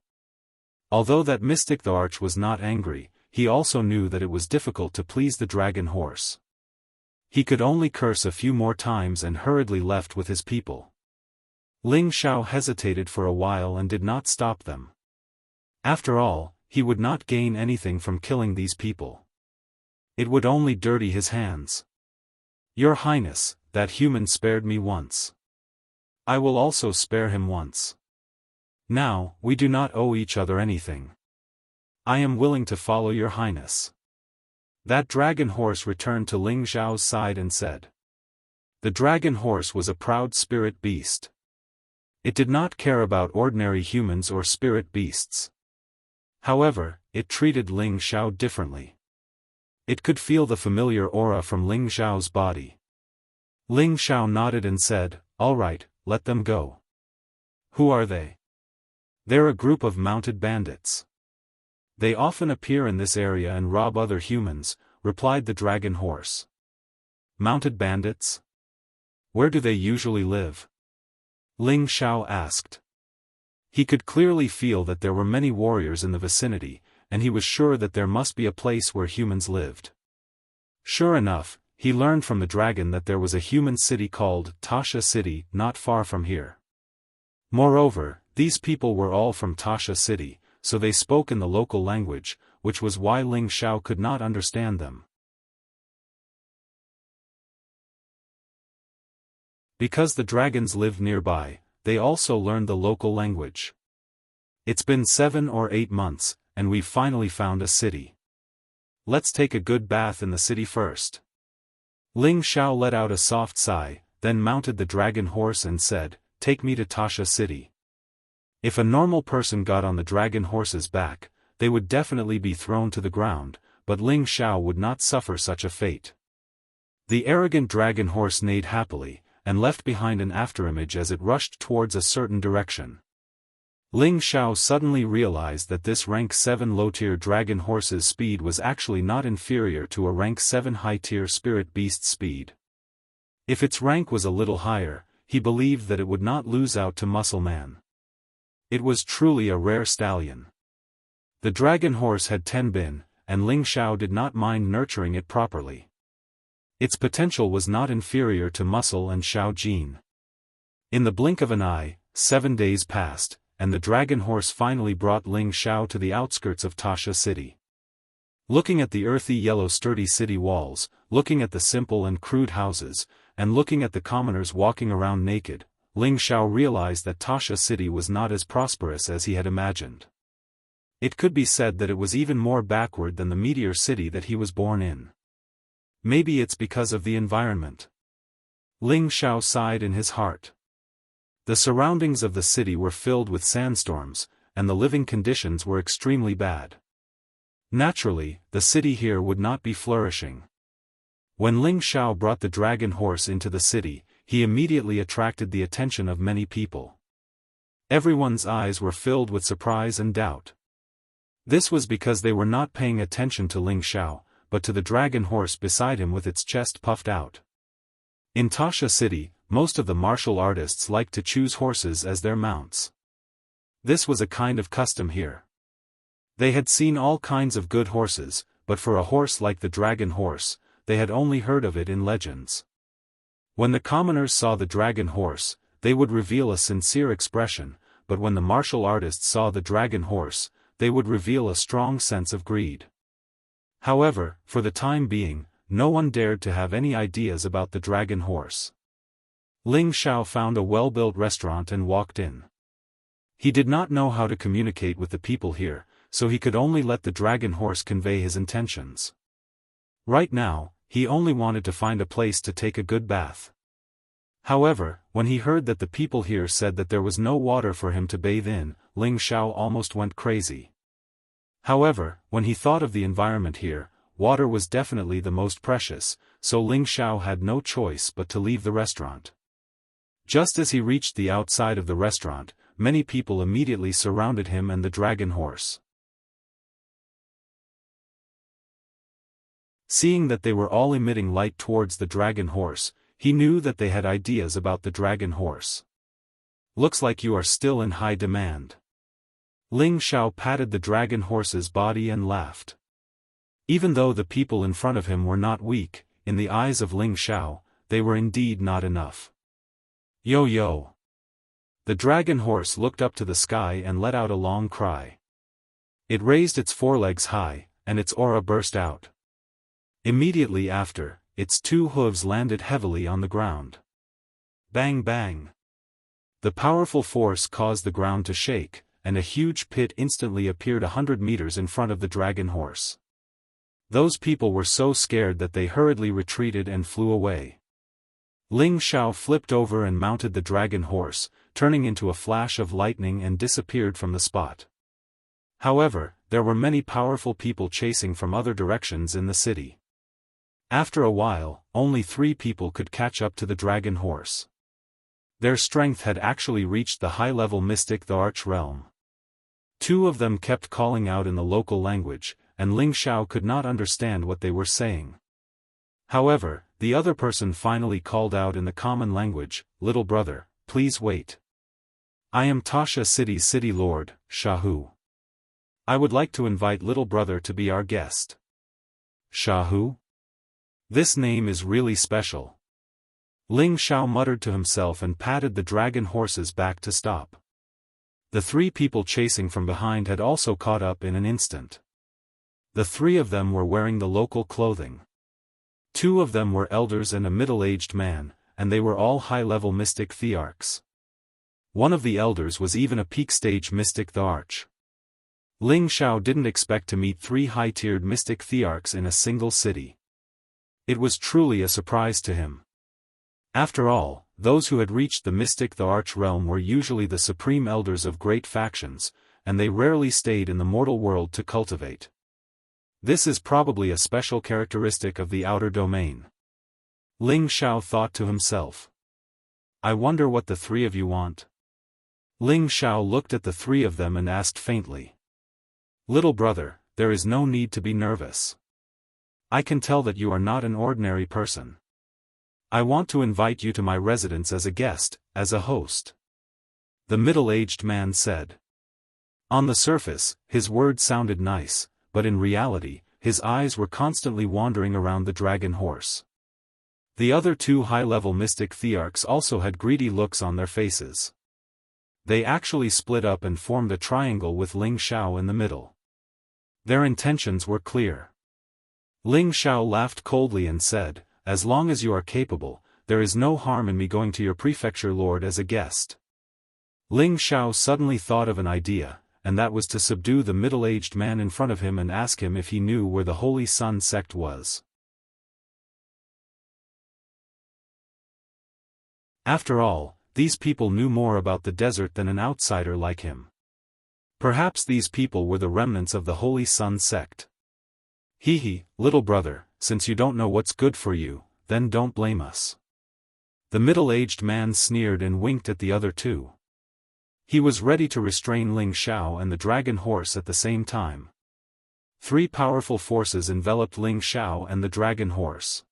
Although that mystic the arch was not angry, he also knew that it was difficult to please the dragon horse. He could only curse a few more times and hurriedly left with his people. Ling Xiao hesitated for a while and did not stop them. After all, he would not gain anything from killing these people. It would only dirty his hands. "Your Highness, that human spared me once. I will also spare him once. Now, we do not owe each other anything. I am willing to follow your Highness." That dragon horse returned to Ling Xiao's side and said. The dragon horse was a proud spirit beast. It did not care about ordinary humans or spirit beasts. However, it treated Ling Xiao differently. It could feel the familiar aura from Ling Xiao's body. Ling Xiao nodded and said, "All right, let them go." "Who are they?" "They're a group of mounted bandits. They often appear in this area and rob other humans," replied the dragon horse. "Mounted bandits? Where do they usually live?" Ling Xiao asked. He could clearly feel that there were many warriors in the vicinity, and he was sure that there must be a place where humans lived. Sure enough, he learned from the dragon that there was a human city called Tasha City not far from here. Moreover, these people were all from Tasha City, so they spoke in the local language, which was why Ling Xiao could not understand them. Because the dragons lived nearby, they also learned the local language. "It's been 7 or 8 months, and we've finally found a city. Let's take a good bath in the city first." Ling Xiao let out a soft sigh, then mounted the dragon horse and said, "Take me to Tasha City." If a normal person got on the dragon horse's back, they would definitely be thrown to the ground, but Ling Xiao would not suffer such a fate. The arrogant dragon horse neighed happily, and left behind an afterimage as it rushed towards a certain direction. Ling Xiao suddenly realized that this rank 7 low-tier dragon horse's speed was actually not inferior to a rank 7 high-tier spirit beast's speed. If its rank was a little higher, he believed that it would not lose out to Muscle Man. It was truly a rare stallion. The dragon horse had 10 bin, and Ling Xiao did not mind nurturing it properly. Its potential was not inferior to Muscle and Xiao Jin. In the blink of an eye, 7 days passed, and the dragon horse finally brought Ling Xiao to the outskirts of Tasha City. Looking at the earthy yellow sturdy city walls, looking at the simple and crude houses, and looking at the commoners walking around naked, Ling Xiao realized that Tasha City was not as prosperous as he had imagined. It could be said that it was even more backward than the meteor city that he was born in. Maybe it's because of the environment. Ling Xiao sighed in his heart. The surroundings of the city were filled with sandstorms, and the living conditions were extremely bad. Naturally, the city here would not be flourishing. When Ling Xiao brought the dragon horse into the city, he immediately attracted the attention of many people. Everyone's eyes were filled with surprise and doubt. This was because they were not paying attention to Ling Xiao, but to the dragon horse beside him with its chest puffed out. In Tasha City, most of the martial artists liked to choose horses as their mounts. This was a kind of custom here. They had seen all kinds of good horses, but for a horse like the dragon horse, they had only heard of it in legends. When the commoners saw the dragon horse, they would reveal a sincere expression, but when the martial artists saw the dragon horse, they would reveal a strong sense of greed. However, for the time being, no one dared to have any ideas about the dragon horse. Ling Xiao found a well-built restaurant and walked in. He did not know how to communicate with the people here, so he could only let the dragon horse convey his intentions. Right now, he only wanted to find a place to take a good bath. However, when he heard that the people here said that there was no water for him to bathe in, Ling Xiao almost went crazy. However, when he thought of the environment here, water was definitely the most precious, so Ling Xiao had no choice but to leave the restaurant. Just as he reached the outside of the restaurant, many people immediately surrounded him and the dragon horse. Seeing that they were all emitting light towards the dragon horse, he knew that they had ideas about the dragon horse. Looks like you are still in high demand. Ling Xiao patted the dragon horse's body and laughed. Even though the people in front of him were not weak, in the eyes of Ling Xiao, they were indeed not enough. Yo yo! The dragon horse looked up to the sky and let out a long cry. It raised its forelegs high, and its aura burst out. Immediately after, its 2 hooves landed heavily on the ground. Bang bang! The powerful force caused the ground to shake, and a huge pit instantly appeared 100 meters in front of the dragon horse. Those people were so scared that they hurriedly retreated and flew away. Ling Xiao flipped over and mounted the dragon horse, turning into a flash of lightning and disappeared from the spot. However, there were many powerful people chasing from other directions in the city. After a while, only 3 people could catch up to the dragon horse. Their strength had actually reached the high-level mystic the Arch realm. 2 of them kept calling out in the local language, and Ling Xiao could not understand what they were saying. However, the other person finally called out in the common language, "Little brother, please wait. I am Tasha City's city lord, Shahu. I would like to invite little brother to be our guest." Shahu? This name is really special. Ling Xiao muttered to himself and patted the dragon horse's back to stop. The 3 people chasing from behind had also caught up in an instant. The 3 of them were wearing the local clothing. 2 of them were elders and a middle-aged man, and they were all high-level mystic thearchs. One of the elders was even a peak-stage mystic thearch. Ling Xiao didn't expect to meet 3 high-tiered mystic thearchs in a single city. It was truly a surprise to him. After all, those who had reached the mystic thearch realm were usually the supreme elders of great factions, and they rarely stayed in the mortal world to cultivate. This is probably a special characteristic of the outer domain. Ling Xiao thought to himself. I wonder what the 3 of you want. Ling Xiao looked at the three of them and asked faintly. Little brother, there is no need to be nervous. I can tell that you are not an ordinary person. I want to invite you to my residence as a guest, as a host. The middle-aged man said. On the surface, his words sounded nice, but in reality, his eyes were constantly wandering around the dragon horse. The other two high-level mystic thearchs also had greedy looks on their faces. They actually split up and formed a triangle with Ling Xiao in the middle. Their intentions were clear. Ling Xiao laughed coldly and said, as long as you are capable, there is no harm in me going to your prefecture lord as a guest. Ling Xiao suddenly thought of an idea, and that was to subdue the middle-aged man in front of him and ask him if he knew where the Holy Sun sect was. After all, these people knew more about the desert than an outsider like him. Perhaps these people were the remnants of the Holy Sun sect. Hee, little brother, since you don't know what's good for you, then don't blame us. The middle-aged man sneered and winked at the other two. He was ready to restrain Ling Xiao and the dragon horse at the same time. Three powerful forces enveloped Ling Xiao and the dragon horse.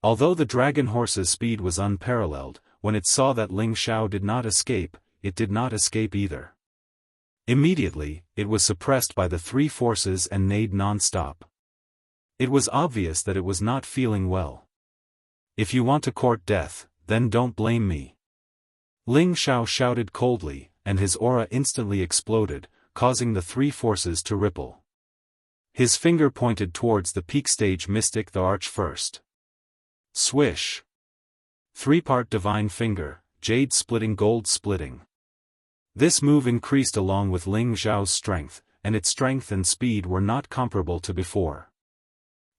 Although the dragon horse's speed was unparalleled, when it saw that Ling Xiao did not escape, it did not escape either. Immediately, it was suppressed by the three forces and neighed non-stop. It was obvious that it was not feeling well. If you want to court death, then don't blame me. Ling Xiao shouted coldly, and his aura instantly exploded, causing the three forces to ripple. His finger pointed towards the peak stage mystic the arch first. Swish! Three-part divine finger, jade splitting gold splitting. This move increased along with Ling Xiao's strength, and its strength and speed were not comparable to before.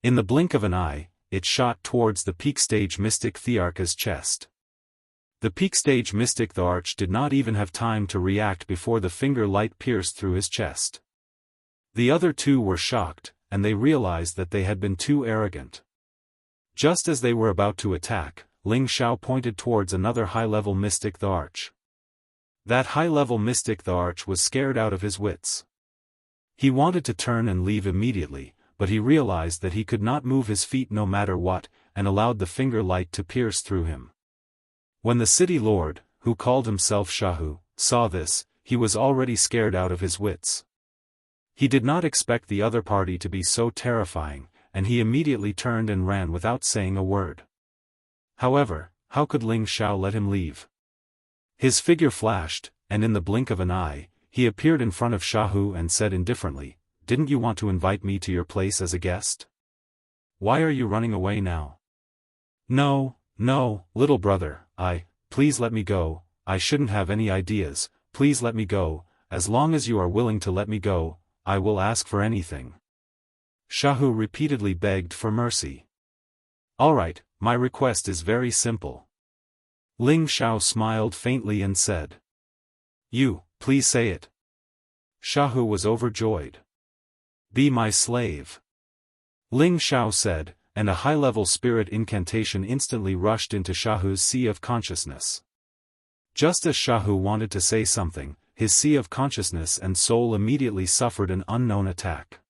In the blink of an eye, it shot towards the peak stage mystic thearch's chest. The peak stage mystic the arch did not even have time to react before the finger light pierced through his chest. The other two were shocked, and they realized that they had been too arrogant. Just as they were about to attack, Ling Xiao pointed towards another high-level mystic the arch. That high-level mystic the arch was scared out of his wits. He wanted to turn and leave immediately, but he realized that he could not move his feet no matter what, and allowed the finger light to pierce through him. When the city lord, who called himself Jianghu, saw this, he was already scared out of his wits. He did not expect the other party to be so terrifying, and he immediately turned and ran without saying a word. However, how could Ling Xiao let him leave? His figure flashed, and in the blink of an eye, he appeared in front of Jianghu and said indifferently, "Didn't you want to invite me to your place as a guest? Why are you running away now?" No, little brother, please let me go, I shouldn't have any ideas, please let me go, as long as you are willing to let me go, I will ask for anything. Jianghu repeatedly begged for mercy. Alright, my request is very simple. Ling Xiao smiled faintly and said. You, please say it. Jianghu was overjoyed. Be my slave. Ling Xiao said, and a high-level spirit incantation instantly rushed into Jianghu's sea of consciousness. Just as Jianghu wanted to say something, his sea of consciousness and soul immediately suffered an unknown attack.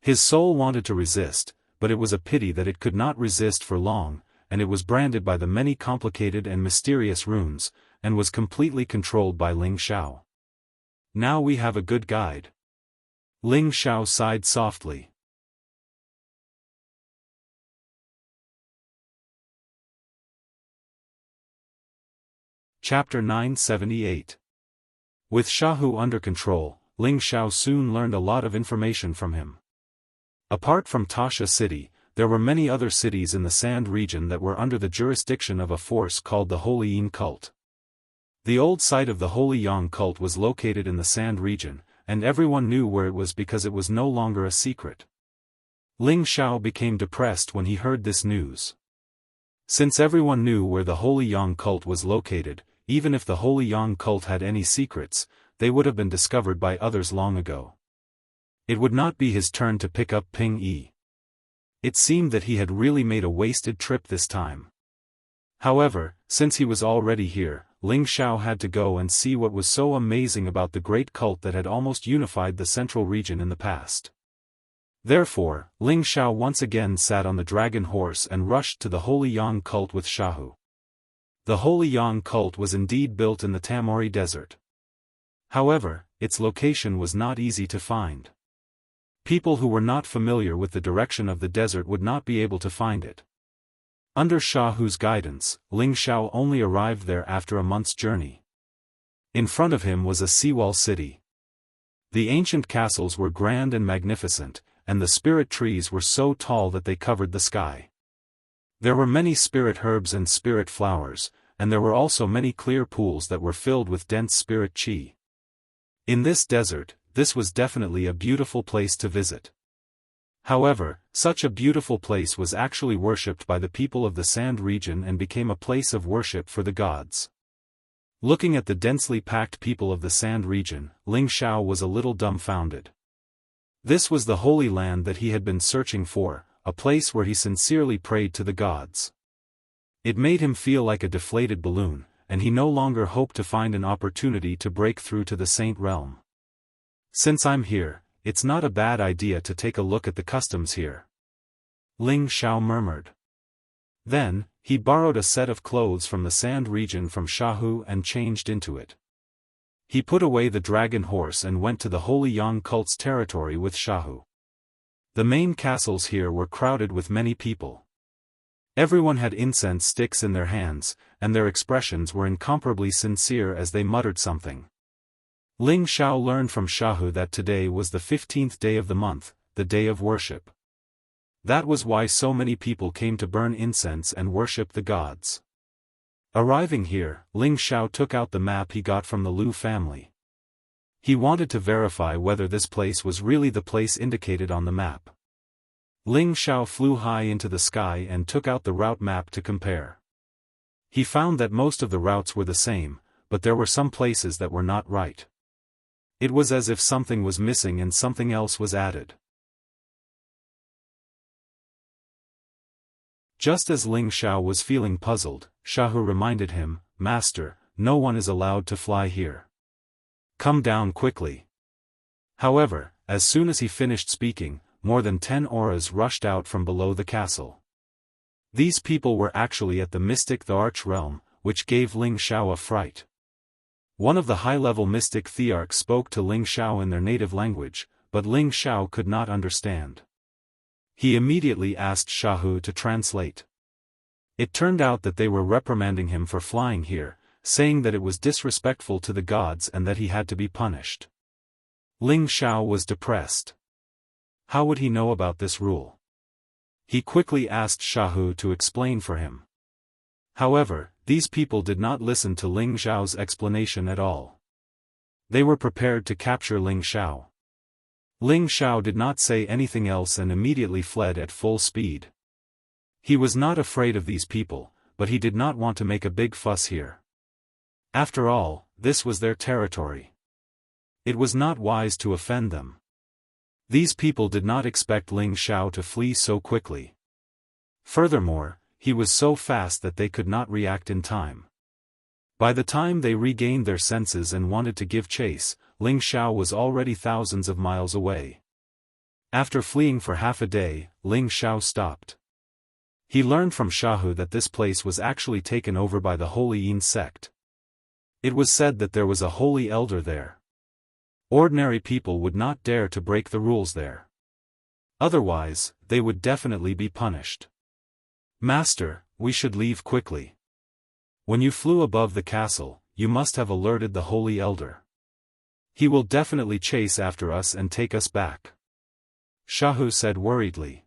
His soul wanted to resist, but it was a pity that it could not resist for long, and it was branded by the many complicated and mysterious runes, and was completely controlled by Ling Xiao. Now we have a good guide. Ling Xiao sighed softly. Chapter 978. With Jianghu under control, Ling Xiao soon learned a lot of information from him. Apart from Tasha City, there were many other cities in the Sand region that were under the jurisdiction of a force called the Holy Yin cult. The old site of the Holy Yang cult was located in the Sand region, and everyone knew where it was because it was no longer a secret. Ling Xiao became depressed when he heard this news. Since everyone knew where the Holy Yang cult was located, even if the Holy Yang cult had any secrets, they would have been discovered by others long ago. It would not be his turn to pick up Ping Yi. It seemed that he had really made a wasted trip this time. However, since he was already here, Ling Xiao had to go and see what was so amazing about the great cult that had almost unified the central region in the past. Therefore, Ling Xiao once again sat on the dragon horse and rushed to the Holy Yang cult with Xiahou. The Holy Yang cult was indeed built in the Tamori Desert. However, its location was not easy to find. People who were not familiar with the direction of the desert would not be able to find it. Under Xiahou's guidance, Ling Xiao only arrived there after a month's journey. In front of him was a seawall city. The ancient castles were grand and magnificent, and the spirit trees were so tall that they covered the sky. There were many spirit herbs and spirit flowers, and there were also many clear pools that were filled with dense spirit qi. In this desert, this was definitely a beautiful place to visit. However, such a beautiful place was actually worshipped by the people of the Sand region and became a place of worship for the gods. Looking at the densely packed people of the Sand region, Ling Xiao was a little dumbfounded. This was the holy land that he had been searching for, a place where he sincerely prayed to the gods. It made him feel like a deflated balloon, and he no longer hoped to find an opportunity to break through to the Saint realm. Since I'm here, it's not a bad idea to take a look at the customs here. Ling Xiao murmured. Then, he borrowed a set of clothes from the Sand region from Xiahou and changed into it. He put away the dragon horse and went to the Holy Yang cult's territory with Xiahou. The main castles here were crowded with many people. Everyone had incense sticks in their hands, and their expressions were incomparably sincere as they muttered something. Ling Xiao learned from Xiahou that today was the 15th day of the month, the day of worship. That was why so many people came to burn incense and worship the gods. Arriving here, Ling Xiao took out the map he got from the Liu family. He wanted to verify whether this place was really the place indicated on the map. Ling Xiao flew high into the sky and took out the route map to compare. He found that most of the routes were the same, but there were some places that were not right. It was as if something was missing and something else was added. Just as Ling Xiao was feeling puzzled, Xiahou reminded him, "Master, no one is allowed to fly here. Come down quickly." However, as soon as he finished speaking, more than 10 auras rushed out from below the castle. These people were actually at the mystic the Arch realm, which gave Ling Xiao a fright. One of the high-level mystic thearchs spoke to Ling Xiao in their native language, but Ling Xiao could not understand. He immediately asked Xiahou to translate. It turned out that they were reprimanding him for flying here, saying that it was disrespectful to the gods and that he had to be punished. Ling Xiao was depressed. How would he know about this rule? He quickly asked Xiahou to explain for him. However, these people did not listen to Ling Xiao's explanation at all. They were prepared to capture Ling Xiao. Ling Xiao did not say anything else and immediately fled at full speed. He was not afraid of these people, but he did not want to make a big fuss here. After all, this was their territory. It was not wise to offend them. These people did not expect Ling Xiao to flee so quickly. Furthermore, he was so fast that they could not react in time. By the time they regained their senses and wanted to give chase, Ling Xiao was already thousands of miles away. After fleeing for half a day, Ling Xiao stopped. He learned from Xiahou that this place was actually taken over by the Holy Yin sect. It was said that there was a holy elder there. Ordinary people would not dare to break the rules there. Otherwise, they would definitely be punished. "Master, we should leave quickly. When you flew above the castle, you must have alerted the Holy Elder. He will definitely chase after us and take us back," Xiahou said worriedly.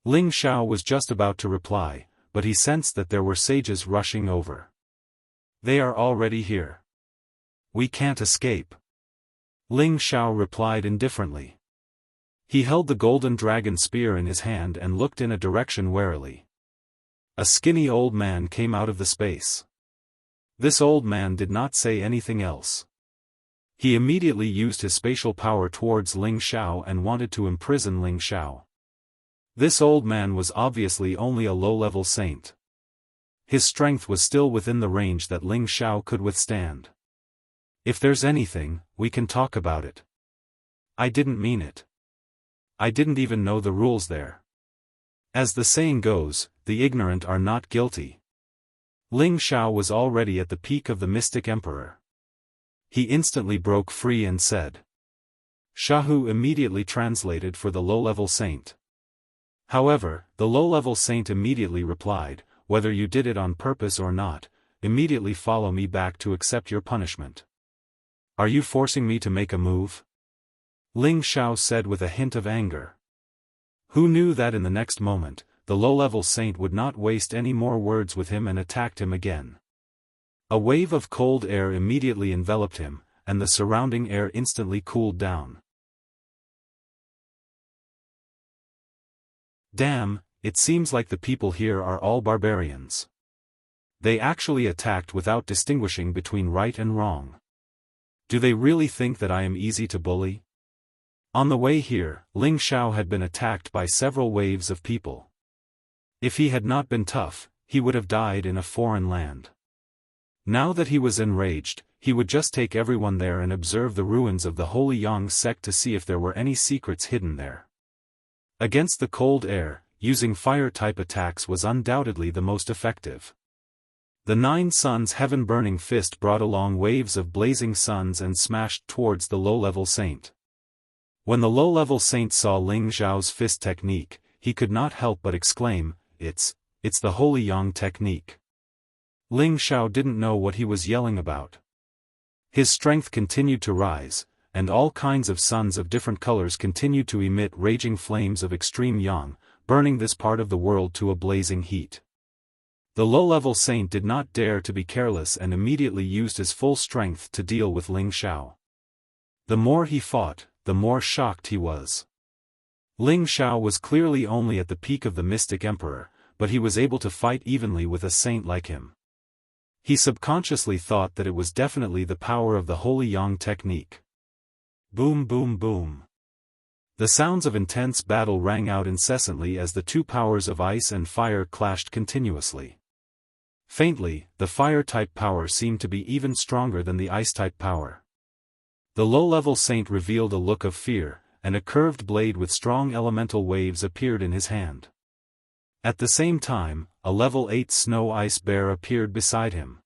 Ling Xiao was just about to reply, but he sensed that there were sages rushing over. "They are already here. We can't escape," Ling Xiao replied indifferently. He held the golden dragon spear in his hand and looked in a direction warily. A skinny old man came out of the space. This old man did not say anything else. He immediately used his spatial power towards Ling Xiao and wanted to imprison Ling Xiao. This old man was obviously only a low-level saint. His strength was still within the range that Ling Xiao could withstand. If there's anything, we can talk about it. I didn't mean it. I didn't even know the rules there. As the saying goes, the ignorant are not guilty. Ling Xiao was already at the peak of the mystic emperor. He instantly broke free and said. Shahu immediately translated for the low-level saint. However, the low-level saint immediately replied, whether you did it on purpose or not, immediately follow me back to accept your punishment. Are you forcing me to make a move? Ling Xiao said with a hint of anger. Who knew that in the next moment, the low-level saint would not waste any more words with him and attacked him again. A wave of cold air immediately enveloped him, and the surrounding air instantly cooled down. Damn, it seems like the people here are all barbarians. They actually attacked without distinguishing between right and wrong. Do they really think that I am easy to bully? On the way here, Ling Xiao had been attacked by several waves of people. If he had not been tough, he would have died in a foreign land. Now that he was enraged, he would just take everyone there and observe the ruins of the Holy Yang sect to see if there were any secrets hidden there. Against the cold air, using fire-type attacks was undoubtedly the most effective. The Nine Suns' heaven-burning fist brought along waves of blazing suns and smashed towards the low-level saint. When the low-level saint saw Ling Xiao's fist technique, he could not help but exclaim, It's the Holy Yang technique. Ling Xiao didn't know what he was yelling about. His strength continued to rise, and all kinds of suns of different colors continued to emit raging flames of extreme yang, burning this part of the world to a blazing heat. The low-level saint did not dare to be careless and immediately used his full strength to deal with Ling Xiao. The more he fought, the more shocked he was. Ling Xiao was clearly only at the peak of the mystic emperor, but he was able to fight evenly with a saint like him. He subconsciously thought that it was definitely the power of the Holy Yang technique. Boom boom boom. The sounds of intense battle rang out incessantly as the two powers of ice and fire clashed continuously. Faintly, the fire-type power seemed to be even stronger than the ice-type power. The low-level saint revealed a look of fear, and a curved blade with strong elemental waves appeared in his hand. At the same time, a level 8 snow ice bear appeared beside him.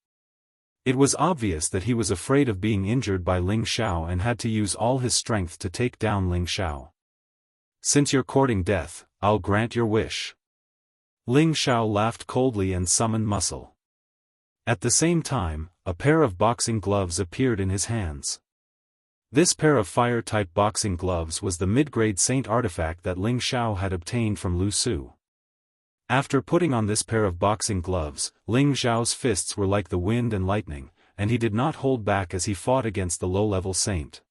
It was obvious that he was afraid of being injured by Ling Xiao and had to use all his strength to take down Ling Xiao. Since you're courting death, I'll grant your wish. Ling Xiao laughed coldly and summoned muscle. At the same time, a pair of boxing gloves appeared in his hands. This pair of fire-type boxing gloves was the mid-grade saint artifact that Ling Xiao had obtained from Lu Su. After putting on this pair of boxing gloves, Ling Xiao's fists were like the wind and lightning, and he did not hold back as he fought against the low-level saint.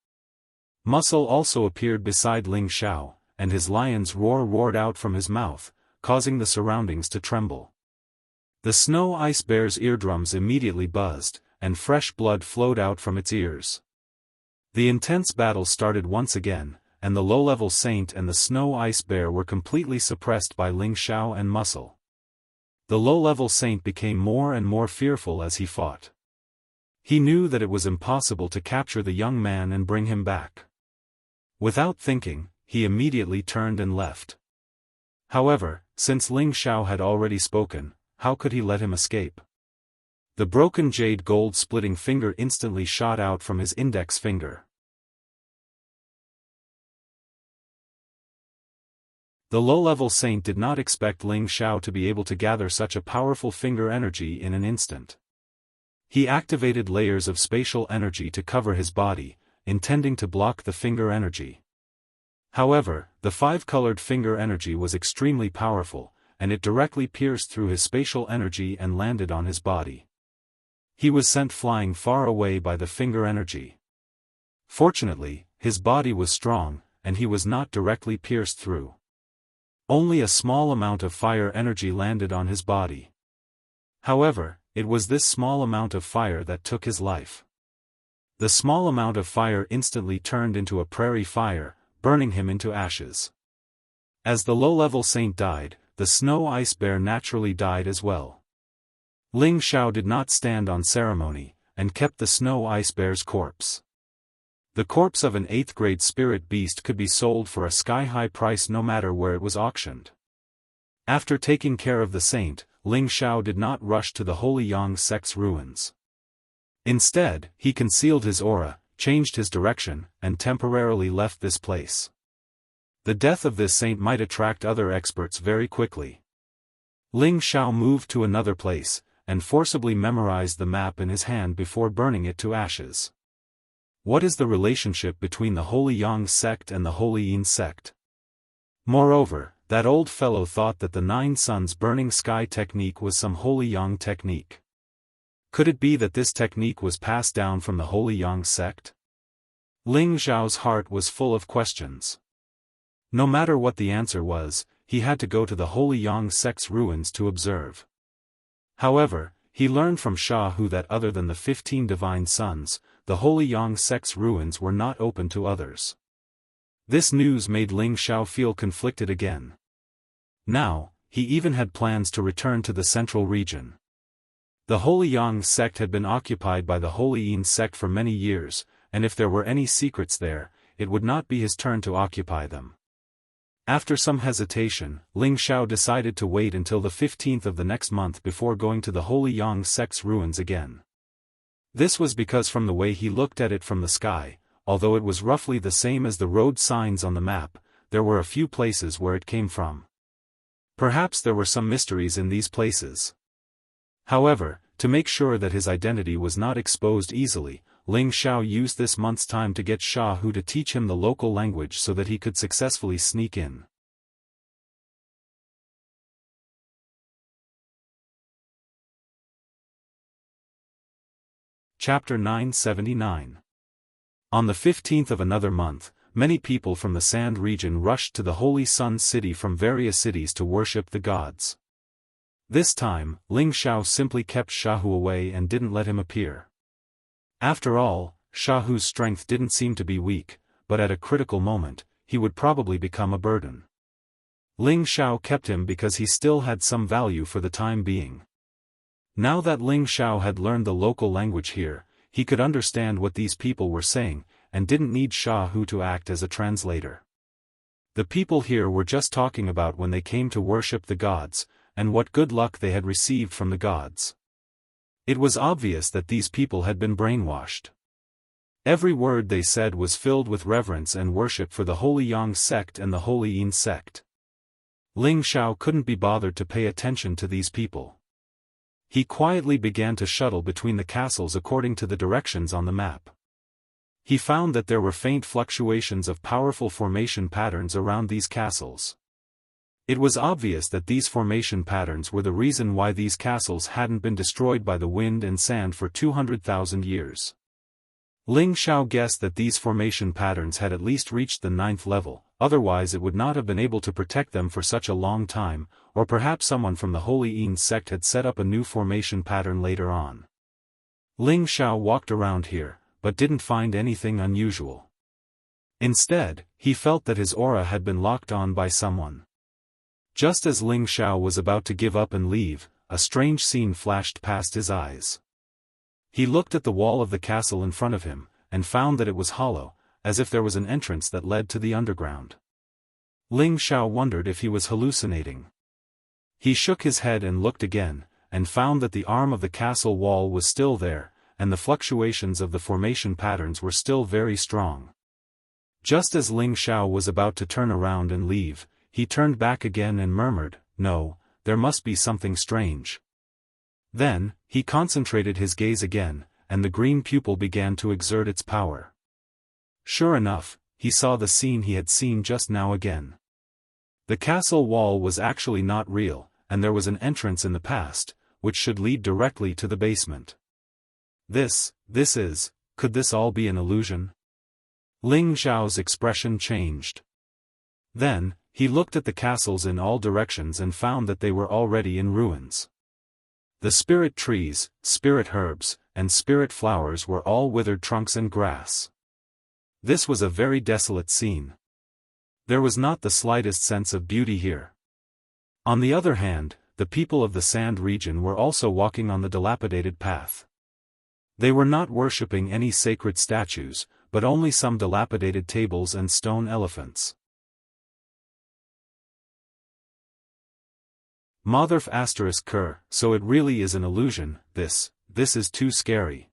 Muscle also appeared beside Ling Xiao, and his lion's roar roared out from his mouth, causing the surroundings to tremble. The snow ice bear's eardrums immediately buzzed, and fresh blood flowed out from its ears. The intense battle started once again, and the low-level saint and the snow ice bear were completely suppressed by Ling Xiao and muscle. The low-level saint became more and more fearful as he fought. He knew that it was impossible to capture the young man and bring him back. Without thinking, he immediately turned and left. However, since Ling Xiao had already spoken, how could he let him escape? The broken jade gold-splitting finger instantly shot out from his index finger. The low-level saint did not expect Ling Xiao to be able to gather such a powerful finger energy in an instant. He activated layers of spatial energy to cover his body, intending to block the finger energy. However, the five-colored finger energy was extremely powerful, and it directly pierced through his spatial energy and landed on his body. He was sent flying far away by the finger energy. Fortunately, his body was strong, and he was not directly pierced through. Only a small amount of fire energy landed on his body. However, it was this small amount of fire that took his life. The small amount of fire instantly turned into a prairie fire, burning him into ashes. As the low-level saint died, the snow ice bear naturally died as well. Ling Xiao did not stand on ceremony, and kept the snow ice bear's corpse. The corpse of an 8th-grade spirit beast could be sold for a sky-high price no matter where it was auctioned. After taking care of the saint, Ling Xiao did not rush to the Holy Yang sect's ruins. Instead, he concealed his aura, changed his direction, and temporarily left this place. The death of this saint might attract other experts very quickly. Ling Xiao moved to another place, and forcibly memorized the map in his hand before burning it to ashes. What is the relationship between the Holy Yang sect and the Holy Yin sect? Moreover, that old fellow thought that the 9 suns burning sky technique was some Holy Yang technique. Could it be that this technique was passed down from the Holy Yang sect? Ling Xiao's heart was full of questions. No matter what the answer was, he had to go to the Holy Yang sect's ruins to observe. However, he learned from Jianghu that other than the 15 divine sons, the Holy Yang sect's ruins were not open to others. This news made Ling Xiao feel conflicted again. Now, he even had plans to return to the central region. The Holy Yang sect had been occupied by the Holy Yin sect for many years, and if there were any secrets there, it would not be his turn to occupy them. After some hesitation, Ling Xiao decided to wait until the 15th of the next month before going to the Holy Yang sect's ruins again. This was because from the way he looked at it from the sky, although it was roughly the same as the road signs on the map, there were a few places where it came from. Perhaps there were some mysteries in these places. However, to make sure that his identity was not exposed easily, Ling Xiao used this month's time to get Jianghu to teach him the local language so that he could successfully sneak in. Chapter 979. On the 15th of another month, many people from the Sand region rushed to the Holy Sun City from various cities to worship the gods. This time, Ling Xiao simply kept Jianghu away and didn't let him appear. After all, Jianghu's strength didn't seem to be weak, but at a critical moment, he would probably become a burden. Ling Xiao kept him because he still had some value for the time being. Now that Ling Xiao had learned the local language here, he could understand what these people were saying, and didn't need Jianghu to act as a translator. The people here were just talking about when they came to worship the gods, and what good luck they had received from the gods. It was obvious that these people had been brainwashed. Every word they said was filled with reverence and worship for the Holy Yang sect and the Holy Yin sect. Ling Xiao couldn't be bothered to pay attention to these people. He quietly began to shuttle between the castles according to the directions on the map. He found that there were faint fluctuations of powerful formation patterns around these castles. It was obvious that these formation patterns were the reason why these castles hadn't been destroyed by the wind and sand for 200,000 years. Ling Xiao guessed that these formation patterns had at least reached the 9th level, otherwise it would not have been able to protect them for such a long time, or perhaps someone from the Holy Yin sect had set up a new formation pattern later on. Ling Xiao walked around here, but didn't find anything unusual. Instead, he felt that his aura had been locked on by someone. Just as Ling Xiao was about to give up and leave, a strange scene flashed past his eyes. He looked at the wall of the castle in front of him, and found that it was hollow, as if there was an entrance that led to the underground. Ling Xiao wondered if he was hallucinating. He shook his head and looked again, and found that the arm of the castle wall was still there, and the fluctuations of the formation patterns were still very strong. Just as Ling Xiao was about to turn around and leave, he turned back again and murmured, "No, there must be something strange." Then, he concentrated his gaze again, and the green pupil began to exert its power. Sure enough, he saw the scene he had seen just now again. The castle wall was actually not real, and there was an entrance in the past, which should lead directly to the basement. Could this all be an illusion? Ling Xiao's expression changed. Then, he looked at the castles in all directions and found that they were already in ruins. The spirit trees, spirit herbs, and spirit flowers were all withered trunks and grass. This was a very desolate scene. There was not the slightest sense of beauty here. On the other hand, the people of the Sand region were also walking on the dilapidated path. They were not worshipping any sacred statues, but only some dilapidated tables and stone elephants. Motherf ****, so it really is an illusion, this is too scary.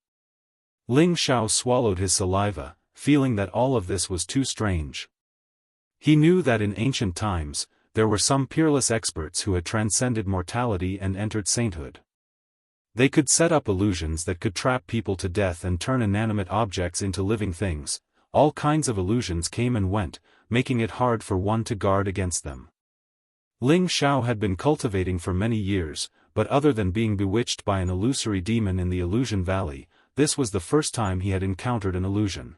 Ling Xiao swallowed his saliva, feeling that all of this was too strange. He knew that in ancient times, there were some peerless experts who had transcended mortality and entered sainthood. They could set up illusions that could trap people to death and turn inanimate objects into living things. All kinds of illusions came and went, making it hard for one to guard against them. Ling Xiao had been cultivating for many years, but other than being bewitched by an illusory demon in the Illusion Valley, this was the first time he had encountered an illusion.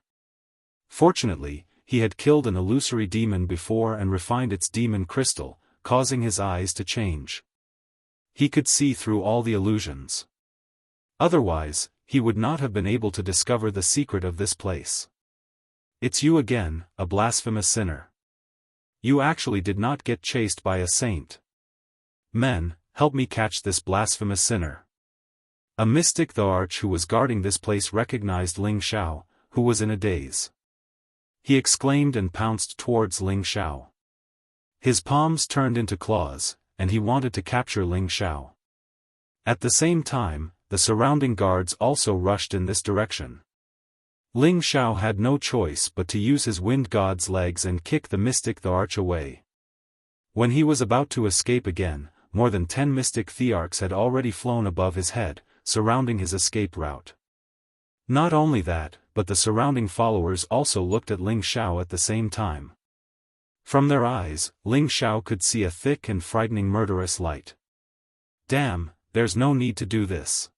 Fortunately, he had killed an illusory demon before and refined its demon crystal, causing his eyes to change. He could see through all the illusions. Otherwise, he would not have been able to discover the secret of this place. It's you again, a blasphemous sinner. You actually did not get chased by a saint. Men, help me catch this blasphemous sinner. A mystic the arch who was guarding this place recognized Ling Xiao, who was in a daze. He exclaimed and pounced towards Ling Xiao. His palms turned into claws, and he wanted to capture Ling Xiao. At the same time, the surrounding guards also rushed in this direction. Ling Xiao had no choice but to use his wind god's legs and kick the mystic the arch away. When he was about to escape again, more than 10 mystic thearchs had already flown above his head, surrounding his escape route. Not only that, but the surrounding followers also looked at Ling Xiao at the same time. From their eyes, Ling Xiao could see a thick and frightening murderous light. Damn, there's no need to do this.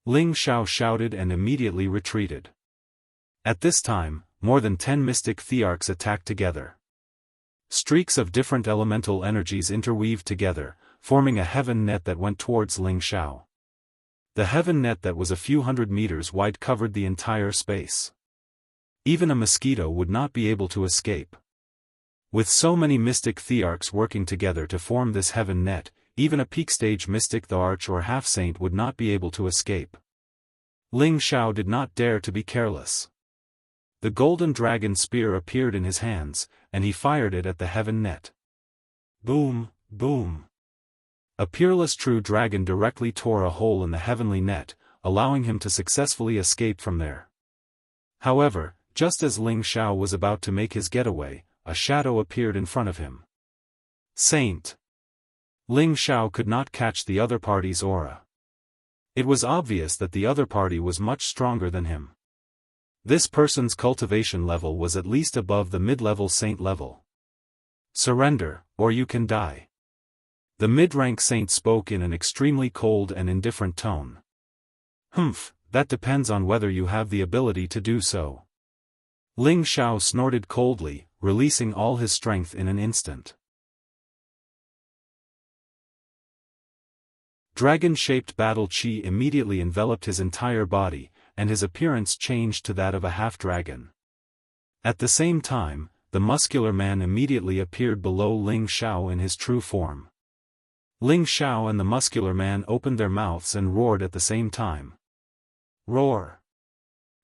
Ling Xiao shouted and immediately retreated. At this time, more than 10 mystic thearchs attacked together. Streaks of different elemental energies interweaved together, forming a heaven net that went towards Ling Xiao. The heaven net that was a few hundred meters wide covered the entire space. Even a mosquito would not be able to escape. With so many mystic thearchs working together to form this heaven net, even a peak-stage mystic the arch or half-saint would not be able to escape. Ling Xiao did not dare to be careless. The golden dragon spear appeared in his hands, and he fired it at the heaven net. Boom, boom. A peerless true dragon directly tore a hole in the heavenly net, allowing him to successfully escape from there. However, just as Ling Xiao was about to make his getaway, a shadow appeared in front of him. Saint! Ling Xiao could not catch the other party's aura. It was obvious that the other party was much stronger than him. This person's cultivation level was at least above the mid-level saint level. Surrender, or you can die. The mid-rank saint spoke in an extremely cold and indifferent tone. Humph, that depends on whether you have the ability to do so. Ling Xiao snorted coldly, releasing all his strength in an instant. Dragon-shaped battle chi immediately enveloped his entire body, and his appearance changed to that of a half-dragon. At the same time, the muscular man immediately appeared below Ling Xiao in his true form. Ling Xiao and the muscular man opened their mouths and roared at the same time. Roar!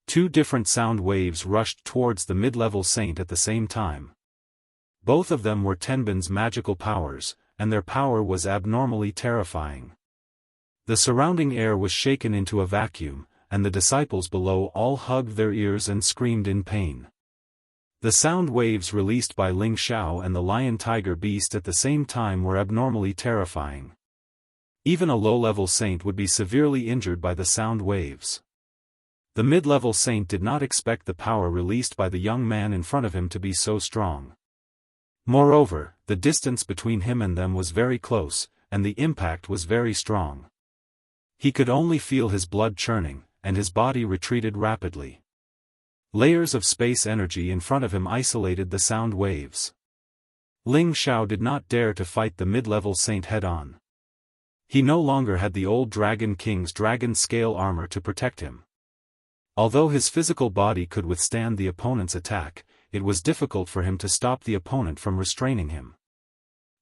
2 different sound waves rushed towards the mid-level saint at the same time. Both of them were Tenbin's magical powers, and their power was abnormally terrifying. The surrounding air was shaken into a vacuum, and the disciples below all hugged their ears and screamed in pain. The sound waves released by Ling Xiao and the lion-tiger beast at the same time were abnormally terrifying. Even a low-level saint would be severely injured by the sound waves. The mid-level saint did not expect the power released by the young man in front of him to be so strong. Moreover, the distance between him and them was very close, and the impact was very strong. He could only feel his blood churning, and his body retreated rapidly. Layers of space energy in front of him isolated the sound waves. Ling Xiao did not dare to fight the mid-level saint head-on. He no longer had the old Dragon King's dragon-scale armor to protect him. Although his physical body could withstand the opponent's attack, it was difficult for him to stop the opponent from restraining him.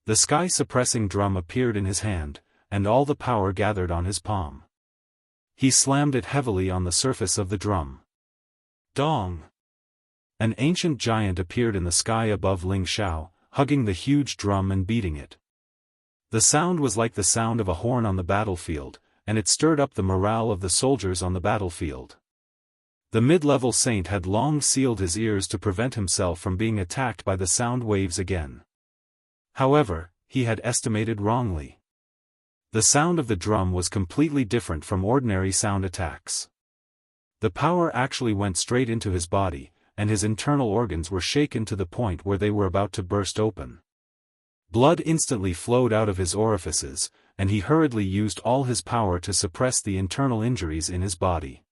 The sky-suppressing drum appeared in his hand, and all the power gathered on his palm. He slammed it heavily on the surface of the drum. Dong! An ancient giant appeared in the sky above Ling Xiao, hugging the huge drum and beating it. The sound was like the sound of a horn on the battlefield, and it stirred up the morale of the soldiers on the battlefield. The mid-level saint had long sealed his ears to prevent himself from being attacked by the sound waves again. However, he had estimated wrongly. The sound of the drum was completely different from ordinary sound attacks. The power actually went straight into his body, and his internal organs were shaken to the point where they were about to burst open. Blood instantly flowed out of his orifices, and he hurriedly used all his power to suppress the internal injuries in his body.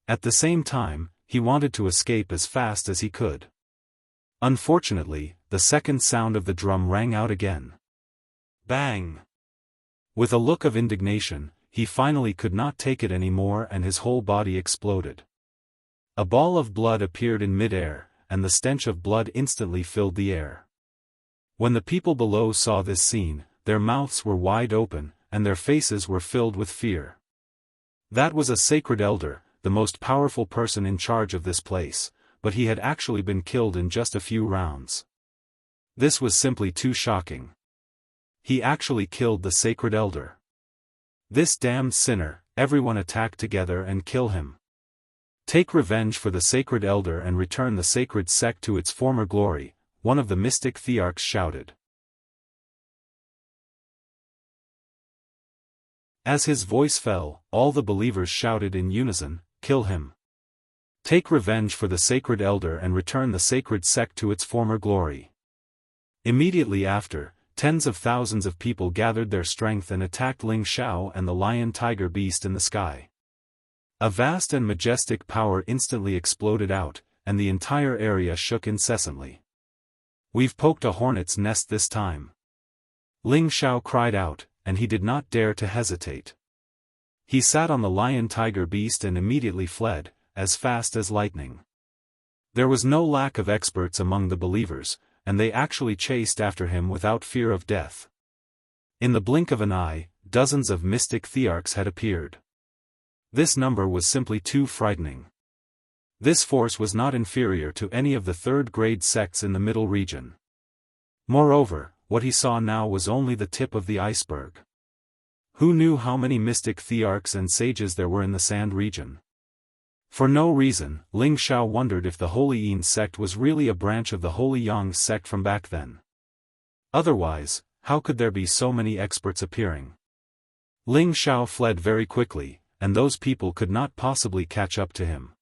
At the same time, he wanted to escape as fast as he could. Unfortunately, the second sound of the drum rang out again. Bang! With a look of indignation, he finally could not take it anymore and his whole body exploded. A ball of blood appeared in mid-air, and the stench of blood instantly filled the air. When the people below saw this scene, their mouths were wide open, and their faces were filled with fear. That was a sacred elder, the most powerful person in charge of this place, but he had actually been killed in just a few rounds. This was simply too shocking. He actually killed the sacred elder. This damned sinner, everyone attack together and kill him. Take revenge for the sacred elder and return the sacred sect to its former glory, one of the mystic thearchs shouted. As his voice fell, all the believers shouted in unison, "Kill him! Take revenge for the sacred elder and return the sacred sect to its former glory." Immediately after, tens of thousands of people gathered their strength and attacked Ling Xiao and the lion-tiger beast in the sky. A vast and majestic power instantly exploded out, and the entire area shook incessantly. "We've poked a hornet's nest this time," Ling Xiao cried out, and he did not dare to hesitate. He sat on the lion-tiger beast and immediately fled, as fast as lightning. There was no lack of experts among the believers, and they actually chased after him without fear of death. In the blink of an eye, dozens of mystic thearchs had appeared. This number was simply too frightening. This force was not inferior to any of the third-grade sects in the middle region. Moreover, what he saw now was only the tip of the iceberg. Who knew how many mystic thearchs and sages there were in the Sand region? For no reason, Ling Xiao wondered if the Holy Yin sect was really a branch of the Holy Yang sect from back then. Otherwise, how could there be so many experts appearing? Ling Xiao fled very quickly, and those people could not possibly catch up to him.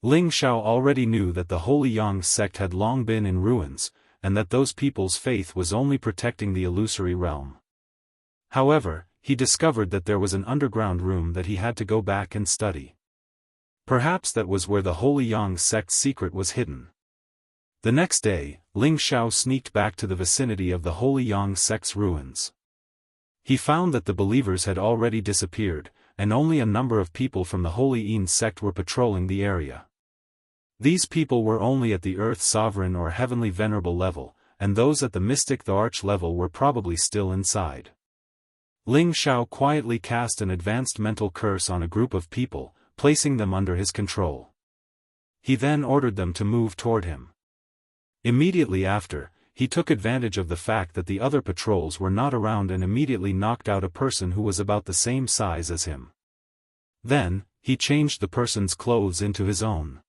Ling Xiao already knew that the Holy Yang sect had long been in ruins, and that those people's faith was only protecting the illusory realm. However, he discovered that there was an underground room that he had to go back and study. Perhaps that was where the Holy Yang sect's secret was hidden. The next day, Ling Xiao sneaked back to the vicinity of the Holy Yang sect's ruins. He found that the believers had already disappeared, and only a number of people from the Holy Yin sect were patrolling the area. These people were only at the Earth Sovereign or Heavenly Venerable level, and those at the Mystic Thearch level were probably still inside. Ling Xiao quietly cast an advanced mental curse on a group of people, placing them under his control. He then ordered them to move toward him. Immediately after, he took advantage of the fact that the other patrols were not around and immediately knocked out a person who was about the same size as him. Then, he changed the person's clothes into his own.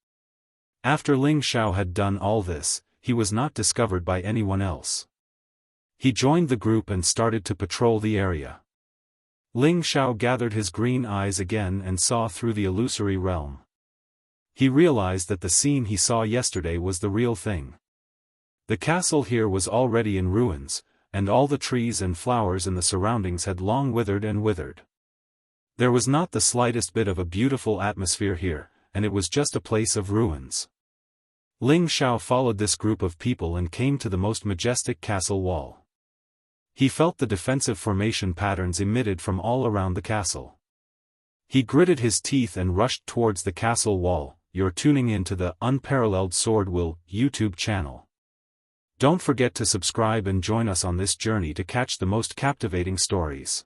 After Ling Xiao had done all this, he was not discovered by anyone else. He joined the group and started to patrol the area. Ling Xiao gathered his green eyes again and saw through the illusory realm. He realized that the scene he saw yesterday was the real thing. The castle here was already in ruins, and all the trees and flowers in the surroundings had long withered and withered. There was not the slightest bit of a beautiful atmosphere here, and it was just a place of ruins. Ling Xiao followed this group of people and came to the most majestic castle wall. He felt the defensive formation patterns emitted from all around the castle. He gritted his teeth and rushed towards the castle wall. You're tuning in to the Unparalleled SwordWill YouTube channel. Don't forget to subscribe and join us on this journey to catch the most captivating stories.